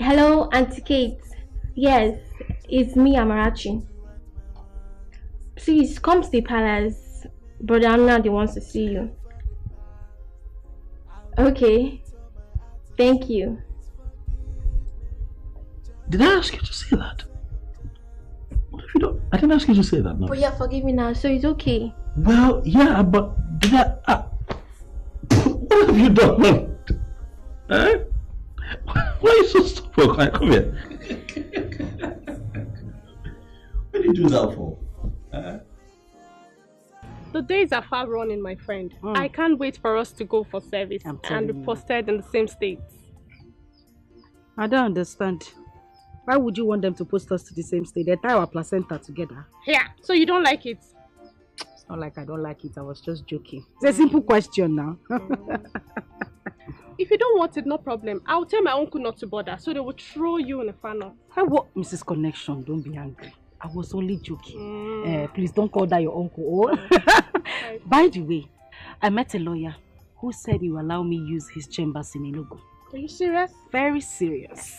Speaker 15: Hello, Auntie Kate. Yes, it's me, Amarachi. Please come to the palace. Brother Amnadi wants to see you. Okay. Thank you.
Speaker 2: Did I ask you to say that? What if you don't? I didn't ask you to say that, no.
Speaker 15: But you're forgiving now, so it's okay.
Speaker 2: Well, yeah, but did I? What have you done? Eh? Why are you so stupid? Come here. What did you do that for?
Speaker 11: The days are far running, my friend. I can't wait for us to go for service and be posted in the same states.
Speaker 1: I don't understand. Why would you want them to post us to the same state? They tie our placenta together.
Speaker 11: Yeah, so you don't like it?
Speaker 1: It's not like I don't like it. I was just joking. It's a simple question now.
Speaker 11: If you don't want it, no problem. I'll tell my uncle not to bother, so they will throw you in a funnel.
Speaker 1: Mrs. Connection, don't be angry. I was only joking. Please don't call that your uncle. By the way, I met a lawyer who said he will allow me use his chambers in Enugu.
Speaker 11: Are you serious?
Speaker 1: Very serious.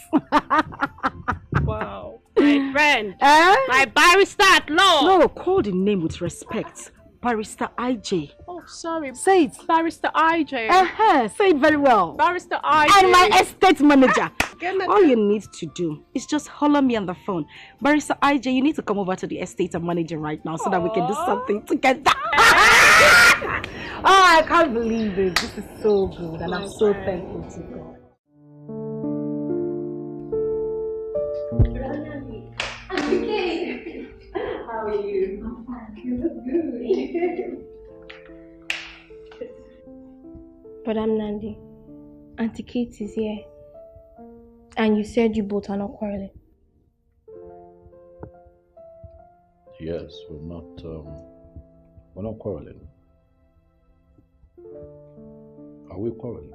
Speaker 11: Wow. My friend. My barrister at law.
Speaker 1: No, call the name with respect. Barrister IJ.
Speaker 11: Oh, sorry.
Speaker 1: Say it.
Speaker 11: Barrister IJ.
Speaker 1: Say it very well.
Speaker 11: Barrister IJ.
Speaker 1: And my estate manager. All you need to do is just holler me on the phone. Barrister IJ, you need to come over to the estate and manager right now so that we can do something together. I can't believe it. This is so good and I'm so thankful to God.
Speaker 15: Okay. How are you? I'm fine. You look good. But I'm Nandi. Auntie Kate is here. And you said you both are not quarreling.
Speaker 2: Yes, we're not quarreling. Are we quarreling?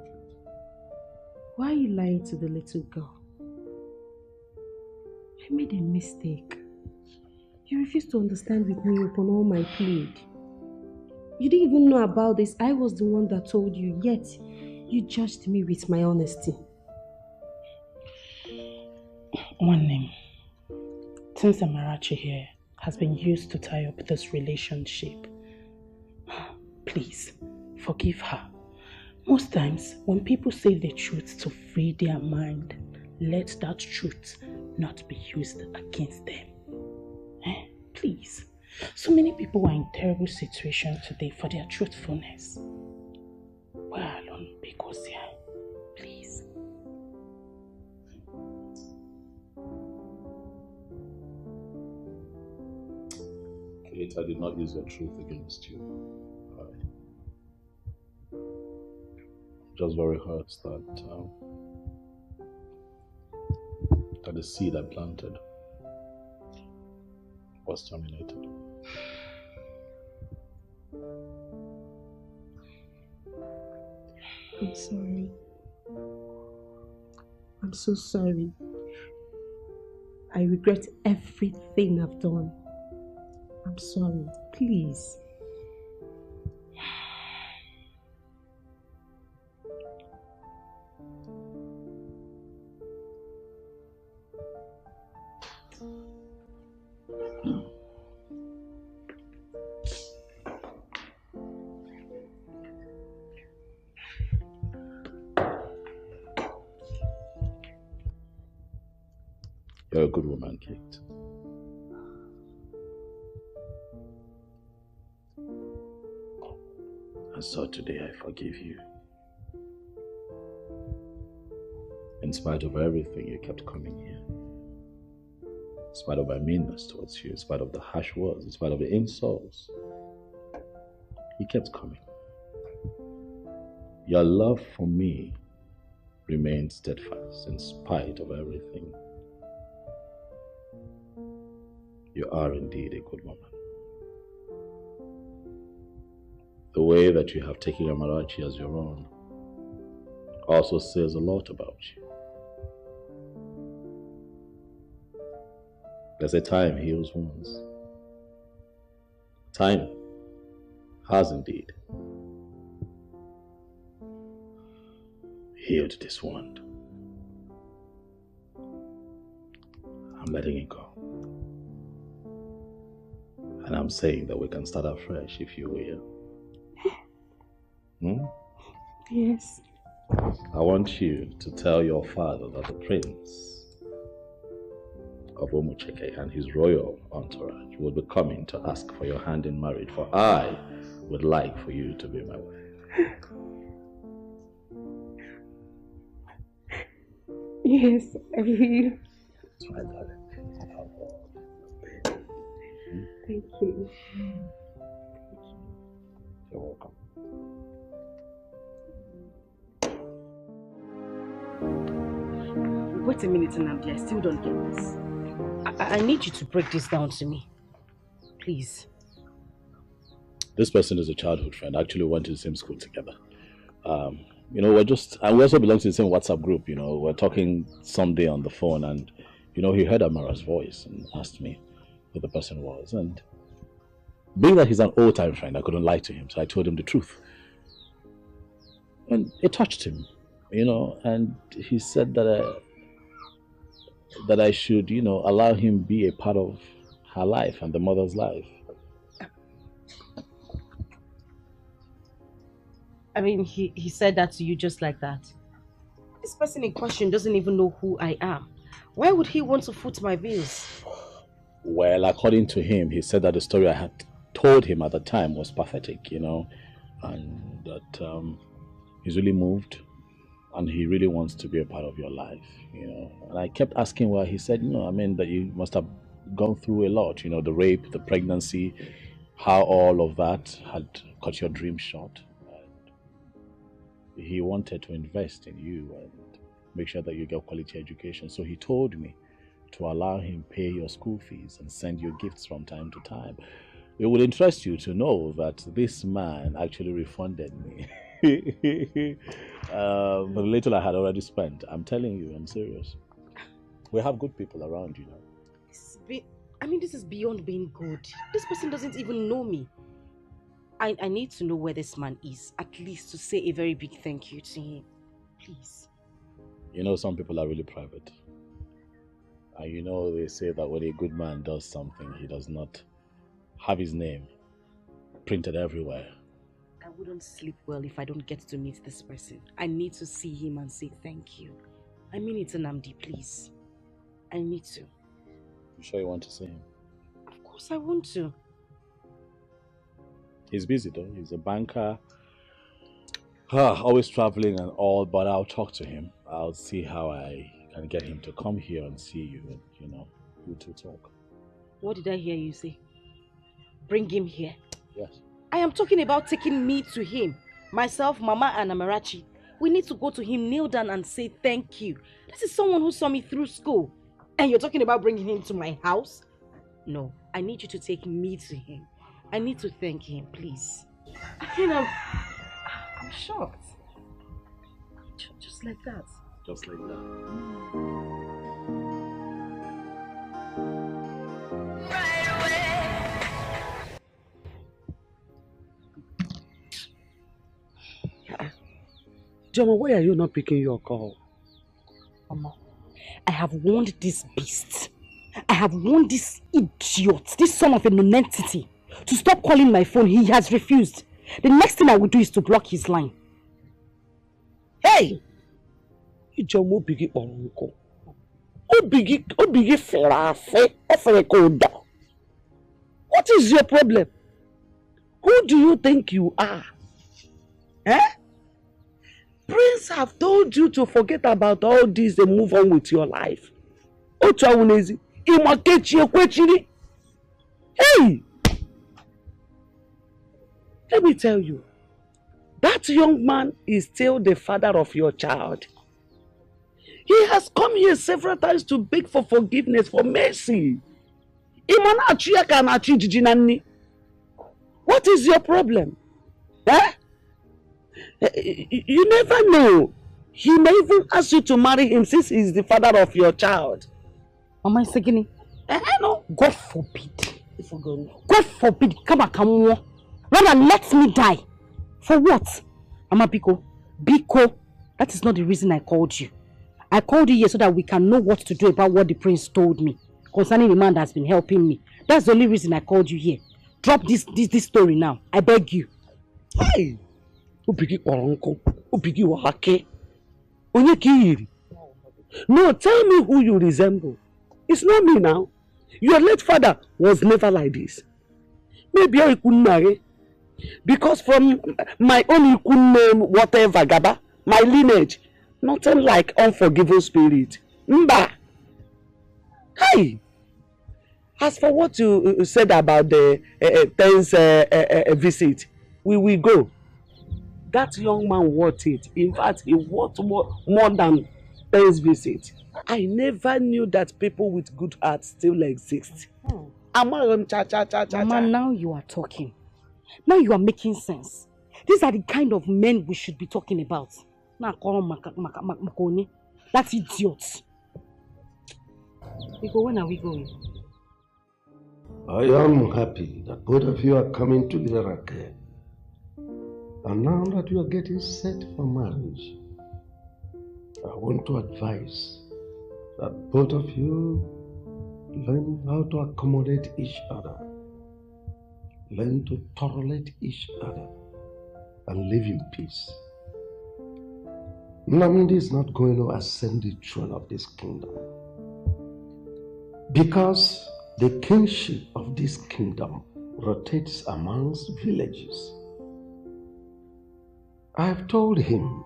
Speaker 1: Why are you lying to the little girl?
Speaker 10: I made a mistake. You refused to understand with me upon all my plead. You didn't even know about this. I was the one that told you, yet you judged me with my honesty.
Speaker 16: One name. Since Amarachi here has been used to tie up this relationship, please forgive her. Most times, when people say the truth to free their mind, let that truth not be used against them. Please. So many people are in terrible situations today for their truthfulness. We're alone because please.
Speaker 2: Kate, I did not use your truth against you. Just very hurt that the seed I planted was terminated.
Speaker 10: I'm sorry. I'm so sorry. I regret everything I've done. I'm sorry. Please.
Speaker 2: You're a good woman, Kate. And so today I forgive you. In spite of everything, you kept coming here. In spite of my meanness towards you, in spite of the harsh words, in spite of the insults, you kept coming. Your love for me remained steadfast in spite of everything. You are indeed a good woman. The way that you have taken Amarachi as your own also says a lot about you. There's a time heals wounds. Time has indeed healed this wound. I'm letting it go. And I'm saying that we can start afresh, if you will.
Speaker 10: Yes.
Speaker 2: I want you to tell your father that the prince of Omucheke and his royal entourage will be coming to ask for your hand in marriage, for I would like for you to be my wife.
Speaker 10: Yes, I will.
Speaker 2: That's right, darling.
Speaker 10: Thank you.
Speaker 2: You're welcome.
Speaker 1: Wait a minute, Nnamdi. I still don't get this. I need you to break this down to me. Please.
Speaker 2: This person is a childhood friend. Actually, we went to the same school together. And we also belong to the same WhatsApp group. We're talking someday on the phone, and he heard Amara's voice and asked me who the person was. And being that he's an old-time friend, I couldn't lie to him, so I told him the truth. And it touched him, and he said that I should, allow him be a part of her life and the mother's life.
Speaker 1: I mean, he said that to you just like that. This person in question doesn't even know who I am. Why would he want to foot my bills?
Speaker 2: Well, according to him, he said that the story I had told him at the time was pathetic, and that he's really moved and he really wants to be a part of your life, And I kept asking why. He said, that you must have gone through a lot, the rape, the pregnancy, how all of that had cut your dream short. And he wanted to invest in you and make sure that you get quality education. So he told me to allow him pay your school fees and send you gifts from time to time. It would interest you to know that this man actually refunded me the little I had already spent. I'm telling you, I'm serious. We have good people around,
Speaker 1: this is beyond being good. This person doesn't even know me. I need to know where this man is, at least to say a very big thank you to him. Please.
Speaker 2: You know, some people are really private. And you know, they say that when a good man does something, he does not have his name printed everywhere.
Speaker 1: I wouldn't sleep well if I don't get to meet this person. I need to see him and say thank you. I mean it, Nnamdi, please. I need to.
Speaker 2: You sure you want to see him?
Speaker 1: Of course I want to.
Speaker 2: He's busy though. He's a banker. Always traveling and all, but I'll talk to him. I'll see how I can get him to come here and see you and, you know, you two talk.
Speaker 1: What did I hear you say? Bring him here?
Speaker 2: Yes.
Speaker 1: I am talking about taking me to him. Myself, Mama and Amarachi. We need to go to him, kneel down and say thank you. This is someone who saw me through school. And you're talking about bringing him to my house? No, I need you to take me to him. I need to thank him, please. I'm shocked. Just like that.
Speaker 2: Just like that.
Speaker 4: Joma, why are you not picking your call?
Speaker 1: Mama, I have warned this beast. I have warned this idiot, this son of a nonentity, to stop calling my phone. He has refused. The next thing I will do is to block his line.
Speaker 4: Hey! Joma, bigi onko. Obigi ferafe, oferekoda. What is your problem? Who do you think you are? Eh? Prince have told you to forget about all this and move on with your life. Hey! Let me tell you, that young man is still the father of your child. He has come here several times to beg for forgiveness, for mercy. What is your problem? Eh? You never know. He may even ask you to marry him since he is the father of your child.
Speaker 1: Mama Isegini, no. God forbid. God forbid. Come. Rather let me die. For what? Mama Biko. That is not the reason I called you. I called you here so that we can know what to do about what the prince told me concerning the man that's been helping me. That's the only reason I called you here. Drop this story now. I beg you.
Speaker 4: Hey! No, tell me who you resemble. It's not me now. Your late father was never like this. Maybe I couldn't marry. Because from my own name, whatever, Gaba, my lineage, nothing like unforgiving spirit. Mba! Hey! As for what you said about the 10th visit, we will go. That young man worth it. In fact, he worth more than 10th visit. I never knew that people with good hearts still exist.
Speaker 1: Mama, now you are talking. Now you are making sense. These are the kind of men we should be talking about. That's idiots. When are we going?
Speaker 13: I am happy that both of you are coming together again. And now that you are getting set for marriage, I want to advise that both of you learn how to accommodate each other, learn to tolerate each other, and live in peace. Nnamdi is not going to ascend the throne of this kingdom because the kingship of this kingdom rotates amongst villages. I have told him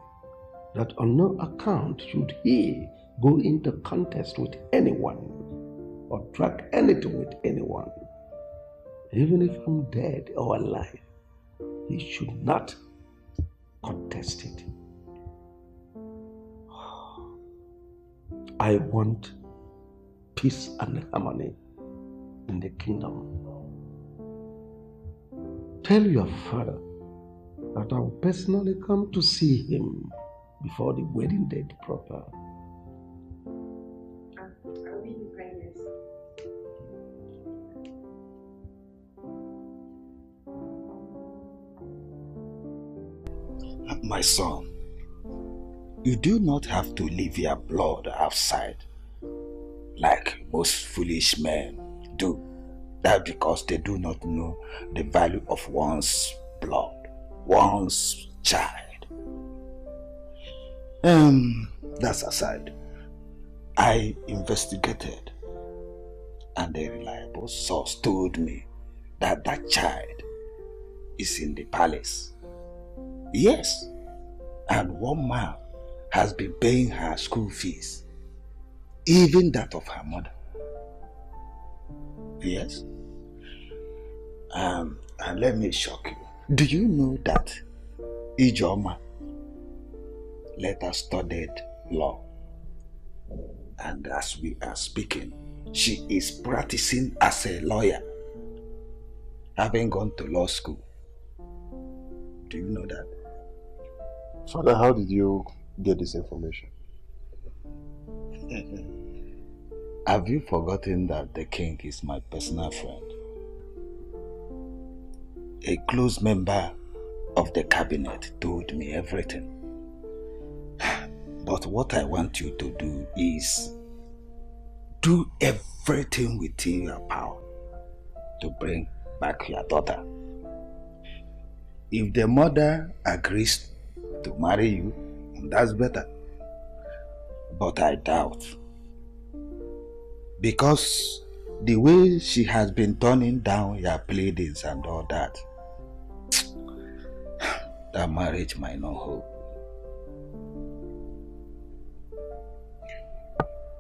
Speaker 13: that on no account should he go into contest with anyone or track anything with anyone. Even if I'm dead or alive, he should not contest it. I want peace and harmony in the kingdom. Tell your father that I will personally come to see him before the wedding date proper.
Speaker 21: My son, you do not have to leave your blood outside like most foolish men do. That because they do not know the value of one's blood, one's child. That's aside. I investigated, and a reliable source told me that that child is in the palace. Yes, and one man has been paying her school fees, even that of her mother. Yes. And let me shock you. Do you know that Ijoma later studied law? And as we are speaking, she is practicing as a lawyer, having gone to law school. Do you know that?
Speaker 12: Father, how did you get this information?
Speaker 21: Have you forgotten that the king is my personal friend? A close member of the cabinet told me everything. But what I want you to do is do everything within your power to bring back your daughter. If the mother agrees to marry you, that's better. But I doubt. Because the way she has been turning down your pleadings and all that, that marriage might not hold.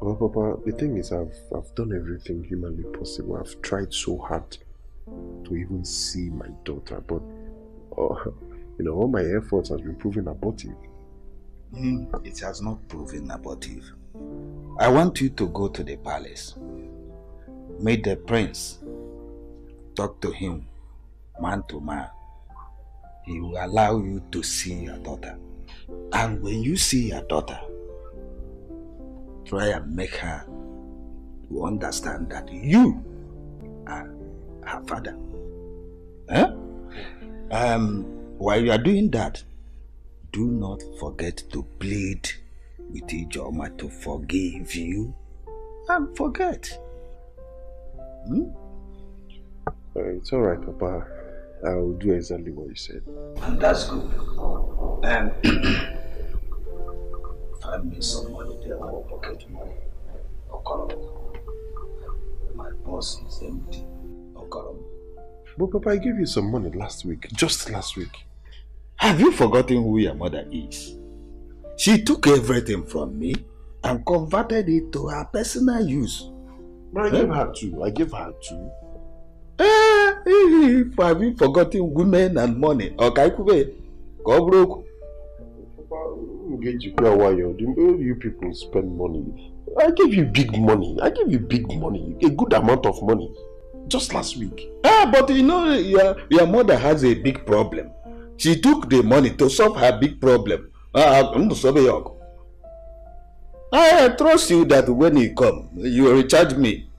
Speaker 12: Well, Papa, the thing is, I've done everything humanly possible. I've tried so hard to even see my daughter, but all my efforts has been proven abortive.
Speaker 21: It has not proven abortive. I want you to go to the palace, meet the prince, talk to him man to man. He will allow you to see your daughter. And when you see your daughter, try and make her to understand that you are her father. While you are doing that, do not forget to plead with Ijoma to forgive you and forget.
Speaker 12: It's alright, Papa. I will do exactly what you said.
Speaker 21: And that's good. Find me some money there or pocket money. My purse is empty.
Speaker 12: But Papa, I gave you some money last week. Just last week.
Speaker 21: Have you forgotten who your mother is? She took everything from me and converted it to her personal use.
Speaker 12: But I gave her two.
Speaker 21: Have you forgotten women and money? Okay, go broke.
Speaker 12: You people spend money. I gave you big money. A good amount of money. Just last week.
Speaker 21: But you know, your mother has a big problem. She took the money to solve her big problem. I trust you that when you come, you will recharge me.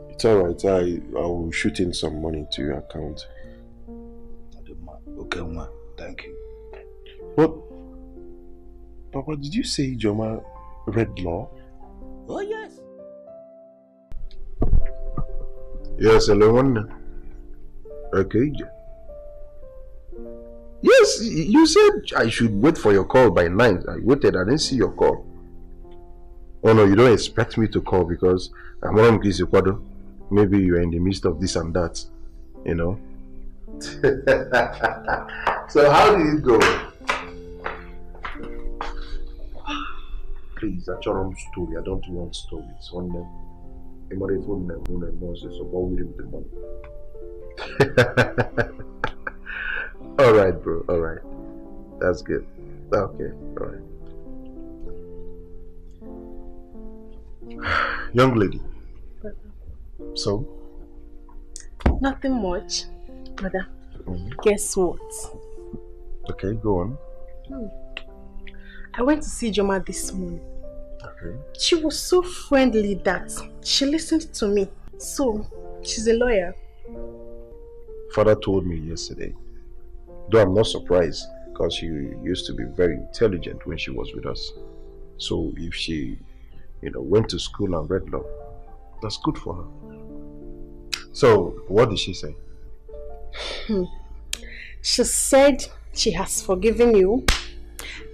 Speaker 12: It's alright. I will shoot in some money to your account.
Speaker 21: Okay, ma. Thank you.
Speaker 12: But, Papa, did you say Ijoma read law?
Speaker 21: Oh, yes.
Speaker 12: Yes, hello. Okay. Yes, you said I should wait for your call by 9. I waited, I didn't see your call. Oh no, you don't expect me to call because I'm on Kwado. Maybe you're in the midst of this and that, you know. So how did it go? Please, that's your own story. I don't want stories. One name. So what will you do with the money? Alright, bro. Alright. That's good. Okay. Alright. Young lady. So?
Speaker 6: Nothing much, brother. Guess what?
Speaker 12: Okay, go on.
Speaker 6: I went to see Joma this morning.
Speaker 12: Okay.
Speaker 6: She was so friendly that she listened to me. So, she's a lawyer.
Speaker 12: Father told me yesterday. Though I'm not surprised because she used to be very intelligent when she was with us. So if she, went to school and read law, that's good for her. So what did she say?
Speaker 6: She said she has forgiven you,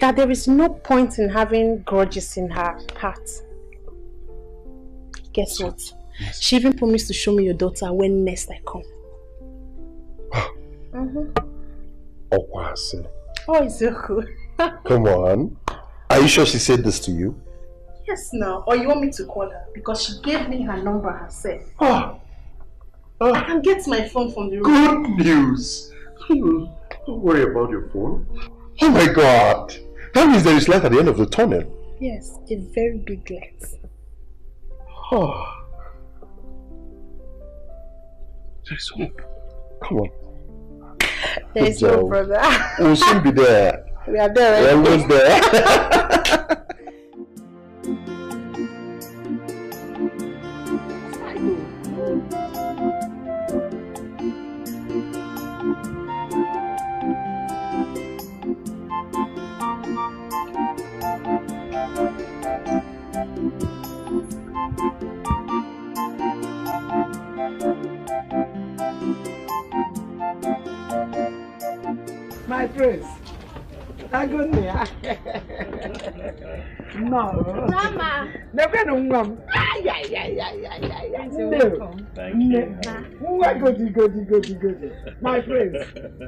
Speaker 6: that there is no point in having grudges in her heart. Guess what? Yes. She even promised to show me your daughter when next I come. Oh, it's so cool.
Speaker 12: Come on. Are you sure she said this to you?
Speaker 6: Yes, now. Or you want me to call her? Because she gave me her number herself. I can get my phone from the room.
Speaker 12: Good news. Don't worry about your phone. Oh my God. That means there is light at the end of the tunnel.
Speaker 6: Yes, a very big light.
Speaker 12: There's hope. Come on.
Speaker 6: There's hope, brother.
Speaker 12: We'll soon be there.
Speaker 6: We are there, right?
Speaker 12: We're almost there.
Speaker 13: My prince. Agonia. No.
Speaker 8: Mama.
Speaker 13: Never know mom. Yeah.
Speaker 8: Welcome.
Speaker 2: Thank you.
Speaker 13: Good. My prince.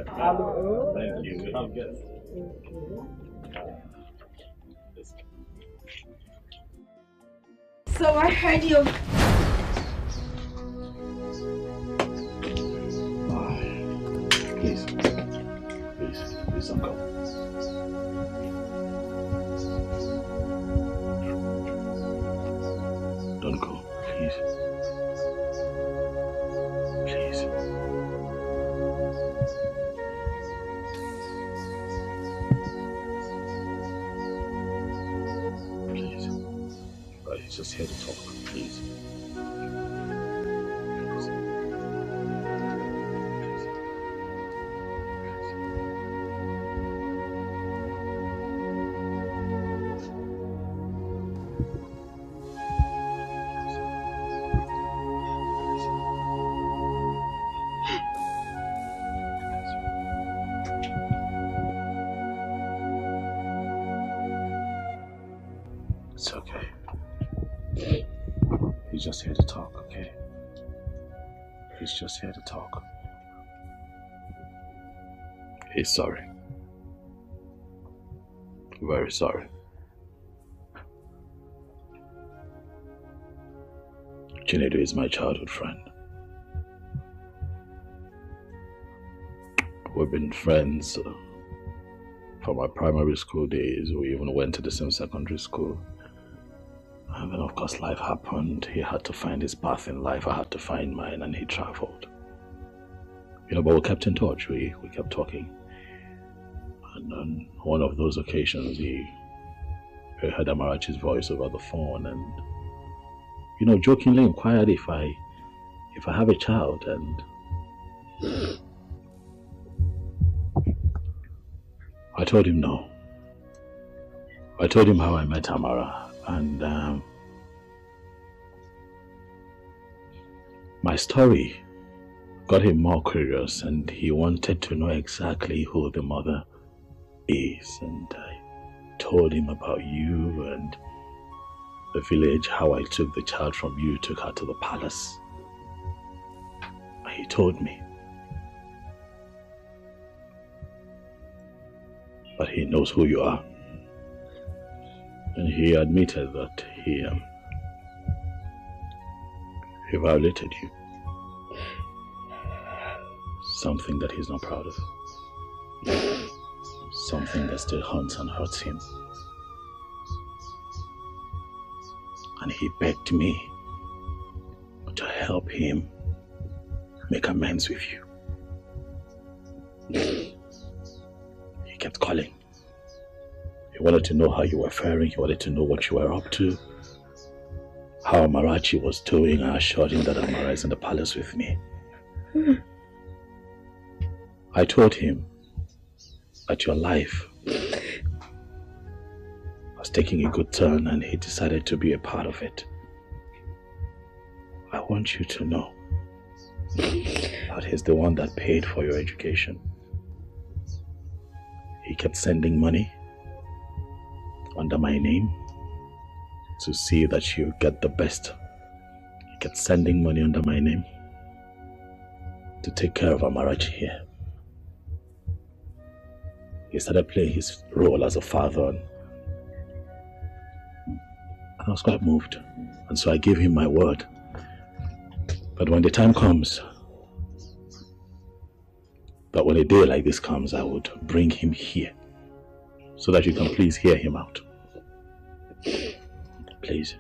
Speaker 13: Hello.
Speaker 2: Thank you. We have guests.
Speaker 8: So I heard you.
Speaker 2: Please don't go. Don't go, please. Please. Please. He's just here to talk, please. It's okay. He's just here to talk, okay? He's just here to talk. He's sorry. Very sorry. Chinedu is my childhood friend. We've been friends from our primary school days. We even went to the same secondary school. And then of course life happened. He had to find his path in life. I had to find mine, and he traveled. But we kept in touch. We kept talking. And on one of those occasions, he heard Amarachi's voice over the phone, and jokingly inquired if I have a child, and I told him no. I told him how I met Amara, and my story got him more curious, and he wanted to know exactly who the mother is. And I told him about you and the village, how I took the child from you, took her to the palace. And he told me. But he knows who you are. And he admitted that he violated you. Something that he's not proud of. Something that still haunts and hurts him. And he begged me to help him make amends with you. He kept calling. He wanted to know how you were faring. He wanted to know what you were up to. How Amarachi was doing. I assured him that Amara is in the palace with me. I told him that your life was taking a good turn and he decided to be a part of it. I want you to know that he's the one that paid for your education. He kept sending money under my name to see that you get the best. He kept sending money under my name to take care of our marriage here. He started playing his role as a father, and I was quite moved, and so I gave him my word. But when the time comes, that when a day like this comes, I would bring him here so that you can please hear him out. Please.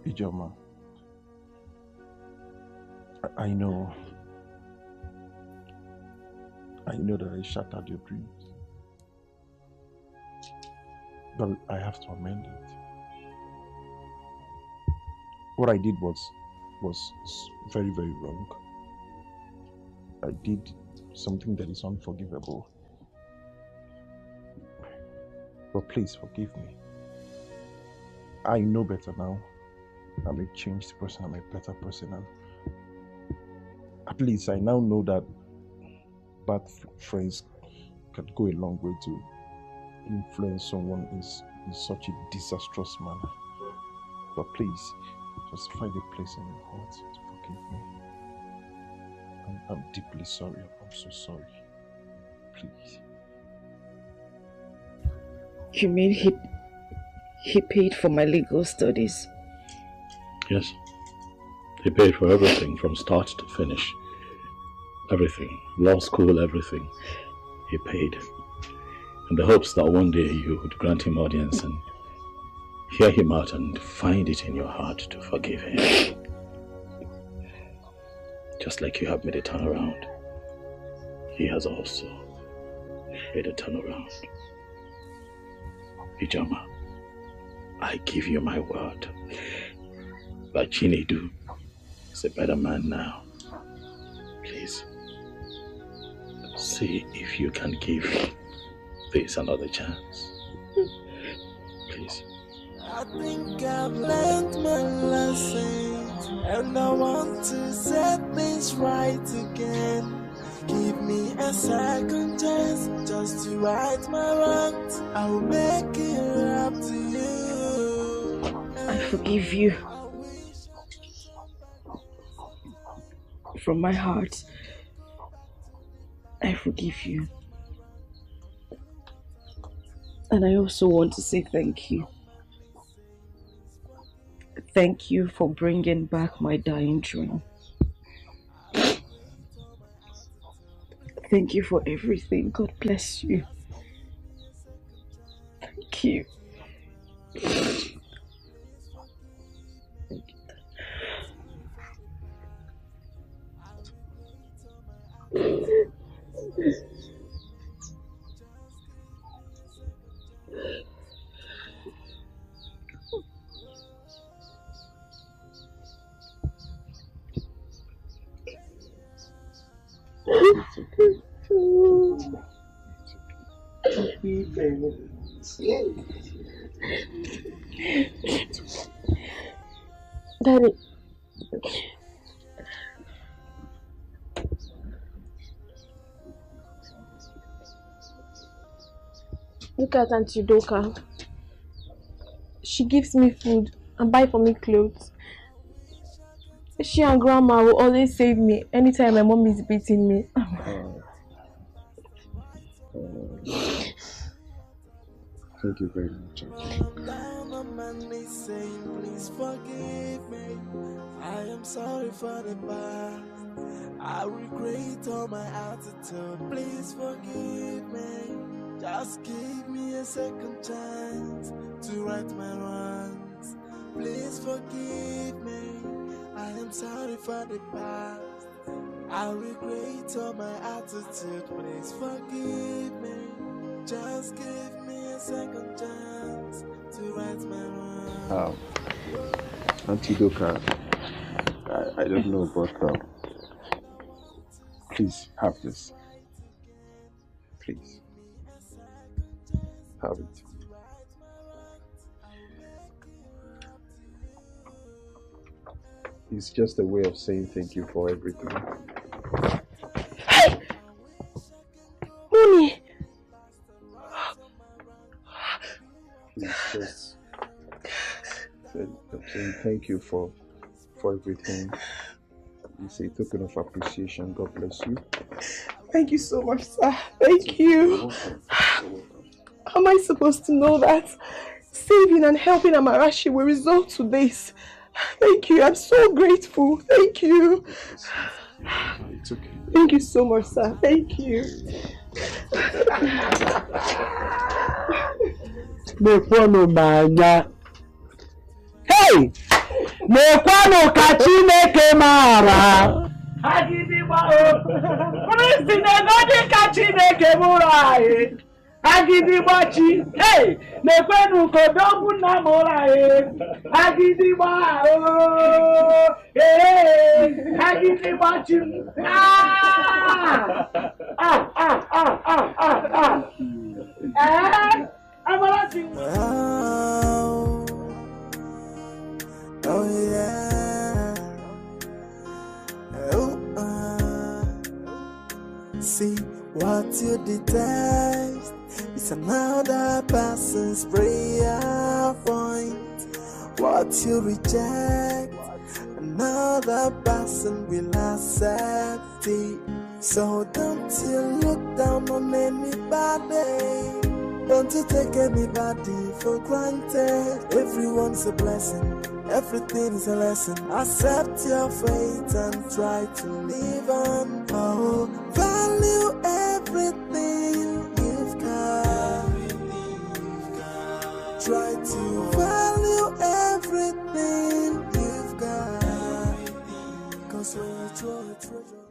Speaker 14: Ijoma, I know that I shattered your dreams, but I have to amend it. What I did was very, very wrong. I did something that is unforgivable. But please forgive me. I know better now. I'm a changed person, I'm a better person, and at least I now know that bad friends can go a long way to influence someone in such a disastrous manner. But please, just find a place in your heart to forgive me. I'm deeply sorry. I'm so sorry. Please.
Speaker 1: You mean he paid for my legal studies?
Speaker 2: Yes. He paid for everything from start to finish. Everything. Law school, everything. He paid. In the hopes that one day you would grant him audience and hear him out and find it in your heart to forgive him. Just like you have made a turnaround, he has also made a turnaround. Ijoma, I give you my word that Chinedu is a better man now. Please, see if you can give this another chance. Please.
Speaker 9: I think I've learned my lesson, and I want to set things right again. Give me a second chance just to right my wrongs. I will make it up to you.
Speaker 1: I forgive you. From my heart, I forgive you. And I also want to say thank you. Thank you for bringing back my dying dream. Thank you for everything. God bless you. Thank you.
Speaker 15: Daddy. Look at Auntie Doka. She gives me food and buy for me clothes. She and Grandma will always save me anytime my mom is beating me.
Speaker 12: Thank you very much.
Speaker 9: Please forgive me. I am sorry for the past. I regret all my attitude. Please forgive me. Just give me a second chance to right my wrongs. Please forgive me. I am sorry for the past. I regret all my attitude. Please forgive me. Just give me a second chance to right my wrong.
Speaker 12: Auntie Doka, I don't know, but please have this. Please. Have it. It's just a way of saying thank you for everything.
Speaker 3: Hey! Mooney!
Speaker 12: It's just saying thank you for everything. It's a token of appreciation. God bless you.
Speaker 3: Thank you so much, sir. Thank you. How am I supposed to know that saving and helping Amarachi will result to this? Thank you. I'm so grateful. Thank you.
Speaker 12: It's okay.
Speaker 3: Thank you so much, sir. Thank you.
Speaker 20: Hey! Mekwano kachineke mara. Agidigba o. Kristi negodi kachineke murae. Agidigba chi. Hey! Mekwano kodobu na murae. Agidigba o. Hey! Agidigba chi. Amarachi.
Speaker 9: Oh yeah. Oh, see what you detest is another person's prayer point. What you reject, another person will accept it. So don't you look down on anybody. Don't you take anybody for granted. Everyone's a blessing. Everything is a lesson. Accept your fate and try to live on. Oh, value everything you've got. Try to value everything you've got. 'Cause when you throw a treasure